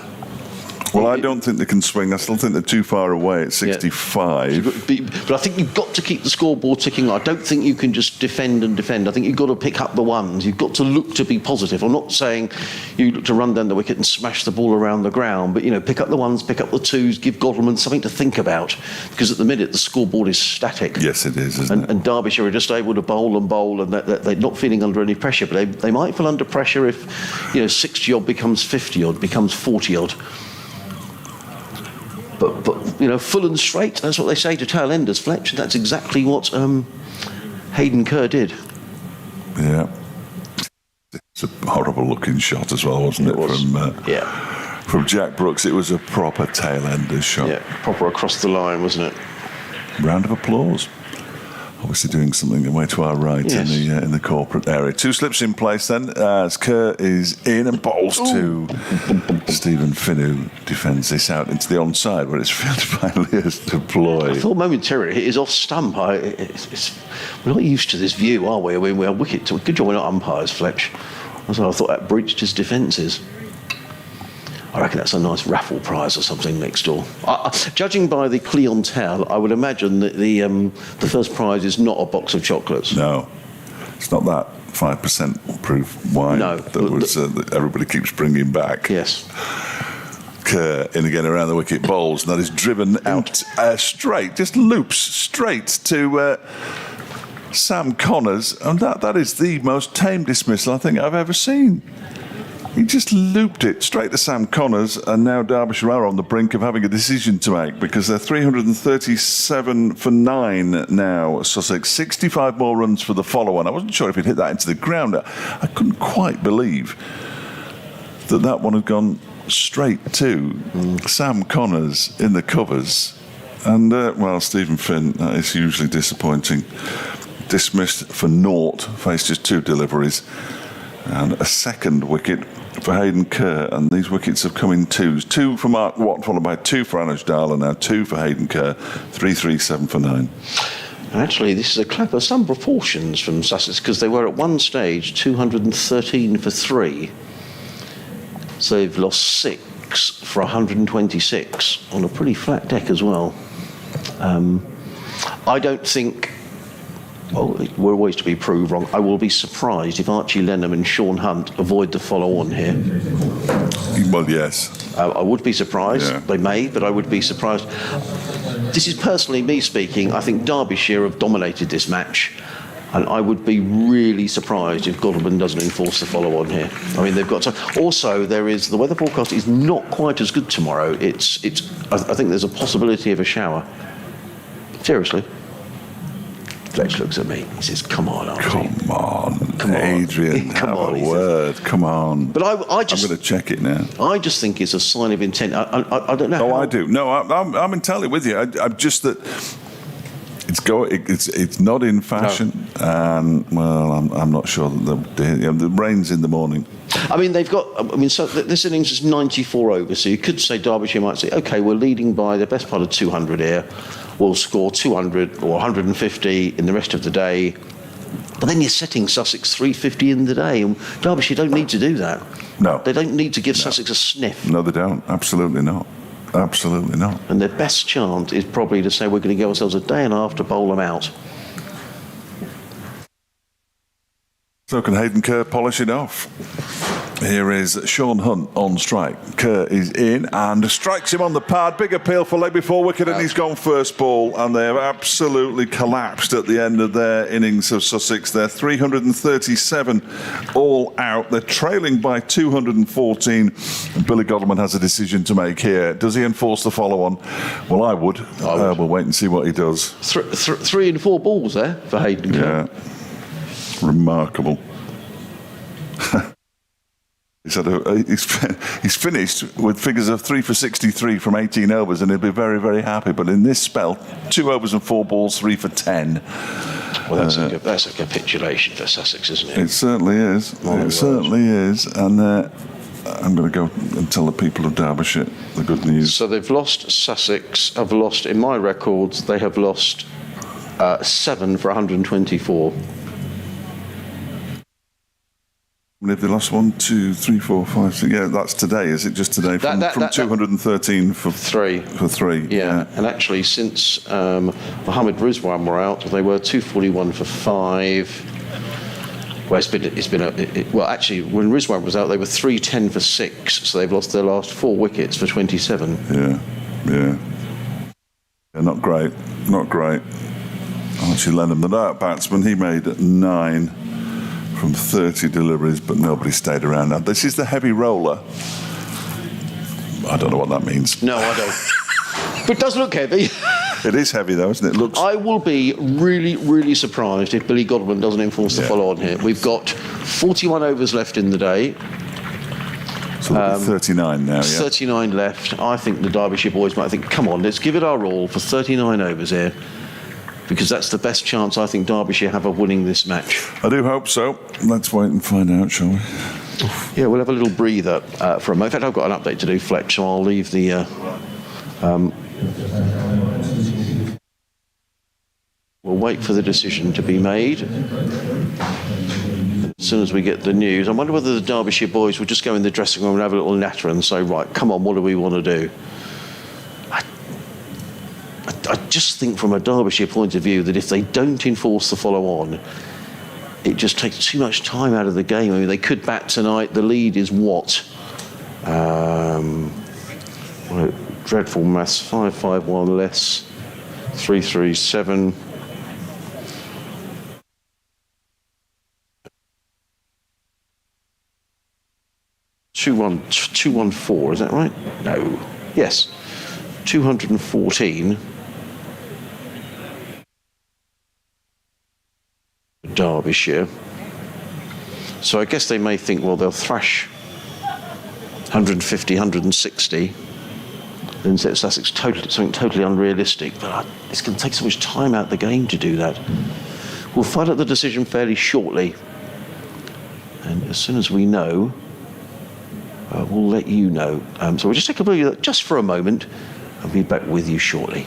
Well, I don't think they can swing. I still think they're too far away at 65. Yeah. But I think you've got to keep the scoreboard ticking. I don't think you can just defend and defend. I think you've got to pick up the ones. You've got to look to be positive. I'm not saying you look to run down the wicket and smash the ball around the ground, but, pick up the ones, pick up the twos, give Godleman something to think about. Because at the minute, the scoreboard is static. Yes, it is, isn't it? And Derbyshire are just able to bowl, and they're not feeling under any pressure. But they might feel under pressure if, 60-odd becomes 50-odd, becomes 40-odd. But full and straight, that's what they say to tail enders, Fletch, and that's exactly what Hayden Kerr did. Yeah. It's a horrible looking shot as well, wasn't it? From Jack Brooks. It was a proper tail enders shot. Yeah, proper across the line, wasn't it? Round of applause. Obviously doing something away to our right in the corporate area. 2 slips in place then as Kerr is in and bowls to Stephen Finn, who defends this out into the onside where it's fielded by Lears de Bloy. I thought momentarily it is off stump. We're not used to this view, are we? We are wicket. Good job we're not umpires, Fletch. I thought that breached his defences. I reckon that's a nice raffle prize or something next door. Judging by the clientele, I would imagine that the first prize is not a box of chocolates. No, it's not that 5% proof wine that everybody keeps bringing back. Yes. Kerr in again around the wicket, bowls, and that is driven out straight, just loops straight to Sam Connors, and that is the most tame dismissal I think I've ever seen. He just looped it straight to Sam Connors, and now Derbyshire are on the brink of having a decision to make because they're 337 for 9 now, Sussex. 65 more runs for the follow-on. I wasn't sure if he'd hit that into the ground. I couldn't quite believe that one had gone straight to Sam Connors in the covers. And, Stephen Finn, that is hugely disappointing. Dismissed for 0, faced just 2 deliveries. And a second wicket for Hayden Kerr, and these wickets have come in twos. 2 for Mark Watt, followed by 2 for Anuj Dal, and now 2 for Hayden Kerr. 337 for 9. Actually, this is a clap of some proportions from Sussex because they were at one stage 213 for 3. So they've lost 6 for 126 on a pretty flat deck as well. I don't think. Well, we're always to be proved wrong. I will be surprised if Archie Lenham and Sean Hunt avoid the follow-on here. Well, yes. I would be surprised. Yeah. They may, but I would be surprised. This is personally me speaking. I think Derbyshire have dominated this match, and I would be really surprised if Godwin doesn't enforce the follow-on here. I mean, they've got to. Also, the weather forecast is not quite as good tomorrow. I think there's a possibility of a shower. Seriously. Fletch looks at me. He says, "Come on, Archie. Come on, Adrian. Come have on, a word. Come on." But I'm going to check it now. I just think it's a sign of intent. I don't know. Oh, I do. No, I'm entirely with you. I'm just that it's not in fashion, and I'm not sure that the rain's in the morning. I mean, so this innings is 94 overs, so you could say Derbyshire might say, OK, we're leading by the best part of 200 here. We'll score 200 or 150 in the rest of the day. But then you're setting Sussex 350 in the day, and Derbyshire don't need to do that. No. They don't need to give Sussex a sniff. No, they don't. Absolutely not. Absolutely not. And their best chance is probably to say we're going to give ourselves a day and a half to bowl them out. So can Hayden Kerr polish it off? Here is Sean Hunt on strike. Kerr is in and strikes him on the pad. Big appeal for leg before wicket, and he's gone first ball. And they have absolutely collapsed at the end of their innings of Sussex. They're 337 all out. They're trailing by 214. And Billy Godwin has a decision to make here. Does he enforce the follow-on? Well, I would. We'll wait and see what he does. 3 and 4 balls there for Hayden Kerr. Yeah. Remarkable. He's finished with figures of 3 for 63 from 18 overs, and he'll be very, very happy. But in this spell, 2 overs and 4 balls, 3 for 10. Well, that's a capitulation for Sussex, isn't it? It certainly is. Certainly is. And I'm going to go and tell the people of Derbyshire the good news. So they've lost. Sussex have lost, in my records, they have lost 7 for 124. If they lost 1, 2, 3, 4, 5, 6, yeah, that's today. Is it just today? From 213 for 3. For 3. Yeah. And actually, since Mohammed Rizwan were out, they were 241 for 5. Well, actually, when Rizwan was out, they were 310 for 6. So they've lost their last 4 wickets for 27. Yeah. Not great. Archie Lenham, the dark batsman, he made 9. From 30 deliveries, but nobody stayed around. Now, this is the heavy roller. I don't know what that means. No, I don't. But it does look heavy. It is heavy, though, isn't it? I will be really, really surprised if Billy Godwin doesn't enforce the follow-on here. We've got 41 overs left in the day. So 39 now, yeah. 39 left. I think the Derbyshire boys might think, come on, let's give it our all for 39 overs here. Because that's the best chance I think Derbyshire have of winning this match. I do hope so. Let's wait and find out, shall we? Yeah, we'll have a little breather for a moment. In fact, I've got an update to do, Fletch, so I'll leave the... we'll wait for the decision to be made. As soon as we get the news, I wonder whether the Derbyshire boys will just go in the dressing room and have a little natter and say, right, come on, what do we want to do? I just think from a Derbyshire point of view that if they don't enforce the follow-on, it just takes too much time out of the game. I mean, they could bat tonight. The lead is what? Right, dreadful maths. 5-5-1 less 3-3-7. Two one four. Is that right? No. Yes. 214. Derbyshire. So I guess they may think, well, they'll thrash 150, 160. Then set Sussex something totally unrealistic. But it's going to take so much time out of the game to do that. We'll find out the decision fairly shortly. And as soon as we know, we'll let you know. So we'll just take a break just for a moment. I'll be back with you shortly.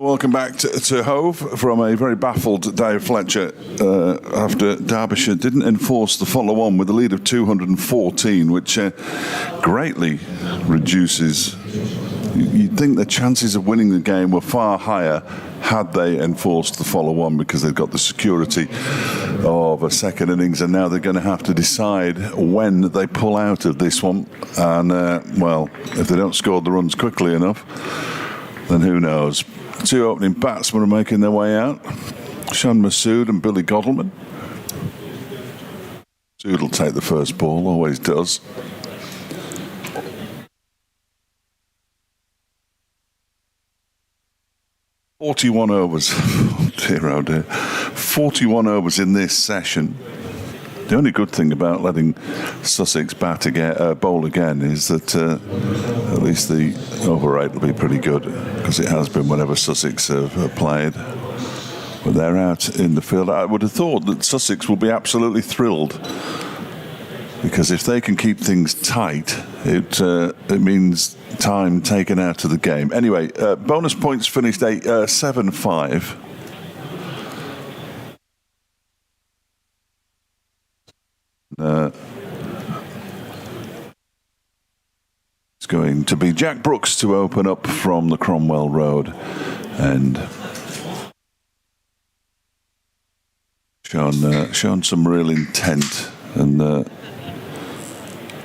Welcome back to Hove from a very baffled Dave Fletcher after Derbyshire didn't enforce the follow-on with a lead of 214, which greatly reduces. You'd think the chances of winning the game were far higher had they enforced the follow-on, because they've got the security of a second innings, and now they're going to have to decide when they pull out of this one. And, well, if they don't score the runs quickly enough, then who knows. Two opening batsmen are making their way out. Shan Masood and Billy Godleman. Masood will take the first ball, always does. "41 overs." Oh dear, oh dear. 41 overs in this session. The only good thing about letting Sussex bowl again is that at least the over rate will be pretty good, because it has been whenever Sussex have played. But they're out in the field. I would have thought that Sussex will be absolutely thrilled, because if they can keep things tight, it means time taken out of the game. Anyway, bonus points finished 7-5. It's going to be Jack Brooks to open up from the Cromwell Road, and shown some real intent, and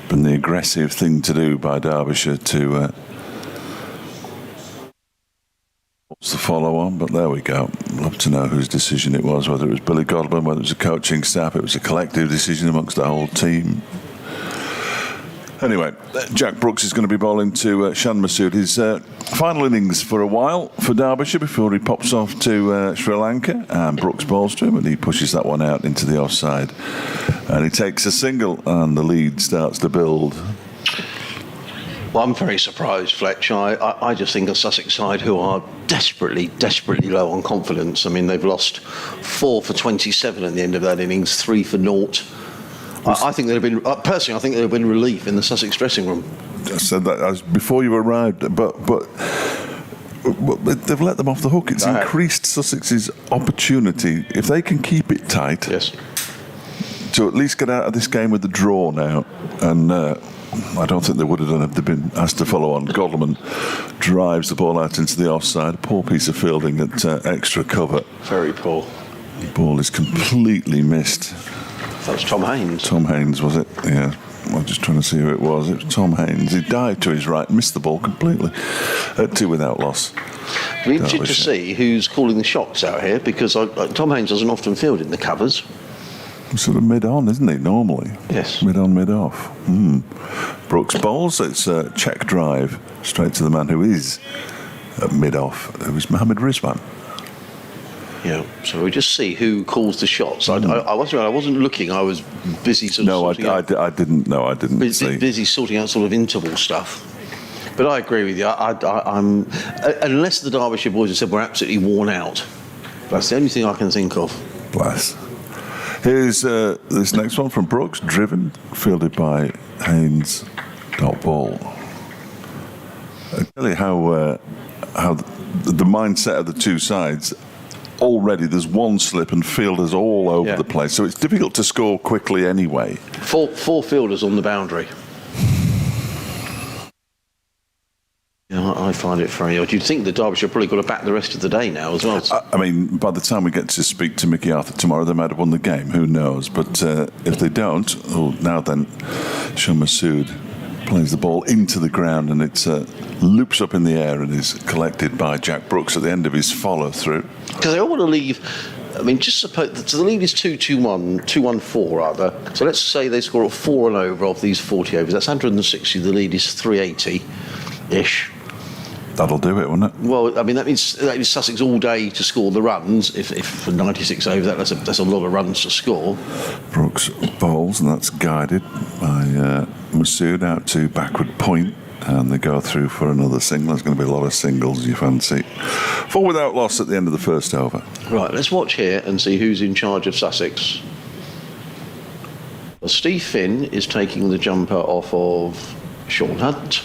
been the aggressive thing to do by Derbyshire to what's the follow on, but there we go. Love to know whose decision it was, whether it was Billy Godleman, whether it was a coaching staff, it was a collective decision amongst the whole team. Anyway, Jack Brooks is going to be bowling to Shan Masood. His final innings for a while for Derbyshire before he pops off to Sri Lanka, and Brooks bowls to him and he pushes that one out into the offside, and he takes a single, and the lead starts to build. Well, I'm very surprised, Fletch. I just think a Sussex side who are desperately low on confidence. I mean, they've lost 4 for 27 at the end of that innings, 3 for 0. I think there'd have been, personally, I think there'd have been relief in the Sussex dressing room. I said that before you arrived, but they've let them off the hook. It's increased Sussex's opportunity, if they can keep it tight, yes, to at least get out of this game with the draw now. And I don't think they would have done if they'd been asked to follow on. Godleman drives the ball out into the offside. Poor piece of fielding at extra cover. Very poor. The ball is completely missed. That was Tom Haynes. Tom Haynes, was it? Yeah. I'm just trying to see who it was. It was Tom Haynes. He dived to his right, missed the ball completely. 2 without loss. It'll be interesting to see who's calling the shots out here, because Tom Haynes doesn't often field in the covers. Sort of mid-on, isn't he, normally? Yes. Mid-on, mid-off. Brooks bowls. It's a check drive straight to the man who is mid-off. It was Mohammed Rizwan. Yeah, so we just see who calls the shots. I wasn't looking. I was busy sort of I didn't see. Busy sorting out sort of interval stuff. But I agree with you. I'm unless the Derbyshire boys have said we're absolutely worn out. That's the only thing I can think of. Bless. Here's this next one from Brooks, driven, fielded by Haynes. Dot ball. I tell you how the mindset of the two sides. Already there's one slip and fielders all over the place, so it's difficult to score quickly anyway. Four fielders on the boundary. Yeah, I find it very odd. You'd think the Derbyshire probably got to back the rest of the day now as well. I mean, by the time we get to speak to Mickey Arthur tomorrow, they might have won the game. Who knows? But if they don't, now then, Shan Masood plays the ball into the ground, and it loops up in the air and is collected by Jack Brooks at the end of his follow-through. Because they all want to leave. I mean, just suppose so the lead is 2-1-4 rather. So let's say they score at 4 and over of these 40 overs. That's 160. The lead is 380-ish. That'll do it, won't it? Well, I mean, that means Sussex all day to score the runs. If for 96 overs, that's a lot of runs to score. Brooks bowls, and that's guided by Masood out to backward point, and they go through for another single. There's going to be a lot of singles, you fancy. 4 without loss at the end of the first over. Right, let's watch here and see who's in charge of Sussex. Well, Steve Finn is taking the jumper off of Sean Hunt,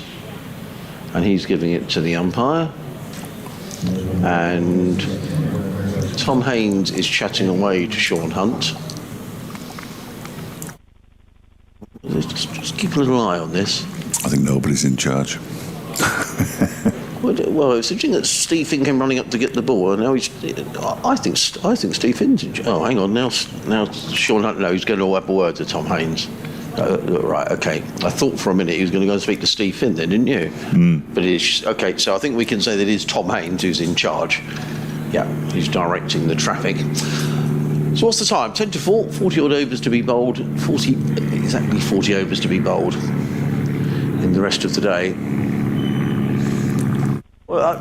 and he's giving it to the umpire. And Tom Haynes is chatting away to Sean Hunt. Just keep a little eye on this. I think nobody's in charge. Well, it's interesting that Steve Finn came running up to get the ball, and now I think Steve Finn's in charge. Oh, hang on, now Sean Hunt knows he's going to have a word to Tom Haynes. Right, okay. I thought for a minute he was going to go and speak to Steve Finn then, didn't you? But it's okay. So I think we can say that it is Tom Haynes who's in charge. Yeah, he's directing the traffic. So what's the time? 10 to 4, 40 odd overs to be bowled. Exactly 40 overs to be bowled in the rest of the day. Well,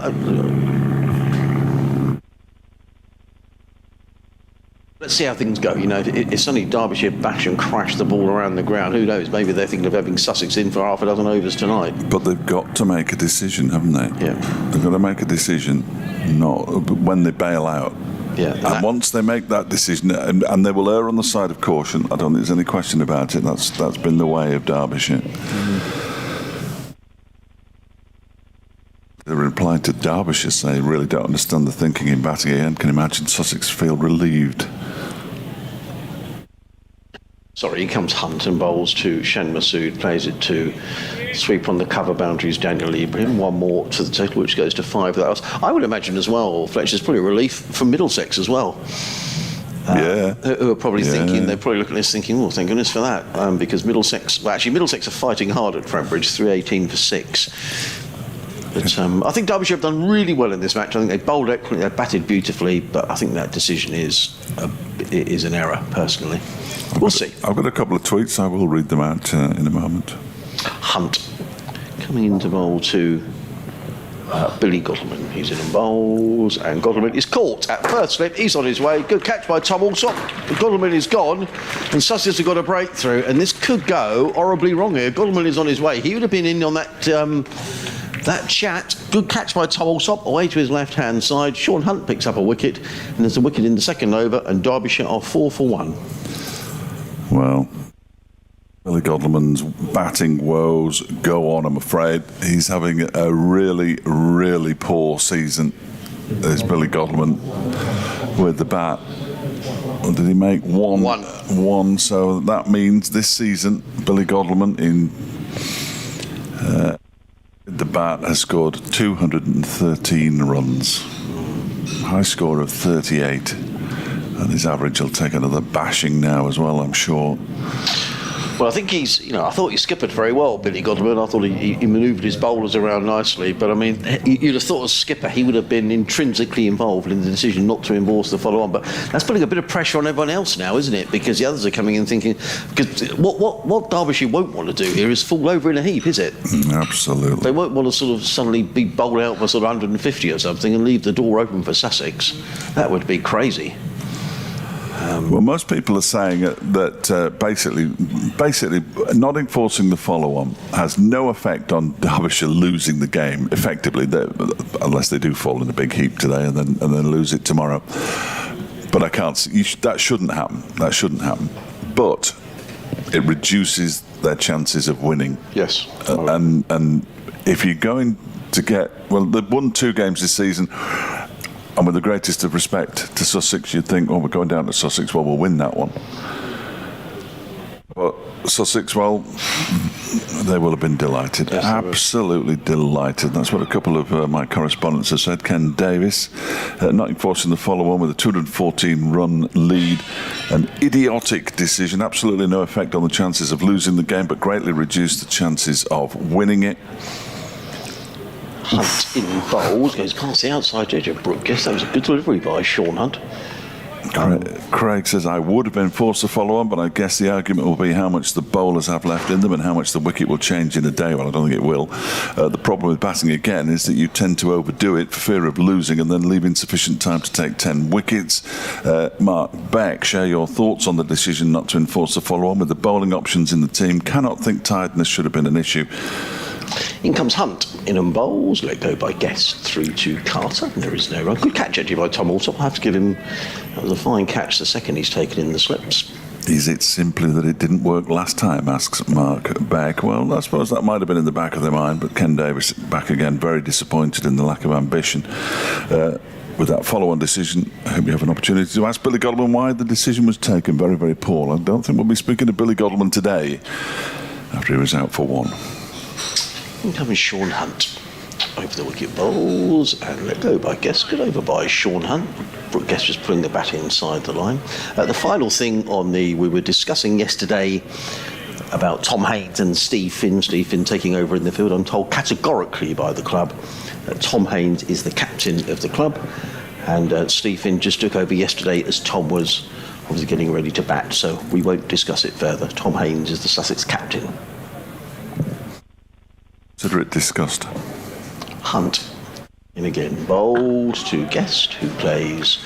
let's see how things go. You know, if suddenly Derbyshire bash and crash the ball around the ground, who knows? Maybe they're thinking of having Sussex in for half a dozen overs tonight. But they've got to make a decision, haven't they? Yeah. They've got to make a decision, not when they bail out. Yeah. And once they make that decision, and they will err on the side of caution, I don't think there's any question about it. That's been the way of Derbyshire. The reply to Derbyshire say, really don't understand the thinking in batting again. Can imagine Sussex feel relieved. Sorry, here comes Hunt and bowls to Shan Masood, plays it to sweep on the cover boundaries, Daniel Ibrahim. One more to the total, which goes to 5. I would imagine as well, Fletch, there's probably relief for Middlesex as well. Who are probably thinking, they're probably looking at this thinking, oh, thank goodness for that, because Middlesex are fighting hard at Trembridge, 318 for 6. But I think Derbyshire have done really well in this match. I think they bowled excellently, they batted beautifully, but I think that decision is an error, personally. We'll see. I've got a couple of tweets, I will read them out in a moment. Hunt coming into bowl to Billy Godleman. He's in bowls, and Godleman is caught at first slip. He's on his way. Good catch by Tom Alsop. Godleman is gone, and Sussex have got a breakthrough, and this could go horribly wrong here. Godleman is on his way. He would have been in on that chat. Good catch by Tom Alsop, away to his left-hand side. Sean Hunt picks up a wicket, and there's a wicket in the second over, and Derbyshire are 4 for 1. Well, Billy Godleman's batting woes go on, I'm afraid. He's having a really, really poor season. There's Billy Godleman with the bat. Or did he make one? One. So that means this season, Billy Godleman in the bat has scored 213 runs. High score of 38. And his average will take another bashing now as well, I'm sure. Well, I think I thought he skippered very well, Billy Godleman. I thought he manoeuvred his bowlers around nicely. But, I mean, you'd have thought as skipper he would have been intrinsically involved in the decision not to enforce the follow-on. But that's putting a bit of pressure on everyone else now, isn't it? Because the others are coming in thinking... Because what Derbyshire won't want to do here is fall over in a heap, is it? Absolutely. They won't want to sort of suddenly be bowled out for sort of 150 or something and leave the door open for Sussex. That would be crazy. Well, most people are saying that basically not enforcing the follow-on has no effect on Derbyshire losing the game effectively, unless they do fall in a big heap today and then lose it tomorrow. But I can't see, that shouldn't happen. That shouldn't happen. But it reduces their chances of winning. Yes. And if you're going to they've won 2 games this season. And with the greatest of respect to Sussex, you'd think, we're going down to Sussex, we'll win that one. But Sussex, they will have been delighted. Yes, absolutely delighted. That's what a couple of my correspondents have said. Ken Davis, not enforcing the follow-on with a 214-run lead. An idiotic decision, absolutely no effect on the chances of losing the game, but greatly reduced the chances of winning it. Hunt in bowls, goes past the outside edge of Brook. Yes, that was a good delivery by Sean Hunt. Craig says, I would have been forced to follow on, but I guess the argument will be how much the bowlers have left in them and how much the wicket will change in a day. Well, I don't think it will. The problem with batting again is that you tend to overdo it for fear of losing and then leave insufficient time to take 10 wickets. Mark Beck, share your thoughts on the decision not to enforce the follow-on with the bowling options in the team. Cannot think tiredness should have been an issue. In comes Hunt, in and bowls, let go by Guest through to Carter. There is no run. Good catch actually by Tom Alsop. I have to give him, that was a fine catch, the second he's taken in the slips. Is it simply that it didn't work last time, asks Mark Beck. Well, I suppose that might have been in the back of their mind, but Ken Davis back again, very disappointed in the lack of ambition. With that follow-on decision, I hope you have an opportunity to ask Billy Godleman why the decision was taken. Very, very poor. I don't think we'll be speaking to Billy Godleman today after he was out for one. Coming Sean Hunt over the wicket bowls and let go by Guest. Good over by Sean Hunt. Brooke Guest just putting the bat inside the line. The final thing we were discussing yesterday about Tom Haynes and Steve Finn taking over in the field. I'm told categorically by the club that Tom Haynes is the captain of the club, and Steve Finn just took over yesterday as Tom was obviously getting ready to bat, so we won't discuss it further. Tom Haynes is the Sussex captain. Consider it discussed. Hunt in again, bowled to Guest, who plays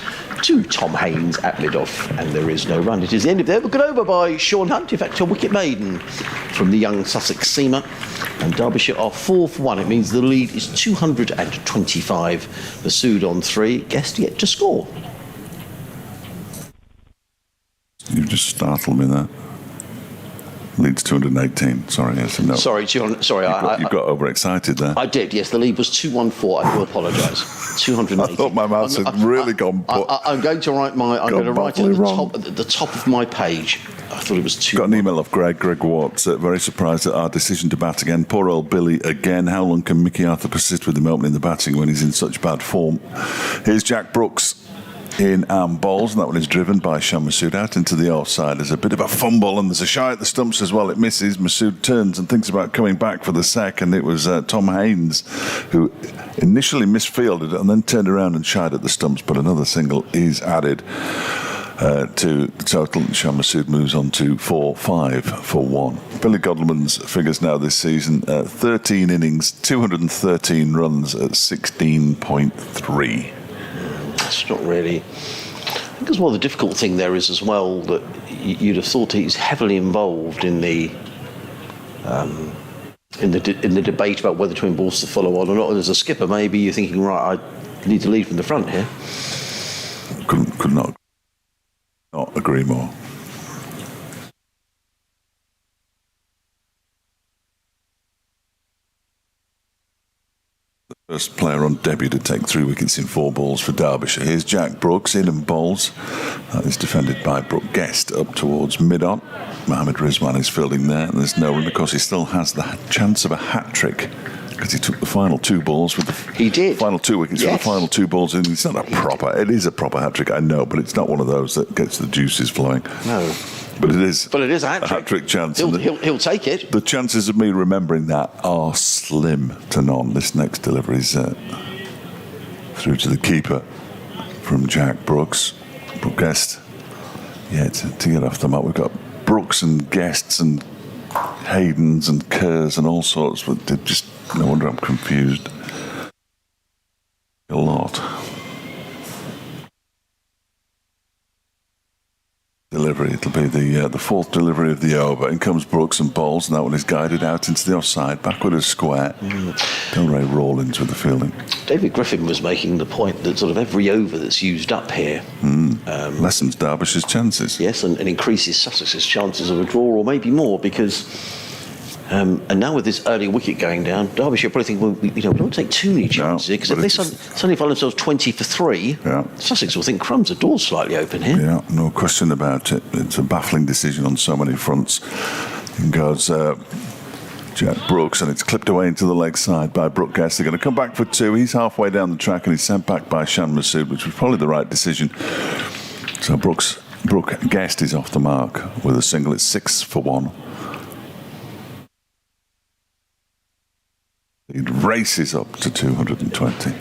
to Tom Haynes at mid-off, and there is no run. It is the end of the over. Good over by Sean Hunt, in fact a wicket maiden from the young Sussex seamer, and Derbyshire are 4 for 1. It means the lead is 225. Masood on 3, Guest yet to score. You've just startled me there. Leads 218. Sorry, yes, no. Sorry, John. Sorry, you got overexcited there. I did. Yes, the lead was 214. I do apologise. 280. I thought my mouse had really gone. I'm going to write it at the top of my page. I thought it was 2. Got an email of Greg Watts. Very surprised at our decision to bat again. Poor old Billy again. How long can Mickey Arthur persist with him opening the batting when he's in such bad form? Here's Jack Brooks in bowls, and that one is driven by Shan Masood out into the offside. There's a bit of a fumble and there's a shy at the stumps as well. It misses. Masood turns and thinks about coming back for the second. It was Tom Haynes who initially misfielded and then turned around and shied at the stumps, but another single is added to the total. Shan Masood moves on to 4-5 for 1. Billy Godleman's figures now this season, 13 innings, 213 runs at 16.3. It's not really. I think as well the difficult thing there is as well that you'd have thought he's heavily involved in the debate about whether to endorse the follow-on or not. And as a skipper, maybe you're thinking, right, I need to lead from the front here. Could not agree more. First player on debut to take 3 wickets in 4 balls for Derbyshire. Here's Jack Brooks in and bowls. That is defended by Brooke Guest up towards mid-on. Mohammed Rizwan is fielding there, and there's no run because he still has the chance of a hat-trick because he took the final 2 balls with the final 2 wickets for the final 2 balls. And it's not a proper. It is a proper hat-trick, I know, but it's not one of those that gets the juices flowing. No. But it is a hat-trick chance. He'll take it. The chances of me remembering that are slim to none. This next delivery is through to the keeper from Jack Brooks. Brooke Guest. Yeah, to get off the mark. We've got Brooks and Guests and Haydens and Kerrs and all sorts. But just no wonder I'm confused. A lot. Delivery. It'll be the 4th delivery of the over. In comes Brooks and bowls, and that one is guided out into the offside, backward as square. Delray Rawlins with the fielding. David Griffin was making the point that sort of every over that's used up here lessens Derbyshire's chances. Yes, and increases Sussex's chances of a draw, or maybe more, because and now with this early wicket going down, Derbyshire probably think, well, we don't take too many chances here, because if they suddenly find themselves 20 for 3, Sussex will think, crumbs, the door's slightly open here. Yeah, no question about it. It's a baffling decision on so many fronts. In goes Jack Brooks, and it's clipped away into the leg side by Brooke Guest. They're going to come back for 2. He's halfway down the track, and he's sent back by Shan Masood, which was probably the right decision. So Brooke Guest is off the mark with a single. It's 6 for 1. It races up to 220.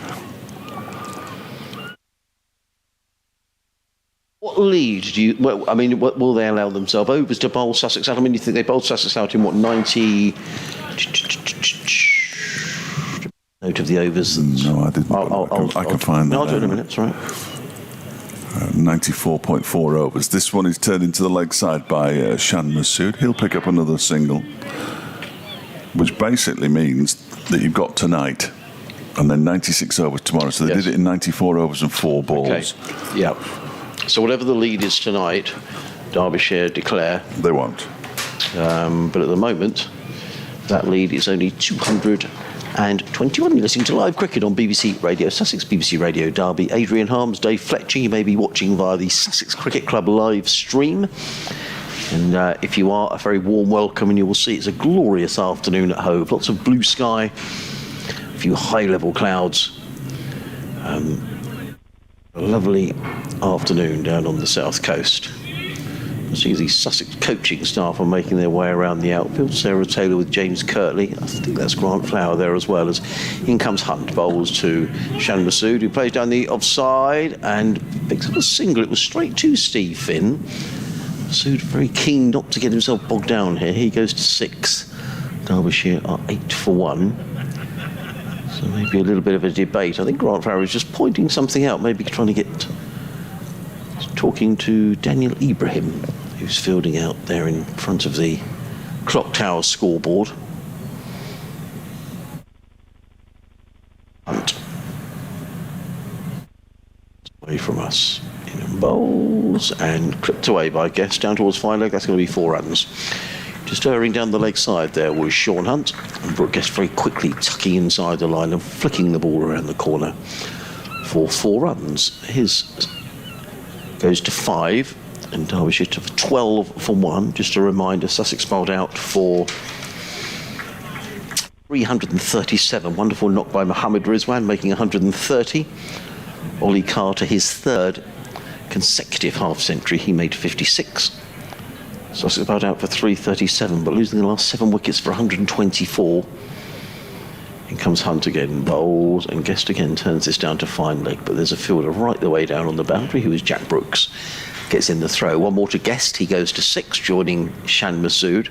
What lead do you... Well, I mean, will they allow themselves overs to bowl Sussex out? I mean, you think they bowled Sussex out in, 90... Note of the overs. No, I didn't. I can find that. I'll do it in a minute, it's all right. 94.4 overs. This one is turned into the leg side by Shan Masood. He'll pick up another single, which basically means that you've got tonight and then 96 overs tomorrow. So they did it in 94 overs and 4 balls. Okay. Yeah. So whatever the lead is tonight, Derbyshire declare. They won't. But at the moment, that lead is only 221. You're listening to live cricket on BBC Radio Sussex, BBC Radio Derby. Adrian Harms, Dave Fletcher. You may be watching via the Sussex Cricket Club live stream. And if you are, a very warm welcome, and you will see it's a glorious afternoon at Hove. Lots of blue sky, a few high-level clouds. A lovely afternoon down on the south coast. You see the Sussex coaching staff are making their way around the outfield. Sarah Taylor with James Kirtley. I think that's Grant Flower there as well. As in comes Hunt, bowls to Shan Masood, who plays down the offside and picks up a single. It was straight to Steve Finn. Masood very keen not to get himself bogged down here. He goes to 6. Derbyshire are 8 for 1. So maybe a little bit of a debate. I think Grant Flower is just pointing something out, maybe trying to get... talking to Daniel Ibrahim, who's fielding out there in front of the clock tower scoreboard. Hunt. Away from us. In bowls and clipped away by Guest down towards fine leg. That's going to be 4 runs. Just hurrying down the leg side there was Sean Hunt, and Brooke Guest very quickly tucking inside the line and flicking the ball around the corner for 4 runs. His goes to 5, and Derbyshire to 12 for 1. Just a reminder, Sussex bowled out for 337. Wonderful knock by Mohammed Rizwan, making 130. Ollie Carter, his 3rd consecutive half-century. He made 56. Sussex bowled out for 337, but losing the last 7 wickets for 124. In comes Hunt again, bowls, and Guest again turns this down to fine leg, but there's a fielder right the way down on the boundary who is Jack Brooks. Gets in the throw. 1 more to Guest. He goes to 6, joining Shan Masood.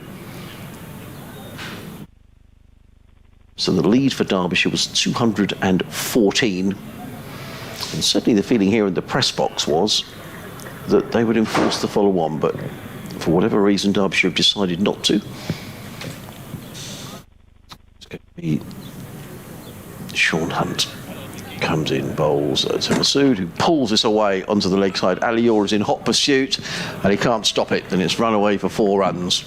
So the lead for Derbyshire was 214. And certainly the feeling here in the press box was that they would enforce the follow-on, but for whatever reason, Derbyshire have decided not to. It's going to be Sean Hunt. Comes in, bowls to Masood, who pulls this away onto the leg side. Alior is in hot pursuit, and he can't stop it, and it's run away for 4 runs.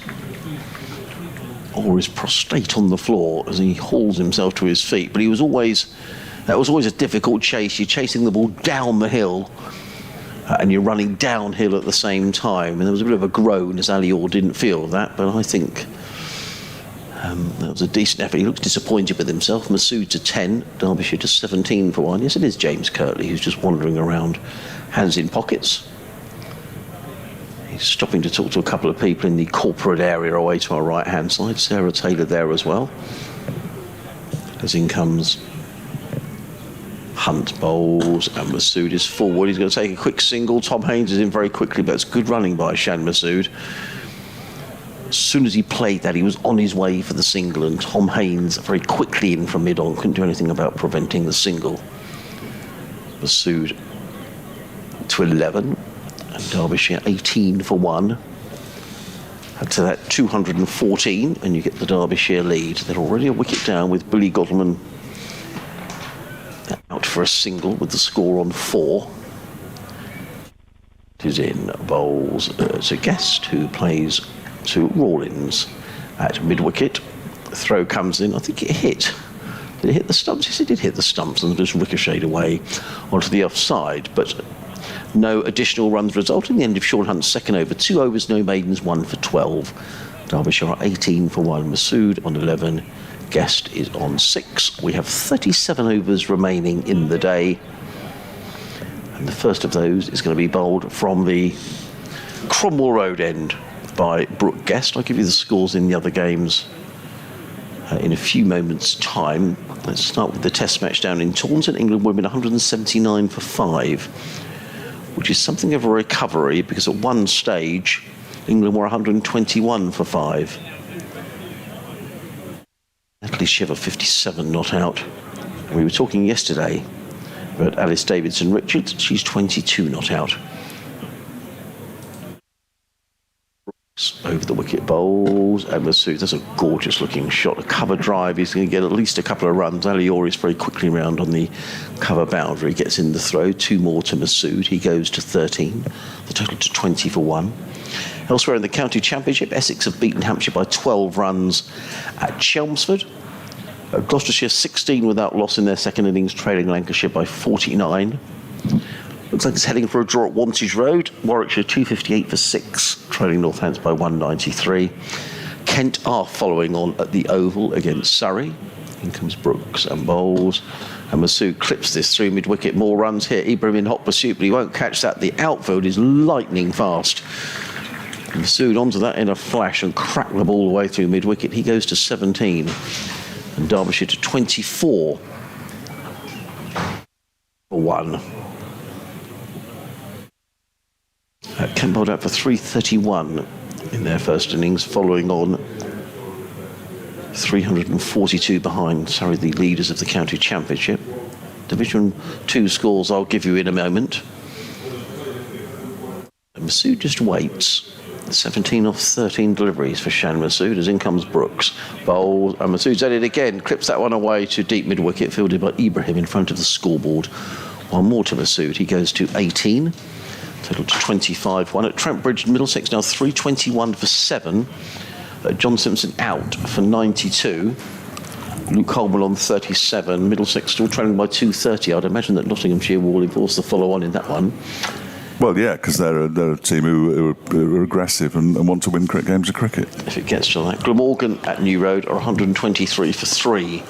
Orr is prostrate on the floor as he hauls himself to his feet, but that was always a difficult chase. You're chasing the ball down the hill, and you're running downhill at the same time. And there was a bit of a groan as Alior didn't feel that, but I think that was a decent effort. He looks disappointed with himself. Masood to 10, Derbyshire to 17 for 1. Yes, it is James Kirtley who's just wandering around, hands in pockets. He's stopping to talk to a couple of people in the corporate area away to our right-hand side. Sarah Taylor there as well. As in comes Hunt, bowls, and Masood is forward. He's going to take a quick single. Tom Haynes is in very quickly, but it's good running by Shan Masood. As soon as he played that, he was on his way for the single, and Tom Haynes very quickly in from mid-on, couldn't do anything about preventing the single. Masood to 11, and Derbyshire 18 for 1. Add to that 214, and you get the Derbyshire lead. They're already a wicket down with Billy Godleman out for a single with the score on 4. It is in bowls to Guest, who plays to Rawlins at mid-wicket. The throw comes in. I think it hit. Did it hit the stumps? Yes, it did hit the stumps and just ricocheted away onto the offside. But no additional runs resulting. The end of Sean Hunt's 2nd over. 2 overs, no maidens, 1 for 12. Derbyshire are 18 for 1. Masood on 11. Guest is on 6. We have 37 overs remaining in the day. And the first of those is going to be bowled from the Cromwell Road end by Brooke Guest. I'll give you the scores in the other games in a few moments' time. Let's start with the test match down in Taunton. England women 179 for 5, which is something of a recovery because at one stage England were 121 for 5. Natalie Shiver 57 not out. We were talking yesterday about Alice Davidson-Richards. She's 22 not out. Over the wicket. wicket bowls, and Masood, that's a gorgeous looking shot. A cover drive, he's going to get at least a couple of runs. Alior is very quickly round on the cover boundary, gets in the throw, 2 more to Masood. He goes to 13, the total to 20 for 1. Elsewhere in the county championship, Essex have beaten Hampshire by 12 runs at Chelmsford. Gloucestershire 16 without loss in their second innings, trailing Lancashire by 49. Looks like it's heading for a draw at Wantage Road. Warwickshire 258 for 6, trailing Northants by 193. Kent are following on at the Oval against Surrey. In comes Brooks and bowls. And Masood clips this through mid-wicket. More runs here. Ibrahim in hot pursuit, but he won't catch that. The outfield is lightning fast. Masood onto that in a flash and cracked the ball away through mid-wicket. He goes to 17. And Derbyshire to 24 for 1. Kent bowled out for 331 in their first innings, following on 342 behind Surrey, the leaders of the county championship. Division 2 scores I'll give you in a moment. And Masood just waits. 17 off 13 deliveries for Shan Masood as in comes Brooks. Bowls, and Masood's at it again. Clips that one away to deep mid-wicket, fielded by Ibrahim in front of the scoreboard. One more to Masood. He goes to 18. Total to 25-1. At Trent Bridge, Middlesex now 321 for 7. John Simpson out for 92. Luke Coleman on 37. Middlesex still trailing by 230. I'd imagine that Nottinghamshire will enforce the follow-on in that one. Well, yeah, because they're a team who are aggressive and want to win games of cricket. If it gets to that. Glamorgan at New Road are 123 for 3,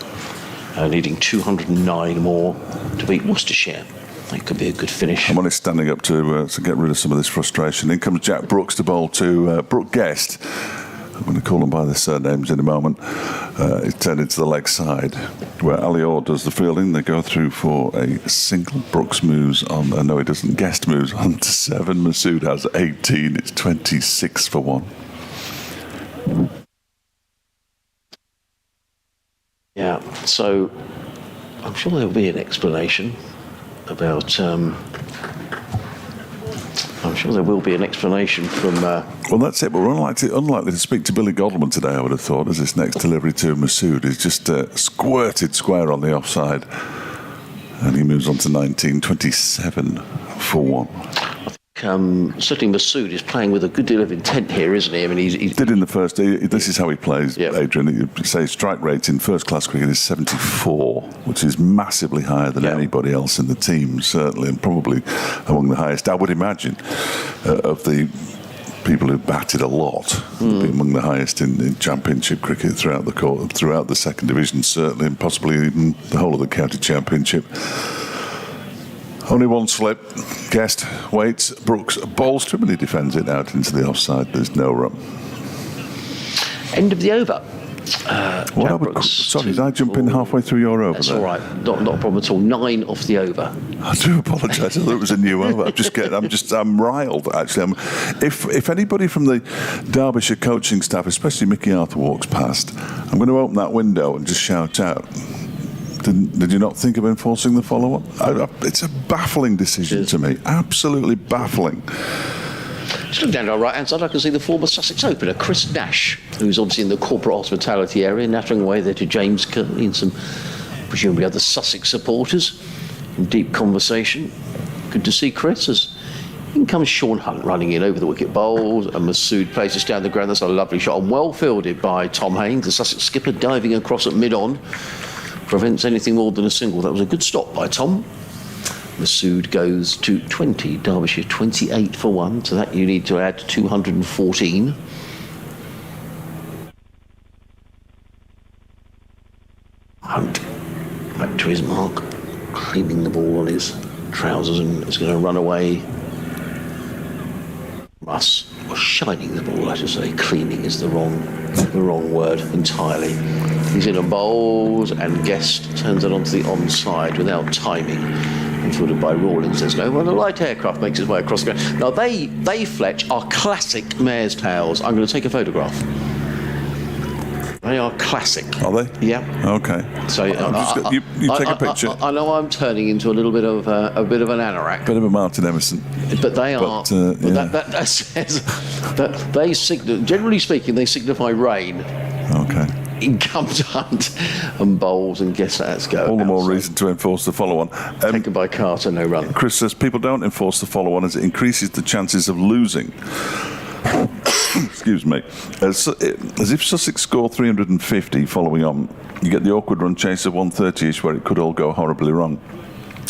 needing 209 more to beat Worcestershire. That could be a good finish. I'm only standing up to get rid of some of this frustration. In comes Jack Brooks to bowl to Brooke Guest. I'm going to call them by their surnames in a moment. It's turned into the leg side, where Alior does the fielding. They go through for a single. Brooks moves on. No, he doesn't. Guest moves on to 7. Masood has 18. It's 26 for 1. Yeah, so I'm sure there'll be an explanation about... I'm sure there will be an explanation from... Well, that's it, but we're unlikely to speak to Billy Godleman today, I would have thought, as this next delivery to Masood is just squirted square on the offside. And he moves on to 19, 27 for 1. Certainly Masood is playing with a good deal of intent here, isn't he? I mean, he did in the first... This is how he plays, yep. Adrian. You say strike rate in first-class cricket is 74, which is massively higher than anybody else in the team, certainly, and probably among the highest, I would imagine, of the people who batted a lot, among the highest in championship cricket throughout the second division, certainly, and possibly even the whole of the county championship. Only one slip. Guest waits. Brooks bowls to him and he defends it out into the offside. There's no run. End of the over. Sorry, did I jump in halfway through your over? That's there? all right. Not a problem at all. 9 off the over. I do apologise. I thought it was a new over. I'm riled, actually. If anybody from the Derbyshire coaching staff, especially Mickey Arthur, walks past, I'm going to open that window and just shout out. Did you not think of enforcing the follow-up? It's a baffling decision to me. Absolutely baffling. Just look down to our right-hand side, I can see the former Sussex opener, Chris Nash, who's obviously in the corporate hospitality area, nattering away there to James Curley and some presumably other Sussex supporters in deep conversation. Good to see Chris. As in comes Sean Hunt running in over the wicket bowls, and Masood places down the ground. That's a lovely shot, and well fielded by Tom Haynes, the Sussex skipper, diving across at mid-on. Prevents anything more than a single. That was a good stop by Tom. Masood goes to 20. Derbyshire 28 for 1. To that you need to add 214. Hunt back to his mark, cleaning the ball on his trousers, and is going to run away. Russ, or shining the ball, I should say. Cleaning is the wrong word entirely. He's in and bowls, and Guest turns it onto the onside without timing. Fielded by Rawlings. There's no one. A light aircraft makes its way across the ground. Now they Fletch are classic mare's tails. I'm going to take a photograph. They are classic. Are they? Yeah. Okay. So you take a picture. I know I'm turning into a little bit of an anorak, Bit of a Martin Emerson. but they are. yeah. That says that they generally speaking, they signify rain. Okay. In come to hunt and bowls and guess let's go. All the more reason to enforce the follow-on. Taken by Carter, no run. Chris says people don't enforce the follow-on as it increases the chances of losing. Excuse me. As if Sussex score 350 following on, you get the awkward run chase of 130-ish where it could all go horribly wrong.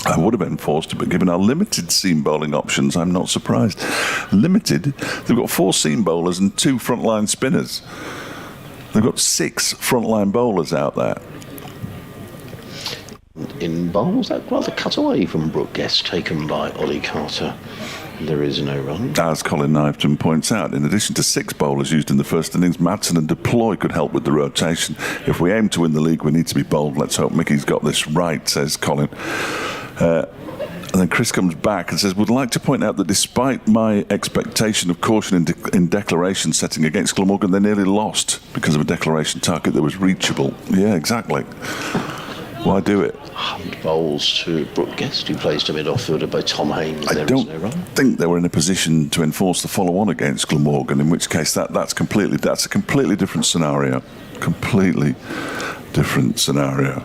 I would have enforced it, but given our limited seam bowling options, I'm not surprised. Limited? They've got 4 seam bowlers and 2 frontline spinners. They've got 6 frontline bowlers out there. In bowls, that rather cut away from Brooke Guest, taken by Ollie Carter. There is no run. As Colin Knifton points out, in addition to 6 bowlers used in the first innings, Madsen and Deploy could help with the rotation. If we aim to win the league, we need to be bold. Let's hope Mickey's got this right, says Colin. And then Chris comes back and says, would like to point out that despite my expectation of caution in declaration setting against Glamorgan, they nearly lost because of a declaration target that was reachable. Yeah, exactly. Why do it? Hunt bowls to Brooke Guest, who plays to mid-off-fielder by Tom Haynes. I don't think they were in a position to enforce the follow-on against Glamorgan, in which case that's a completely different scenario. Completely different scenario.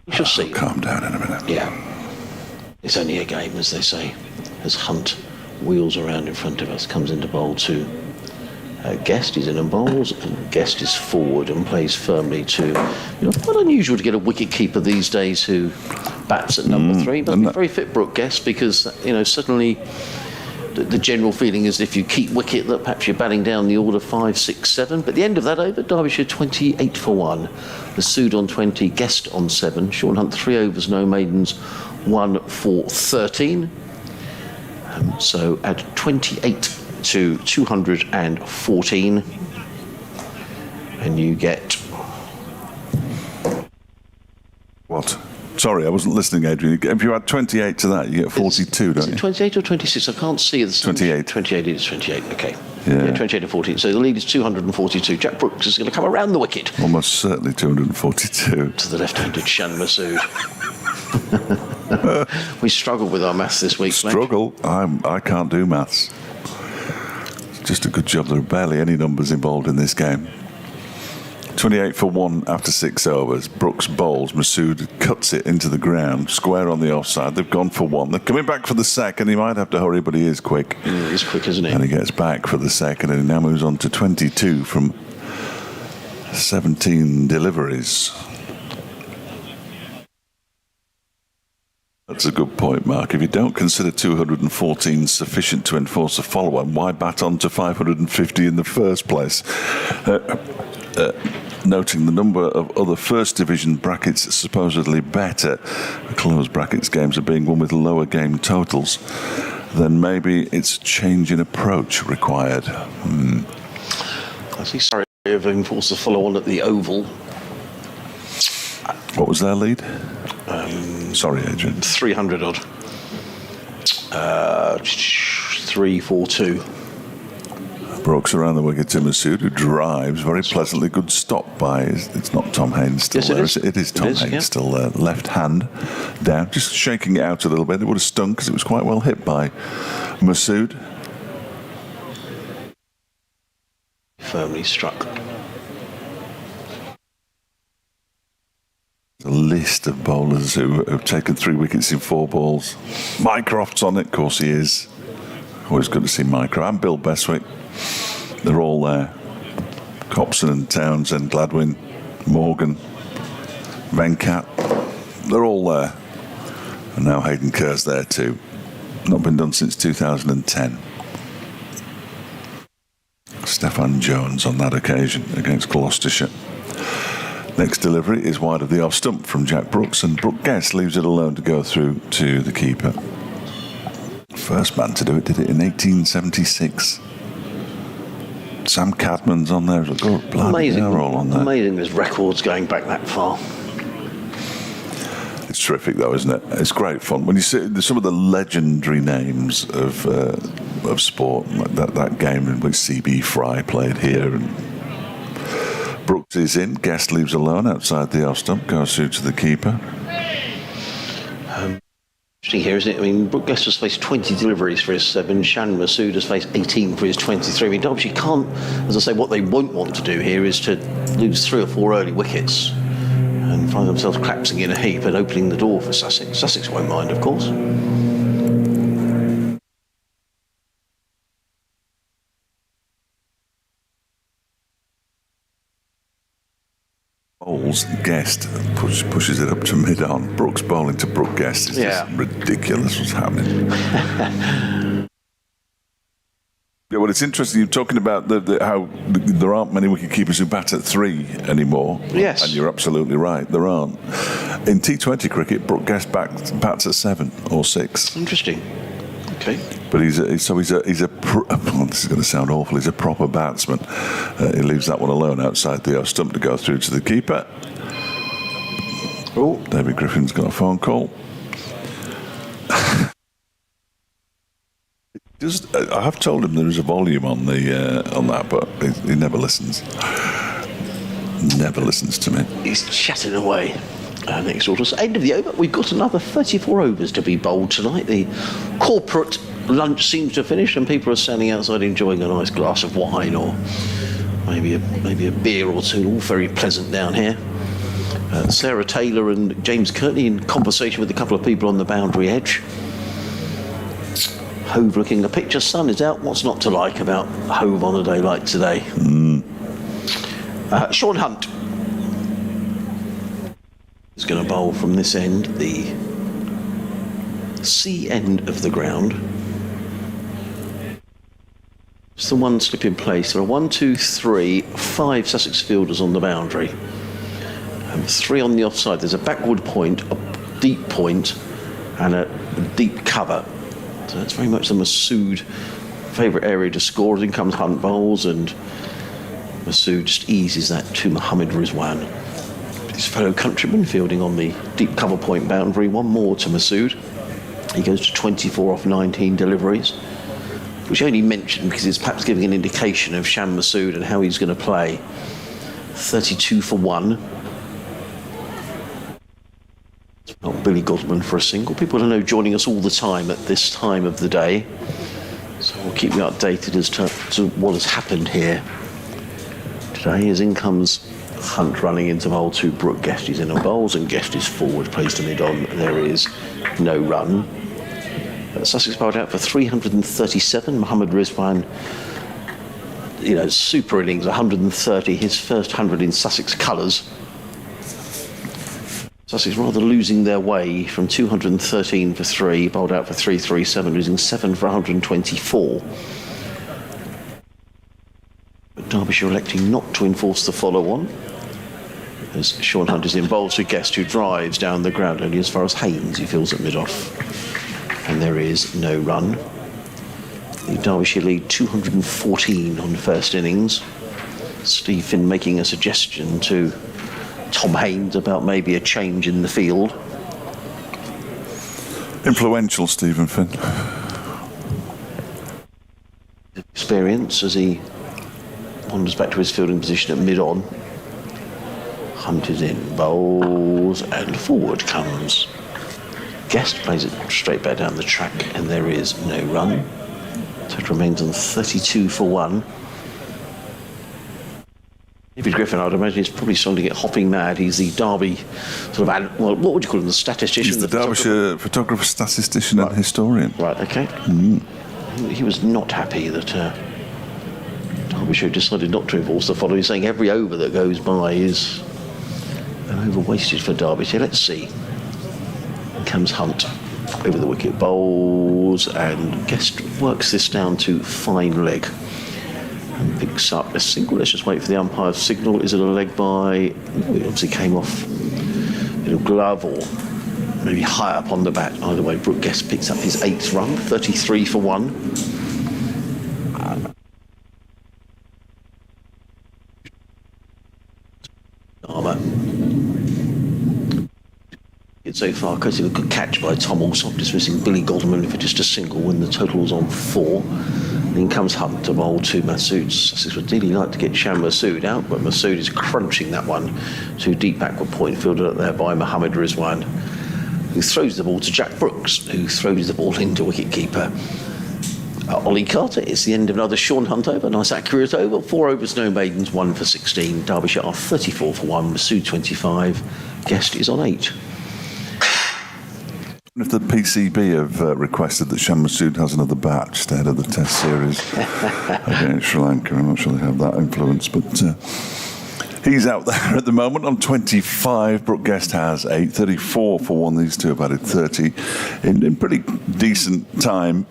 We shall see. Calm down in a minute. Yeah. It's only a game, as they say. As Hunt wheels around in front of us, comes into bowl to Guest. He's in and bowls, and Guest is forward and plays firmly to. Quite unusual to get a wicket keeper these days who bats at number 3, but very fit Brooke Guest, because suddenly the general feeling is if you keep wicket that perhaps you're batting down the order 5, 6, 7. But at the end of that over, Derbyshire 28 for 1. Masood on 20, Guest on 7. Sean Hunt 3 overs, no maidens, 1 for 13. So at 28 to 214, and you get what? Sorry, I wasn't listening, Adrian. If you add 28 to that, you get 42, don't you? 28 or 26? I can't see it. 28. 28, it is 28, okay. Yeah. 28 to 14. So the lead is 242. Jack Brooks is going to come around the wicket. Almost certainly 242. To the left-handed Shan Masood. We struggled with our maths this week, Struggle? I can't do maths. It's just a good job there are barely any numbers involved in this game. 28 for 1 after 6 overs. Brooks bowls. Masood cuts it into the ground, square on the offside. They've gone for 1. They're coming back for the second. He might have to hurry, but he is quick. He's quick, isn't he? And he gets back for the second, and he now moves on to 22 from 17 deliveries. That's a good point, Mark. If you don't consider 214 sufficient to enforce a follow-on, why bat on to 550 in the first place? Noting the number of other first division brackets supposedly better, closed brackets games are being won with lower game totals, then maybe it's a change in approach required. I see. Sorry, of enforced a follow-on at the Oval. What was their lead? Sorry, Adrian. 300 odd. 3-4-2. Brooks around the wicket to Masood, who drives very pleasantly. Good stop by. It's not Tom Haynes still yes, there. It is Tom Haynes still there. Left hand down, just shaking it out a little bit. It would have stung because it was quite well hit by Masood. Firmly struck. A list of bowlers who have taken 3 wickets in 4 balls. Mycroft's on it, of course he is. Always good to see Mycroft. And Bill Beswick. They're all there. Copson and Townsend, Gladwin, Morgan, Venkat. They're all there. And now Hayden Kerr's there too. Not been done since 2010. Stefan Jones on that occasion against Gloucestershire. Next delivery is wide of the off stump from Jack Brooks, and Brooke Guest leaves it alone to go through to the keeper. First man to do it did it in 1876. Sam Cadman's on there as well. Amazing. They're all on there. Amazing there's records going back that far. It's terrific though, isn't it? It's great fun. When you see some of the legendary names of of sport, like that game in which CB Fry played here. And Brooks is in. Guest leaves alone outside the off stump, goes through to the keeper. Interesting here, isn't it? I mean, Brooke Guest has faced 20 deliveries for his 7. Shan Masood has faced 18 for his 23. I mean, Derbyshire can't, as I say, what they won't want to do here is to lose 3 or 4 early wickets and find themselves collapsing in a heap and opening the door for Sussex. Sussex won't mind, of course. Bowles Guest pushes it up to mid-on. Brooks bowling to Brooke Guest is just ridiculous what's happening. Yeah, well, it's interesting. You're talking about how there aren't many wicket-keepers who bat at 3 anymore. Yes. And you're absolutely right, there aren't. In T20 cricket, Brooke Guest bats at 7 or 6. Interesting. Okay. But this is going to sound awful, he's a proper batsman. He leaves that one alone outside the off stump to go through to the keeper. Oh, David Griffin's got a phone call. I have told him there is a volume on that, but he never listens. Never listens to me. he's chatting away. Next order. So end of the over. We've got another 34 overs to be bowled tonight. The corporate lunch seems to finish, and people are standing outside enjoying a nice glass of wine or maybe a beer or two. All very pleasant down here. Sarah Taylor and James Courtney in conversation with a couple of people on the boundary edge. Hove looking a picture. Sun is out. What's not to like about Hove on a day like today? Sean Hunt is going to bowl from this end, the C end of the ground. It's the one slip in place. There are 1, 2, 3, 5 Sussex fielders on the boundary. 3 on the offside. There's a backward point, a deep point, and a deep cover. So that's very much the Masood favourite area to score. In comes Hunt bowls, and Masood just eases that to Mohammed Rizwan. His fellow countryman fielding on the deep cover point boundary. 1 more to Masood. He goes to 24 off 19 deliveries, which I only mentioned because it's perhaps giving an indication of Shan Masood and how he's going to play. 32 for 1. Not Billy Godman for a single. People I know joining us all the time at this time of the day, so we'll keep you updated as to what has happened here today. As in comes Hunt running into bowl 2. Brooke Guest is in on bowls, and Guest is forward, plays to mid-on. There is no run. Sussex bowled out for 337. Mohammed Rizwan, super innings, 130, his first 100 in Sussex colours. Sussex rather losing their way from 213 for 3, bowled out for 337, losing 7 for 124. But Derbyshire electing not to enforce the follow-on, as Sean Hunt is involved with Guest, who drives down the ground only as far as Haynes, who fills at mid-off. And there is no run. The Derbyshire lead 214 on first innings. Steve Finn making a suggestion to Tom Haynes about maybe a change in the field. Influential Stephen Finn. Experience as he wanders back to his fielding position at mid-on. Hunt is in, bowls, and forward comes Guest, plays it straight back down the track, and there is no run. So it remains on 32 for 1. David Griffin, I'd imagine, is probably starting to get hopping mad. He's the Derby what would you call him, the statistician? He's the Derbyshire photographer, statistician, and historian. Right, okay. He was not happy that Derbyshire decided not to enforce the follow. He's saying every over that goes by is an over wasted for Derbyshire. Let's see. Comes Hunt over the wicket, bowls, and Guest works this down to fine leg and picks up a single. Let's just wait for the umpire's signal. Is it a leg by? It obviously came off a glove or maybe high up on the bat. Either way, Brooke Guest picks up his 8th run, 33 for 1. so far. Coated a good catch by Tom Alsop, dismissing Billy Godman for just a single when the total was on 4. In comes Hunt to bowl to Masood. Sussex would really like to get Sham Masood out, but Masood is crunching that one to deep backward point, fielded up there by Mohammed Rizwan, who throws the ball to Jack Brooks, who throws the ball into wicketkeeper Ollie Carter. It's the end of another Sean Hunt over. Nice accurate over. 4 overs, no maidens, 1 for 16. Derbyshire are 34 for 1. Masood 25. Guest is on 8. If the PCB have requested that Sham Masood has another bat just ahead of the Test series against Sri Lanka, I'm not sure they have that influence, but he's out there at the moment on 25. Brooke Guest has 8, 34 for 1. These two have added 30 in pretty decent time.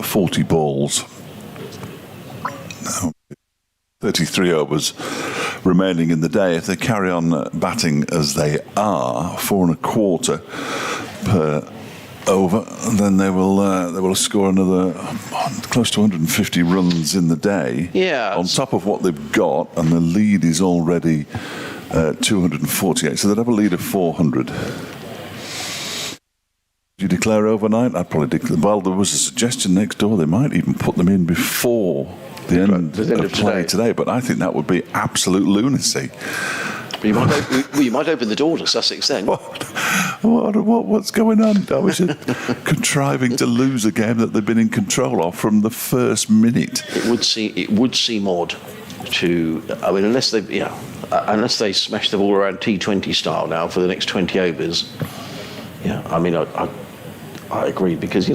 40 balls. Now, 33 overs remaining in the day. If they carry on batting as they are, 4 1/4 per over, then they will score another close to 150 runs in the day. Yeah. On top of what they've got, and the lead is already 248. So they'd have a lead of 400. You declare overnight? I'd probably declare. Well, there was a suggestion next door they might even put them in before the end of play today, but I think that would be absolute lunacy. You might open the door to Sussex then. What's going on? Derbyshire contriving to lose a game that they've been in control of from the first minute. It would seem odd to. I mean, unless they smash the ball around T20 style now for the next 20 overs. Yeah, I mean, I agree, because,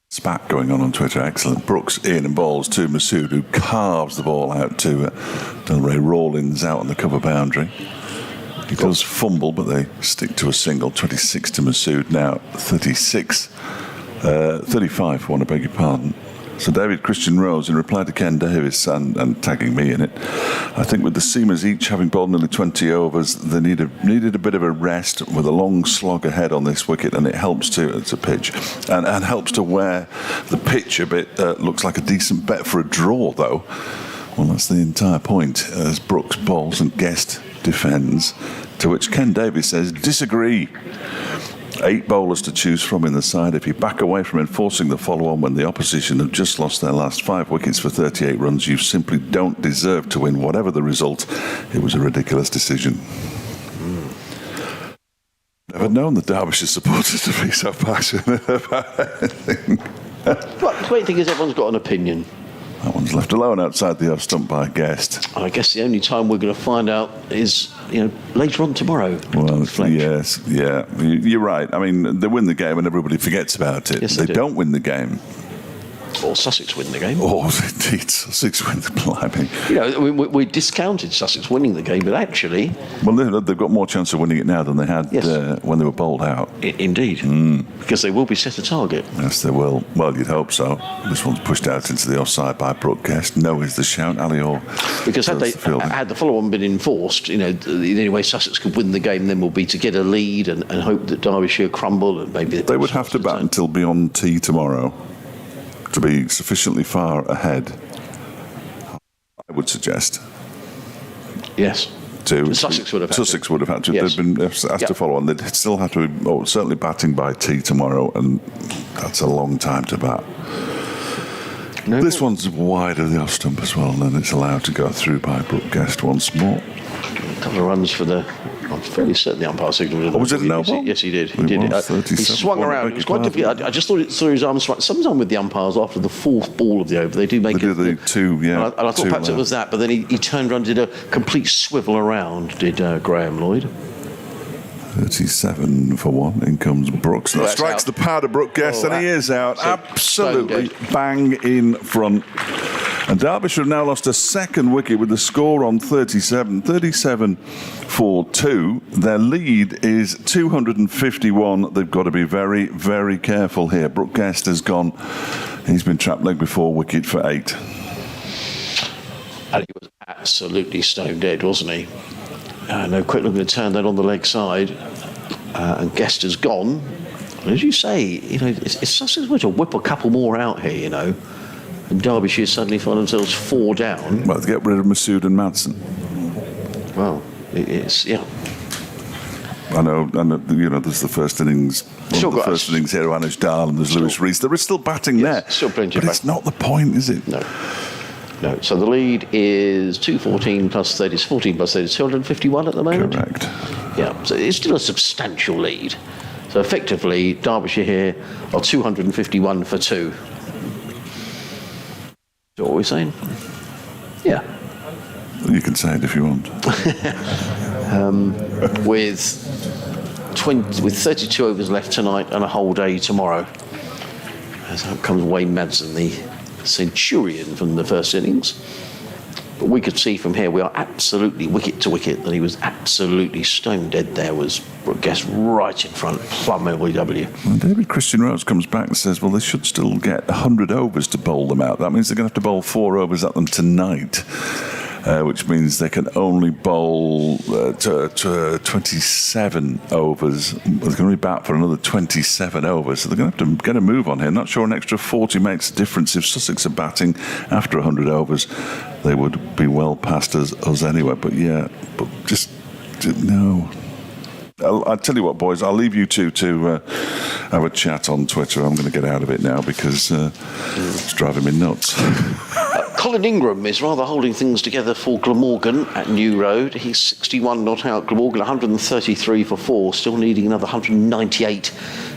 Spat going on Twitter, excellent. Brooks in and bowls to Masood, who carves the ball out to Delray Rawlins out on the cover boundary. He does fumble, but they stick to a single. 26 to Masood now, 35 for 1, I beg your pardon. So David Christian Rose, in reply to Ken Davis and tagging me in it, I think with the seamers each having bowled nearly 20 overs, they needed a bit of a rest with a long slog ahead on this wicket, and it helps to, it's a pitch, and helps to wear the pitch a bit. Looks like a decent bet for a draw, though. Well, that's the entire point, as Brooks bowls and Guest defends, to which Ken Davis says, disagree. 8 bowlers to choose from in the side. If you back away from enforcing the follow-on when the opposition have just lost their last 5 wickets for 38 runs, you simply don't deserve to win, whatever the result. It was a ridiculous decision. Never known the Derbyshire supporters to be so passionate about anything. But the great thing is everyone's got an opinion. That one's left alone outside the off stump by a Guest. I guess the only time we're going to find out is, later on tomorrow. Well, yes, yeah, you're right. I mean, they win the game and everybody forgets about it. Yes, they don't win the game. Or Sussex win the game. Or indeed, Sussex win the climbing. We discounted Sussex winning the game, but actually... Well, they've got more chance of winning it now than they had when they were bowled out. Indeed. Because they will be set a target. Yes, they will. Well, you'd hope so. This one's pushed out into the offside by Brooke Guest. No is the shout. Ali Orr. Because had the follow-on been enforced, the only way Sussex could win the game then will be to get a lead and hope that Derbyshire crumble, and maybe... They would have to bat until beyond tea tomorrow to be sufficiently far ahead, I would suggest. Yes. Sussex would have had to. Yes. They've been asked to follow on. They'd still have to be certainly batting by tea tomorrow, and that's a long time to bat. No. This one's wide of the off stump as well, and then it's allowed to go through by Brooke Guest once more. A couple of runs for the... I'm fairly certain the umpire signalled. Was it a no ball? Yes, he did. He swung around. It was quite difficult. I just thought it saw his arm swung. Sometimes with the umpires, after the 4th ball of the over, they do make it. They do the 2, yeah. And I thought perhaps it was that, but then he turned around, did a complete swivel around, did Graham Lloyd. 37 for 1. In comes Brooks. That strikes the pad of Brooke Guest, and he is out. Absolutely bang in front. And Derbyshire have now lost a second wicket with the score on 37 for 2. Their lead is 251. They've got to be very, very careful here. Brooke Guest has gone. He's been trapped leg before wicket for 8. And he was absolutely stone dead, wasn't he? No quick looking to turn that on the leg side. And Guest has gone. And as you say, it's Sussex were to whip a couple more out here, and Derbyshire suddenly find themselves 4 down. Well, to get rid of Masood and Madsen. Well, it's, yeah. I know, there's the first innings. The first innings here, Anish Dal, and there's Lewis Rees. There is still batting there. Still plenty of batting. But it's not the point, is it? No. So the lead is 214 plus 30, 14 plus 30, 251 at the moment. Correct. Yeah, so it's still a substantial lead. So effectively, Derbyshire here are 251 for 2. Is that what we're saying? Yeah. You can say it if you want. With 32 overs left tonight and a whole day tomorrow. As out comes Wayne Madsen, the centurion from the first innings. But we could see from here we are absolutely wicket to wicket that he was absolutely stone dead. There was Guest right in front, plumb LBW. Well, David Christian Rose comes back and says, well, they should still get 100 overs to bowl them out. That means they're going to have to bowl 4 overs at them tonight. Which means they can only bowl to 27 overs. They're going to be back for another 27 overs, so they're going to have to get a move on here. Not sure an extra 40 makes a difference. If Sussex are batting after 100 overs, they would be well past us anyway. But just no. I'll tell you what, boys, I'll leave you two to have a chat on Twitter. I'm going to get out of it now because it's driving me nuts. Colin Ingram is rather holding things together for Glamorgan at New Road. He's 61 not out. Glamorgan 133 for 4, still needing another 198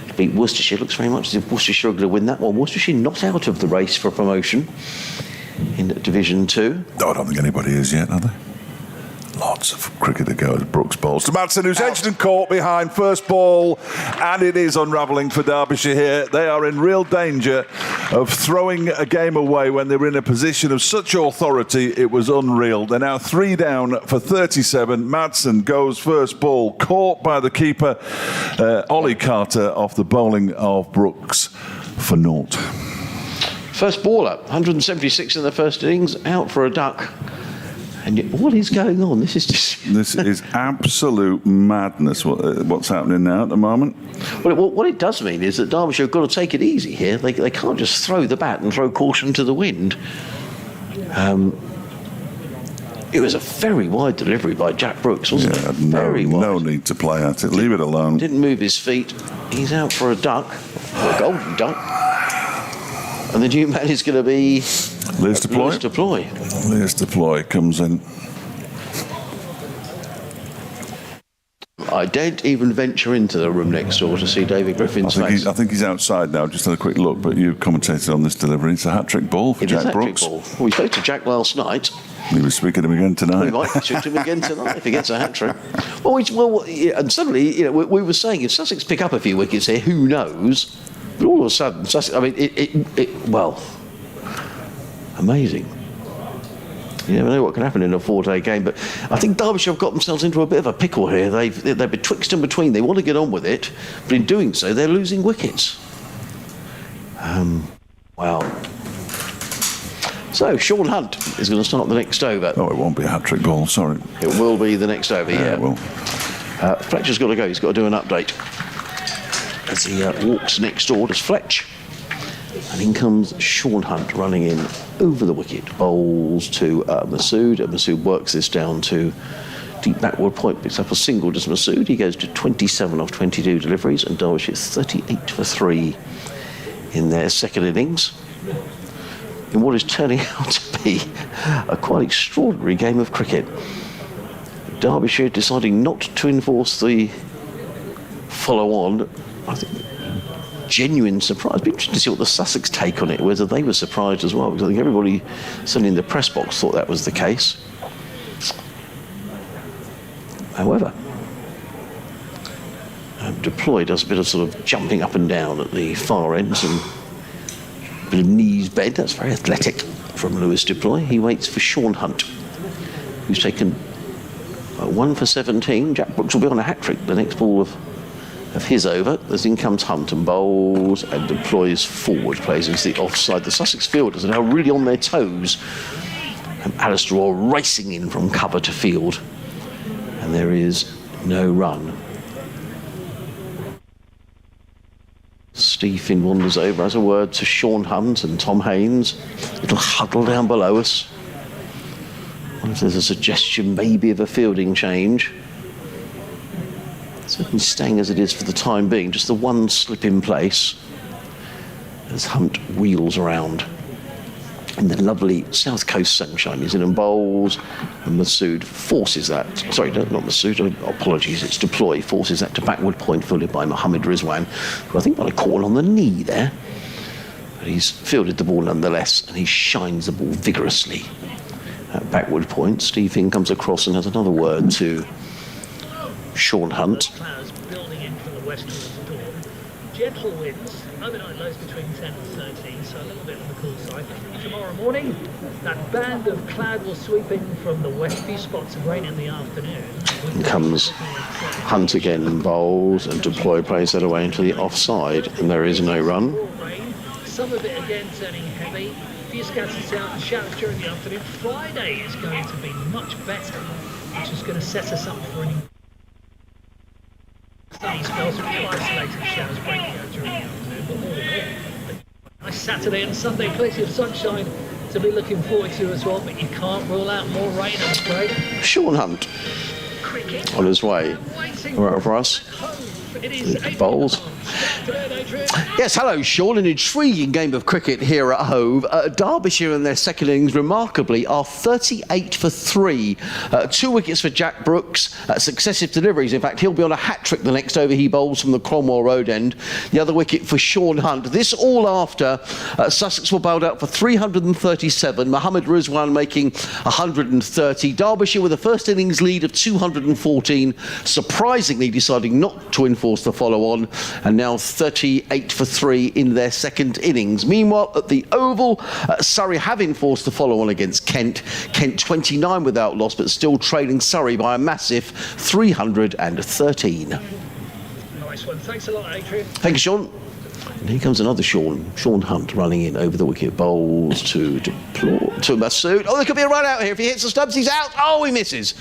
to beat Worcestershire. Looks very much as if Worcestershire are going to win that one. Worcestershire not out of the race for promotion in Division 2. I don't think anybody is yet, are they? Lots of cricket to go as Brooks bowls to Madsen, who's edged and caught behind first ball, and it is unravelling for Derbyshire here. They are in real danger of throwing a game away when they were in a position of such authority. It was unreal. They're now 3 down for 37. Madsen goes first ball, caught by the keeper, Ollie Carter, off the bowling of Brooks for naught. First baller, 176 in the first innings, out for a duck. And yet, what is going on? This is just... This is absolute madness, what's happening now at the moment. Well, what it does mean is that Derbyshire have got to take it easy here. They can't just throw the bat and throw caution to the wind. It was a very wide delivery by Jack Brooks, wasn't it? Very wide. No need to play at it. Leave it alone. Didn't move his feet. He's out for a duck, a golden duck. And the new man is going to be... Lewis Deploy. Lewis Deploy comes in. I daren't even venture into the room next door to see David Griffin's face. I think he's outside now. Just had a quick look, but you commentated on this delivery. It's a hat-trick ball for Jack Brooks. Ball. Well, we spoke to Jack last night. We were speaking to him again tonight. We might speak to him again tonight if he gets a hat-trick. And suddenly, we were saying if Sussex pick up a few wickets here, who knows? But all of a sudden, Sussex, I mean, well, amazing. You never know what can happen in a 4-day game, but I think Derbyshire have got themselves into a bit of a pickle here. They're betwixt and between. They want to get on with it, but in doing so, they're losing wickets. Wow. So, Sean Hunt is going to start the next over. Oh, it won't be a hat-trick ball, sorry. It will be the next over, yeah. It will. Fletcher's got to go. He's got to do an update. As he walks next door to Fletch. And in comes Sean Hunt running in over the wicket. Bowls to Masood. And Masood works this down to deep backward point. Picks up a single to Masood. He goes to 27 off 22 deliveries. And Derbyshire 38 for 3 in their second innings. In what is turning out to be a quite extraordinary game of cricket. Derbyshire deciding not to enforce the follow-on. I think genuine surprise. It'd be interesting to see what the Sussex take on it, whether they were surprised as well, because I think everybody, certainly in the press box, thought that was the case. However, Deploy does a bit of sort of jumping up and down at the far ends and a bit of knees bend. That's very athletic from Lewis Deploy. He waits for Sean Hunt, who's taken 1 for 17. Jack Brooks will be on a hat-trick the next ball of his over, as in comes Hunt and bowls and deploys forward, plays into the offside. The Sussex fielders are now really on their toes. And Alistair Orr racing in from cover to field. And there is no run. Steve Finn wanders over, has a word to Sean Hunt and Tom Haynes. Little huddle down below us. If there's a suggestion maybe of a fielding change. Certainly staying as it is for the time being, just the one slip in place as Hunt wheels around in the lovely south coast sunshine. He's in and bowls, and Masood forces that. Sorry, not Masood, apologies, it's Deploy, forces that to backward point, fielded by Mohammed Rizwan, who I think got a call on the knee there. But he's fielded the ball nonetheless, and he shines the ball vigorously at backward point. Steve Finn comes across and has another word to Sean Hunt. Clouds building in from the west towards the dawn. Gentle winds, overnight lows between 10 and 13, so a little bit on the cool side. Tomorrow morning, that band of cloud will sweep in from the west, few spots of rain in the afternoon. And comes Hunt again and bowls, and Deploy plays that away into the offside, and there is no run. Rain, some of it again turning heavy. Few scattered south and showers during the afternoon. Friday is going to be much better, which is going to set us up for an sunny spells with few isolated showers breaking out during the afternoon, but all in all, nice Saturday and Sunday, plenty of sunshine to be looking forward to as well, but you can't rule out more rain, I'm afraid. Sean Hunt Cricket on his way right for us. It is Bowls. Yes, hello, Sean. An intriguing game of cricket here at Hove. Derbyshire in their second innings, remarkably, are 38 for 3. 2 wickets for Jack Brooks, successive deliveries. In fact, he'll be on a hat-trick the next over he bowls from the Cromwell Road end. The other wicket for Sean Hunt. This all after Sussex were bowled out for 337. Mohammed Rizwan making 130. Derbyshire with a first innings lead of 214, surprisingly deciding not to enforce the follow-on, and now 38 for 3 in their second innings. Meanwhile, at the Oval, Surrey have enforced the follow-on against Kent. Kent 29 without loss, but still trailing Surrey by a massive 313. Nice one. Thanks a lot, Adrian. Thank you, Sean. And here comes another Sean Hunt running in over the wicket. Bowls to Masood. Oh, there could be a run out here. If he hits the stumps, he's out. Oh, he misses.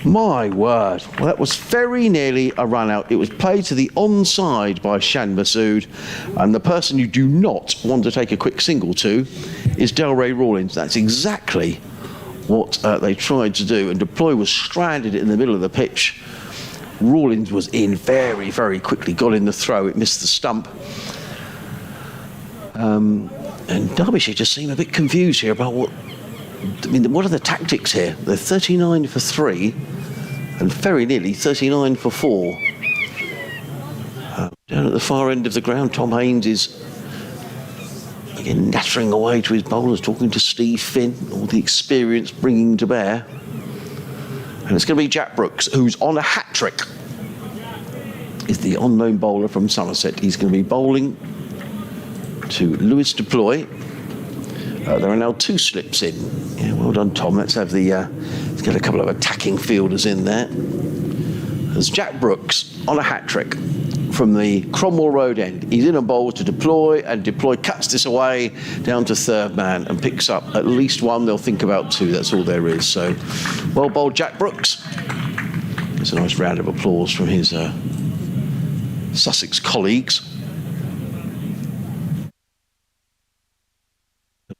My word. Well, that was very nearly a run out. It was played to the onside by Shan Masood, and the person you do not want to take a quick single to is Delray Rawlins. That's exactly what they tried to do, and Deploy was stranded in the middle of the pitch. Rawlins was in very, very quickly, got in the throw, it missed the stump. And Derbyshire just seem a bit confused here about what are the tactics here? They're 39 for 3 and very nearly 39 for 4. Down at the far end of the ground, Tom Haynes is again nattering away to his bowlers, talking to Steve Finn, all the experience bringing to bear. And it's going to be Jack Brooks, who's on a hat-trick. Is the unknown bowler from Somerset. He's going to be bowling to Lewis Deploy. There are now 2 slips in. Yeah, well done, Tom. Let's have let's get a couple of attacking fielders in there. There's Jack Brooks on a hat-trick from the Cromwell Road end. He's in a bowl to Deploy, and Deploy cuts this away down to third man and picks up at least 1. They'll think about 2. That's all there is. So, well bowled, Jack Brooks. There's a nice round of applause from his Sussex colleagues.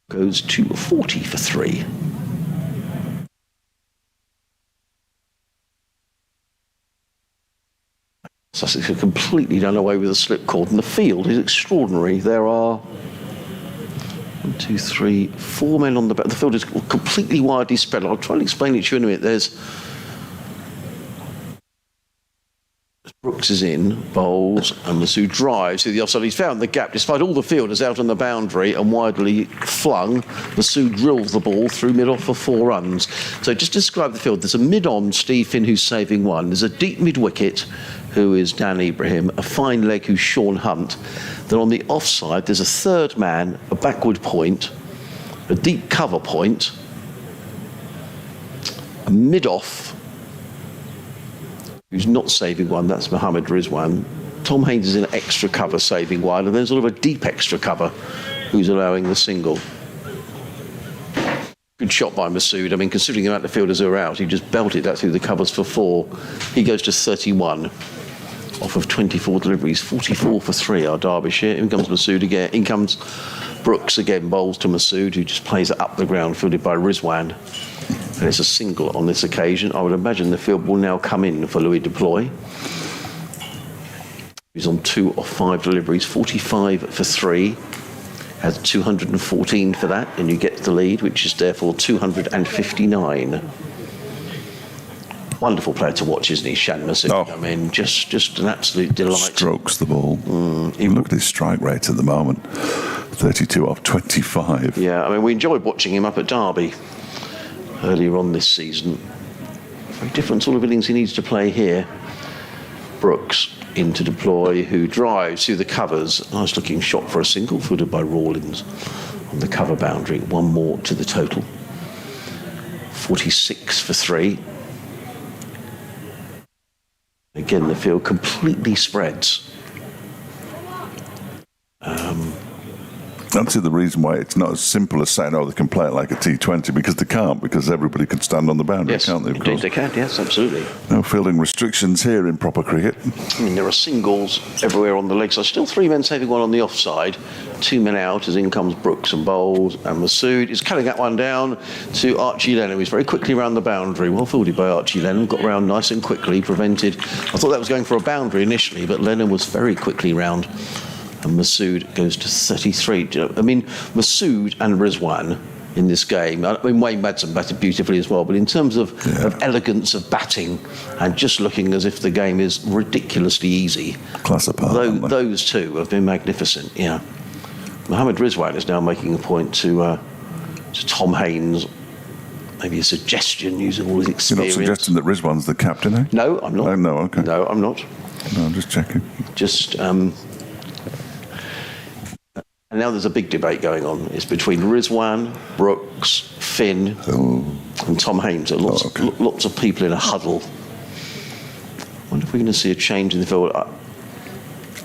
Goes to 40 for 3. Sussex have completely done away with the slip cord, and the field is extraordinary. There are 1, 2, 3, 4 men on the back. The field is completely widely spread. I'll try and explain it to you in a minute. There's Brooks is in, bowls, and Masood drives to the offside. He's found the gap despite all the fielders out on the boundary and widely flung. Masood drills the ball through mid-off for 4 runs. So just describe the field. There's a mid-on, Steve Finn, who's saving 1. There's a deep mid-wicket, who is Dan Ibrahim, a fine leg, who's Sean Hunt. Then on the offside, there's a third man, a backward point, a deep cover point, a mid-off, who's not saving 1, that's Mohammed Rizwan. Tom Haynes is in extra cover saving 1, and then sort of a deep extra cover who's allowing the single. Good shot by Masood. I mean, considering the amount of fielders who are out, he just belted that through the covers for 4. He goes to 31 off of 24 deliveries. 44 for 3 are Derbyshire. In comes Masood again. In comes Brooks again, bowls to Masood, who just plays it up the ground, fielded by Rizwan. And it's a single on this occasion. I would imagine the field will now come in for Louis Deploy. He's on 2 of 5 deliveries, 45 for 3. Has 214 for that, and you get the lead, which is therefore 259. Wonderful player to watch, isn't he, Shan Masood? Oh. I mean, just an absolute delight. Strokes the ball. Look at his strike rate at the moment. 32 off 25. Yeah, I mean, we enjoyed watching him up at Derby earlier on this season. Very different sort of innings he needs to play here. Brooks into Deploy, who drives through the covers. Nice looking shot for a single, footed by Rawlins on the cover boundary. One more to the total. 46 for 3. Again, the field completely spreads. That's the reason why it's not as simple as saying, they can play it like a T20, because they can't, because everybody can stand on the boundary, Yes, can't they? Of indeed course. they can, yes, absolutely. No fielding restrictions here in proper cricket. I mean, there are singles everywhere on the leg side. Still 3 men saving one on the offside. 2 men out as in comes Brooks and bowls. And Masood is cutting that one down to Archie Lennon, who's very quickly round the boundary. Well fielded by Archie Lennon. Got round nice and quickly, prevented. I thought that was going for a boundary initially, but Lennon was very quickly round. And Masood goes to 33. I mean, Masood and Rizwan in this game, I mean, Wayne Madsen batted beautifully as well, but in terms of elegance of batting and just looking as if the game is ridiculously easy, Class apart. those two have been magnificent, yeah. Mohammed Rizwan is now making a point to Tom Haynes, maybe a suggestion using all his experience. You're not suggesting that Rizwan's the captain, eh? No, I'm not. Oh, no, okay. No, I'm not. No, I'm just checking. And now there's a big debate going on. It's between Rizwan, Brooks, Finn, and Tom Haynes. Lots of people in a huddle. I wonder if we're going to see a change in the field. Well,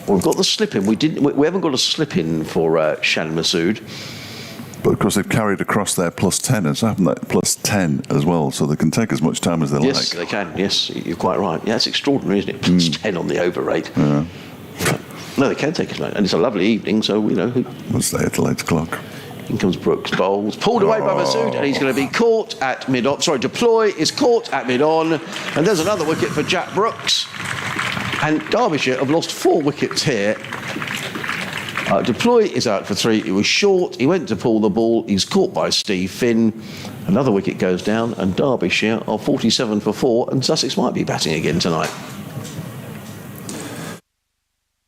we've got the slip in. We haven't got a slip in for Shan Masood. But of course they've carried across their +10, haven't they? +10 as well, so they can take as much time as they like. Yes, they can. Yes, you're quite right. Yeah, it's extraordinary, isn't it? +10 on the over rate. Yeah. No, they can take it, and it's a lovely evening, so, We'll stay at 8 o'clock. In comes Brooks, bowls, pulled away by Masood, and he's going to be caught at mid-on. Sorry, Deploy is caught at mid-on, and there's another wicket for Jack Brooks. And Derbyshire have lost 4 wickets here. Deploy is out for 3. He was short. He went to pull the ball. He's caught by Steve Finn. Another wicket goes down, and Derbyshire are 47 for 4, and Sussex might be batting again tonight.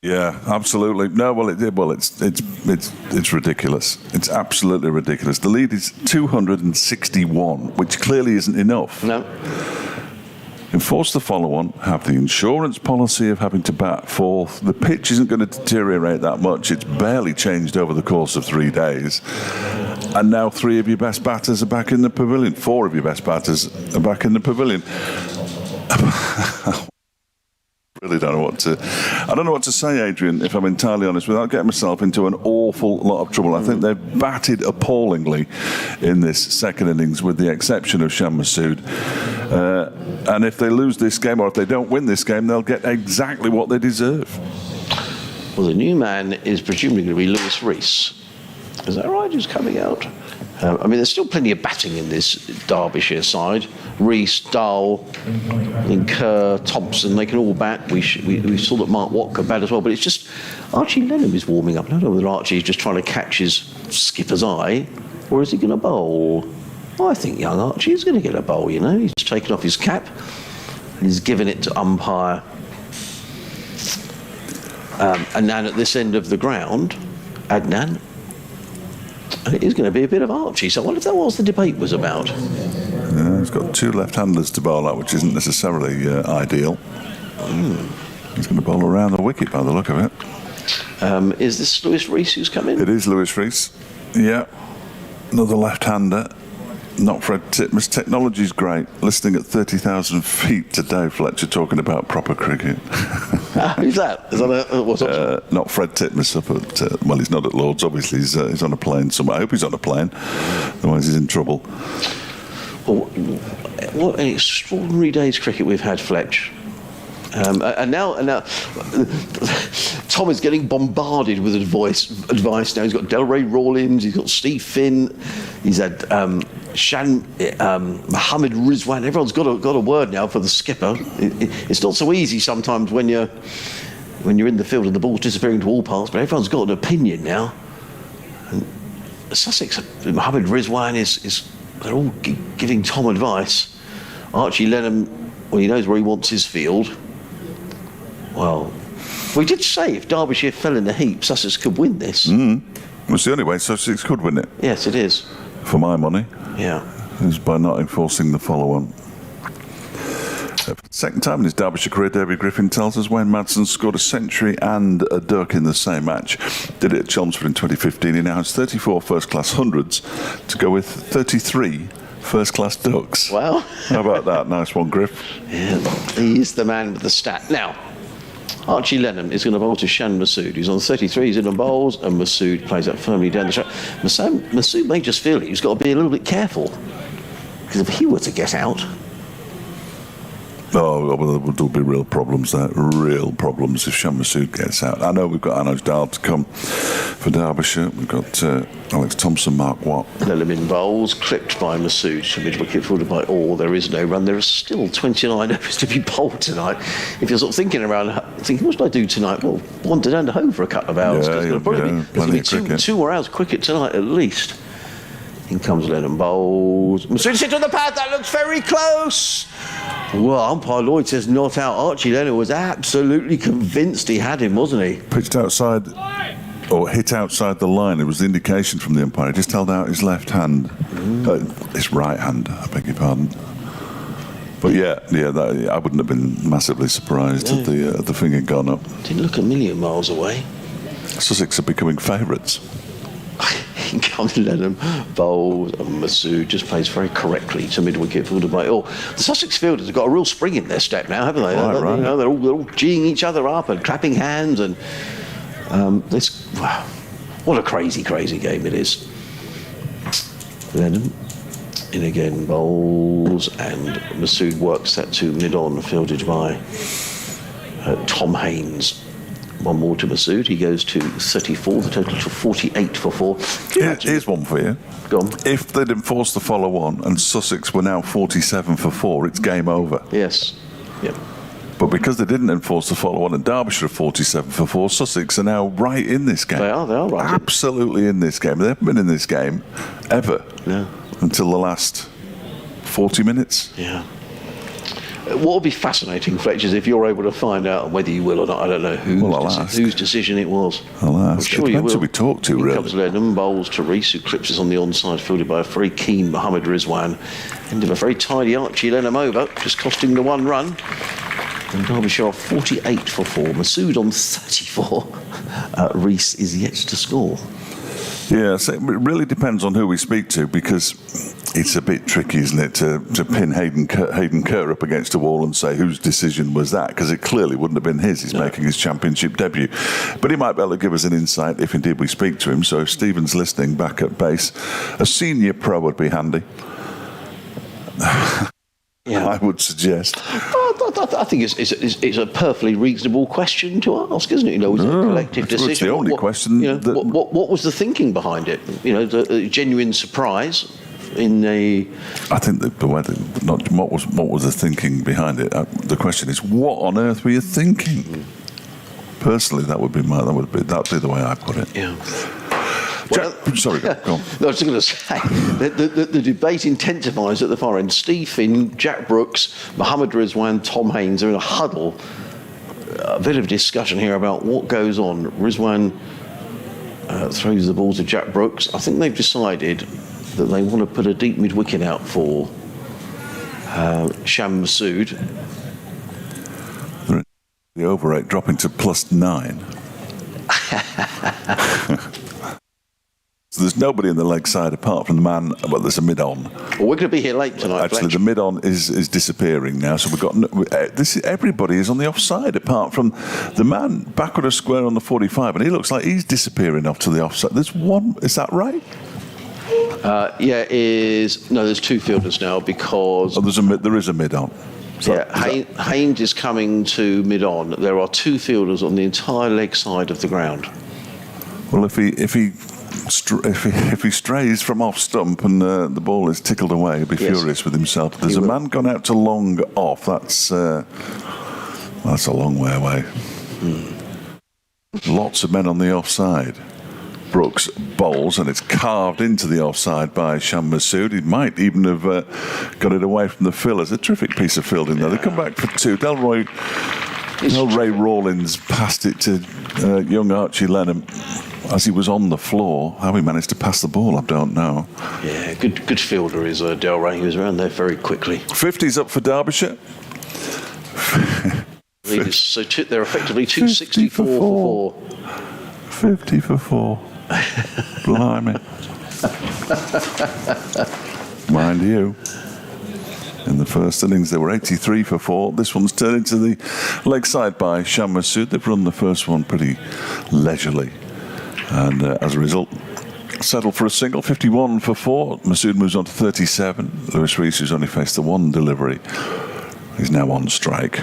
Yeah, absolutely. No, well, it's ridiculous. It's absolutely ridiculous. The lead is 261, which clearly isn't enough. No. Enforce the follow-on, have the insurance policy of having to bat 4th. The pitch isn't going to deteriorate that much. It's barely changed over the course of 3 days. And now 3 of your best batters are back in the pavilion. 4 of your best batters are back in the pavilion. I don't know what to say, Adrian, if I'm entirely honest, without getting myself into an awful lot of trouble. I think they've batted appallingly in this second innings, with the exception of Shan Masood. And if they lose this game, or if they don't win this game, they'll get exactly what they deserve. Well, the new man is presumably going to be Lewis Rees. Is that right? Who's coming out? I mean, there's still plenty of batting in this Derbyshire side. Rees, Dahl, and Kerr, Thompson, they can all bat. We saw that Mark Watt could bat as well, but it's just Archie Lennon is warming up. I don't know whether Archie is just trying to catch his skipper's eye, or is he going to bowl? I think young Archie is going to get a bowl, He's taken off his cap and he's given it to umpire Adnan at this end of the ground. Adnan. And it is going to be a bit of Archie. So I wonder if that was the debate was about. Yeah, he's got 2 left-handers to bowl out, which isn't necessarily ideal. He's going to bowl around the wicket by the look of it. Is this Lewis Rees who's come in? It is Lewis Rees. Yeah. Another left-hander. Not Fred Titmus. Technology's great. Listening at 30,000 feet to Dave Fletcher talking about proper cricket. Who's that? Is that not Fred Titmus up at... well, he's not at Lord's, obviously. He's on a plane somewhere. I hope he's on a plane. Otherwise he's in trouble. Well, what an extraordinary day's cricket we've had, Fletch. And now, Tom is getting bombarded with advice now. He's got Delray Rawlins, he's got Steve Finn, he's had Mohammed Rizwan. Everyone's got a word now for the skipper. It's not so easy sometimes when you're in the field and the ball's disappearing to all parts, but everyone's got an opinion now. And Sussex, Mohammed Rizwan is they're all giving Tom advice. Archie Lenham, well, he knows where he wants his field. Well, we did say if Derbyshire fell in the heap, Sussex could win this. It's the only way Sussex could win it. Yes, it is. For my money. Yeah. Is by not enforcing the follow-on. Second time in his Derbyshire career, David Griffin tells us Wayne Madsen scored a century and a duck in the same match. Did it at Chelmsford in 2015. He now has 34 first-class hundreds to go with 33 first-class ducks. Wow. How about that? Nice one, Griff. Yeah, he's the man with the stat. Now, Archie Lenham is going to bowl to Shan Masood, who's on 33, he's in on bowls, and Masood plays that firmly down the track. Masood may just feel he's got to be a little bit careful, because if he were to get out... Oh, well, there'll be real problems there. Real problems if Shan Masood gets out. I know we've got Anoj Dal to come for Derbyshire. We've got Alex Thompson, Mark Watt. Lenham in bowls, clipped by Masood to mid-wicket, fielded by Orr. There is no run. There are still 29 overs to be bowled tonight. If you're sort of thinking, what should I do tonight? Well, wander down to Hove for a couple of hours. Yeah, there's going to be 2 more hours cricket tonight at least. In comes Lenham bowls. Masood sits on the pad. That looks very close. Well, umpire Lloyd says not out. Archie Lenham was absolutely convinced he had him, wasn't he? Pitched outside, or hit outside the line. It was the indication from the umpire. He just held out his left hand. His right hand, I beg your pardon. But I wouldn't have been massively surprised had the finger gone up. Didn't look a million miles away. Sussex are becoming favourites. In comes Lenham, bowls, and Masood just plays very correctly to mid-wicket, fielded by Orr. The Sussex fielders have got a real spring in their step now, haven't they? Right. You know, they're all geeing each other up and clapping hands, and what a crazy game it is. Lenham in again, bowls, and Masood works that to mid-on, fielded by Tom Haynes. One more to Masood. He goes to 34, the total to 48 for 4. Here's one for you. Go on. If they'd enforced the follow-on and Sussex were now 47 for 4, it's game over. Yes. Yep. But because they didn't enforce the follow-on and Derbyshire are 47 for 4, Sussex are now right in this game. They are right. Absolutely in this game. They haven't been in this game ever until the last 40 minutes. Yeah. What would be fascinating, Fletcher, is if you're able to find out whether you will or not. I don't know whose decision it was. I'm sure you will. Who we talk to, really. Comes Lenham, bowls to Rees, who clips us on the onside, fielded by a very keen Mohammed Rizwan. End of a very tidy Archie Lenham over, just costing the 1 run. And Derbyshire are 48 for 4. Masood on 34. Rees is yet to score. Yeah, so it really depends on who we speak to, because it's a bit tricky, isn't it, to pin Hayden Kerr up against a wall and say whose decision was that, because it clearly wouldn't have been his. He's making his championship debut. But he might be able to give us an insight if indeed we speak to him. So if Stephen's listening back at base, a senior pro would be handy. I would suggest. I think it's a perfectly reasonable question to ask, isn't it? You know, was it a collective decision? It's the only question. You know, what was the thinking behind it? You know, the genuine surprise in the. I think what was the thinking behind it? The question is, what on earth were you thinking? Personally, that'd be the way I put it. Yeah. Sorry, go on. No, I was just going to say, the debate intensifies at the far end. Steve Finn, Jack Brooks, Mohammed Rizwan, Tom Haynes are in a huddle. A bit of discussion here about what goes on. Rizwan throws the ball to Jack Brooks. I think they've decided that they want to put a deep mid-wicket out for Shan Masood. The over rate dropping to +9. So there's nobody in the leg side apart from the man. Well, there's a mid-on. Well, we're going to be here late tonight. Actually, Fletch. the mid-on is disappearing now. So we've got everybody is on the offside apart from the man backward a square on the 45, and he looks like he's disappearing off to the offside. There's one. Is that right? There's 2 fielders now because there is a mid-on. Haynes is coming to mid-on. There are 2 fielders on the entire leg side of the ground. Well, if he strays from off stump and the ball is tickled away, he'll be furious with himself. There's a man gone out to long off. That's a long way away. Lots of men on the offside. Brooks bowls, and it's carved into the offside by Shan Masood. He might even have got it away from the fillers. A terrific piece of fielding there. They come back for 2. Delroy Rawlins passed it to young Archie Lenham as he was on the floor. How he managed to pass the ball, I don't know. Yeah, good fielder is Delroy. He was around there very quickly. 50's up for Derbyshire. So they're effectively 264 for 4. 50 for 4. Blimey. Mind you, in the first innings they were 83 for 4. This one's turned into the leg side by Shan Masood. They've run the first one pretty leisurely, and as a result settled for a single. 51 for 4. Masood moves on to 37. Lewis Rees, who's only faced the 1 delivery, is now on strike.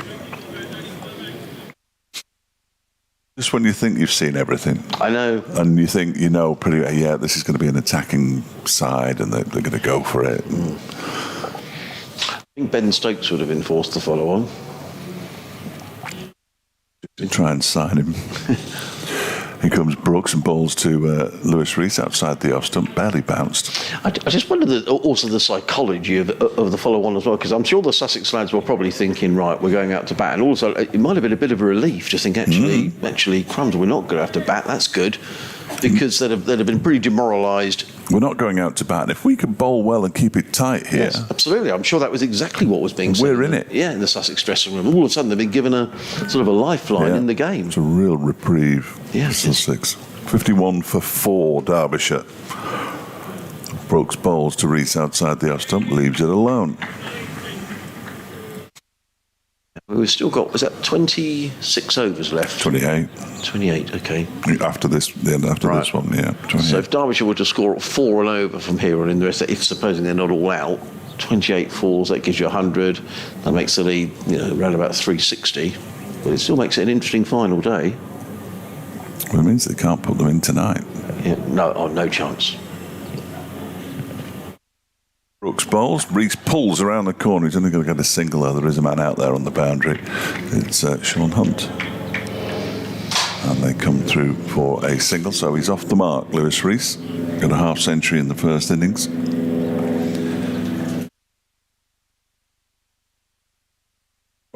Just when you think you've seen everything. I know. And you think, this is going to be an attacking side and they're going to go for it. I think Ben Stokes would have been forced to follow on. Try and sign him. Here comes Brooks and bowls to Lewis Rees outside the off stump, barely bounced. I just wonder also the psychology of the follow-on as well, because I'm sure the Sussex lads were probably thinking, right, we're going out to bat, and also it might have been a bit of a relief to think, actually, crumbs, we're not going to have to bat. That's good, because they'd have been pretty demoralised. We're not going out to bat. If we can bowl well and keep it tight here. Yes, absolutely. I'm sure that was exactly what was being said. We're in it. Yeah, in the Sussex dressing room. All of a sudden, they've been given a sort of a lifeline in the game. It's a real reprieve for Sussex. 51 for 4, Derbyshire. Brooks bowls to Rees outside the off stump, leaves it alone. We've still got, was that 26 overs left? 28. 28, okay. After this one, yeah. 28. So if Derbyshire were to score 4 and over from here on in the rest, if supposing they're not all out, 28 falls, that gives you 100. That makes the lead, around about 360. But it still makes it an interesting final day. Well, it means they can't put them in tonight. Yeah, no chance. Brooks bowls. Rees pulls around the corner. He's only going to get a single, though. There is a man out there on the boundary. It's Sean Hunt. And they come through for a single, so he's off the mark. Lewis Rees got a half century in the first innings.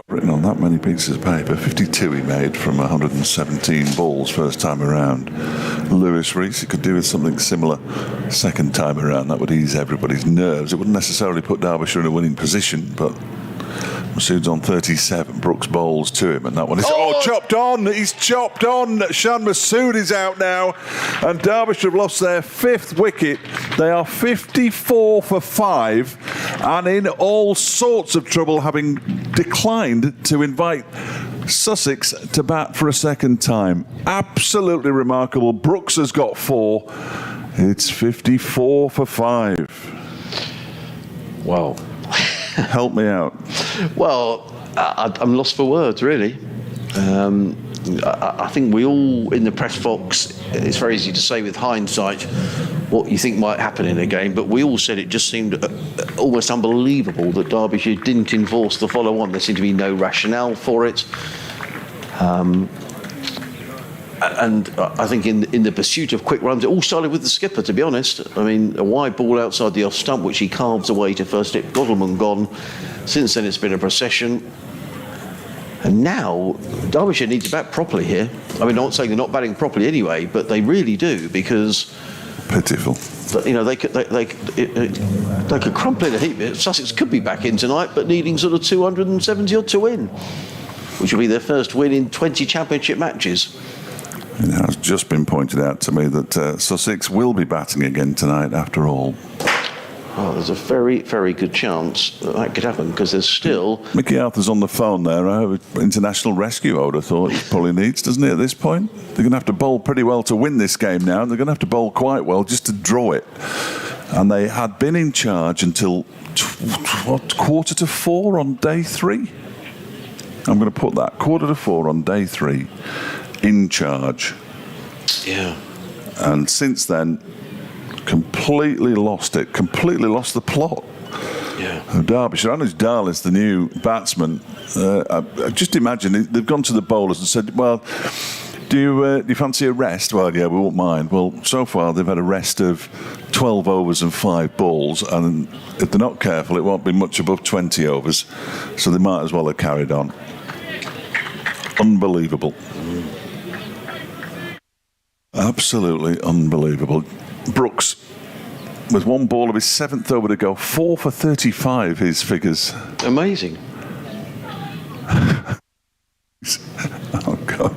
Written on that many pieces of paper. 52 he made from 117 balls first time around. Lewis Rees, he could do with something similar second time around. That would ease everybody's nerves. It wouldn't necessarily put Derbyshire in a winning position, but Masood's on 37. Brooks bowls to him, and that one is chopped on. He's chopped on. Shan Masood is out now, and Derbyshire have lost their 5th wicket. They are 54 for 5, and in all sorts of trouble, having declined to invite Sussex to bat for a second time. Absolutely remarkable. Brooks has got 4. It's 54 for 5. Wow. Help me out. Well, I'm lost for words, really. I think we all, in the press box, it's very easy to say with hindsight what you think might happen in a game, but we all said it just seemed almost unbelievable that Derbyshire didn't enforce the follow-on. There seemed to be no rationale for it. And I think in the pursuit of quick runs, it all started with the skipper, to be honest. I mean, a wide ball outside the off stump, which he carves away to first hit, Godalming gone. Since then, it's been a procession. And now, Derbyshire need to bat properly here. I mean, I'm not saying they're not batting properly anyway, but they really do, because... Pitiful. They could crumple in a heap. Sussex could be back in tonight, but needing sort of 270 or to win, which will be their first win in 20 championship matches. It has just been pointed out to me that Sussex will be batting again tonight after all. Well, there's a very, very good chance that could happen, because there's still... Mickey Arthur's on the phone there. International rescue, I would have thought, he probably needs, doesn't he, at this point? They're going to have to bowl pretty well to win this game now, and they're going to have to bowl quite well just to draw it. And they had been in charge until, 3:15 on day 3? I'm going to put that, 3:15 on day 3, in charge. Yeah. And since then, completely lost it, completely lost the plot. Yeah. Derbyshire, Anders Dahl is the new batsman. Just imagine, they've gone to the bowlers and said, well, do you fancy a rest? Well, yeah, we won't mind. Well, so far they've had a rest of 12 overs and 5 balls, and if they're not careful, it won't be much above 20 overs. So they might as well have carried on. Unbelievable. Absolutely unbelievable. Brooks, with one ball of his 7th over to go, 4 for 35, his figures. Amazing. Oh, God.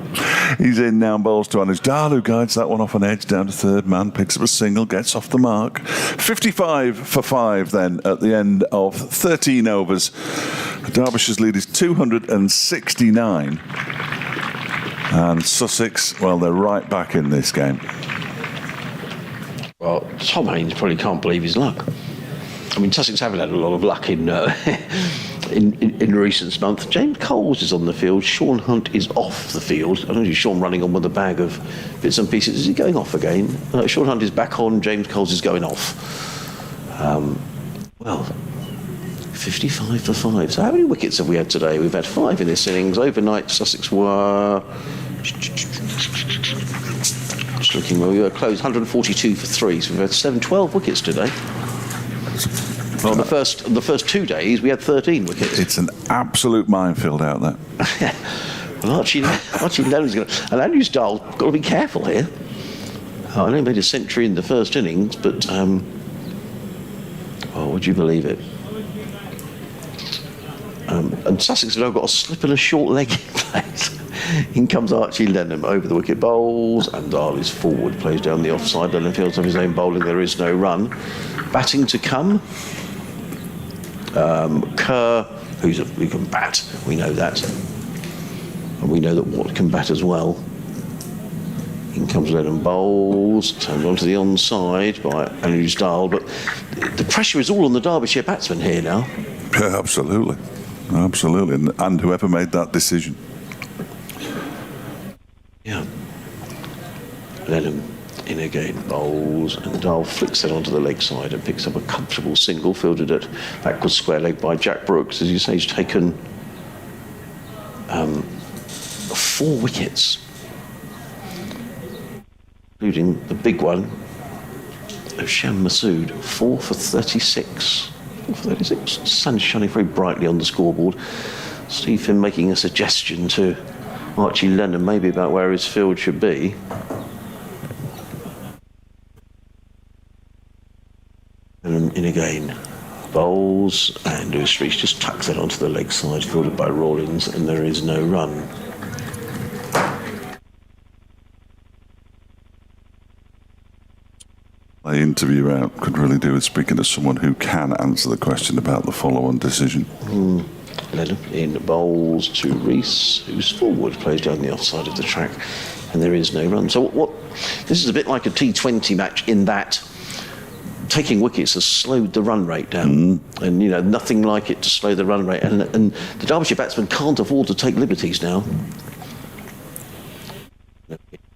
He's in now, bowls to Anders Dahl, who guides that one off an edge down to third man, picks up a single, gets off the mark. 55 for 5 then at the end of 13 overs. Derbyshire's lead is 269. And Sussex, well, they're right back in this game. Well, Tom Haynes probably can't believe his luck. I mean, Sussex haven't had a lot of luck in recent months. James Coles is on the field. Sean Hunt is off the field. I don't know, Sean running on with a bag of bits and pieces. Is he going off again? Sean Hunt is back on. James Coles is going off. 55 for 5. So how many wickets have we had today? We've had 5 in this innings. Overnight, Sussex were... Just looking where we were close, 142 for 3. So we've had 12 wickets today. Well, the first 2 days we had 13 wickets. It's an absolute minefield out there. Well, Archie Lennon's going to... And Anders Dahl, got to be careful here. I know he made a century in the first innings, but... would you believe it? And Sussex have now got a slip and a short leg in place. In comes Archie Lennon over the wicket, bowls, and Dahl is forward, plays down the offside. Lennon fields off his own bowling, there is no run. Batting to come. Kerr, who can bat, we know that. And we know that Watt can bat as well. In comes Lennon, bowls, turned onto the onside by Anders Dahl, but the pressure is all on the Derbyshire batsmen here now. Yeah, absolutely. Absolutely. And whoever made that decision. Yeah. Lennon in again, bowls, and Dahl flicks that onto the leg side and picks up a comfortable single, fielded at backwards square leg by Jack Brooks. As you say, he's taken 4 wickets, including the big one of Sham Masood, 4 for 36. 4 for 36. Sun shining very brightly on the scoreboard. Steve Finn making a suggestion to Archie Lennon, maybe about where his field should be. And in again, bowls, and Lewis Rees just tucks it onto the leg side, fielded by Rawlins, and there is no run. The interview out could really do with speaking to someone who can answer the question about the follow-on decision. Lennon in bowls to Rees, who's forward, plays down the offside of the track, and there is no run. So this is a bit like a T20 match in that taking wickets has slowed the run rate down, and nothing like it to slow the run rate. And the Derbyshire batsmen can't afford to take liberties now.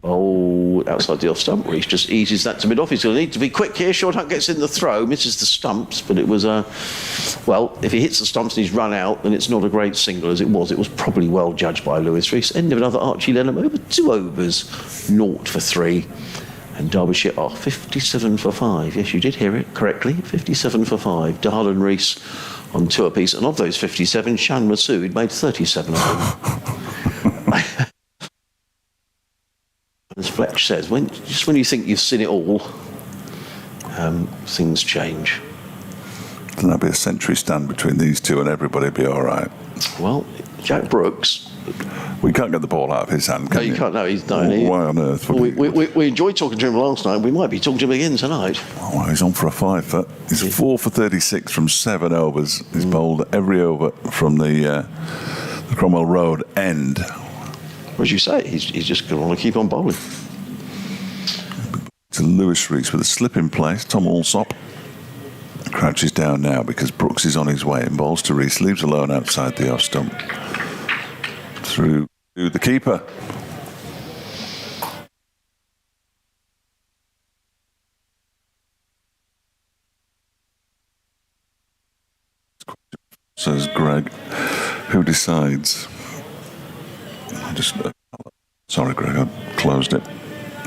Oh, outside the off stump, Rees just eases that to mid-off. He's going to need to be quick here. Short Hunt gets in the throw, misses the stumps, but it was if he hits the stumps and he's run out, then it's not a great single as it was. It was probably well judged by Lewis Rees. End of another Archie Lennon over 2 overs, 0 for 3. And Derbyshire are 57 for 5. Yes, you did hear it correctly. 57 for 5. Dahl and Rees on 2 apiece. And of those 57, Shan Masood made 37 of them. As Fletch says, when you think you've seen it all, things change. Then there'll be a century stand between these two and everybody will be all right. Well, Jack Brooks... We can't get the ball out of his hand, can you? You can't, no. He's not. Why on earth? We enjoyed talking to him last night. We might be talking to him again tonight. Oh, well, he's on for a 5. He's 4 for 36 from 7 overs. He's bowled every over from the Cromwell Road end. As you say, he's just going to want to keep on bowling. To Lewis Rees with a slip in place. Tom Alsop. crouches down now because Brooks is on his way and bowls to Rees, leaves alone outside the off stump. Through to the keeper. Says Greg, who decides? Sorry, Greg, I closed it.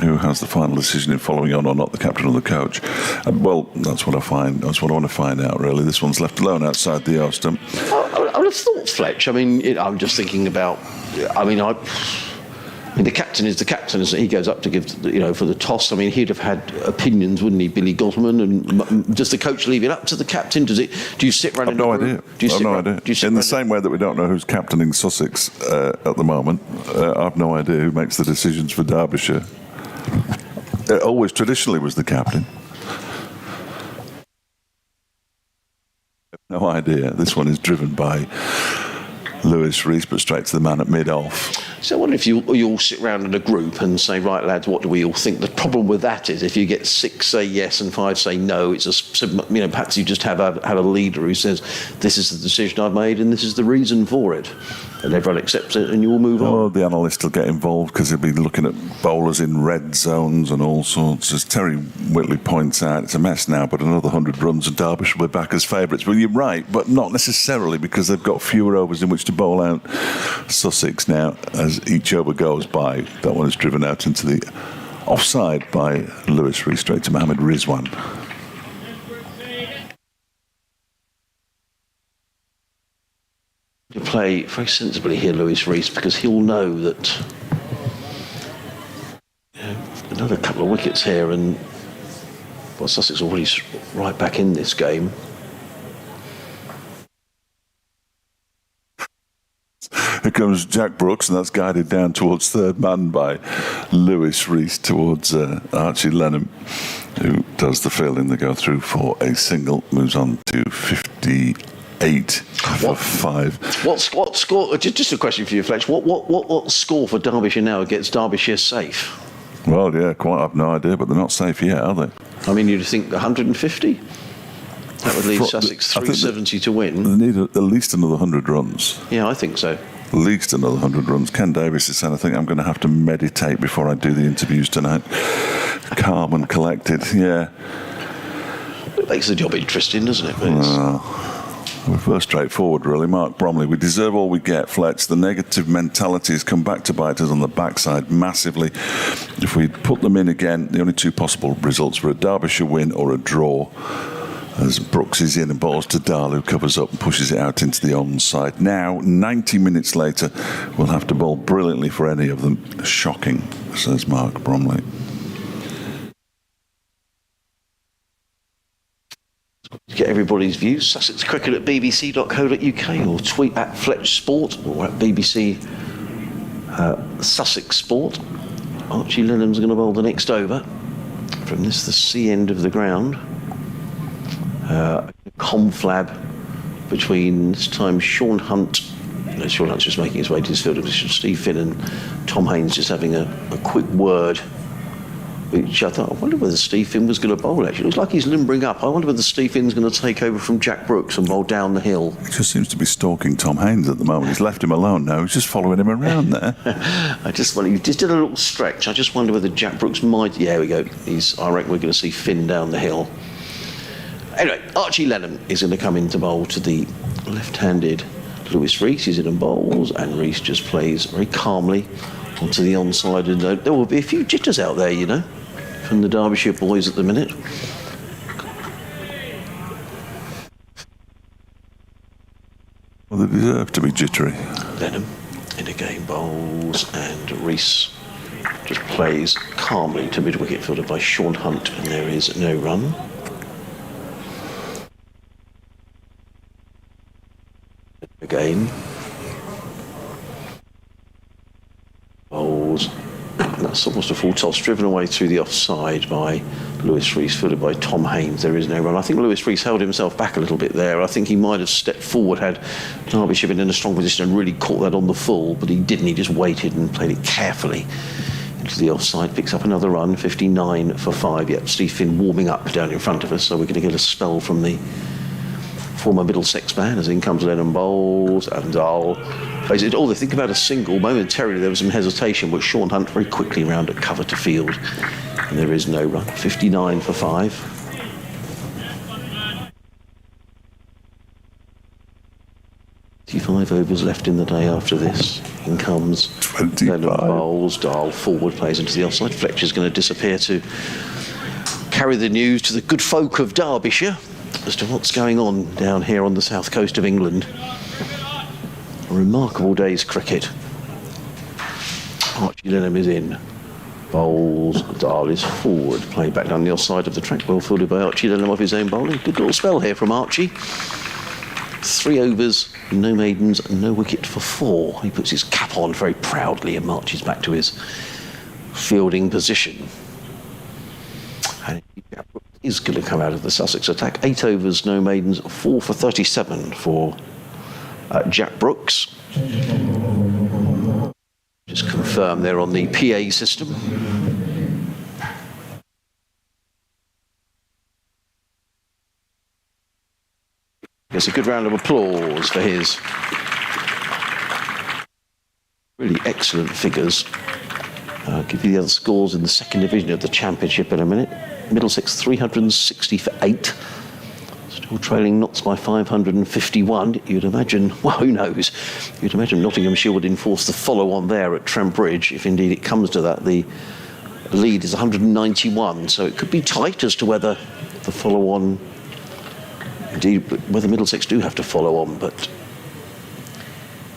Who has the final decision in following on or not, the captain or the coach? Well, that's what I find. That's what I want to find out, really. This one's left alone outside the off stump. I would have thought Fletch. I mean, I'm just thinking about. I mean, the captain is the captain. He goes up to give, for the toss. I mean, he'd have had opinions, wouldn't he, Billy Gottman? And does the coach leave it up to the captain? Do you sit around? I've no idea. I've no idea. In the same way that we don't know who's captaining Sussex at the moment, I've no idea who makes the decisions for Derbyshire. It always traditionally was the captain. No idea. This one is driven by Lewis Rees, but straight to the man at mid-off. So I wonder if you all sit around in a group and say, right, lads, what do we all think? The problem with that is if you get 6 say yes and 5 say no, perhaps you just have a leader who says, this is the decision I've made and this is the reason for it. And everyone accepts it and you all move on. Oh, the analyst will get involved because he'll be looking at bowlers in red zones and all sorts. As Terry Whitley points out, it's a mess now, but another 100 runs and Derbyshire will be back as favourites. Well, you're right, but not necessarily because they've got fewer overs in which to bowl out Sussex now. As each over goes by, that one is driven out into the offside by Lewis Rees, straight to Mohammed Rizwan. To play very sensibly here, Lewis Rees, because he'll know that another couple of wickets here and Sussex already right back in this game. Here comes Jack Brooks, and that's guided down towards third man by Lewis Rees towards Archie Lennon, who does the fielding. They go through for a single, moves on to 58 for 5. What score? Just a question for you, Fletch. What score for Derbyshire now against Derbyshire safe? Well, yeah, quite. I've no idea, but they're not safe yet, are they? I mean, you'd think 150. That would leave Sussex 370 to win. They need at least another 100 runs. Yeah, I think so. At least another 100 runs. Ken Davis is saying, I think I'm going to have to meditate before I do the interviews tonight. Calm and collected, yeah. It makes the job interesting, doesn't it? We're very straightforward, really. Mark Bromley, we deserve all we get, Fletch. The negative mentality has come back to bite us on the backside massively. If we put them in again, the only two possible results were a Derbyshire win or a draw. As Brooks is in and bowls to Dahl, who covers up and pushes it out into the onside. Now, 90 minutes later, we'll have to bowl brilliantly for any of them. Shocking, says Mark Bromley. To get everybody's views, Sussex Cricket at bbc.co.uk or tweet at Fletch Sport or at BBC Sussex Sport. Archie Lennon's going to bowl the next over from the C end of the ground. Conflab between this time Sean Hunt. No, Sean Hunt's just making his way to his field position. Steve Finn and Tom Haynes just having a quick word. Which I thought, I wonder whether Steve Finn was going to bowl actually. It looks like he's limbering up. I wonder whether Steve Finn's going to take over from Jack Brooks and bowl down the hill. He just seems to be stalking Tom Haynes at the moment. He's left him alone now. He's just following him around there. I just wonder, he just did a little stretch. I just wonder whether Jack Brooks might. Yeah, here we go. I reckon we're going to see Finn down the hill. Anyway, Archie Lennon is going to come in to bowl to the left-handed Lewis Rees. He's in and bowls, and Rees just plays very calmly onto the onside. And there will be a few jitters out there, from the Derbyshire boys at the minute. Well, they deserve to be jittery. Lennon in again bowls, and Rees just plays calmly to mid-wicket, fielded by Sean Hunt, and there is no run. Again. Bowls. That's almost a full toss, driven away through the offside by Lewis Rees, fielded by Tom Haynes. There is no run. I think Lewis Rees held himself back a little bit there. I think he might have stepped forward had Derbyshire been in a strong position and really caught that on the full, but he didn't. He just waited and played it carefully to the offside, picks up another run, 59 for 5. Yep, Steve Finn warming up down in front of us, so we're going to get a spell from the former Middlesex man, as in comes Lennon bowls, and Dahl plays it. They think about a single. Momentarily there was some hesitation, but Sean Hunt very quickly round at cover to field, and there is no run. 59 for 5. 25 overs left in the day after this. In comes 25. Lennon bowls, Dahl forward, plays into the offside. Fletcher's going to disappear to carry the news to the good folk of Derbyshire as to what's going on down here on the south coast of England. A remarkable day's cricket. Archie Lennon is in. Bowls, Dahl is forward, playing back down the offside of the track, well fielded by Archie Lennon off his own bowling. Good little spell here from Archie. 3 overs, no maidens, no wicket for 4. He puts his cap on very proudly and marches back to his fielding position. And is going to come out of the Sussex attack. 8 overs, no maidens, 4 for 37 for Jack Brooks. Just confirm they're on the PA system. Gets a good round of applause for his really excellent figures. I'll give you the other scores in the second division of the Championship in a minute. Middlesex 360 for 8. Still trailing Notts by 551. You'd imagine, well, who knows? You'd imagine Nottinghamshire would enforce the follow-on there at Trent Bridge, if indeed it comes to that. The lead is 191, so it could be tight as to whether the follow-on, indeed, whether Middlesex do have to follow on. But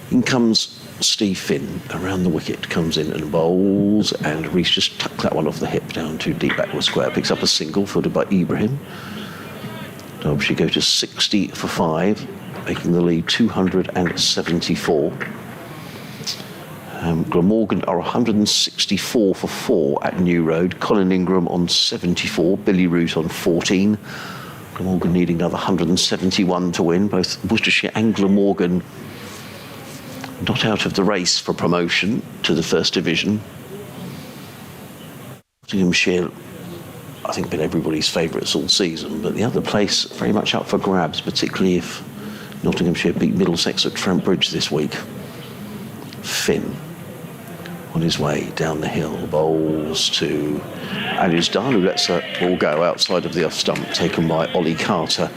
in comes Steve Finn around the wicket, comes in and bowls, and Rees just tucked that one off the hip down to deep backward square, picks up a single fielded by Ibrahim. Derbyshire go to 60 for 5, making the lead 274. Glamorgan are 164 for 4 at New Road. Colin Ingram on 74, Billy Root on 14. Glamorgan needing another 171 to win. Both Worcestershire and Glamorgan not out of the race for promotion to the First Division. Nottinghamshire, I think, been everybody's favourites all season, but the other place very much up for grabs, particularly if Nottinghamshire beat Middlesex at Trent Bridge this week. Finn on his way down the hill, bowls to Anusdal, who lets that ball go outside of the off stump, taken by Ollie Carter,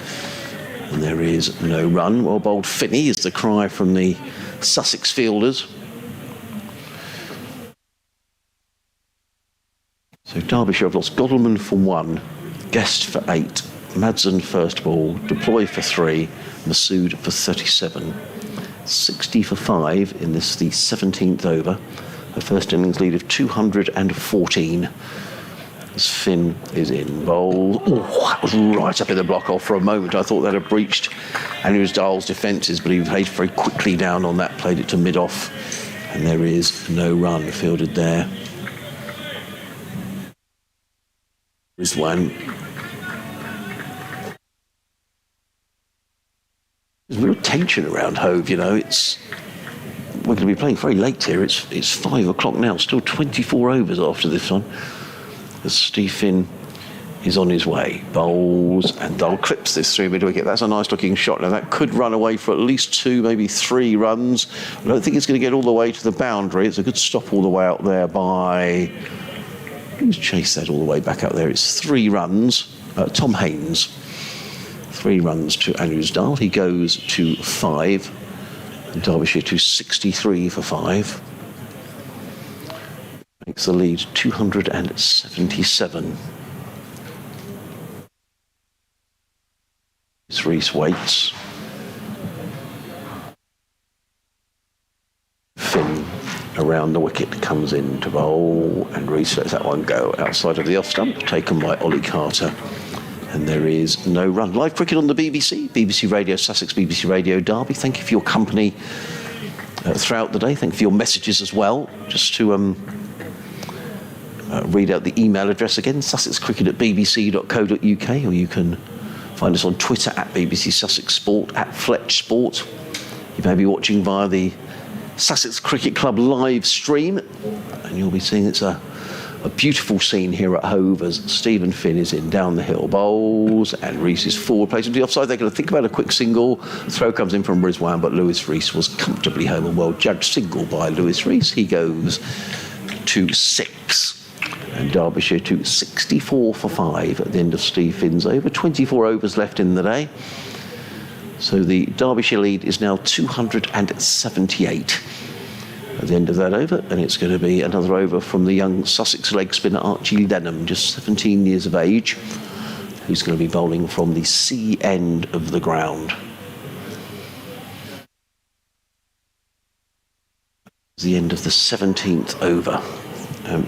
and there is no run. Well bowled Finney is the cry from the Sussex fielders. So Derbyshire have lost Godalman for 1, Guest for 8, Madsen first ball, Deploy for 3, Masood for 37. 60 for 5 in this, the 17th over. A first innings lead of 214. As Finn is in bowl. Oh, that was right up in the block off for a moment. I thought that had breached Anusdal's defences, but he played very quickly down on that, played it to mid-off, and there is no run fielded there. Is one. There's real tension around Hove, you know. We're going to be playing very late here. It's 5 o'clock now, still 24 overs after this one. As Steve Finn is on his way. Bowls, and Dahl clips this through mid-wicket. That's a nice looking shot. Now that could run away for at least 2, maybe 3 runs. I don't think it's going to get all the way to the boundary. It's a good stop all the way out there by... Who's chased that all the way back out there? It's 3 runs. Tom Haynes. 3 runs to Anusdal. He goes to 5. And Derbyshire to 63 for 5. Makes the lead 277. Rees waits. Finn around the wicket comes in to bowl, and Rees lets that one go outside of the off stump, taken by Ollie Carter. And there is no run. Live cricket on the BBC, BBC Radio Sussex, BBC Radio Derby. Thank you for your company throughout the day. Thank you for your messages as well. Just to read out the email address again, sussexcricket@bbc.co.uk, or you can find us on Twitter @BBC Sussex Sport, @Fletch Sport. You may be watching via the Sussex Cricket Club live stream, and you'll be seeing it's a A beautiful scene here at Hove as Stephen Finn is in down the hill, bowls, and Rees is forward, plays into the offside. They're going to think about a quick single. Throw comes in from Rizwan, but Lewis Rees was comfortably home and well judged single by Lewis Rees. He goes to 6. And Derbyshire to 64 for 5 at the end of Steve Finn's over. 24 overs left in the day. So the Derbyshire lead is now 278 at the end of that over, and it's going to be another over from the young Sussex leg spinner Archie Lenham, just 17 years of age, who's going to be bowling from the C end of the ground. The end of the 17th over.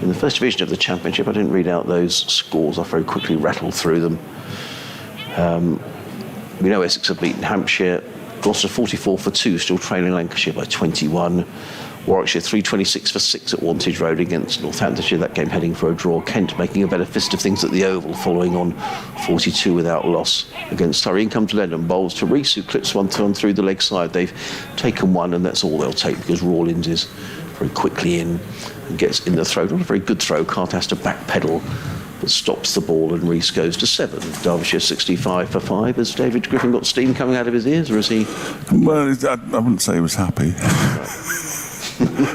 In the first division of the Championship, I didn't read out those scores. I very quickly rattled through them. We know Essex have beaten Hampshire. Gloucester 44 for 2, still trailing Lancashire by 21. Warwickshire 326 for 6 at Wantage Road against Northamptonshire. That game heading for a draw. Kent making a better fist of things at the Oval, following on 42 without loss against Surrey. In comes Lennon, bowls to Rees, who clips one through the leg side. They've taken one, and that's all they'll take because Rawlins is very quickly in and gets in the throw. Not a very good throw. Cart has to backpedal, but stops the ball, and Rees goes to 7. Derbyshire 65 for 5. Has David Griffin got steam coming out of his ears, or is he? Well, I wouldn't say he was happy.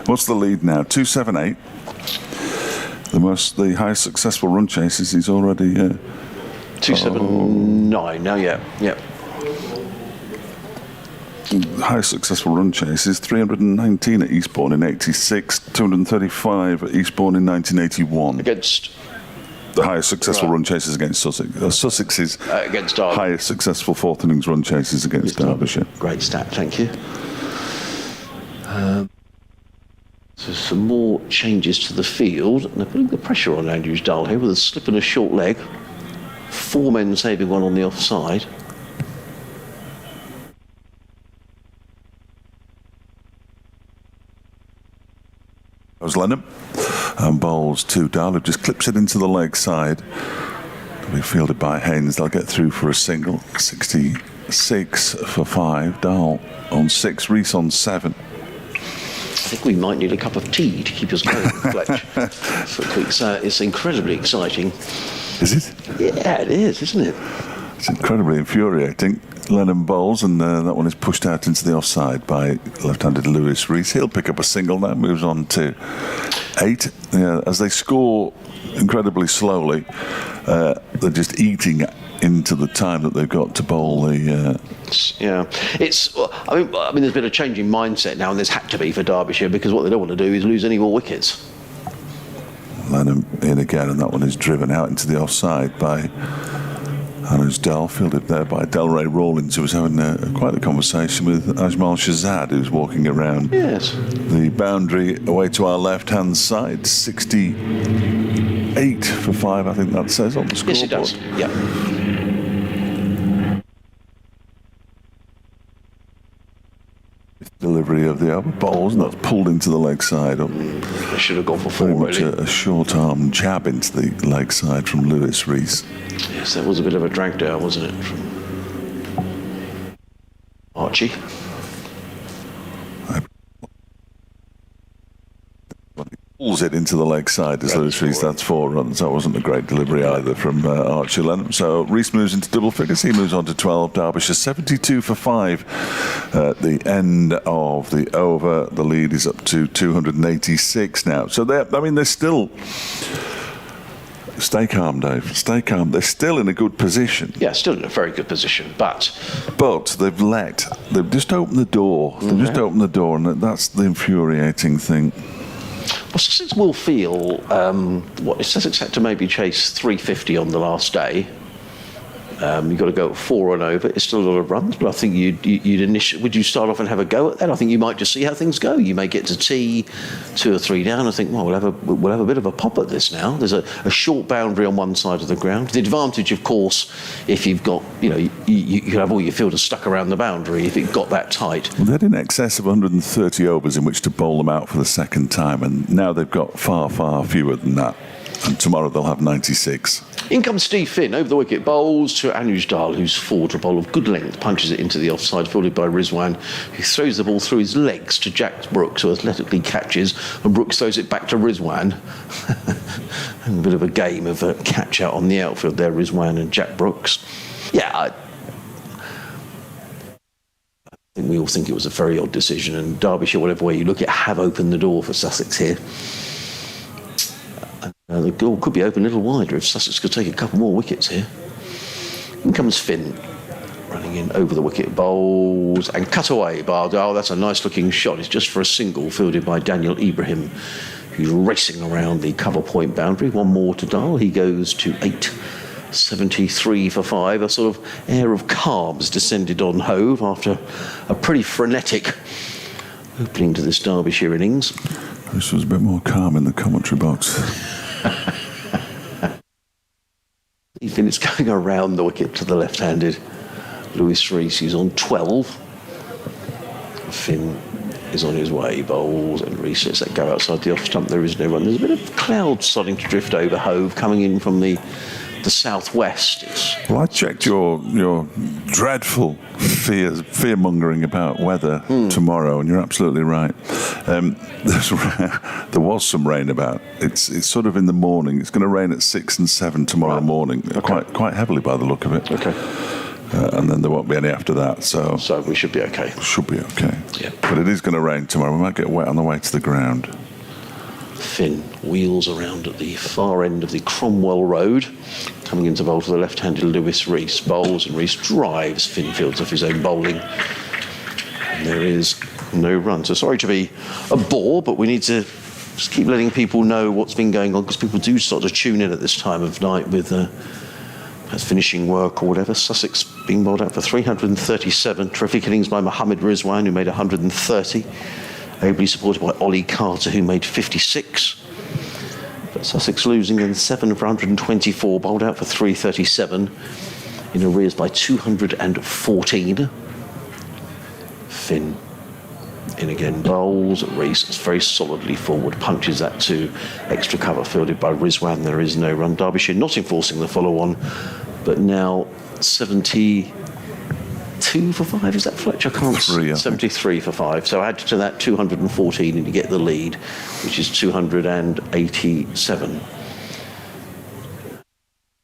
What's the lead now? 278. The highest successful run chases he's already 279 now, yeah. Highest successful run chases 319 at Eastbourne in 86, 235 at Eastbourne in 1981. Against the highest successful run chases against Sussex. Sussex's against Derby. Highest successful fourth innings run chases against Derbyshire. Great stat, thank you. So some more changes to the field. And they're putting the pressure on Andrews Dull here with a slip and a short leg. 4 men saving one on the offside. Goes Lenham and bowls to Dahl, who just clips it into the leg side. It'll be fielded by Haynes. They'll get through for a single. 66 for 5. Dahl on 6, Rees on 7. I think we might need a cup of tea to keep us going, Fletch. It's incredibly exciting. Is it? Yeah, it is, isn't it? It's incredibly infuriating. Lennon bowls, and that one is pushed out into the offside by left-handed Lewis Rees. He'll pick up a single now, moves on to 8. Yeah, as they score incredibly slowly, they're just eating into the time that they've got to bowl the... Yeah, it's. I mean, there's been a change in mindset now, and there's had to be for Derbyshire, because what they don't want to do is lose any more wickets. Lenham in again, and that one is driven out into the offside by Andrews Dull, fielded there by Delray Rawlins, who was having quite a conversation with Ajmal Shahzad, who's walking around the boundary away to our left-hand side. 68 for 5, I think that says on the scoreboard. Yes, it does. Yeah. Delivery of the other bowls, and that's pulled into the leg side. They should have gone for 4, very much really. a short-arm jab into the leg side from Lewis Rees. Yes, that was a bit of a drag down, wasn't it, from Archie? Pulls it into the leg side as Lewis Rees. That's 4 runs. That wasn't a great delivery either from Archie Lenham. So Rees moves into double figures. He moves on to 12. Derbyshire 72 for 5 at the end of the over. The lead is up to 286 now. So they're still... Stay calm, Dave. Stay calm. They're still in a good position. Yeah, still in a very good position, but they've just opened the door. They've just opened the door, and that's the infuriating thing. Well, Sussex will feel, Sussex had to maybe chase 350 on the last day. You've got to go at 4 and over. It's still a lot of runs, but I think would you start off and have a go at that? I think you might just see how things go. You may get to tee 2 or 3 down and think, well, we'll have a bit of a pop at this now. There's a short boundary on one side of the ground. The advantage, of course, if you've got, you could have all your fielders stuck around the boundary if it got that tight. Well, they had in excess of 130 overs in which to bowl them out for the second time, and now they've got far, far fewer than that. And tomorrow they'll have 96. In comes Steve Finn over the wicket, bowls to Anuj Dal, who's forward, a bowl of good length, punches it into the offside, fielded by Rizwan, who throws the ball through his legs to Jack Brooks, who athletically catches, and Brooks throws it back to Rizwan. And a bit of a game of a catch out on the outfield there, Rizwan and Jack Brooks. Yeah, I think we all think it was a very odd decision, and Derbyshire, whatever way you look at, have opened the door for Sussex here. The door could be open a little wider if Sussex could take a couple more wickets here. In comes Finn, running in over the wicket, bowls and cut away by Dal. That's a nice looking shot. It's just for a single, fielded by Daniel Ibrahim, who's racing around the cover point boundary. One more to Dal. He goes to 8. 73 for 5. A sort of air of calm has descended on Hove after a pretty frenetic opening to this Derbyshire innings. This was a bit more calm in the commentary box. Even it's going around the wicket to the left-handed Lewis Rees, who's on 12. Finn is on his way, bowls, and Rees lets that go outside the off stump. There is no run. There's a bit of cloud starting to drift over Hove, coming in from the southwest. Well, I checked your dreadful fear-mongering about weather tomorrow, and you're absolutely right. There was some rain about. It's sort of in the morning. It's going to rain at 6 and 7 tomorrow morning, quite heavily by the look of it. Okay. And then there won't be any after that, so we should be okay. Should be okay. Yeah. But it is going to rain tomorrow. We might get wet on the way to the ground. Finn wheels around at the far end of the Cromwell Road, coming into bowl to the left-handed Lewis Rees. Bowls and Rees drives Finn fields off his own bowling. And there is no run. So sorry to be a bore, but we need to just keep letting people know what's been going on, because people do start to tune in at this time of night with perhaps finishing work or whatever. Sussex being bowled out for 337. Terrific innings by Mohammed Rizwan, who made 130. Ably supported by Ollie Carter, who made 56. But Sussex losing then 7 for 124, bowled out for 337, in arrears by 214. Finn in again, bowls. Rees very solidly forward, punches that to extra cover, fielded by Rizwan. There is no run. Derbyshire not enforcing the follow-on, but now 72 for 5, is that Fletcher? I can't. 73 for 5. So add to that 214 and you get the lead, which is 287.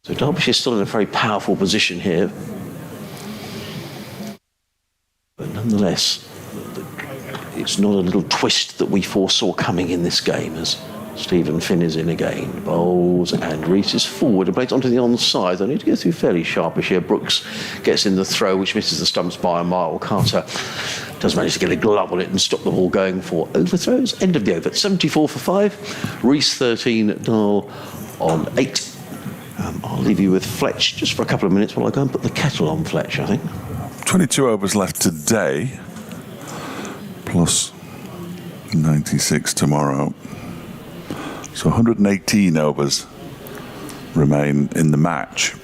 So Derbyshire still in a very powerful position here. But nonetheless, it's not a little twist that we foresaw coming in this game, as Stephen Finn is in again. Bowls and Rees is forward and plays onto the onside. They need to go through fairly sharpish here. Brooks gets in the throw, which misses the stumps by a mile. Carter does manage to get a glove on it and stop the ball going for overthrows. End of the over. 74 for 5. Rees 13, Dahl on 8. I'll leave you with Fletch just for a couple of minutes while I go and put the kettle on Fletch, I think. 22 overs left today, plus 96 tomorrow. So 118 overs remain in the match.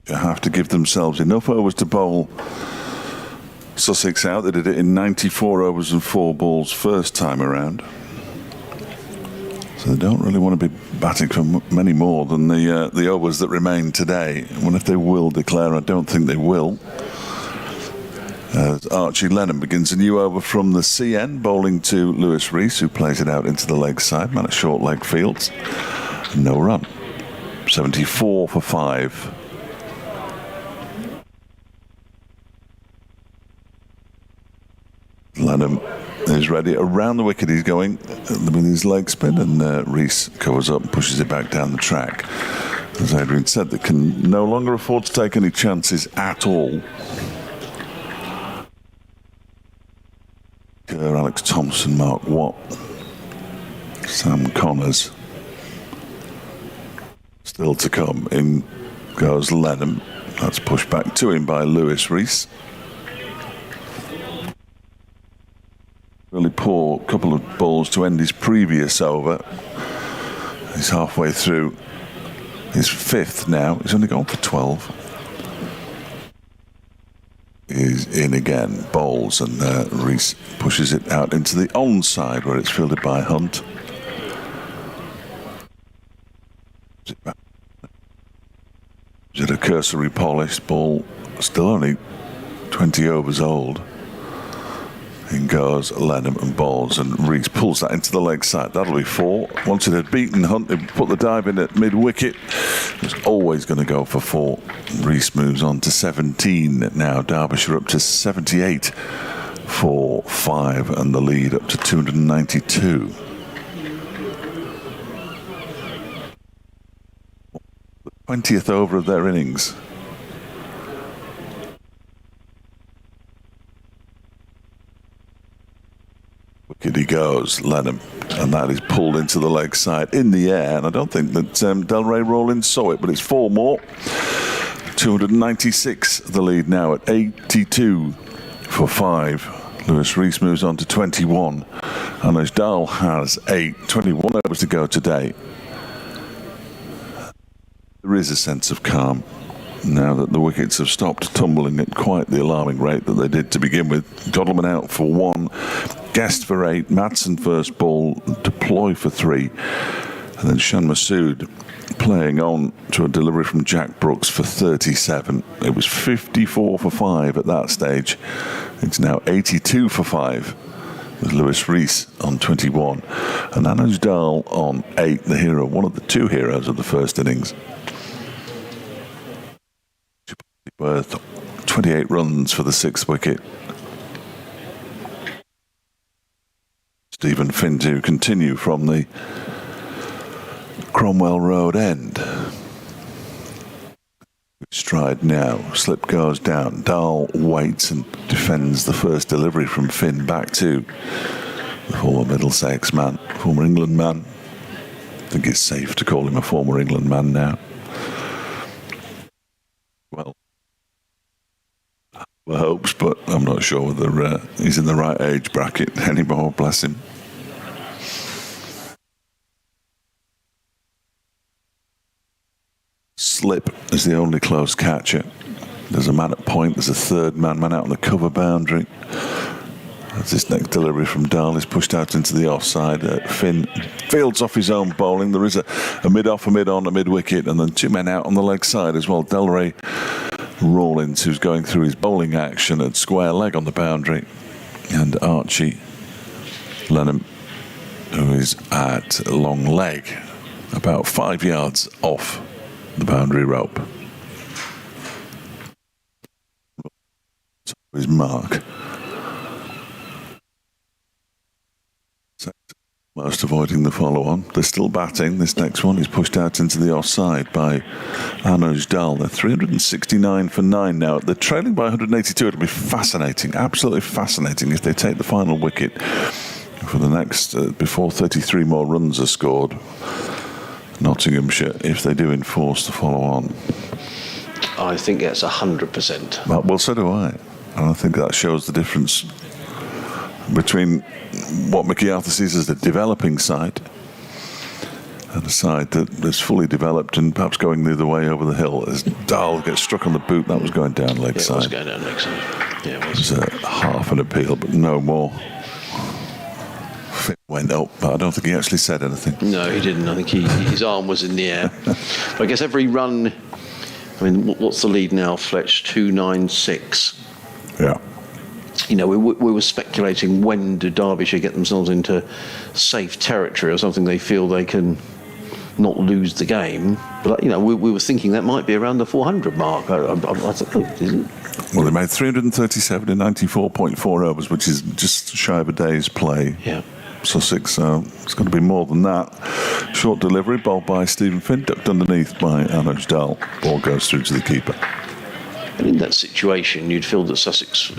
They have to give themselves enough overs to bowl Sussex out. They did it in 94 overs and 4 balls first time around. So they don't really want to be batting for many more than the overs that remain today. I wonder if they will declare. I don't think they will. Archie Lennon begins a new over from the CN, bowling to Lewis Rees, who plays it out into the leg side, man at short leg fields. No run. 74 for 5. Lennon is ready. Around the wicket he's going with his leg spin, and Rees covers up and pushes it back down the track. As Adrian said, they can no longer afford to take any chances at all. Alex Thompson, Mark Watt, Sam Connors. Still to come. In goes Lennon. That's pushed back to him by Lewis Rees. Really poor couple of balls to end his previous over. He's halfway through his 5th now. He's only gone for 12. Is in again, bowls, and Rees pushes it out into the onside where it's fielded by Hunt. cursory polished ball, still only 20 overs old. In goes Lenham and balls, and Rees pulls that into the leg side. That'll be 4. Once it had beaten Hunt, they put the dive in at mid-wicket. It was always going to go for 4. Rees moves on to 17 now. Derbyshire up to 78 for 5, and the lead up to 292. The 20th over of their innings. Wicket he goes, Lenham, and that is pulled into the leg side in the air, and I don't think that Delray Rawlins saw it, but it's 4 more. 296 the lead now at 82 for 5. Lewis Rees moves on to 21, and Ajdal has 8. 21 overs to go today. There is a sense of calm now that the wickets have stopped tumbling at quite the alarming rate that they did to begin with. Godalming out for 1, Guest for 8, Madsen first ball, Deploy for 3, and then Shan Masood playing on to a delivery from Jack Brooks for 37. It was 54 for 5 at that stage. It's now 82 for 5 with Lewis Rees on 21 and Anuj Dal on 8, the hero, one of the 2 heroes of the first innings. Worth 28 runs for the 6th wicket. Stephen Finn to continue from the Cromwell Road end. Stride now, slip goes down, Dahl waits and defends the first delivery from Finn back to the former Middlesex man, former England man. I think it's safe to call him a former England man now. Well, hopes, but I'm not sure whether he's in the right age bracket anymore, bless him. Slip is the only close catcher. There's a man at point, there's a third man out on the cover boundary. As this next delivery from Dahl is pushed out into the offside. Finn fields off his own bowling. There is a mid-off, a mid-on, a mid-wicket, and then 2 men out on the leg side as well. Delray Rawlins, who's going through his bowling action at square leg on the boundary, and Archie Lenham, who is at long leg, about 5 yards off the boundary rope. His mark. Most avoiding the follow-on. They're still batting. This next one is pushed out into the offside by Anuj Dal. They're 369 for 9 now. They're trailing by 182. It'll be fascinating, absolutely fascinating, if they take the final wicket for the next, before 33 more runs are scored. Nottinghamshire, if they do enforce the follow-on. I think that's 100%. Well, so do I. And I think that shows the difference between what Mickey Arthur sees as the developing side and a side that is fully developed and perhaps going the other way over the hill. As Dahl gets struck on the boot, that was going down leg side. It was going down leg side. Yeah, it was. It was half an appeal, but no more. Finn went up, but I don't think he actually said anything. No, he didn't. I think his arm was in the air. I guess every run, I mean, what's the lead now, Fletch? 296. Yeah. You know, we were speculating, when do Derbyshire get themselves into safe territory or something they feel they can not lose the game. But, you know, we were thinking that might be around the 400 mark. I thought, oh, isn't it? Well, they made 337 in 94.4 overs, which is just shy of a day's play. Yeah. Sussex, it's going to be more than that. Short delivery, bowled by Stephen Finn, ducked underneath by Anuj Dal. Ball goes through to the keeper. And in that situation, you'd feel that Sussex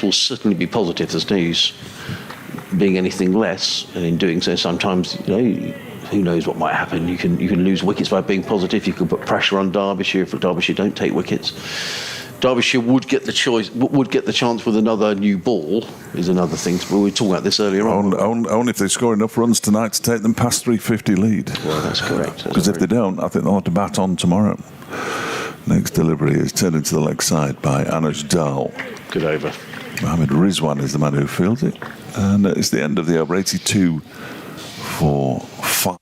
will certainly be positive. There's no use being anything less, and in doing so, sometimes, you know, who knows what might happen. You can lose wickets by being positive. You can put pressure on Derbyshire if Derbyshire don't take wickets. Derbyshire would get the chance with another new ball, is another thing. We were talking about this earlier on. Only if they score enough runs tonight to take them past 350 lead. Well, that's correct. Because if they don't, I think they'll have to bat on tomorrow. Next delivery is turned into the leg side by Anuj Dal. Good over. Mohammed Rizwan is the man who fields it. And it's the end of the over, 82 for 5.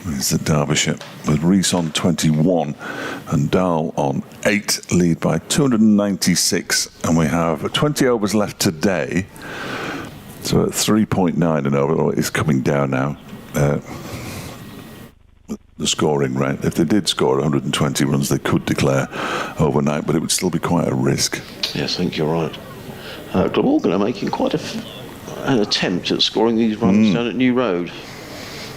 is at Derbyshire, with Rees on 21 and Dahl on 8, lead by 296. And we have 20 overs left today. So at 3.9 an over, it's coming down now. The scoring rate. If they did score 120 runs, they could declare overnight, but it would still be quite a risk. Yes, I think you're right. Glamorgan are making quite an attempt at scoring these runs down at New Road.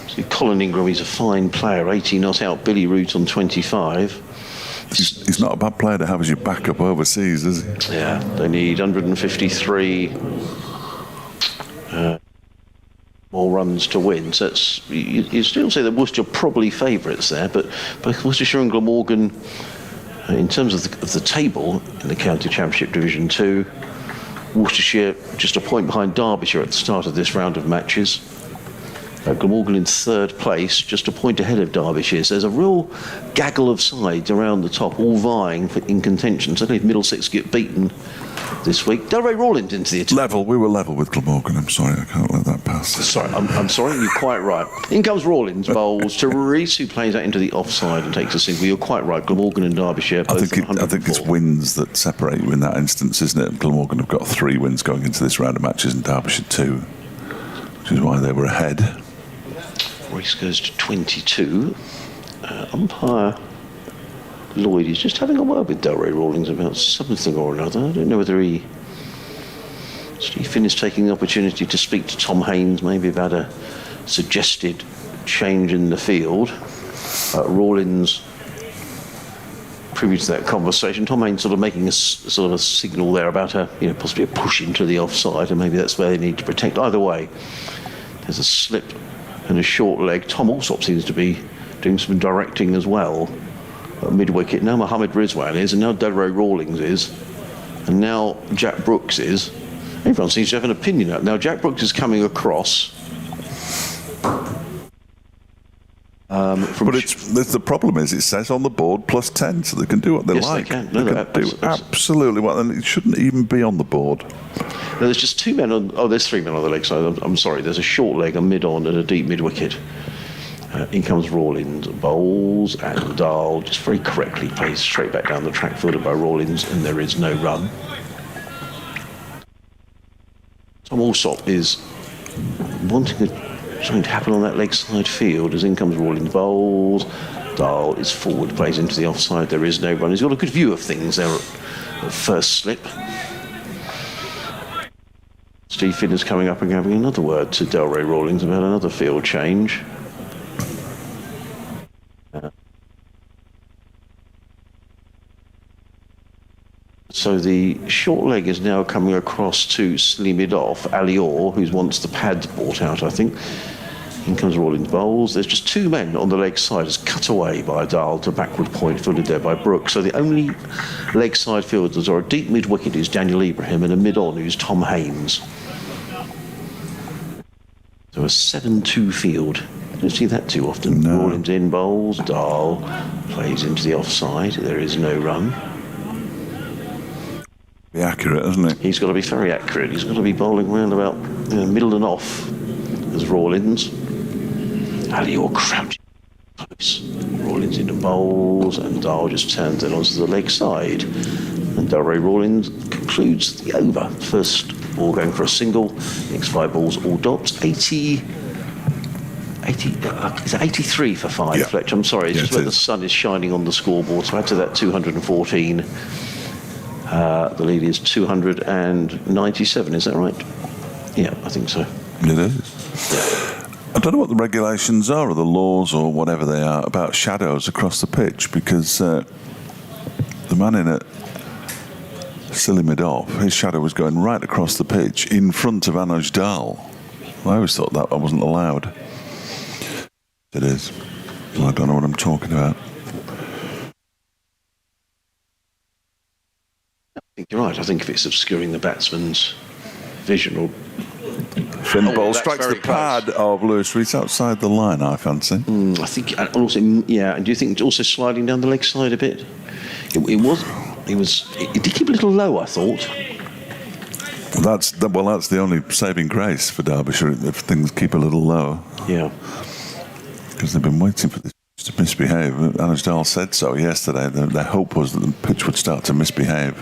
See, Colin Ingram, he's a fine player, 18 not out. Billy Root on 25. He's not a bad player to have as your backup overseas, is he? Yeah, they need 153 more runs to win. So it's, you still say that Worcester are probably favourites there, but both Worcestershire and Glamorgan, in terms of the table in the County Championship Division 2, Worcestershire just a point behind Derbyshire at the start of this round of matches. Glamorgan in third place, just a point ahead of Derbyshire. So there's a real gaggle of sides around the top, all vying in contention. Certainly if Middlesex get beaten this week. Delray Rawlins into the attack. We were level with Glamorgan. I'm sorry, I can't let that pass. Sorry, I'm sorry, you're quite right. In comes Rawlins, bowls to Rees, who plays that into the offside and takes a single. You're quite right, Glamorgan and Derbyshire. I think it's wins that separate you in that instance, isn't it? Glamorgan have got 3 wins going into this round of matches and Derbyshire 2, which is why they were ahead. Rees goes to 22. Umpire Lloyd is just having a word with Delray Rawlins about something or another. I don't know whether Steve Finn is taking the opportunity to speak to Tom Haynes maybe about a suggested change in the field. Rawlins privy to that conversation. Tom Haynes sort of making a sort of a signal there about possibly a push into the offside, and maybe that's where they need to protect. Either way, there's a slip and a short leg. Tom Alsop seems to be doing some directing as well. Mid-wicket. Now Mohammed Rizwan is, and now Delray Rawlings is, and now Jack Brooks is. Everyone seems to have an opinion. Now Jack Brooks is coming across. But the problem is, it says on the board +10, so they can do what they like. They can. They can do absolutely what, and it shouldn't even be on the board. No, there's just 2 men on. Oh, there's 3 men on the leg side. I'm sorry. There's a short leg, a mid-on, and a deep mid-wicket. In comes Rawlins, bowls, and Dahl just very correctly plays straight back down the track, fielded by Rawlins, and there is no run. Tom Alsop is wanting something to happen on that leg side field as in comes Rawlins, bowls. Dahl is forward, plays into the offside, there is no run. He's got a good view of things there at first slip. Steve Finn is coming up and having another word to Delray Rawlins about another field change. So the short leg is now coming across to slim it off. Alior, who wants the pads brought out, I think. In comes Rawlins, bowls. There's just 2 men on the leg side. It's cut away by Dahl to backward point, fielded there by Brooks. So the only leg side fielders are a deep mid-wicket, who's Daniel Ibrahim, and a mid-on, who's Tom Haynes. So a 7-2 field. Don't see that too often. No. Rawlins in, bowls. Dahl plays into the offside. There is no run. Be accurate, isn't it? He's got to be very accurate. He's got to be bowling round about middle and off as Rawlins. Alior crouching close. Rawlins into bowls, and Dahl just turns it onto the leg side. And Delray Rawlins concludes the over. First ball going for a single. Next 5 balls all dots. 80. Is it 83 for 5, yeah. Fletcher? I'm sorry, it's just where the sun is shining on the scoreboard. So add to that 214. The lead is 297, is that right? Yeah, I think so. It is. Yeah. I don't know what the regulations are, or the laws, or whatever they are, about shadows across the pitch, because the man in it, silly mid-off, his shadow was going right across the pitch in front of Anuj Dahl. I always thought that wasn't allowed. It is. I don't know what I'm talking about. I think you're right. I think if it's obscuring the batsman's vision or... Finn ball strikes the pad of Lewis Rees outside the line, I fancy. I think, and also, yeah, and do you think it's also sliding down the leg side a bit? It did keep a little low, I thought. That's the only saving grace for Derbyshire, if things keep a little low. Yeah. because they've been waiting for this to misbehave. Anasdal said so yesterday. Their hope was that the pitch would start to misbehave.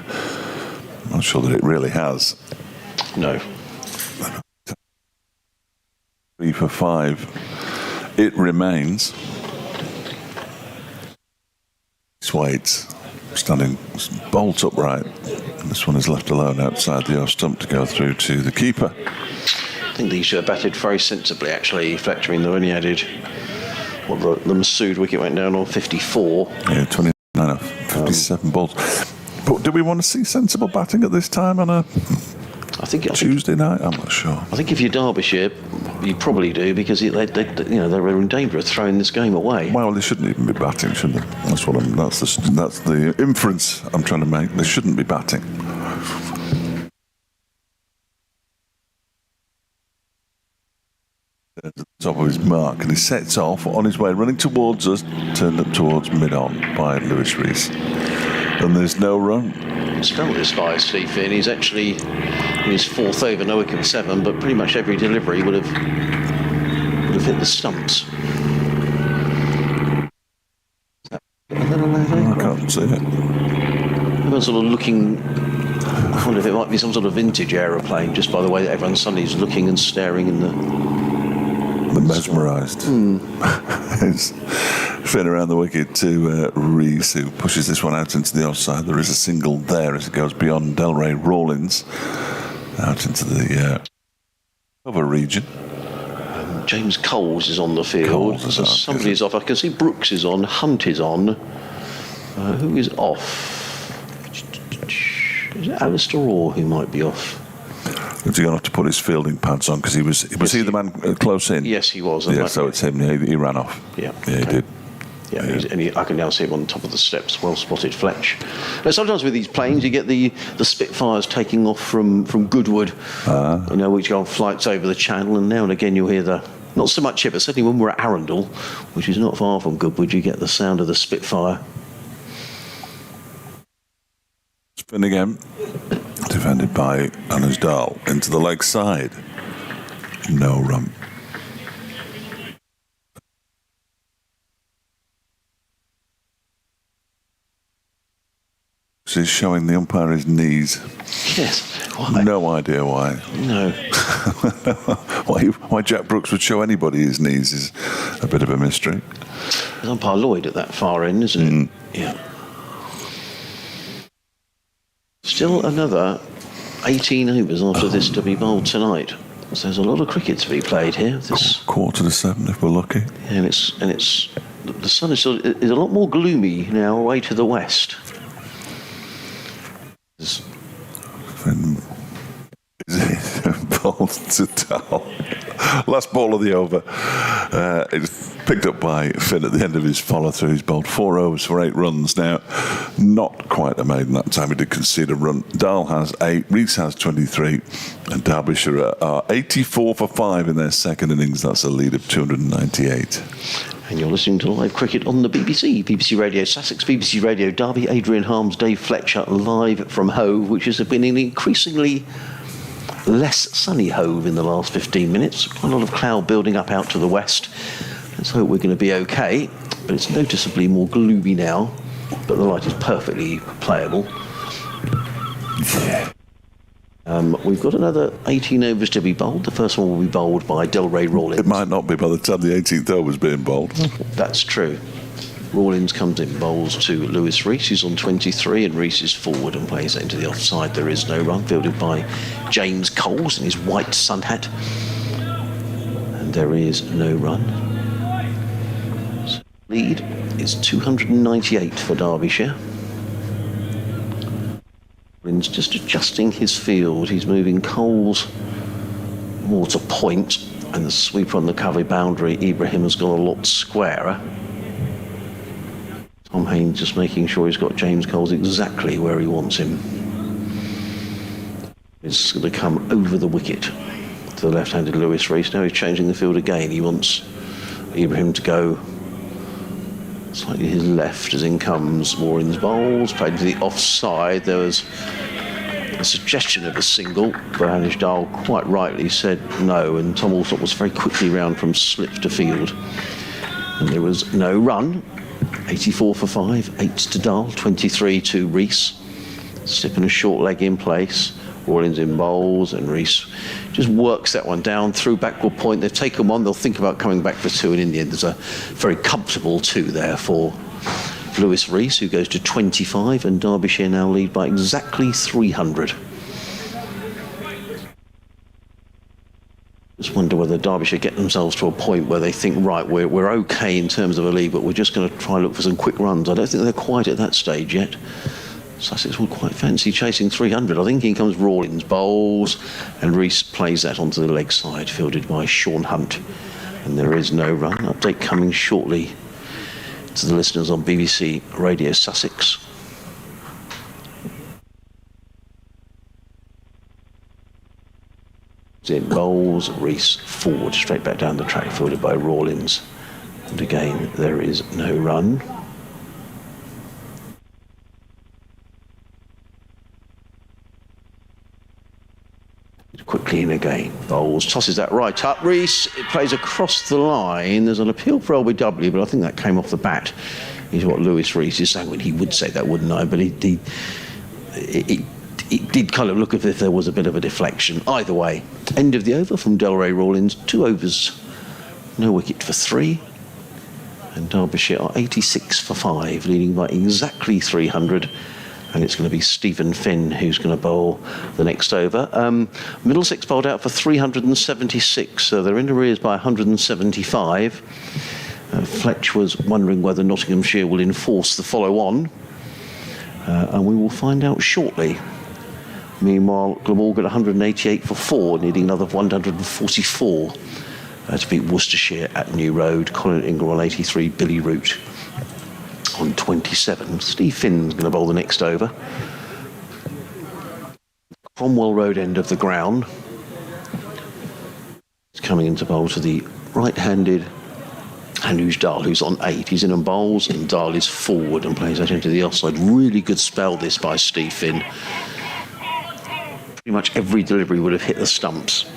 I'm not sure that it really has. No. 3 for 5. It remains. Waits standing bolt upright. This one is left alone outside the off stump to go through to the keeper. I think these batted very sensibly, actually. Fletcher, they only added. Well, the Masood wicket went down on 54. Yeah, 29 of 57 balls. But do we want to see sensible batting at this time on a Tuesday night? I'm not sure. I think if you're Derbyshire, you probably do, because they were in danger of throwing this game away. Well, they shouldn't even be batting, should they? That's the inference I'm trying to make. They shouldn't be batting. At the top of his mark, and he sets off on his way, running towards us, turned up towards mid-on by Lewis Rees. And there's no run. Spelled this by Steve Finn. He's actually in his 4th over, no wicket 7, but pretty much every delivery would have hit the stumps. I can't see it. Everyone's sort of looking. I wonder if it might be some sort of vintage aeroplane, just by the way that everyone suddenly is looking and staring in the. They're mesmerised. It's Finn around the wicket to Rees, who pushes this one out into the offside. There is a single there as it goes beyond Delray Rawlins out into the cover region. James Coles is on the field. So somebody's off. I can see Brooks is on. Hunt is on. Who is off? Is it Alistair Orr who might be off? Has he gone off to put his fielding pads on because he was he the man close in? Yes, he was. Yeah, so it's him. He ran off. Yeah, he did. Yeah, I can now see him on top of the steps. Well spotted, Fletch. Now, sometimes with these planes, you get the Spitfires taking off from Goodwood, which go on flights over the channel, and now and again you'll hear not so much here, but certainly when we're at Arundel, which is not far from Goodwood, you get the sound of the Spitfire. Spin again. Defended by Anasdal into the leg side. No run. He's showing the umpire his knees. Yes. Why? No idea why. No. Why Jack Brooks would show anybody his knees is a bit of a mystery. There's umpire Lloyd at that far end, isn't it? Yeah. Still another 18 overs after this to be bowled tonight. So there's a lot of cricket to be played here. This 6:45 if we're lucky. And it's the sun is a lot more gloomy now away to the west. Ball to Dal. Last ball of the over. It's picked up by Finn at the end of his follow through. He's bowled 4 overs for 8 runs now. Not quite a maiden that time. He did concede a run. Dal has 8, Rees has 23, and Derbyshire are 84 for 5 in their second innings. That's a lead of 298. And you're listening to live cricket on the BBC, BBC Radio Sussex, BBC Radio Derby. Adrian Harms, Dave Fletcher, live from Hove, which has been an increasingly less sunny Hove in the last 15 minutes. Quite a lot of cloud building up out to the west. Let's hope we're going to be okay, but it's noticeably more gloomy now, but the light is perfectly playable. Yeah. We've got another 18 overs to be bowled. The first one will be bowled by Delray Rawlins. It might not be by the time the 18th over is being bowled. That's true. Rawlins comes in, bowls to Lewis Rees, who's on 23, and Rees is forward and plays it into the offside. There is no run, fielded by James Coles in his white sun hat. And there is no run. So lead is 298 for Derbyshire. Rawlins just adjusting his field. He's moving Coles more to point, and the sweeper on the cover boundary, Ibrahim, has gone a lot squarer. Tom Haynes just making sure he's got James Coles exactly where he wants him. It's going to come over the wicket to the left-handed Lewis Rees. Now he's changing the field again. He wants Ibrahim to go slightly his left as in comes Warren's bowls, played to the offside. There was a suggestion of a single, but Anasdal quite rightly said no, and Tom Alsop was very quickly round from slip to field. And there was no run. 84 for 5, 8 to Dahl, 23 to Rees. Slipping a short leg in place. Rawlins in bowls, and Rees just works that one down through backward point. They've taken one, they'll think about coming back for 2, and in the end there's a very comfortable 2 there for Lewis Rees, who goes to 25, and Derbyshire now lead by exactly 300. Just wonder whether Derbyshire get themselves to a point where they think, right, we're okay in terms of a lead, but we're just going to try and look for some quick runs. I don't think they're quite at that stage yet. Sussex will quite fancy chasing 300. I think in comes Rawlins, bowls, and Rees plays that onto the leg side, fielded by Sean Hunt. And there is no run. Update coming shortly to the listeners on BBC Radio Sussex. In bowls, Rees forward, straight back down the track, fielded by Rawlins. And again, there is no run. Quickly in again. Bowles tosses that right up. Rees, it plays across the line. There's an appeal for LBW, but I think that came off the bat, is what Lewis Rees is saying. When he would say that, wouldn't I? But it did kind of look as if there was a bit of a deflection. Either way, end of the over from Delray Rawlins. 2 overs, no wicket for 3. And Derbyshire are 86 for 5, leading by exactly 300. And it's going to be Stephen Finn who's going to bowl the next over. Middlesex bowled out for 376, so they're in arrears by 175. Fletch was wondering whether Nottinghamshire will enforce the follow-on, and we will find out shortly. Meanwhile, Glamorgan 188 for 4, needing another 144 to beat Worcestershire at New Road. Colin Ingram on 83, Billy Root on 27. Steve Finn's going to bowl the next over. Cromwell Road end of the ground. He's coming into bowl to the right-handed Anuj Dahl, who's on 8. He's in and bowls, and Dahl is forward and plays that into the offside. Really good spell this by Steve Finn. Pretty much every delivery would have hit the stumps.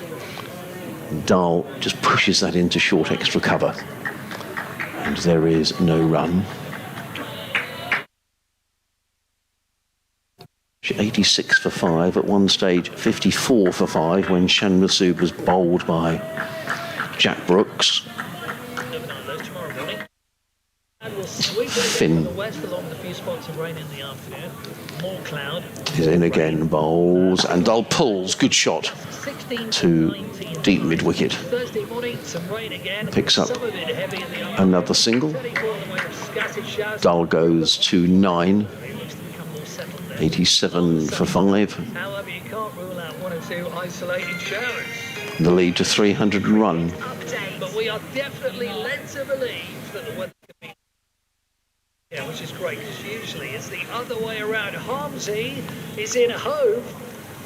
And Dahl just pushes that into short extra cover. And there is no run. 86 for 5, at one stage 54 for 5 when Shan Masood was bowled by Jack Brooks. Finn is in again, bowls, and Dahl pulls, good shot to deep mid-wicket. Picks up another single. Dahl goes to 9. 87 for 5. However, you can't rule out 1 or 2 isolated showers. The lead to 300 and run. But we are definitely led to believe that the weather can be... Yeah, which is great, because usually it's the other way around. Harmsey is in Hove,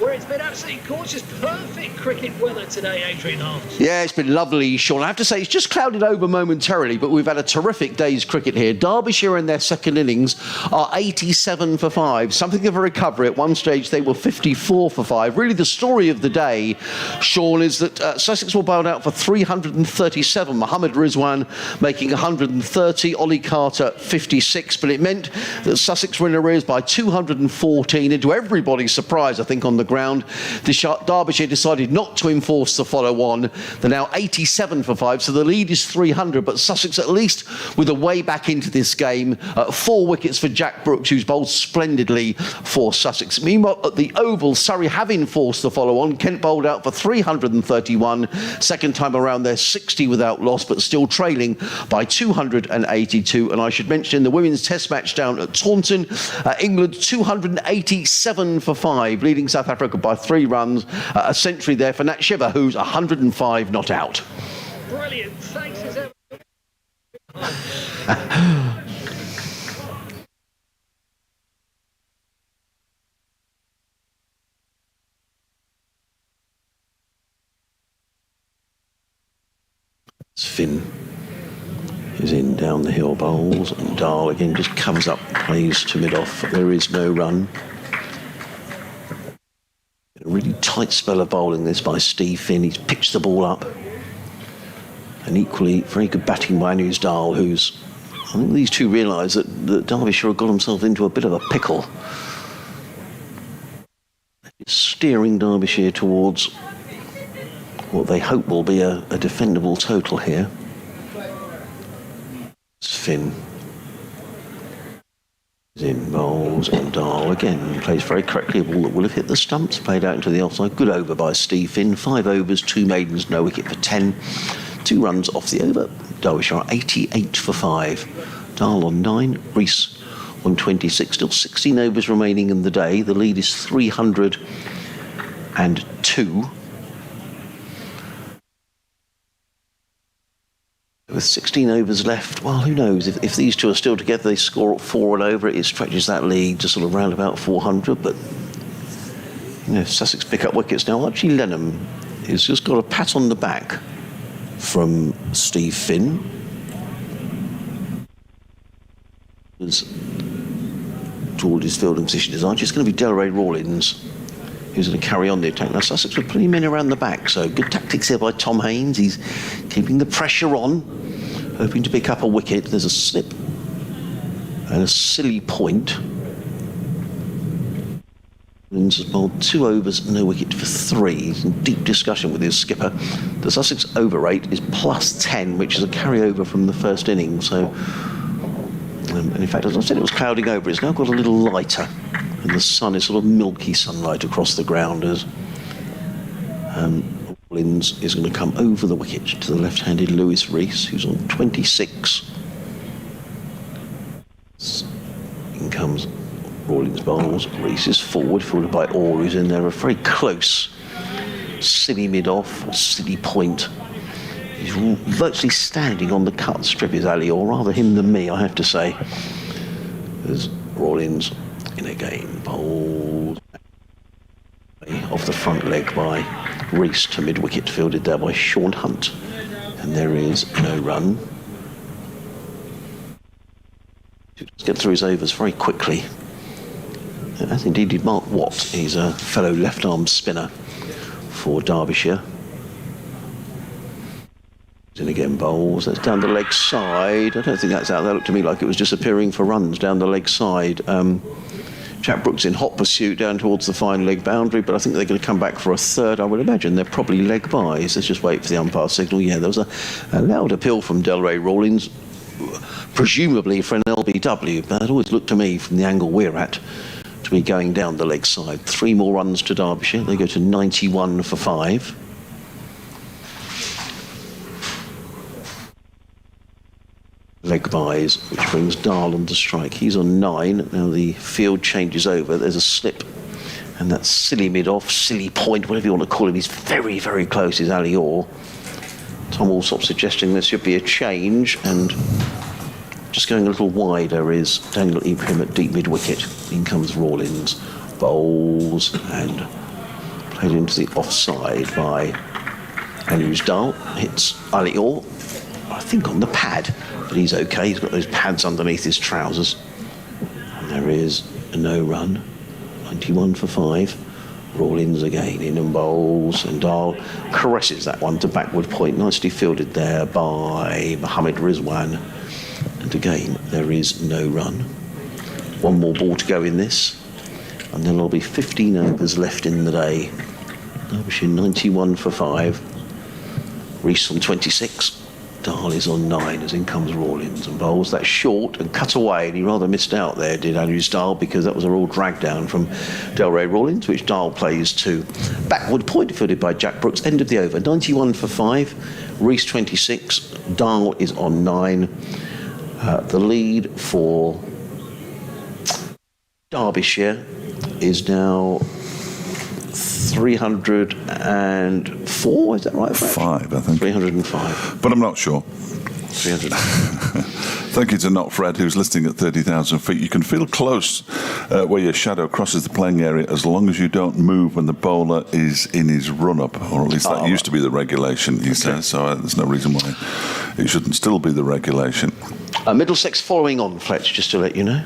where it's been absolutely gorgeous, perfect cricket weather today, Adrian Harms. Yeah, it's been lovely, Sean. I have to say, it's just clouded over momentarily, but we've had a terrific day's cricket here. Derbyshire in their second innings are 87 for 5, something of a recovery. At one stage, they were 54 for 5. Really, the story of the day, Sean, is that Sussex were bowled out for 337. Mohammed Rizwan making 130, Ollie Carter 56, but it meant that Sussex were in arrears by 214, and to everybody's surprise, I think, on the ground, Derbyshire decided not to enforce the follow-on. They're now 87 for 5, so the lead is 300, but Sussex at least with a way back into this game. 4 wickets for Jack Brooks, who's bowled splendidly for Sussex. Meanwhile, at the Oval, Surrey have enforced the follow-on. Kent bowled out for 331. Second time around, they're 60 without loss, but still trailing by 282. And I should mention in the women's test match down at Taunton, England 287 for 5, leading South Africa by 3 runs. A century there for Nat Shiver, who's 105 not out. Brilliant. Thanks as ever. Finn is in down the hill, bowls, and Dahl again just comes up, plays to mid-off. There is no run. A really tight spell of bowling this by Steve Finn. He's pitched the ball up. And equally, very good batting by Dahl, who's... I think these two realise that Derbyshire have got themselves into a bit of a pickle. It's steering Derbyshire towards what they hope will be a defendable total here. It's Finn. In bowls, and Dahl again plays very correctly. A ball that will have hit the stumps, played out into the offside. Good over by Steve Finn. 5 overs, 2 maidens, no wicket for 10. 2 runs off the over. Derbyshire are 88 for 5. Dahl on 9. Rees on 26. Still 16 overs remaining in the day. The lead is 302. With 16 overs left, well, who knows? If these two are still together, they score 4 and over, it stretches that lead to sort of round about 400. But if Sussex pick up wickets now, Archie Lenham has just got a pat on the back from Steve Finn. Toward his fielding position is Archie. It's going to be Delray Rawlins who's going to carry on the attack. Now, Sussex were putting him in around the back, so good tactics here by Tom Haynes. He's keeping the pressure on, hoping to pick up a wicket. There's a slip and a silly point. Rawlins has bowled 2 overs, no wicket for 3. He's in deep discussion with his skipper. The Sussex over rate is plus 10, which is a carryover from the first innings. So, and in fact, as I said, it was clouding over. It's now got a little lighter. And the sun is sort of milky sunlight across the ground as Rawlins is going to come over the wicket to the left-handed Lewis Rees, who's on 26. In comes Rawlins bowls. Rees is forward, fielded by Orr, who's in there. A very close, silly mid-off, or silly point. He's virtually standing on the cut strip, is Ali Orr. Rather him than me, I have to say. There's Rawlins in again, bowled off the front leg by Rees to mid-wicket, fielded there by Sean Hunt, and there is no run. Let's get through his overs very quickly, as indeed did Mark Watt. He's a fellow left-arm spinner for Derbyshire. In again, bowls. That's down the leg side. I don't think that's out. That looked to me like it was disappearing for runs down the leg side. Jack Brooks in hot pursuit down towards the fine leg boundary, but I think they're going to come back for a third. I would imagine they're probably leg bys. Let's just wait for the umpire signal. Yeah, there was a loud appeal from Delray Rawlins, presumably for an LBW, but it always looked to me from the angle we're at to be going down the leg side. 3 more runs to Derbyshire. They go to 91 for 5. Leg bys, which brings Dahl on to strike. He's on 9. Now the field changes over. There's a slip, and that silly mid-off, silly point, whatever you want to call him, he's very, very close, is Ali Orr. Tom Alsop suggesting there should be a change, and just going a little wider is Daniel Ibrahim at deep mid-wicket. In comes Rawlins, bowls, and played into the offside by Dahl. Hits Ali Orr, I think on the pad, but he's okay. He's got those pads underneath his trousers. And there is a no run. 91 for 5. Rawlins again in and bowls, and Dahl caresses that one to backward point. Nicely fielded there by Mohammed Rizwan. And again, there is no run. 1 more ball to go in this, and then there'll be 15 overs left in the day. Derbyshire 91 for 5. Rees on 26. Dahl is on 9 as in comes Rawlins and bowls. That's short and cut away, and he rather missed out there, did Dahl, because that was a real drag down from Delray Rawlins, which Dahl plays to backward point, fielded by Jack Brooks. End of the over. 91 for 5. Rees 26. Dahl is on 9. The lead for Derbyshire is now 304, is that right? 5, I think. 305. But I'm not sure. 300. Thank you to Not Fred, who's listening at 30,000 feet. You can feel close where your shadow crosses the playing area as long as you don't move when the bowler is in his run-up, or at least that used to be the regulation, he says, so there's no reason why it shouldn't still be the regulation. Middlesex following on, Fletch, just to let you know.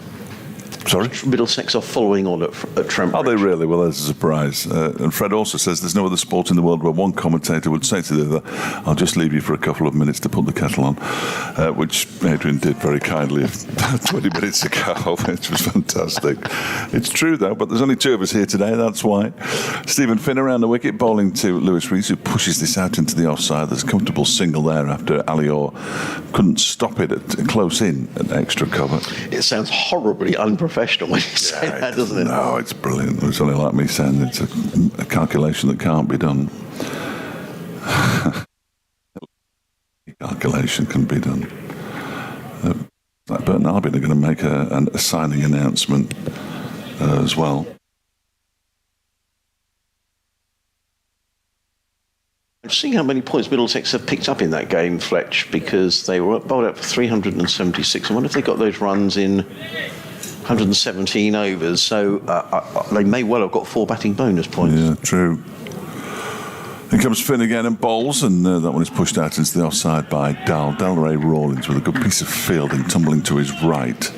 Sorry? Middlesex are following on at Trent Are they Bridge. really? Well, there's a surprise. And Fred also says there's no other sport in the world where one commentator would say to the other, I'll just leave you for a couple of minutes to put the kettle on, which Adrian did very kindly 20 minutes ago, which was fantastic. It's true, though, but there's only two of us here today, that's why. Stephen Finn around the wicket, bowling to Lewis Rees, who pushes this out into the offside. There's a comfortable single there after Alior couldn't stop it at close in at extra cover. It sounds horribly unprofessional when you say that, doesn't it? No, it's brilliant. It's only like me saying it's a calculation that can't be done. Calculation can be done. Like Burton Albion are going to make a signing announcement as well. I've seen how many points Middlesex have picked up in that game, Fletch, because they were bowled out for 376. I wonder if they got those runs in 117 overs, so they may well have got 4 batting bonus points. Yeah, true. Here comes Finn again and bowls, and that one is pushed out into the offside by Dalray Rawlins with a good piece of fielding, tumbling to his right.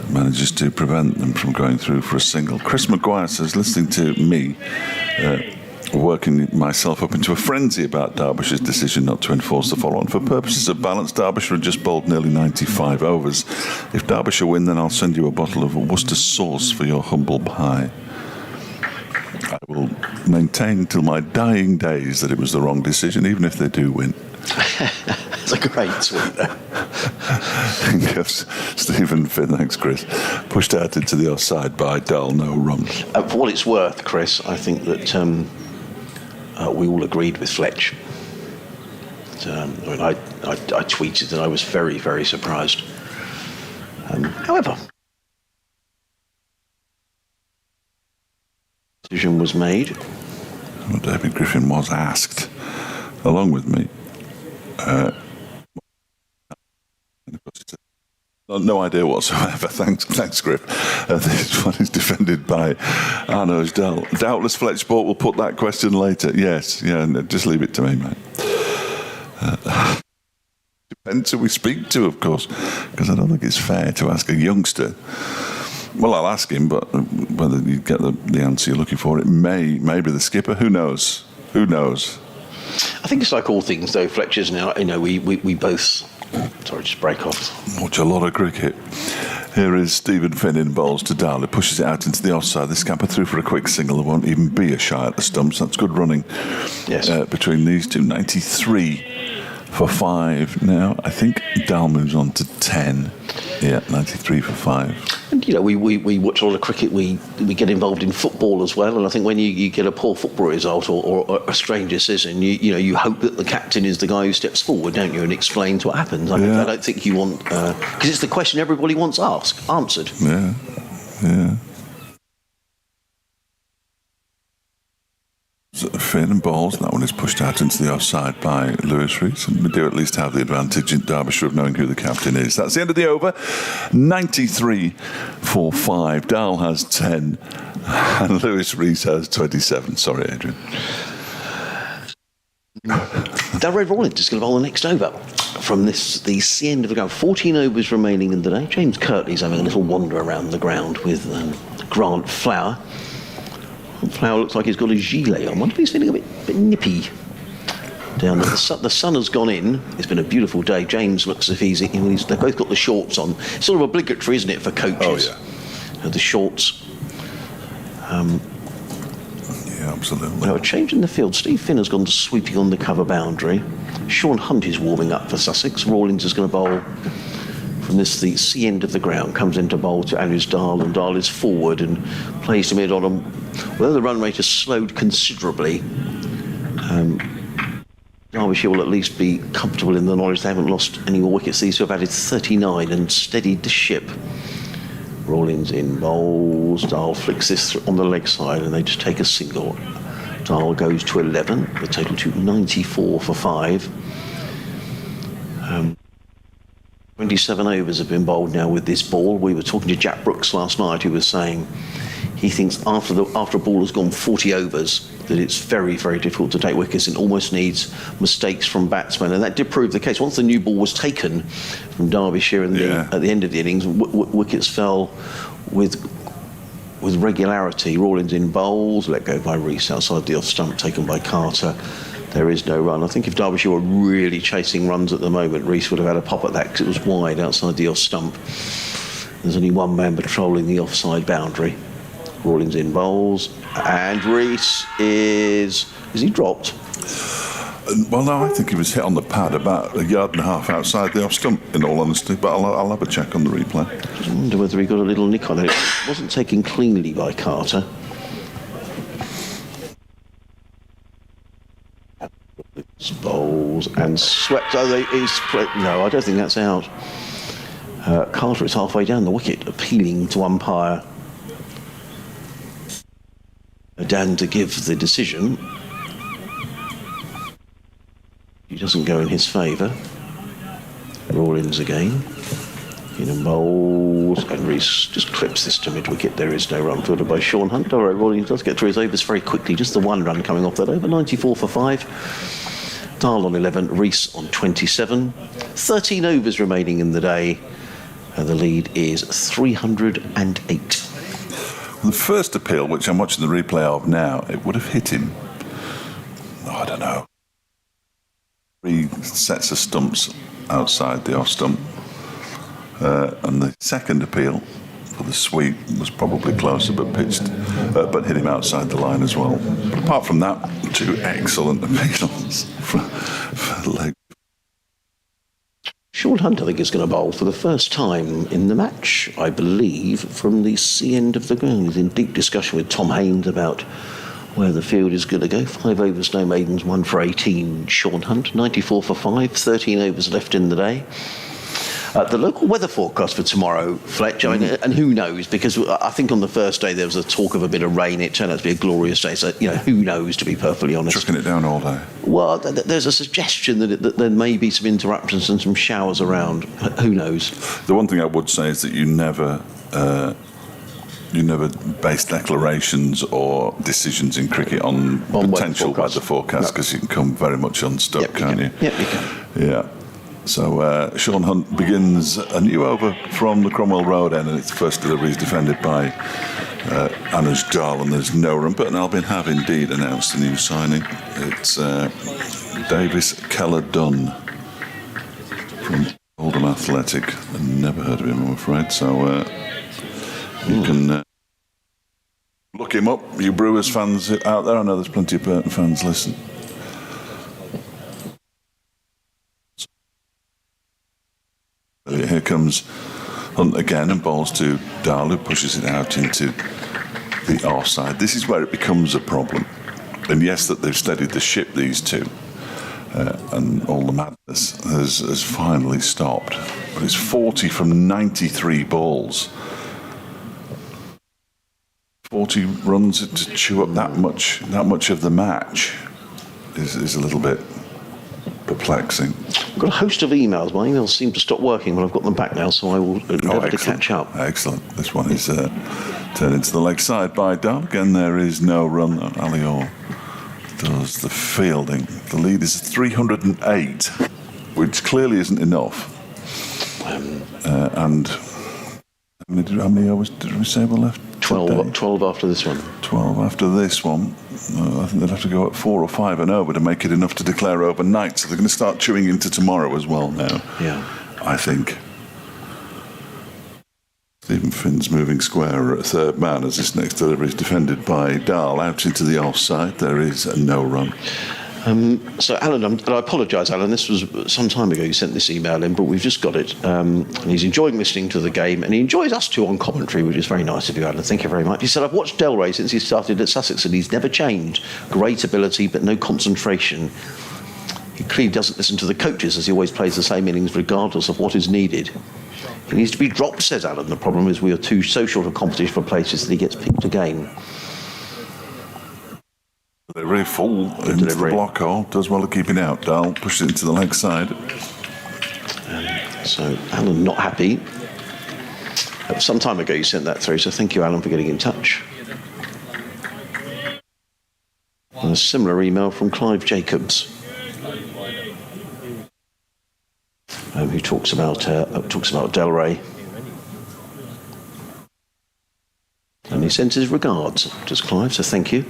Manages to prevent them from going through for a single. Chris Maguire says, listening to me, working myself up into a frenzy about Derbyshire's decision not to enforce the follow-on. For purposes of balance, Derbyshire had just bowled nearly 95 overs. If Derbyshire win, then I'll send you a bottle of Worcester sauce for your humble pie. I will maintain till my dying days that it was the wrong decision, even if they do win. It's a great tweet, though. Yes, Stephen Finn, thanks, Chris. Pushed out into the offside by Dull, no run. For what it's worth, Chris, I think that we all agreed with Fletch. I tweeted that I was very, very surprised. However, decision was made. Well, David Griffin was asked, along with me. No idea whatsoever. Thanks, Griff. This one is defended by Arno's Dell. Doubtless Fletch Sport will put that question later. Yes, yeah, just leave it to me, mate. Depends who we speak to, of course, because I don't think it's fair to ask a youngster. Well, I'll ask him, but whether you get the answer you're looking for, it may be the skipper. Who knows? Who knows? I think it's like all things, though, Fletch, isn't it? You know, we both... Sorry, just break off. Watch a lot of cricket. Here is Stephen Finn in bowls to Dowler, pushes it out into the offside. This scamper through for a quick single. There won't even be a shy at the stumps. That's good running. Yes. Between these two. 93 for 5 now. I think Dal moves on to 10. Yeah, 93 for 5. And, you know, we watch a lot of cricket. We get involved in football as well. And I think when you get a poor football result or a strange decision, you hope that the captain is the guy who steps forward, don't you, and explains what happens. I don't think you want... Because it's the question everybody wants answered. Yeah. Finn and bowls. That one is pushed out into the offside by Lewis Rees, and we do at least have the advantage in Derbyshire of knowing who the captain is. That's the end of the over. 93 for 5. Dal has 10 and Lewis Rees has 27. Sorry, Adrian. Dalray Rawlins is going to bowl the next over from the sea end of the ground. 14 overs remaining in the day. James Kirtley's having a little wander around the ground with Grant Flower. Flower looks like he's got a gilet on. I wonder if he's feeling a bit nippy down there. The sun has gone in. It's been a beautiful day. James looks as if they've both got the shorts on. It's sort of obligatory, isn't it, for coaches? Oh, yeah. The shorts. Yeah, absolutely. Now, a change in the field. Steve Finn has gone to sweeping on the cover boundary. Sean Hunt is warming up for Sussex. Rawlins is going to bowl from the sea end of the ground, comes into bowl to Anus Dahl, and Dahl is forward and plays to mid on him. Although the run rate has slowed considerably, Derbyshire will at least be comfortable in the knowledge they haven't lost any more wickets. These two have added 39 and steadied the ship. Rawlins in bowls, Dahl flicks this on the leg side and they just take a single. Dahl goes to 11, the total to 94 for 5. 27 overs have been bowled now with this ball. We were talking to Jack Brooks last night, who was saying he thinks after a ball has gone 40 overs that it's very, very difficult to take wickets and almost needs mistakes from batsmen. And that did prove the case. Once the new ball was taken from Derbyshire at the end of the innings, wickets fell with regularity. Rawlins in bowls, let go by Rees outside the off stump, taken by Carter. There is no run. I think if Derbyshire were really chasing runs at the moment, Rees would have had a pop at that because it was wide outside the off stump. There's only one man patrolling the offside boundary. Rawlins in bowls, and Rees is he dropped? Well, no, I think he was hit on the pad about a yard and a half outside the off stump, in all honesty, but I'll have a check on the replay. I wonder whether he got a little nick on it. It wasn't taken cleanly by Carter. Bowls and swept. No, I don't think that's out. Carter is halfway down the wicket, appealing to umpire Dan to give the decision. He doesn't go in his favour. Rawlins again. In bowls, and Rees just clips this to mid-wicket. There is no run fielded by Sean Hunt. All right, Rawlins does get through his overs very quickly. Just the one run coming off that over. 94 for 5. Dahl on 11, Rees on 27. 13 overs remaining in the day. And the lead is 308. The first appeal, which I'm watching the replay of now, it would have hit him. I don't know. 3 sets of stumps outside the off stump. And the second appeal for the sweep was probably closer, but but hit him outside the line as well. But apart from that, 2 excellent appeals for the leg. Sean Hunt, I think, is going to bowl for the first time in the match, I believe, from the C end of the ground. He's in deep discussion with Tom Haynes about where the field is going to go. 5 overs, no maidens, 1 for 18. Sean Hunt, 94 for 5, 13 overs left in the day. The local weather forecast for tomorrow, Fletch, I mean, and who knows, because I think on the first day there was a talk of a bit of rain. It turned out to be a glorious day, so, who knows, to be perfectly honest. Chucking it down all day. Well, there's a suggestion that there may be some interruptions and some showers around. Who knows? The one thing I would say is that you never base declarations or decisions in cricket on potential weather forecast, because you can come very much unstuck, can't you? Yep, you can. Yeah. So Sean Hunt begins a new over from the Cromwell Road end, and its first delivery is defended by Anuj Dahl, and there's no run. But Albin have indeed announced a new signing. It's Davis Keller-Dunn from Oldham Athletic. I've never heard of him, I'm afraid. So you can look him up, you Brewers fans out there. I know there's plenty of Burton fans listen. Here comes Hunt again and bowls to Dahl, who pushes it out into the offside. This is where it becomes a problem. And yes, that they've steadied the ship, these two, and all the madness has finally stopped. But it's 40 from 93 balls. 40 runs to chew up that much of the match is a little bit perplexing. I've got a host of emails. My emails seem to stop working, but I've got them back now, so I will endeavour to catch up. Excellent. This one is turned into the leg side by Dahl. Again, there is no run. Alior does the fielding. The lead is 308, which clearly isn't enough. And how many overs did we say were left? 12 after this one. 12 after this one. I think they'd have to go at 4 or 5 and over to make it enough to declare overnight. So they're going to start chewing into tomorrow as well now. Yeah. I think. Stephen Finn's moving square at third man as this next delivery is defended by Dahl out into the offside. There is no run. So, Alan, and I apologise, Alan, this was some time ago you sent this email in, but we've just got it. And he's enjoying listening to the game, and he enjoys us too on commentary, which is very nice of you, Alan. Thank you very much. He said, I've watched Delray since he started at Sussex, and he's never changed. Great ability, but no concentration. He clearly doesn't listen to the coaches, as he always plays the same innings regardless of what is needed. He needs to be dropped, says Alan. The problem is we are too so short of competition for places that he gets picked again. Delivery full into the block hole. Does well at keeping out. Dahl pushes it into the leg side. So Alan not happy. Some time ago you sent that through, so thank you, Alan, for getting in touch. And a similar email from Clive Jacobs, who talks about Delray. he sends his regards, does Clive, so thank you.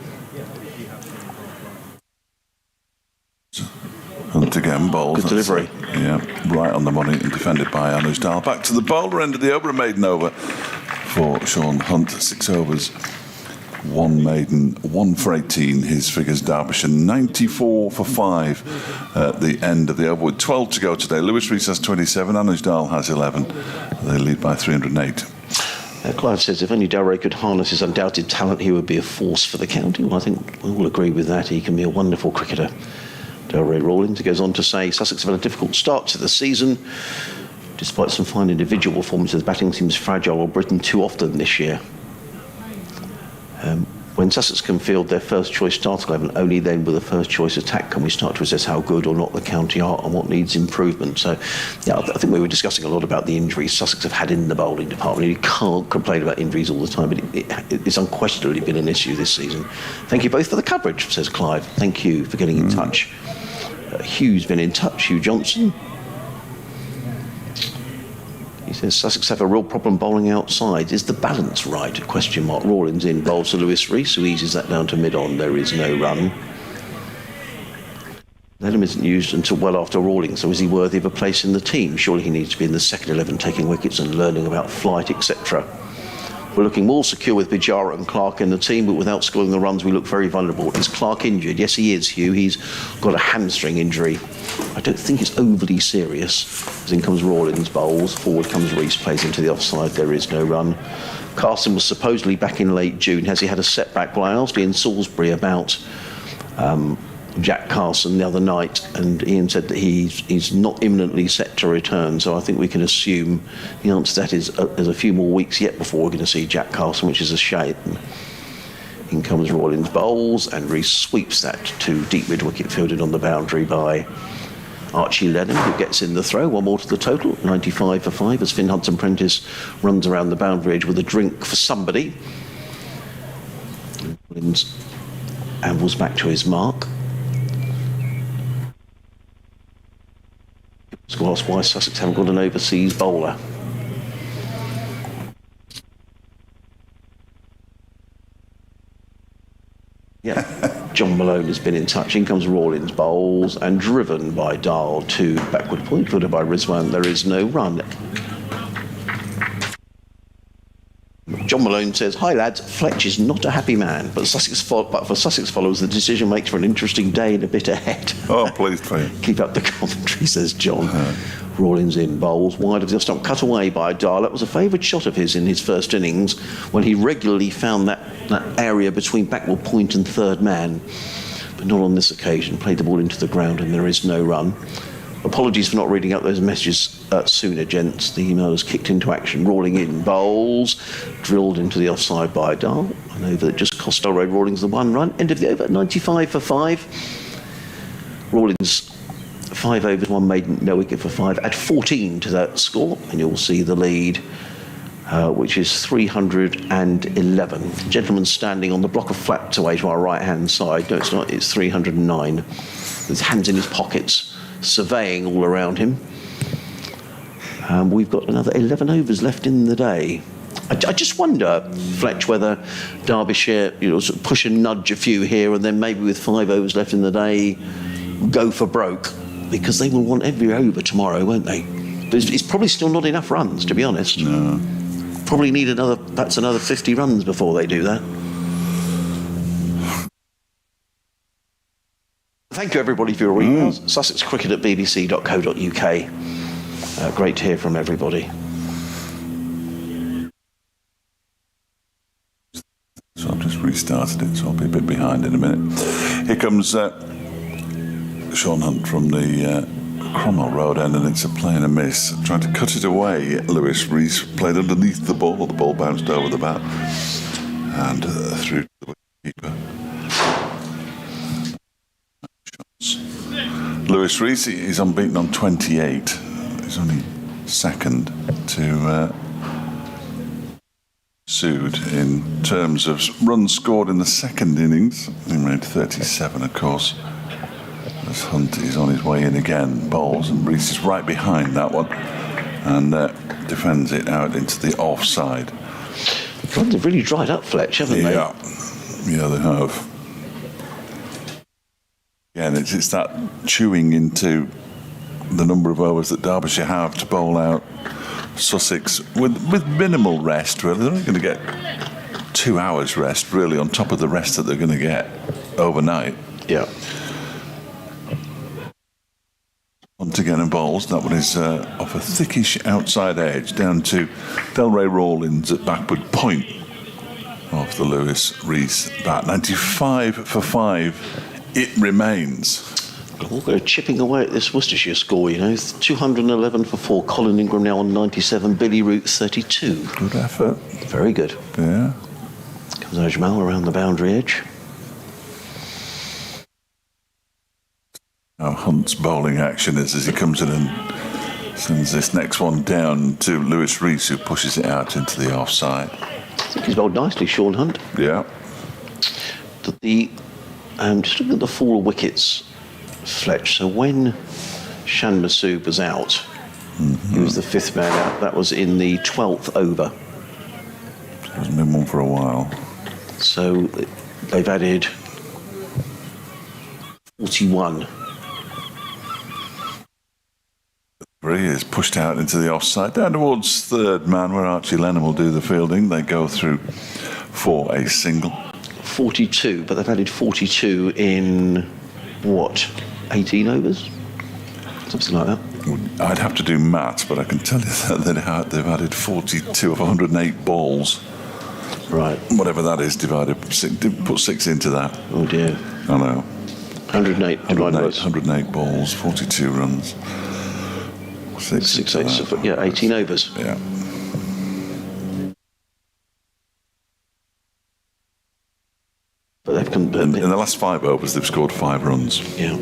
Hunt again, bowls. Good delivery. Yeah, right on the money and defended by Anusdal. Back to the bowler end of the over, a maiden over for Sean Hunt. 6 overs, 1 maiden, 1 for 18. His figures Derbyshire 94 for 5 at the end of the over with 12 to go today. Lewis Rees has 27, Anusdal has 11. They lead by 308. Clive says if only Delray could harness his undoubted talent, he would be a force for the county. Well, I think we all agree with that. He can be a wonderful cricketer. Delray Rawlings goes on to say Sussex have had a difficult start to the season. Despite some fine individual performances, batting seems fragile on Britain too often this year. When Sussex can field their first choice start 11, only then with the first choice attack can we start to assess how good or not the county are and what needs improvement. So, yeah, I think we were discussing a lot about the injuries Sussex have had in the bowling department. You can't complain about injuries all the time, but it's unquestionably been an issue this season. Thank you both for the coverage, says Clive. Thank you for getting in touch. Hugh's been in touch, Hugh Johnson. He says Sussex have a real problem bowling outside. Is the balance right? Question mark. Rawlings in bowls to Lewis Rees, who eases that down to mid-on. There is no run. Ledham isn't used until well after Rawlings, so is he worthy of a place in the team? Surely he needs to be in the second 11, taking wickets and learning about flight, etc. We're looking more secure with Bijara and Clark in the team, but without scoring the runs, we look very vulnerable. Is Clark injured? Yes, he is, Hugh. He's got a hamstring injury. I don't think it's overly serious. As in comes Rawlings, bowls. Forward comes Rees, plays into the offside. There is no run. Carson was supposedly back in late June. Has he had a setback? Well, I asked Ian Salisbury about Jack Carson the other night, and Ian said that he's not imminently set to return, so I think we can assume the answer to that is there's a few more weeks yet before we're going to see Jack Carson, which is a shame. In comes Rawlings, bowls, and Rees sweeps that to deep mid-wicket, fielded on the boundary by Archie Lennon, who gets in the throw. 1 more to the total, 95 for 5, as Finn Hudson-Prentice runs around the boundary edge with a drink for somebody. Rawlings ambles back to his mark. Asked why Sussex haven't got an overseas bowler. Yeah, John Malone has been in touch. In comes Rawlings, bowls, and driven by Dahl to backward point, fielded by Rizwan. There is no run. John Malone says, "Hi lads, Fletch is not a happy man, but for Sussex followers, the decision makes for an interesting day and a bit ahead." Oh, pleased for you. Keep up the commentary, says John. Rawlings in bowls, wide of the stump, cut away by Dahl. That was a favoured shot of his in his first innings, when he regularly found that area between backward point and third man, but not on this occasion. Played the ball into the ground and there is no run. Apologies for not reading out those messages sooner, gents. The email has kicked into action. Rawling in bowls, drilled into the offside by Dahl. An over that just cost Delray Rawlings the 1 run. End of the over, 95 for 5. Rawlings 5 overs, 1 maiden, no wicket for 5. Add 14 to that score, and you'll see the lead, which is 311. Gentleman standing on the block of flats away to our right-hand side. No, it's not. It's 309. With his hands in his pockets, surveying all around him. We've got another 11 overs left in the day. I just wonder, Fletch, whether Derbyshire, sort of push and nudge a few here, and then maybe with 5 overs left in the day, go for broke, because they will want every over tomorrow, won't they? But it's probably still not enough runs, to be honest. No. Probably need perhaps another 50 runs before they do that. Thank you, everybody, for your emails. sussexcricket@bbc.co.uk. Great to hear from everybody. So I've just restarted it, so I'll be a bit behind in a minute. Here comes Sean Hunt from the Cromwell Road end, and it's a play and a miss. Trying to cut it away, Lewis Rees played underneath the ball bounced over the bat and through to the wicketkeeper. Lewis Rees is unbeaten on 28. He's only second to Sood in terms of runs scored in the second innings. He made 37, of course. As Hunt is on his way in again, bowls, and Rees is right behind that one and defends it out into the offside. God, they've really dried up, Fletch, haven't they? Yeah, they have. Again, it's that chewing into the number of overs that Derbyshire have to bowl out Sussex with minimal rest, really. They're only going to get 2 hours rest, really, on top of the rest that they're going to get overnight. Yeah. On to Gannon bowls. That one is off a thickish outside edge down to Delray Rawlins at backward point off the Lewis Rees bat. 95 for 5. It remains. We'll go chipping away at this Worcestershire score, 211 for 4. Colin Ingram now on 97. Billy Root 32. Good effort. Very good. Yeah. Comes Ajmal around the boundary edge. How Hunt's bowling action is as he comes in and sends this next one down to Lewis Rees, who pushes it out into the offside. I think he's bowled nicely, Sean Hunt. Yeah. Just looking at the fall of wickets, Fletch. So when Shan Masood was out, he was the 5th man out. That was in the 12th over. Hasn't been one for a while. So they've added 41. He is pushed out into the offside, down towards third man, where Archie Lennon will do the fielding. They go through for a single. 42, but they've added 42 in, 18 overs? Something like that. I'd have to do maths, but I can tell you that they've added 42 of 108 balls. Right. Whatever that is, put 6 into that. Oh dear. I know. 108 balls, 42 runs. 6 18 overs. Yeah. But they've come In the last 5 overs, they've scored 5 runs. Yeah.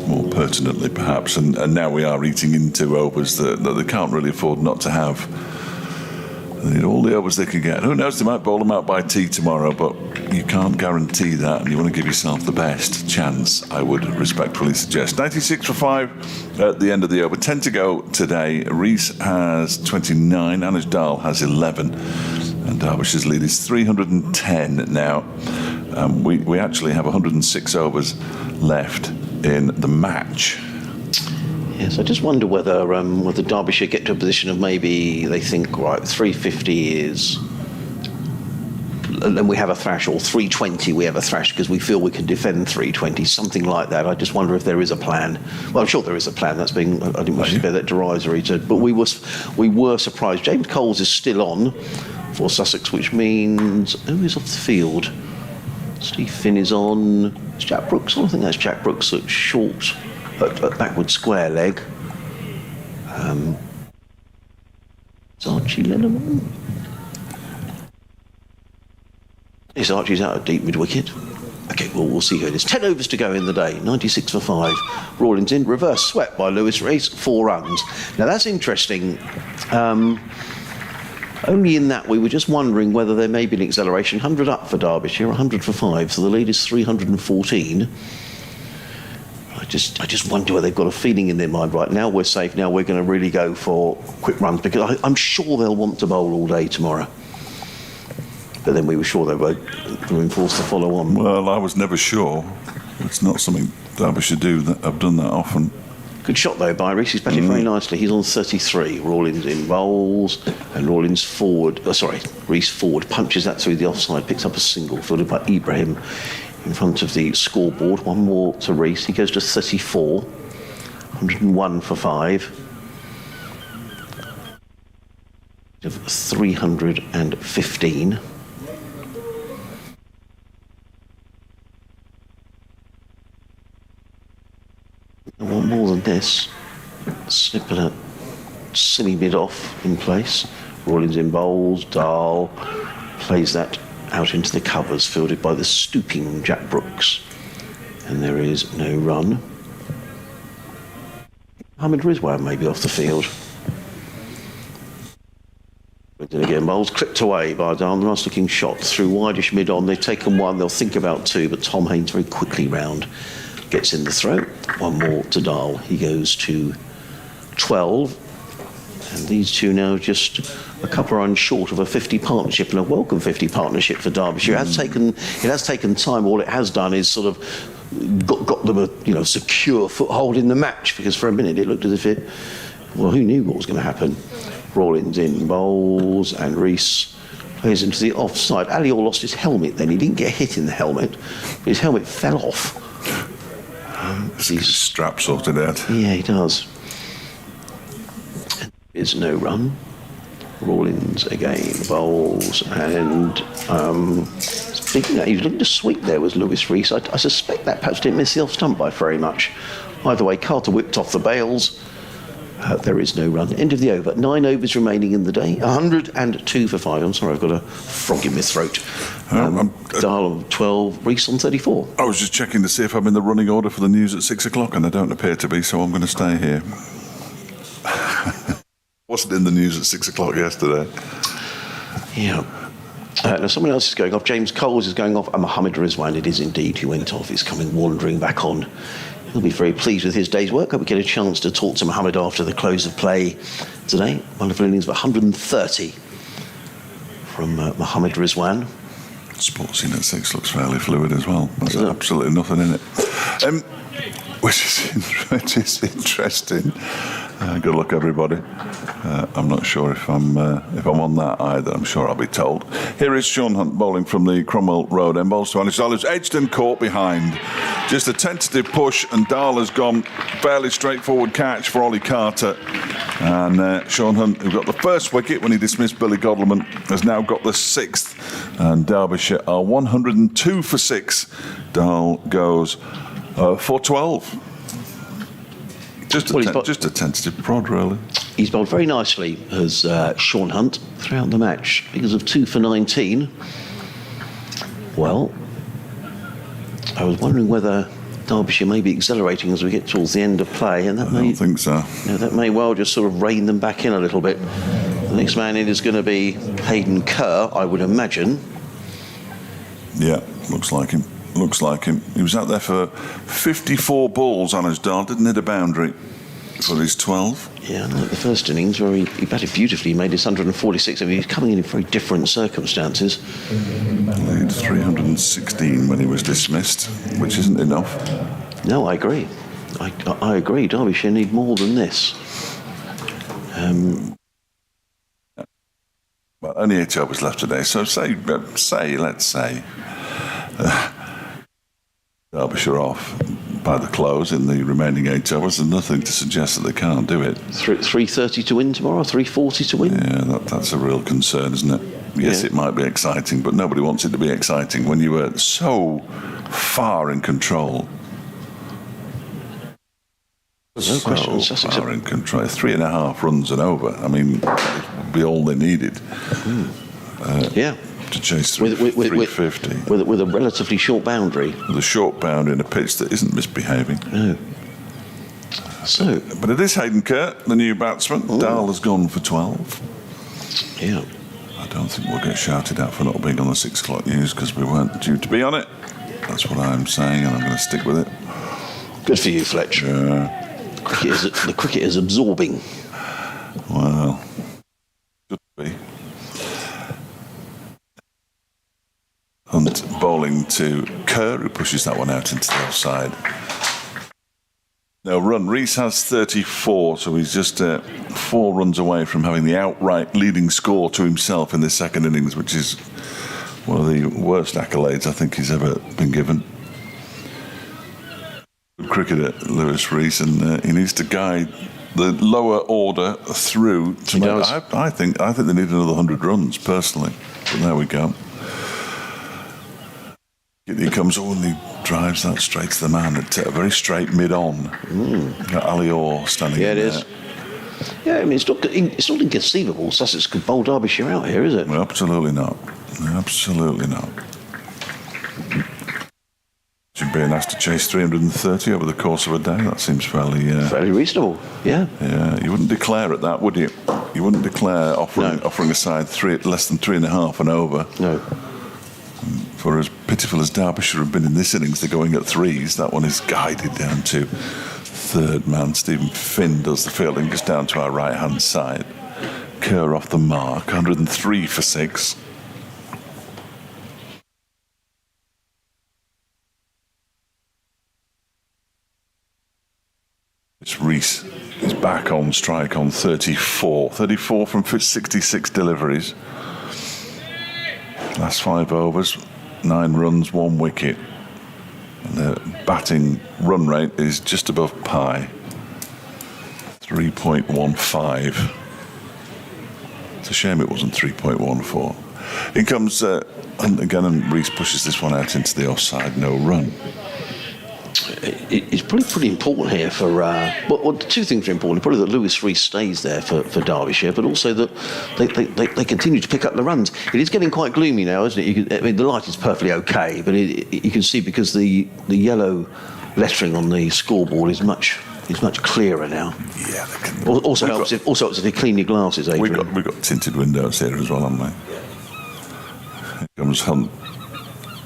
More pertinently, perhaps. And now we are eating into overs that they can't really afford not to have. They need all the overs they can get. Who knows, they might bowl them out by tea tomorrow, but you can't guarantee that, and you want to give yourself the best chance, I would respectfully suggest. 96 for 5 at the end of the over. 10 to go today. Rees has 29, Anish Dal has 11, and Derbyshire's lead is 310 now. We actually have 106 overs left in the match. Yes, I just wonder whether Derbyshire get to a position of maybe they think, right, 350 is, and we have a thrash, or 320 we have a thrash because we feel we can defend 320, something like that. I just wonder if there is a plan. Well, I'm sure there is a plan. I didn't wish to bear that derisory, but we were surprised. James Coles is still on for Sussex, which means who is off the field? Steve Finn is on. Is Jack Brooks on? I think that's Jack Brooks at short. At backward square leg. Is Archie Lennon on? Yes, Archie's out of deep mid-wicket. Okay, well, we'll see who it is. 10 overs to go in the day. 96 for 5. Rawlins in. Reverse swept by Lewis Rees. 4 runs. Now, that's interesting. Only in that we were just wondering whether there may be an acceleration. 100 up for Derbyshire, 100 for 5. So the lead is 314. I just wonder whether they've got a feeling in their mind, right, now we're safe, now we're going to really go for quick runs, because I'm sure they'll want to bowl all day tomorrow. But then we were sure they were being forced to follow on. Well, I was never sure. It's not something Derbyshire do. I've done that often. Good shot, though, by Rees. He's batted very nicely. He's on 33. Rawlins in bowls, and Rawlins forward. Rees forward, punches that through the offside, picks up a single, fielded by Ibrahim in front of the scoreboard. One more to Rees. He goes to 34. 101 for 5. 315. I want more than this. Snipping a silly mid off in place. Rawlins in bowls. Dahl plays that out into the covers, fielded by the stooping Jack Brooks. And there is no run. Hamid Rizwan may be off the field. Then again, bowls clipped away by Dahl. Nice looking shot through wideish mid on. They've taken 1, they'll think about 2, but Tom Haynes very quickly round. Gets in the throw. 1 more to Dahl. He goes to 12. And these two now just a couple of runs short of a 50 partnership, and a welcome 50 partnership for Derbyshire. It has taken time. All it has done is sort of got them a secure foothold in the match, because for a minute it looked as if who knew what was going to happen. Rawlins in bowls, and Rees plays into the offside. Alior lost his helmet then. He didn't get hit in the helmet, but his helmet fell off. His strap sorted out. Yeah, he does. There's no run. Rawlins again, bowls, and speaking of, he was looking to sweep there, was Lewis Rees. I suspect that perhaps didn't miss the off stump by very much. Either way, Carter whipped off the bails. There is no run. End of the over. 9 overs remaining in the day. 102 for 5. I'm sorry, I've got a frog in my throat. Dahl on 12, Rees on 34. I was just checking to see if I'm in the running order for the news at 6 o'clock, and I don't appear to be, so I'm going to stay here. Wasn't in the news at 6 o'clock yesterday. Yeah. Now someone else is going off. James Coles is going off, and Mohammed Rizwan, it is indeed, who went off, is coming wandering back on. He'll be very pleased with his day's work. Hope we get a chance to talk to Mohammed after the close of play today. Wonderful innings of 130 from Mohammed Rizwan. Sports in at 6 looks fairly fluid as well. There's absolutely nothing in it. Which is interesting. Good luck, everybody. I'm not sure if I'm on that either. I'm sure I'll be told. Here is Sean Hunt bowling from the Cromwell Road end. Balls to Anish Dahl, edged and caught behind. Just a tentative push, and Dahl has gone. Fairly straightforward catch for Ollie Carter. And Sean Hunt, who got the first wicket when he dismissed Billy Godleman, has now got the 6th. And Derbyshire are 102 for 6. Dahl goes for 12. Just a tentative prod, really. He's bowled very nicely as Sean Hunt throughout the match. Figures of 2 for 19. Well, I was wondering whether Derbyshire may be accelerating as we get towards the end of play, and that I don't think so. That may well just sort of rein them back in a little bit. The next man in is going to be Hayden Kerr, I would imagine. Yeah, looks like him. He was out there for 54 balls on his dart, didn't hit a boundary for his 12. Yeah, like the first innings where he batted beautifully, he made his 146. I mean, he's coming in very different circumstances. He had 316 when he was dismissed, which isn't enough. No, I agree. I agree. Derbyshire need more than this. Well, only 8 overs left today, so let's say. Derbyshire off by the close in the remaining 8 overs, and nothing to suggest that they can't do it. 3:30 to win tomorrow, 3:40 to win. Yeah, that's a real concern, isn't it? Yes, Yeah. It might be exciting, but nobody wants it to be exciting when you were so far in control. No question, Sussex Far in control. 3.5 runs and over. I mean, that would be all they needed. Yeah. To chase through 350. With a relatively short boundary. With a short boundary in a pitch that isn't misbehaving. No. So, but it is Hayden Kerr, the new batsman. Dahl has gone for 12. Yeah. I don't think we'll get shouted at for not being on the 6 o'clock news because we weren't due to be on it. That's what I'm saying, and I'm going to stick with it. Good for you, Fletch. The cricket is absorbing. Well, should be. Hunt bowling to Kerr, who pushes that one out into the offside. No run. Rees has 34, so he's just 4 runs away from having the outright leading score to himself in this second innings, which is one of the worst accolades I think he's ever been given. Good cricketer, Lewis Rees, and he needs to guide the lower order through. I think they need another 100 runs, personally. But there we go. He comes on and he drives that straight to the man at a very straight mid-on. Got Alior standing in there. Is. Yeah, I mean, it's not inconceivable Sussex could bowl Derbyshire out here, is it? Well, absolutely not. Absolutely not. Should be asked to chase 330 over the course of a day. That seems fairly reasonable. Yeah. Yeah, you wouldn't declare at that, would you? You wouldn't declare offering a side less than 3.5 and over. No. For as pitiful as Derbyshire have been in this innings, they're going at 3s. That one is guided down to third man. Stephen Finn does the fielding just down to our right-hand side. Kerr off the mark, 103 for 6. It's Reese is back on strike on 34. 34 from 66 deliveries. Last 5 overs, 9 runs, 1 wicket. And the batting run rate is just above pi, 3.15. It's a shame it wasn't 3.14. In comes Hunt again, and Reese pushes this one out into the offside, no run. It's pretty important here for well, two things are important. Probably that Lewis Reese stays there for Derbyshire, but also that they continue to pick up the runs. It is getting quite gloomy now, isn't it? I mean, the light is perfectly okay, but you can see because the yellow lettering on the scoreboard is much clearer now. Yeah. Also helps if you clean your glasses, Adrian. We've got tinted windows here as well, haven't we? Here comes Hunt,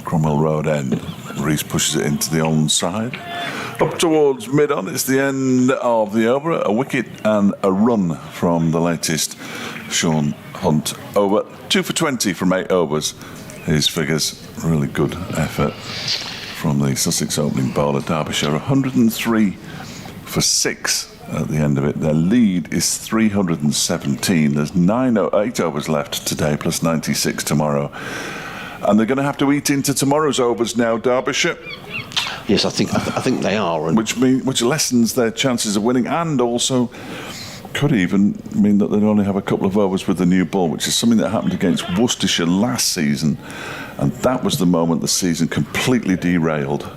Cromwell Road end. Reese pushes it into the onside. Up towards mid-on, it's the end of the over. A wicket and a run from the latest Sean Hunt over. 2 for 20 from 8 overs. His figures, really good effort from the Sussex opening bowler. Derbyshire 103 for 6 at the end of it. Their lead is 317. There's 8 overs left today, plus 96 tomorrow. And they're going to have to eat into tomorrow's overs now, Derbyshire. Yes, I think they are, and which lessens their chances of winning, and also could even mean that they'd only have a couple of overs with the new ball, which is something that happened against Worcestershire last season, and that was the moment the season completely derailed.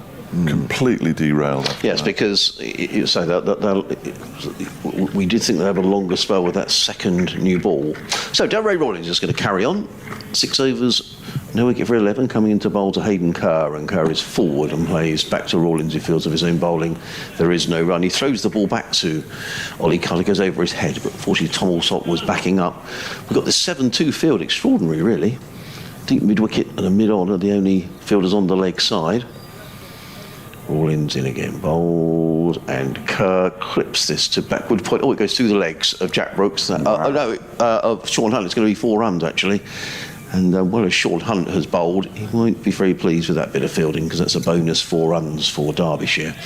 Completely derailed. Yes, because you say that we did think they'd have a longer spell with that second new ball. So Delray Rawlings is going to carry on. 6 overs, no wicket for 11, coming into bowl to Hayden Kerr, and Kerr is forward and plays back to Rawlings, who feels of his own bowling. There is no run. He throws the ball back to Ollie Cully, goes over his head, but fortunately Tom Alsop was backing up. We've got this 7-2 field, extraordinary really. Deep mid-wicket and a mid-on are the only fielders on the leg side. Rawlings in again, bowled, and Kerr clips this to backward point. Oh, it goes through the legs of Jack Brooks. Of Sean Hunt. It's going to be 4 runs actually. And well, as Sean Hunt has bowled, he won't be very pleased with that bit of fielding, because that's a bonus 4 runs for Derbyshire.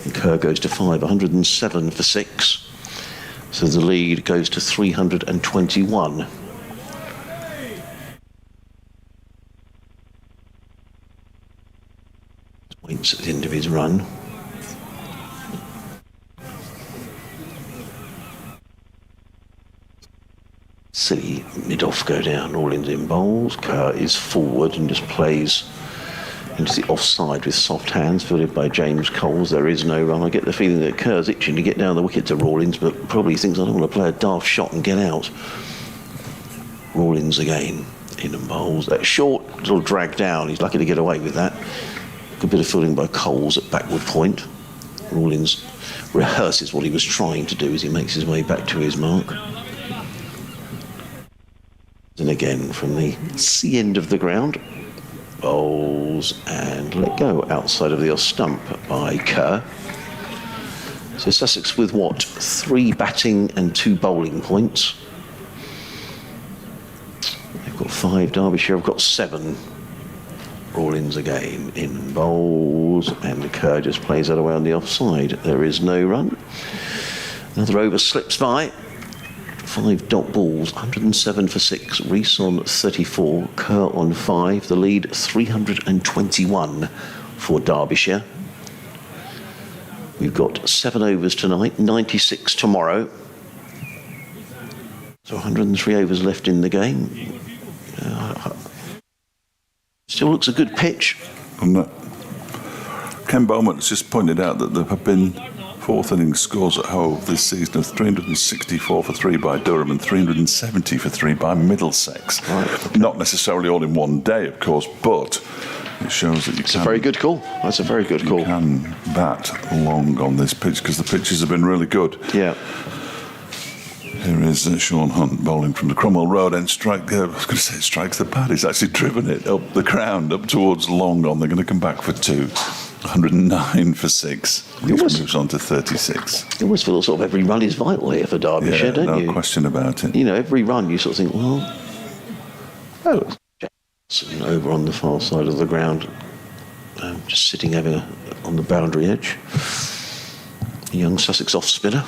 And Kerr goes to 5, 107 for 6. So the lead goes to 321. Points at the end of his run. Silly mid-off go down, Rawlings in bowls. Kerr is forward and just plays into the offside with soft hands, fielded by James Coles. There is no run. I get the feeling that Kerr's itching to get down the wicket to Rawlings, but probably thinks I don't want to play a daft shot and get out. Rawlings again, in and bowls. That short little drag down, he's lucky to get away with that. Good bit of fielding by Coles at backward point. Rawlings rehearses what he was trying to do as he makes his way back to his mark. And again from the C end of the ground, bowls and let go outside of the off stump by Kerr. So Sussex with 3 batting and 2 bowling points. They've got 5. Derbyshire have got 7. Rawlings again in bowls, and Kerr just plays that away on the offside. There is no run. Another over slips by. 5 dot balls, 107 for 6. Reese on 34, Kerr on 5. The lead 321 for Derbyshire. We've got 7 overs tonight, 96 tomorrow. So 103 overs left in the game. Still looks a good pitch. Ken Bowman has just pointed out that there have been 4th innings scores at Hove this season of 364 for 3 by Durham and 370 for 3 by Middlesex. Right, okay. Not necessarily all in one day, of course, but it shows that you can... It's a very good call. That's a very good call. You can bat long on this pitch, because the pitches have been really good. Yeah. Here is Sean Hunt bowling from the Cromwell Road end. I was going to say strikes the pad. He's actually driven it up the ground, up towards long on. They're going to come back for 2. 109 for 6. He almost- moves on to 36. You almost feel sort of every run is vital here for Derbyshire, Yeah, don't no you? question about it. You know, every run you sort of think, well, oh, Jackson over on the far side of the ground, just sitting over on the boundary edge. A young Sussex off spinner.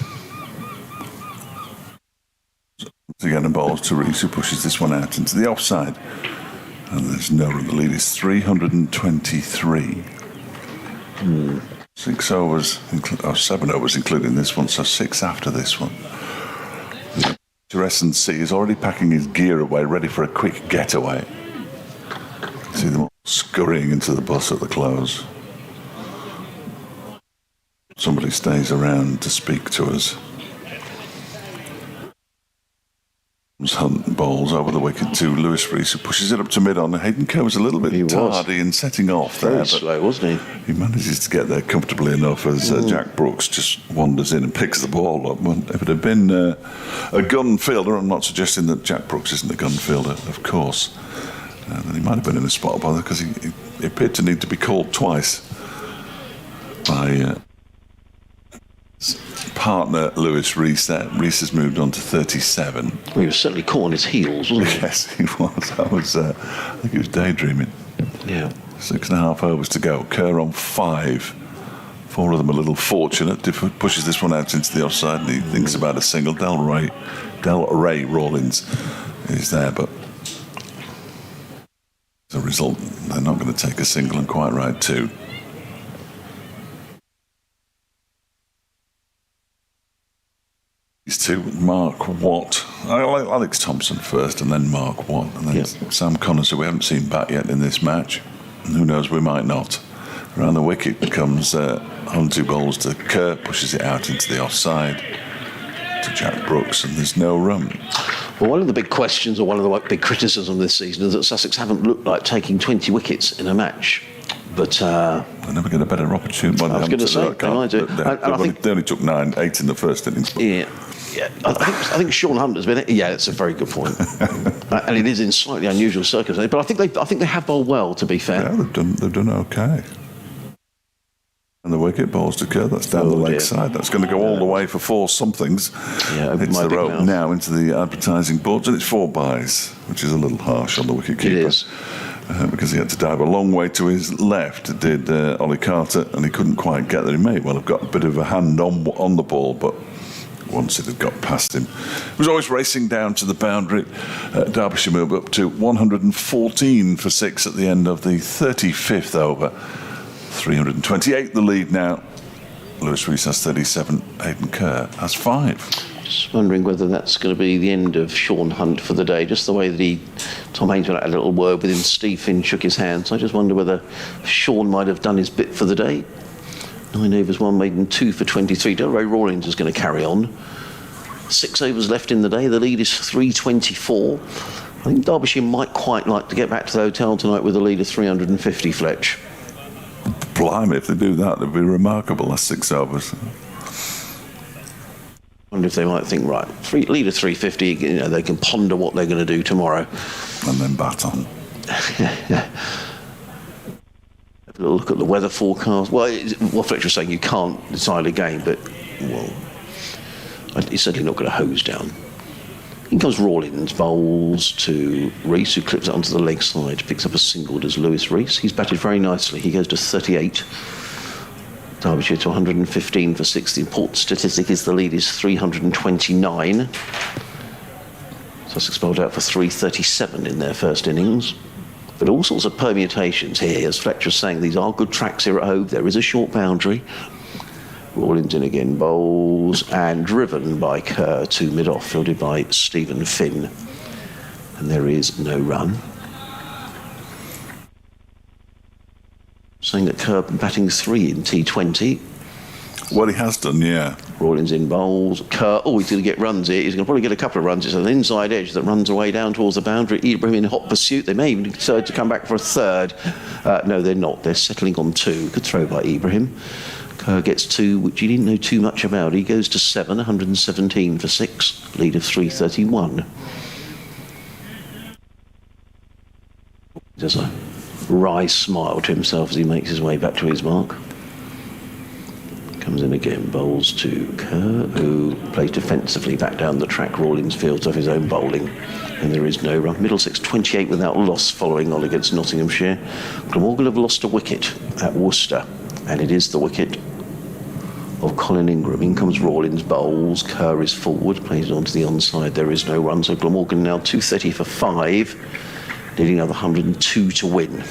Again, a ball to Rees, who pushes this one out into the offside. And there's no run. The lead is 323. 6 overs, 7 overs including this one, so 6 after this one. S&C is already packing his gear away, ready for a quick getaway. See them all scurrying into the bus at the close. Somebody stays around to speak to us. Hunt balls over the wicket to Lewis Rees, who pushes it up to mid-on. Hayden Kerr was a little bit tardy in setting off there, Very but slow, wasn't he? he manages to get there comfortably enough as Jack Brooks just wanders in and picks the ball up. Well, if it had been a gun fielder, I'm not suggesting that Jack Brooks isn't a gun fielder, of course, then he might have been in a spot bother because he appeared to need to be called twice by partner Lewis Rees. Rees has moved on to 37. Well, he was certainly caught on his heels, wasn't he? Yes, he was. I think he was daydreaming. Yeah. 6.5 overs to go. Kerr on 5. 4 of them a little fortunate. Pushes this one out into the offside and he thinks about a single. Del Ray Rawlins is there, but as a result, they're not going to take a single, and quite right too. These two, Mark Watt. I like Alex Thompson first and then Mark Watt and then Sam Connors, who we haven't seen back yet in this match. And who knows, we might not. Around the wicket comes on 2 balls to Kerr, pushes it out into the offside to Jack Brooks, and there's no run. Well, one of the big questions, or one of the big criticisms this season, is that Sussex haven't looked like taking 20 wickets in a match. But they never get a better opportunity. I was going to say, they might do. They only took 8 in the first innings. But Yeah, I think Sean Hunt has been. Yeah, it's a very good point, and it is in slightly unusual circumstances. But I think they have bowled well. To be fair, yeah, they've done okay. And the wicket balls to Kerr. That's down the leg side. That's going to go all the way for 4 somethings. Yeah, it's the rope now into the advertising boards, and it's 4 byes, which is a little harsh on the wicket keeper. It is. Because he had to dive a long way to his left, did Ollie Carter, and he couldn't quite get there. He may well have got a bit of a hand on the ball, but once it had got past him, he was always racing down to the boundary. Derbyshire moved up to 114 for 6 at the end of the 35th over. 328 the lead now. Lewis Rees has 37, Hayden Kerr has 5. Just wondering whether that's going to be the end of Sean Hunt for the day. Just the way that Tom Haynes had a little word with him. Steve Finn shook his hand. So I just wonder whether Sean might have done his bit for the day. 9 overs, 1 maiden, 2 for 23. Del Ray Rawlins is going to carry on. 6 overs left in the day. The lead is 324. I think Derbyshire might quite like to get back to the hotel tonight with a lead of 350, Fletch. Blimey, if they do that, they'd be remarkable. That's 6 overs. I wonder if they might think, right, lead of 350, they can ponder what they're going to do tomorrow. And then bat on. Have a little look at the weather forecast. Well, what Fletcher was saying, you can't decide a game, but, well, he's certainly not going to hose down. In comes Rawlins, bowls to Rees, who clips it onto the leg side, picks up a single, does Lewis Rees. He's batted very nicely. He goes to 38. Derbyshire to 115 for 6. The important statistic is the lead is 329. Sussex bowled out for 337 in their first innings. But all sorts of permutations here. As Fletcher was saying, these are good tracks here at Hove. There is a short boundary. Rawlins in again, bowls, and driven by Kerr to mid-off, fielded by Stephen Finn. And there is no run. Saying that Kerr batting 3 in T20. Well, he has done, yeah. Rawlins in bowls. Kerr, he's going to get runs here. He's going to probably get a couple of runs. It's an inside edge that runs away down towards the boundary. Ibrahim in hot pursuit. They may even decide to come back for a third. No, they're not. They're settling on 2. Good throw by Ibrahim. Kerr gets 2, which he didn't know too much about. He goes to 7, 117 for 6. Lead of 331. There's a wry smile to himself as he makes his way back to his mark. Comes in again, bowls to Kerr, who plays defensively back down the track. Rawlins fields off his own bowling, and there is no run. Middlesex 28 without loss following on against Nottinghamshire. Glamorgan have lost a wicket at Worcester, and it is the wicket of Colin Ingram. In comes Rawlins, bowls. Kerr is forward, plays it onto the onside. There is no run, so Glamorgan now 230 for 5, needing another 102 to win.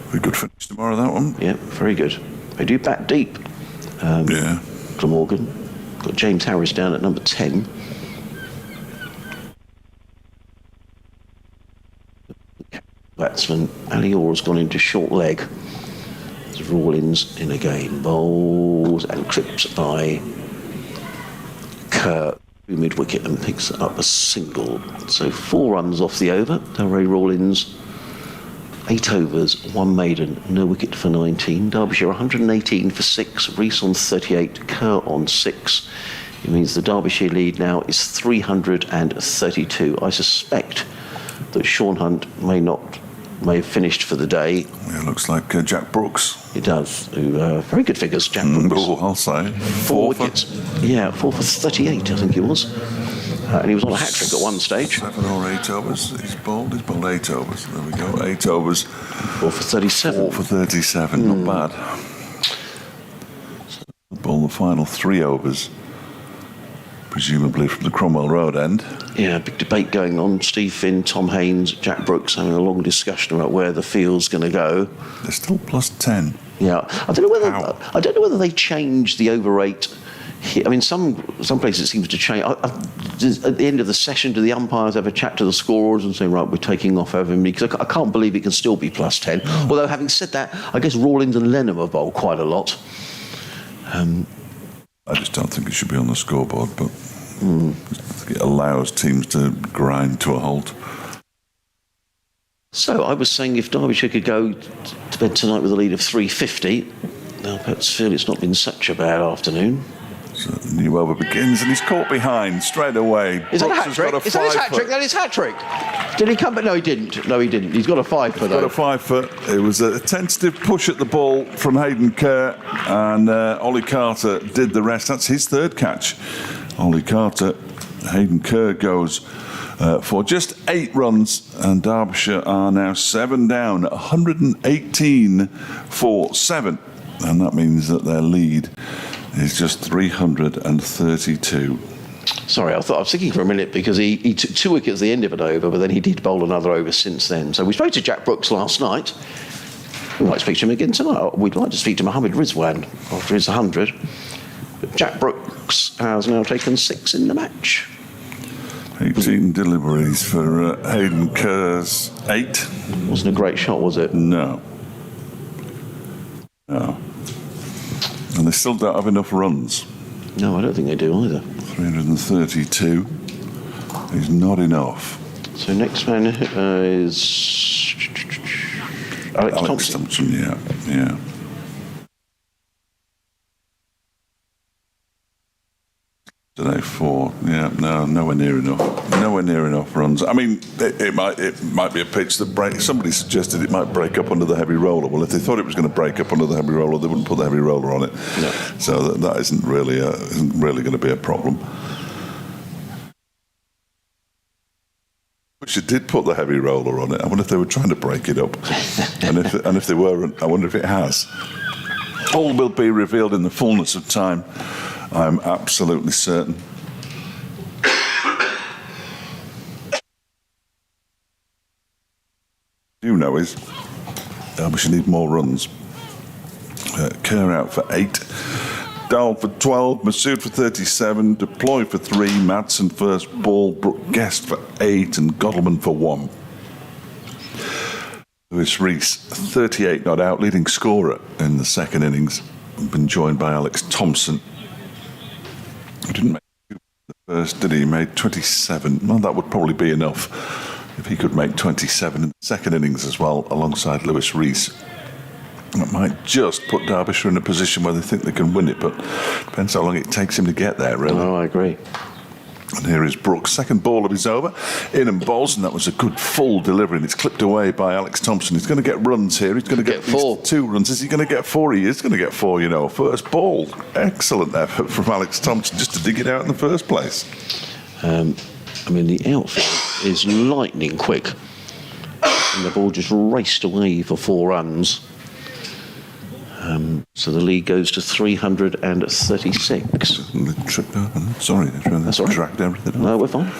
Very good finish tomorrow, that one. Yeah, very good. They do bat deep. Yeah. Glamorgan. Got James Harris down at number 10. Batsman Ali Orr has gone into short leg. There's Rawlins in again. Bowls and trips by Kerr mid wicket and picks up a single. So 4 runs off the over. Ray Rawlins, 8 overs, 1 maiden, no wicket for 19. Derbyshire 118 for 6, Rees on 38, Kerr on 6. It means the Derbyshire lead now is 332. I suspect that Sean Hunt may have finished for the day. It looks like Jack Brooks. It does. Very good figures, Jack Brooks. Oh, I'll say. 4 wickets. Yeah, 4 for 38, I think it was. And he was on a hat-trick at one stage. 7 or 8 overs. He's bowled 8 overs. There we go. 8 overs. 4 for 37. 4 for 37. Not bad. Bowled the final 3 overs, presumably from the Cromwell Road end. Yeah, big debate going on. Steve Finn, Tom Haynes, Jack Brooks having a long discussion about where the field's going to go. They're still plus 10. Yeah, I don't know whether they changed the over rate. I mean, some places it seems to change. At the end of the session, do the umpires have a chat to the scorers and say, right, we're taking off over me? Because I can't believe it can still be plus 10. Although, having said that, I guess Rawlins and Lenham have bowled quite a lot. I just don't think it should be on the scoreboard, but it allows teams to grind to a halt. So I was saying if Derbyshire could go to bed tonight with a lead of 350, now perhaps feel it's not been such a bad afternoon. So the new over begins, and he's caught behind straight away. Is that a Brooks hat-trick? Is that his hat-trick? That is hat-trick. Did he come back? No, he didn't. No, he didn't. He's got a 5 foot, though. Got a 5 foot. It was a tentative push at the ball from Hayden Kerr, and Ollie Carter did the rest. That's his 3rd catch. Ollie Carter. Hayden Kerr goes for just 8 runs, and Derbyshire are now 7 down, 118 for 7. And that means that their lead is just 332. Sorry, I was thinking for a minute because he took 2 wickets at the end of an over, but then he did bowl another over since then. So we spoke to Jack Brooks last night. We might speak to him again tonight. We'd like to speak to Mohammed Rizwan after his 100. But Jack Brooks has now taken 6 in the match. 18 deliveries for Hayden Kerr's 8. Wasn't a great shot, was it? No. And they still don't have enough runs. No, I don't think they do either. 332 is not enough. So next man is Alex Thompson. Yeah. Today 4, nowhere near enough runs. I mean, it might be a pitch that breaks. Somebody suggested it might break up under the heavy roller. Well, if they thought it was going to break up under the heavy roller, they wouldn't put the heavy roller on it. No. So that isn't really going to be a problem. Which it did put the heavy roller on it. I wonder if they were trying to break it up, and if they weren't, I wonder if it has. All will be revealed in the fullness of time. I'm absolutely certain. You know is we should need more runs. Kerr out for 8, Dahl for 12, Masood for 37, Deploy for 3, Madsen first ball, Brooke Guest for 8, and Godalman for 1. Lewis Rees, 38 not out, leading scorer in the 2nd innings, been joined by Alex Thompson. He didn't make the first, did he? He made 27. Well, that would probably be enough if he could make 27 in the 2nd innings as well, alongside Lewis Rees. That might just put Derbyshire in a position where they think they can win it, but depends how long it takes him to get there, really. No, I agree. And here is Brooks, second ball of his over, in and bowls, and that was a good full delivery, and it's clipped away by Alex Thompson. He's going to get runs here. He's going to get 4. 2 runs. Is he going to get 4? He is going to get 4, you know. First ball. Excellent effort from Alex Thompson just to dig it out in the first place. I mean, the outfield is lightning quick. And the ball just raced away for 4 runs. So the lead goes to 336. They tripped over. Sorry, That's all right. dragged everything up. No, we're fine.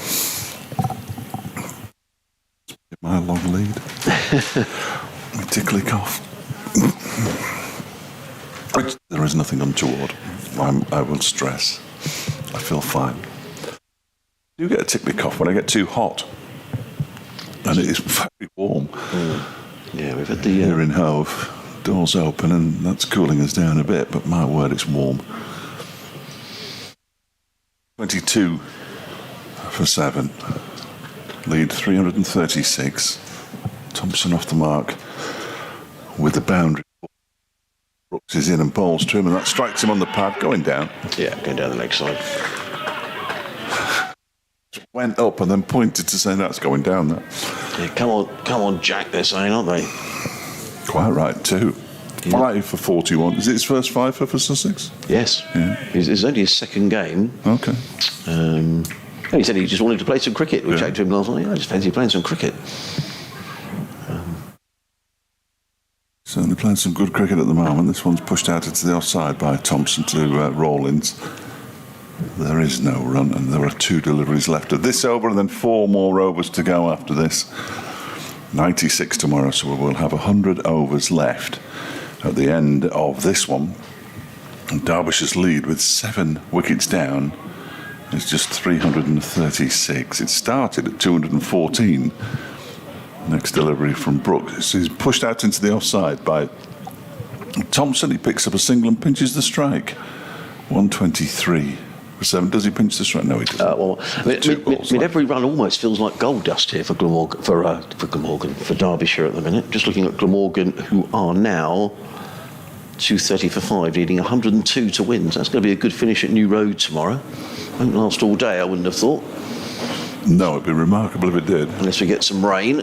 My long lead. Tickly cough. There is nothing untoward. I will stress. I feel fine. I do get a tickly cough when I get too hot. And it is very warm. Yeah, we've had the... Here in Hove, doors open and that's cooling us down a bit, but my word, it's warm. 22 for 7. Lead 336. Thompson off the mark with the boundary. Brooks is in and bowls to him, and that strikes him on the pad, going down. Yeah, going down the leg side. Went up and then pointed to say that's going down there. Yeah, come on, Jack, they're saying, aren't they? Quite right, too. Yeah. 5 for 41. Is it his first 5 for Sussex? Yes. Yeah. It's only his second game. Okay. He said he just wanted to play some cricket. We chatted to him last night. I just fancy playing some cricket. Certainly playing some good cricket at the moment. This one's pushed out into the offside by Thompson to Rawlins. There is no run, and there are 2 deliveries left of this over, and then 4 more overs to go after this. 96 tomorrow, so we'll have 100 overs left at the end of this one. And Derbyshire's lead with 7 wickets down is just 336. It started at 214. Next delivery from Brooks. He's pushed out into the offside by Thompson. He picks up a single and pinches the strike. 123 for 7. Does he pinch the strike? No, he doesn't. Every run almost feels like gold dust here for Derbyshire at the minute. Just looking at Glamorgan, who are now 230 for 5, needing 102 to win. So that's going to be a good finish at New Road tomorrow. Won't last all day, I wouldn't have thought. No, it'd be remarkable if it did. Unless we get some rain.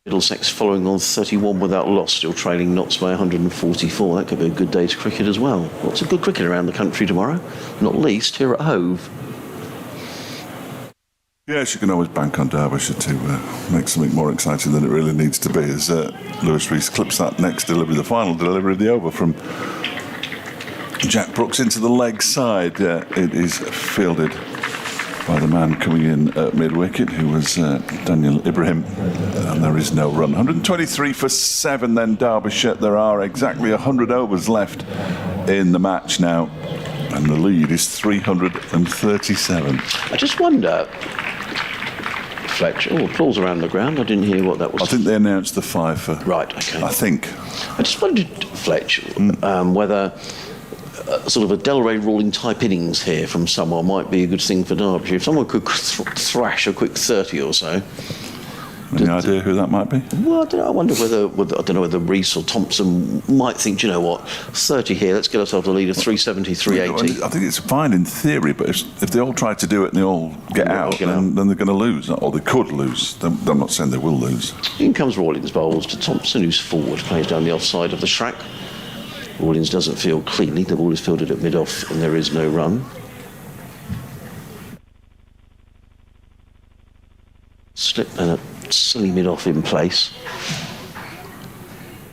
Middlesex following on 31 without loss, still trailing Notts by 144. That could be a good day's cricket as well. Lots of good cricket around the country tomorrow, not least here at Hove. Yes, you can always bank on Derbyshire to make something more exciting than it really needs to be. As Lewis Rees clips that next delivery, the final delivery of the over from Jack Brooks into the leg side. It is fielded by the man coming in at mid-wicket, who was Daniel Ibrahim, and there is no run. 123 for 7 then Derbyshire. There are exactly 100 overs left in the match now, and the lead is 337. I just wonder, Fletcher, applause around the ground. I didn't hear what that was. I think they announced the 5 for... Right, okay. I think. I just wondered, Fletch, whether sort of a Delray Rawling type innings here from someone might be a good thing for Derbyshire. If someone could thrash a quick 30 or so. Any idea who that might be? Well, I don't know. I wonder whether Rees or Thompson might think, you know what, 30 here, let's get ourselves a lead of 370, 380. I think it's fine in theory, but if they all try to do it and they all get out, then they're going to lose, or they could lose. I'm not saying they will lose. In comes Rawlins bowls to Thompson, who's forward, plays down the offside of the track. Rawlins doesn't field cleanly. The ball is fielded at mid-off and there is no run. Slip and a silly mid-off in place.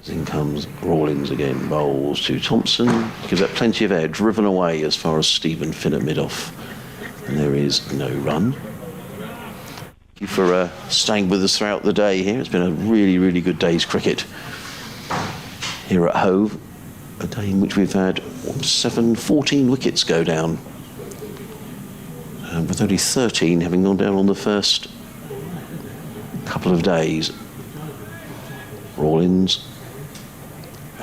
In comes Rawlins again, bowls to Thompson. Gives that plenty of air, driven away as far as Stephen Finn at mid-off. And there is no run. Thank you for staying with us throughout the day here. It's been a really, really good day's cricket here at Hove. A day in which we've had 14 wickets go down, with only 13 having gone down on the first couple of days. Rawlins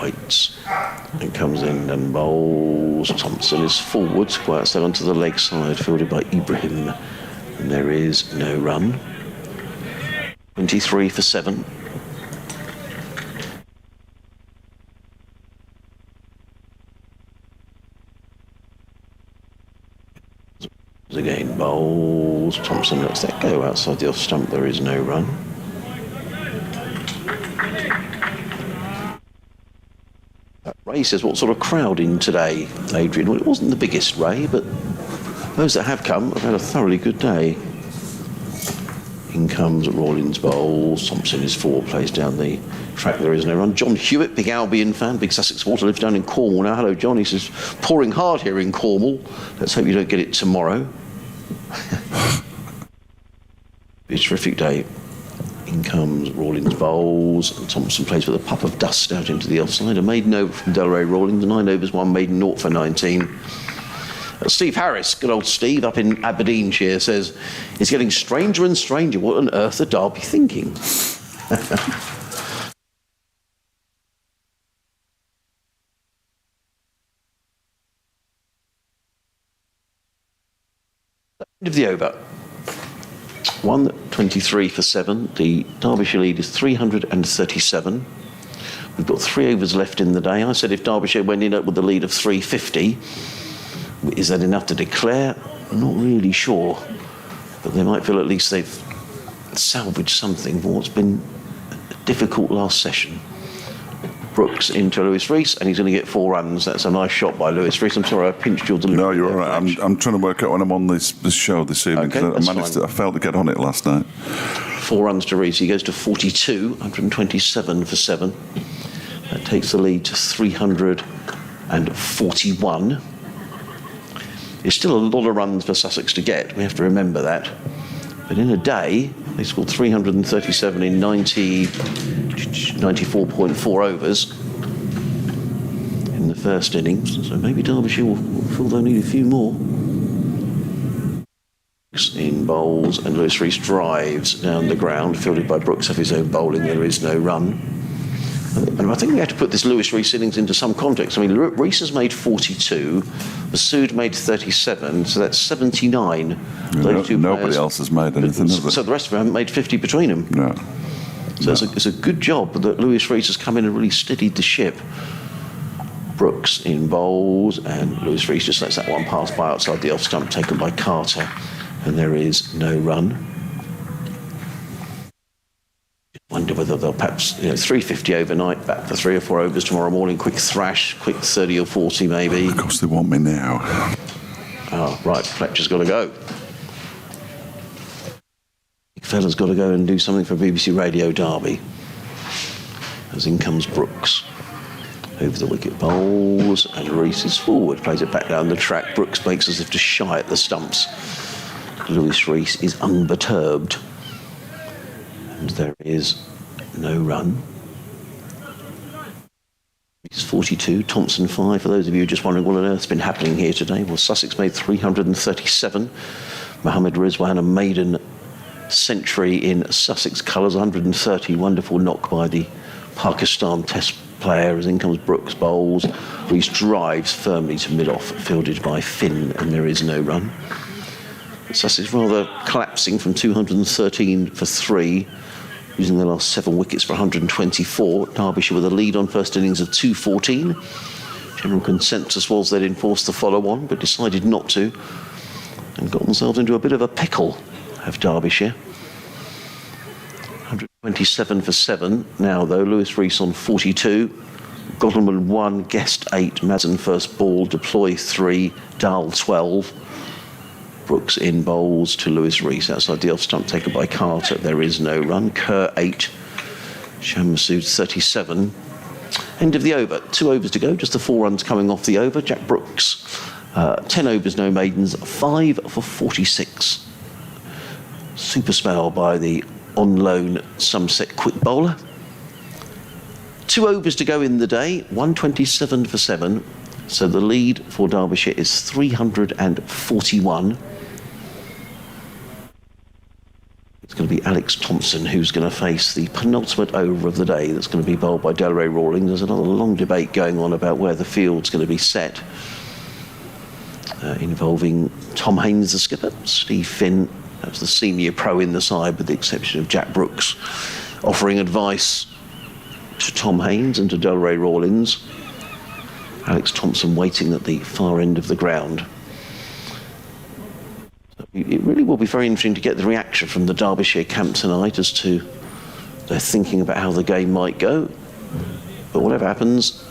waits and comes in and bowls. Thompson is forwards, quite outside onto the leg side, fielded by Ibrahim, and there is no run. 23 for 7. Again, bowls. Thompson lets that go outside the off stump. There is no run. Ray says, what sort of crowd in today, Adrian? Well, it wasn't the biggest, Ray, but those that have come have had a thoroughly good day. In comes Rawlins bowls. Thompson is 4, plays down the track. There is no run. John Hewitt, big Albion fan, big Sussex supporter, lives down in Cornwall now. Hello, John. He says, pouring hard here in Cornwall. Let's hope you don't get it tomorrow. Be a terrific day. In comes Rawlins bowls. And Thompson plays with a puff of dust out into the offside. A maiden over from Delray Rawlins. 9 overs, 1 maiden, 0 for 19. Steve Harris, good old Steve, up in Aberdeenshire, says, it's getting stranger and stranger. What on earth are Derby thinking? End of the over. 1:23 for 7. The Derbyshire lead is 337. We've got 3 overs left in the day. I said if Derbyshire went in with the lead of 350, is that enough to declare? I'm not really sure. But they might feel at least they've salvaged something for what's been a difficult last session. Brooks into Lewis Rees, and he's going to get 4 runs. That's a nice shot by Lewis Rees. I'm sorry, I pinched your delivery. No, you're all right. I'm trying to work out when I'm on this show this evening. Okay, I failed to get on it last night. 4 runs to Rees. He goes to 42, 127 for 7. That takes the lead to 341. There's still a lot of runs for Sussex to get. We have to remember that. But in a day, they scored 337 in 94.4 overs in the first innings. So maybe Derbyshire will feel they'll need a few more. In bowls, and Lewis Rees drives down the ground, fielded by Brooks off his own bowling. There is no run. And I think we have to put this Lewis Rees innings into some context. I mean, Rees has made 42, Masood made 37, so that's 79. Nobody else has made anything, has it? So the rest of them haven't made 50 between them. No. So it's a good job that Lewis Rees has come in and really steadied the ship. Brooks in bowls, and Lewis Rees just lets that one pass by outside the off stump, taken by Carter, and there is no run. Wonder whether they'll perhaps, 350 overnight, back for 3 or 4 overs tomorrow morning, quick thrash, quick 30 or 40 maybe. Of course they want me now. Oh, right, Fletcher's got to go. Big fella's got to go and do something for BBC Radio Derby. As in comes Brooks. Over the wicket bowls, and Rees is forward, plays it back down the track. Brooks makes as if to shy at the stumps. Lewis Rees is unperturbed. And there is no run. He's 42, Thompson 5. For those of you just wondering what on earth's been happening here today, well, Sussex made 337. Mohammed Rizwan, a maiden century in Sussex colours, 130. Wonderful knock by the Pakistan Test player. As in comes Brooks bowls. Rees drives firmly to mid-off, fielded by Finn, and there is no run. Sussex rather collapsing from 213 for 3. Using the last 7 wickets for 124. Derbyshire with a lead on first innings of 214. General consensus was they'd enforce the follow-on, but decided not to, and got themselves into a bit of a pickle, have Derbyshire. 127 for 7. Now, though, Lewis Rees on 42. Godalman 1, Guest 8, Mazin first ball, Deploy 3, Dahl 12. Brooks in bowls to Lewis Rees outside the off stump, taken by Carter. There is no run. Kerr 8, Sham Masood 37. End of the over. 2 overs to go. Just the 4 runs coming off the over. Jack Brooks, 10 overs, no maidens, 5 for 46. Super spell by the on loan Somerset quick bowler. 2 overs to go in the day. 127 for 7. So the lead for Derbyshire is 341. It's going to be Alex Thompson who's going to face the penultimate over of the day. That's going to be bowled by Delray Rawlings. There's another long debate going on about where the field's going to be set, involving Tom Haynes, the skipper, Steve Finn, that's the senior pro in the side, with the exception of Jack Brooks, offering advice to Tom Haynes and to Delray Rawlings. Alex Thompson waiting at the far end of the ground. It really will be very interesting to get the reaction from the Derbyshire camp tonight as to their thinking about how the game might go. But whatever happens,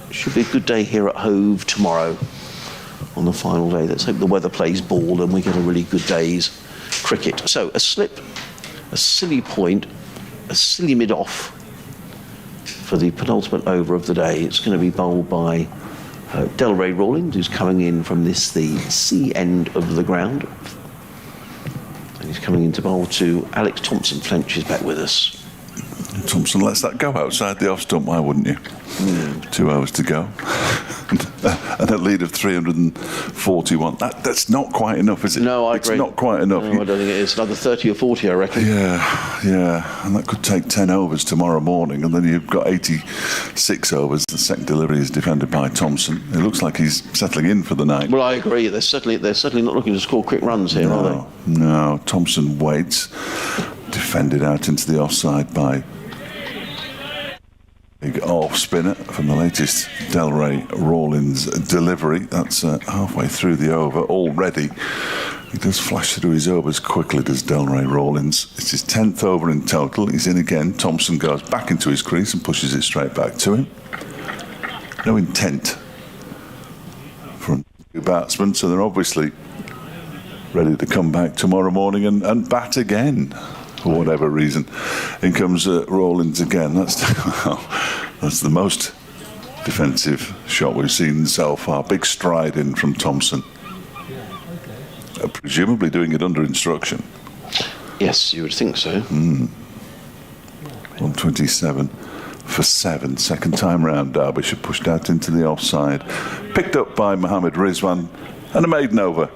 it should be a good day here at Hove tomorrow on the final day. Let's hope the weather plays ball and we get a really good day's cricket. So a slip, a silly point, a silly mid-off for the penultimate over of the day. It's going to be bowled by Delray Rawlings, who's coming in from the C end of the ground. And he's coming in to bowl to Alex Thompson. Flench is back with us. Thompson lets that go outside the off stump, why wouldn't you? 2 hours to go. And a lead of 341. That's not quite enough, is it? No, I agree. It's not quite enough. No, I don't think it is. Another 30 or 40, I reckon. Yeah. And that could take 10 overs tomorrow morning, and then you've got 86 overs. The second delivery is defended by Thompson. It looks like he's settling in for the night. Well, I agree. They're certainly not looking to score quick runs here, are they? No. Thompson waits. Defended out into the offside by big off spinner from the latest Delray Rawlings delivery. That's halfway through the over already. He does flash through his overs quickly, does Delray Rawlings. It's his 10th over in total. He's in again. Thompson goes back into his crease and pushes it straight back to him. No intent from the batsmen, so they're obviously ready to come back tomorrow morning and bat again. For whatever reason. In comes Rawlings again. That's the most defensive shot we've seen so far. Big stride in from Thompson. Presumably doing it under instruction. Yes, you would think so. 127 for 7. Second time round, Derbyshire pushed out into the offside. Picked up by Mohammed Rizwan. And a maiden over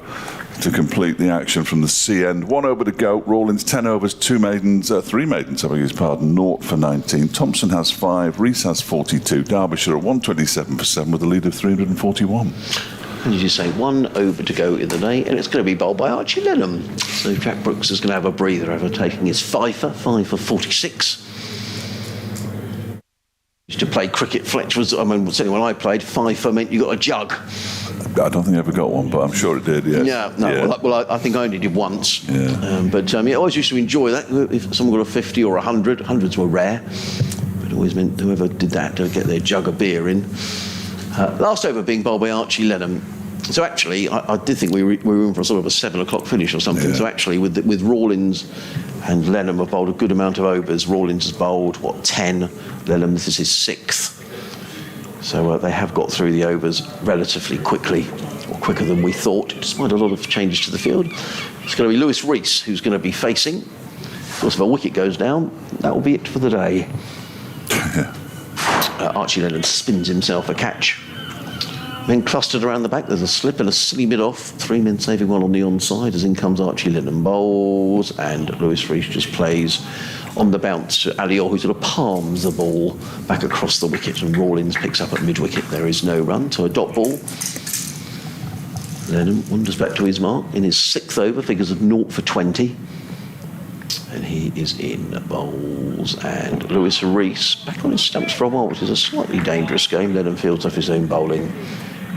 to complete the action from the C end. 1 over to go. Rawlings 10 overs, 3 maidens, I beg his pardon, 0 for 19. Thompson has 5, Rees has 42. Derbyshire at 127 for 7 with a lead of 341. And as you say, 1 over to go in the day, and it's going to be bowled by Archie Lenham. So Jack Brooks is going to have a breather over taking his 5 for 46. Used to play cricket. Fletch was, certainly when I played, 5 for meant you got a jug. I don't think I ever got one, but I'm sure it did, yes. Yeah, no, Yeah. Well, I think I only did once. Yeah. But I always used to enjoy that. If someone got a 50 or 100, hundreds were rare. But it always meant whoever did that to get their jug of beer in. Last over being bowled by Archie Lenham. So actually, I did think we were in for a sort of a 7 o'clock finish or something. Yeah. So actually, with Rawlings and Lenham have bowled a good amount of overs. Rawlings has bowled, 10? Lenham, this is his 6th. So they have got through the overs relatively quickly, or quicker than we thought, despite a lot of changes to the field. It's going to be Lewis Rees who's going to be facing. Of course, if a wicket goes down, that will be it for the day. Archie Lenham spins himself a catch. Men clustered around the back. There's a slip and a silly mid-off. 3 men saving one on the onside as in comes Archie Lenham bowls, and Lewis Rees just plays on the bounce to Alior, who sort of palms the ball back across the wicket, and Rawlings picks up at mid-wicket. There is no run, so a dot ball. Lenham wanders back to his mark in his 6th over, figures of 0 for 20. And he is in bowls, and Lewis Rees back on his stumps for a while, which is a slightly dangerous game. Lenham fields off his own bowling.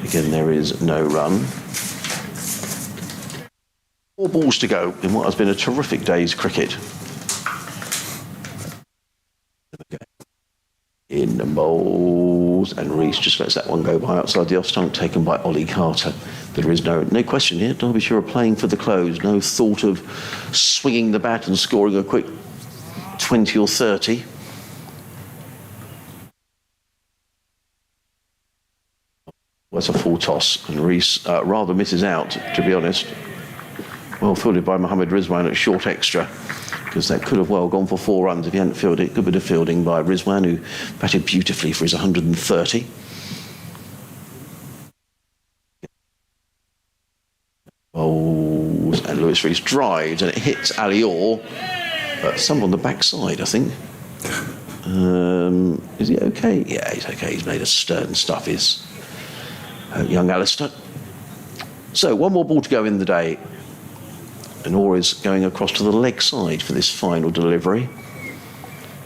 Again, there is no run. 4 balls to go in what has been a terrific day's cricket. In the bowls, and Rees just lets that one go by outside the off stump, taken by Ollie Carter. There is no question here. Derbyshire are playing for the close. No thought of swinging the bat and scoring a quick 20 or 30. That's a full toss, and Rees rather misses out, to be honest. Well fielded by Mohammed Rizwan at short extra, because that could have well gone for 4 runs if he hadn't fielded it. Good bit of fielding by Rizwan, who batted beautifully for his 130. Bowls, and Lewis Rees drives, and it hits Alior. Some on the backside, I think. Is he okay? Yeah, he's okay. He's made a stern stuff, is young Alistair. So 1 more ball to go in the day. And Orr is going across to the leg side for this final delivery.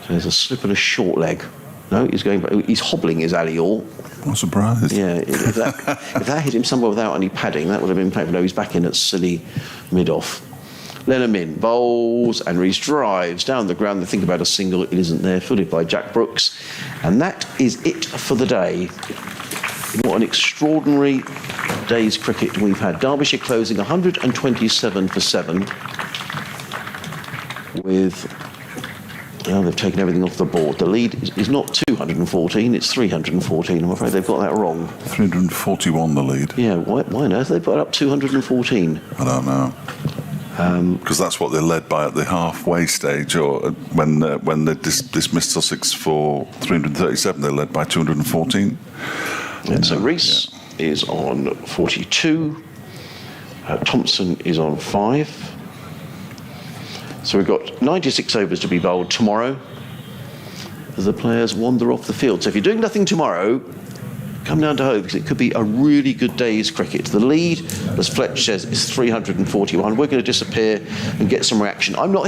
So there's a slip and a short leg. No, he's hobbling his alley all. I'm surprised. Yeah, if that hit him somewhere without any padding, that would have been played. No, he's back in at silly mid-off. Lennon bowls, and Rees drives down the ground. They think about a single. It isn't there, footed by Jack Brooks. And that is it for the day. What an extraordinary day's cricket we've had. Derbyshire closing 127 for 7 with... Well, they've taken everything off the board. The lead is not 214, it's 314. I'm afraid they've got that wrong. 341 the lead. Yeah, why on earth they put up 214? I don't know. Because that's what they led by at the halfway stage, or when they dismissed Sussex for 337, they led by 214. And so Rees is on 42. Thompson is on 5. So we've got 96 overs to be bowled tomorrow as the players wander off the field. So if you're doing nothing tomorrow, come down to Hove, because it could be a really good day's cricket. The lead, as Fletch says, is 341. We're going to disappear and get some reaction. I'm not here.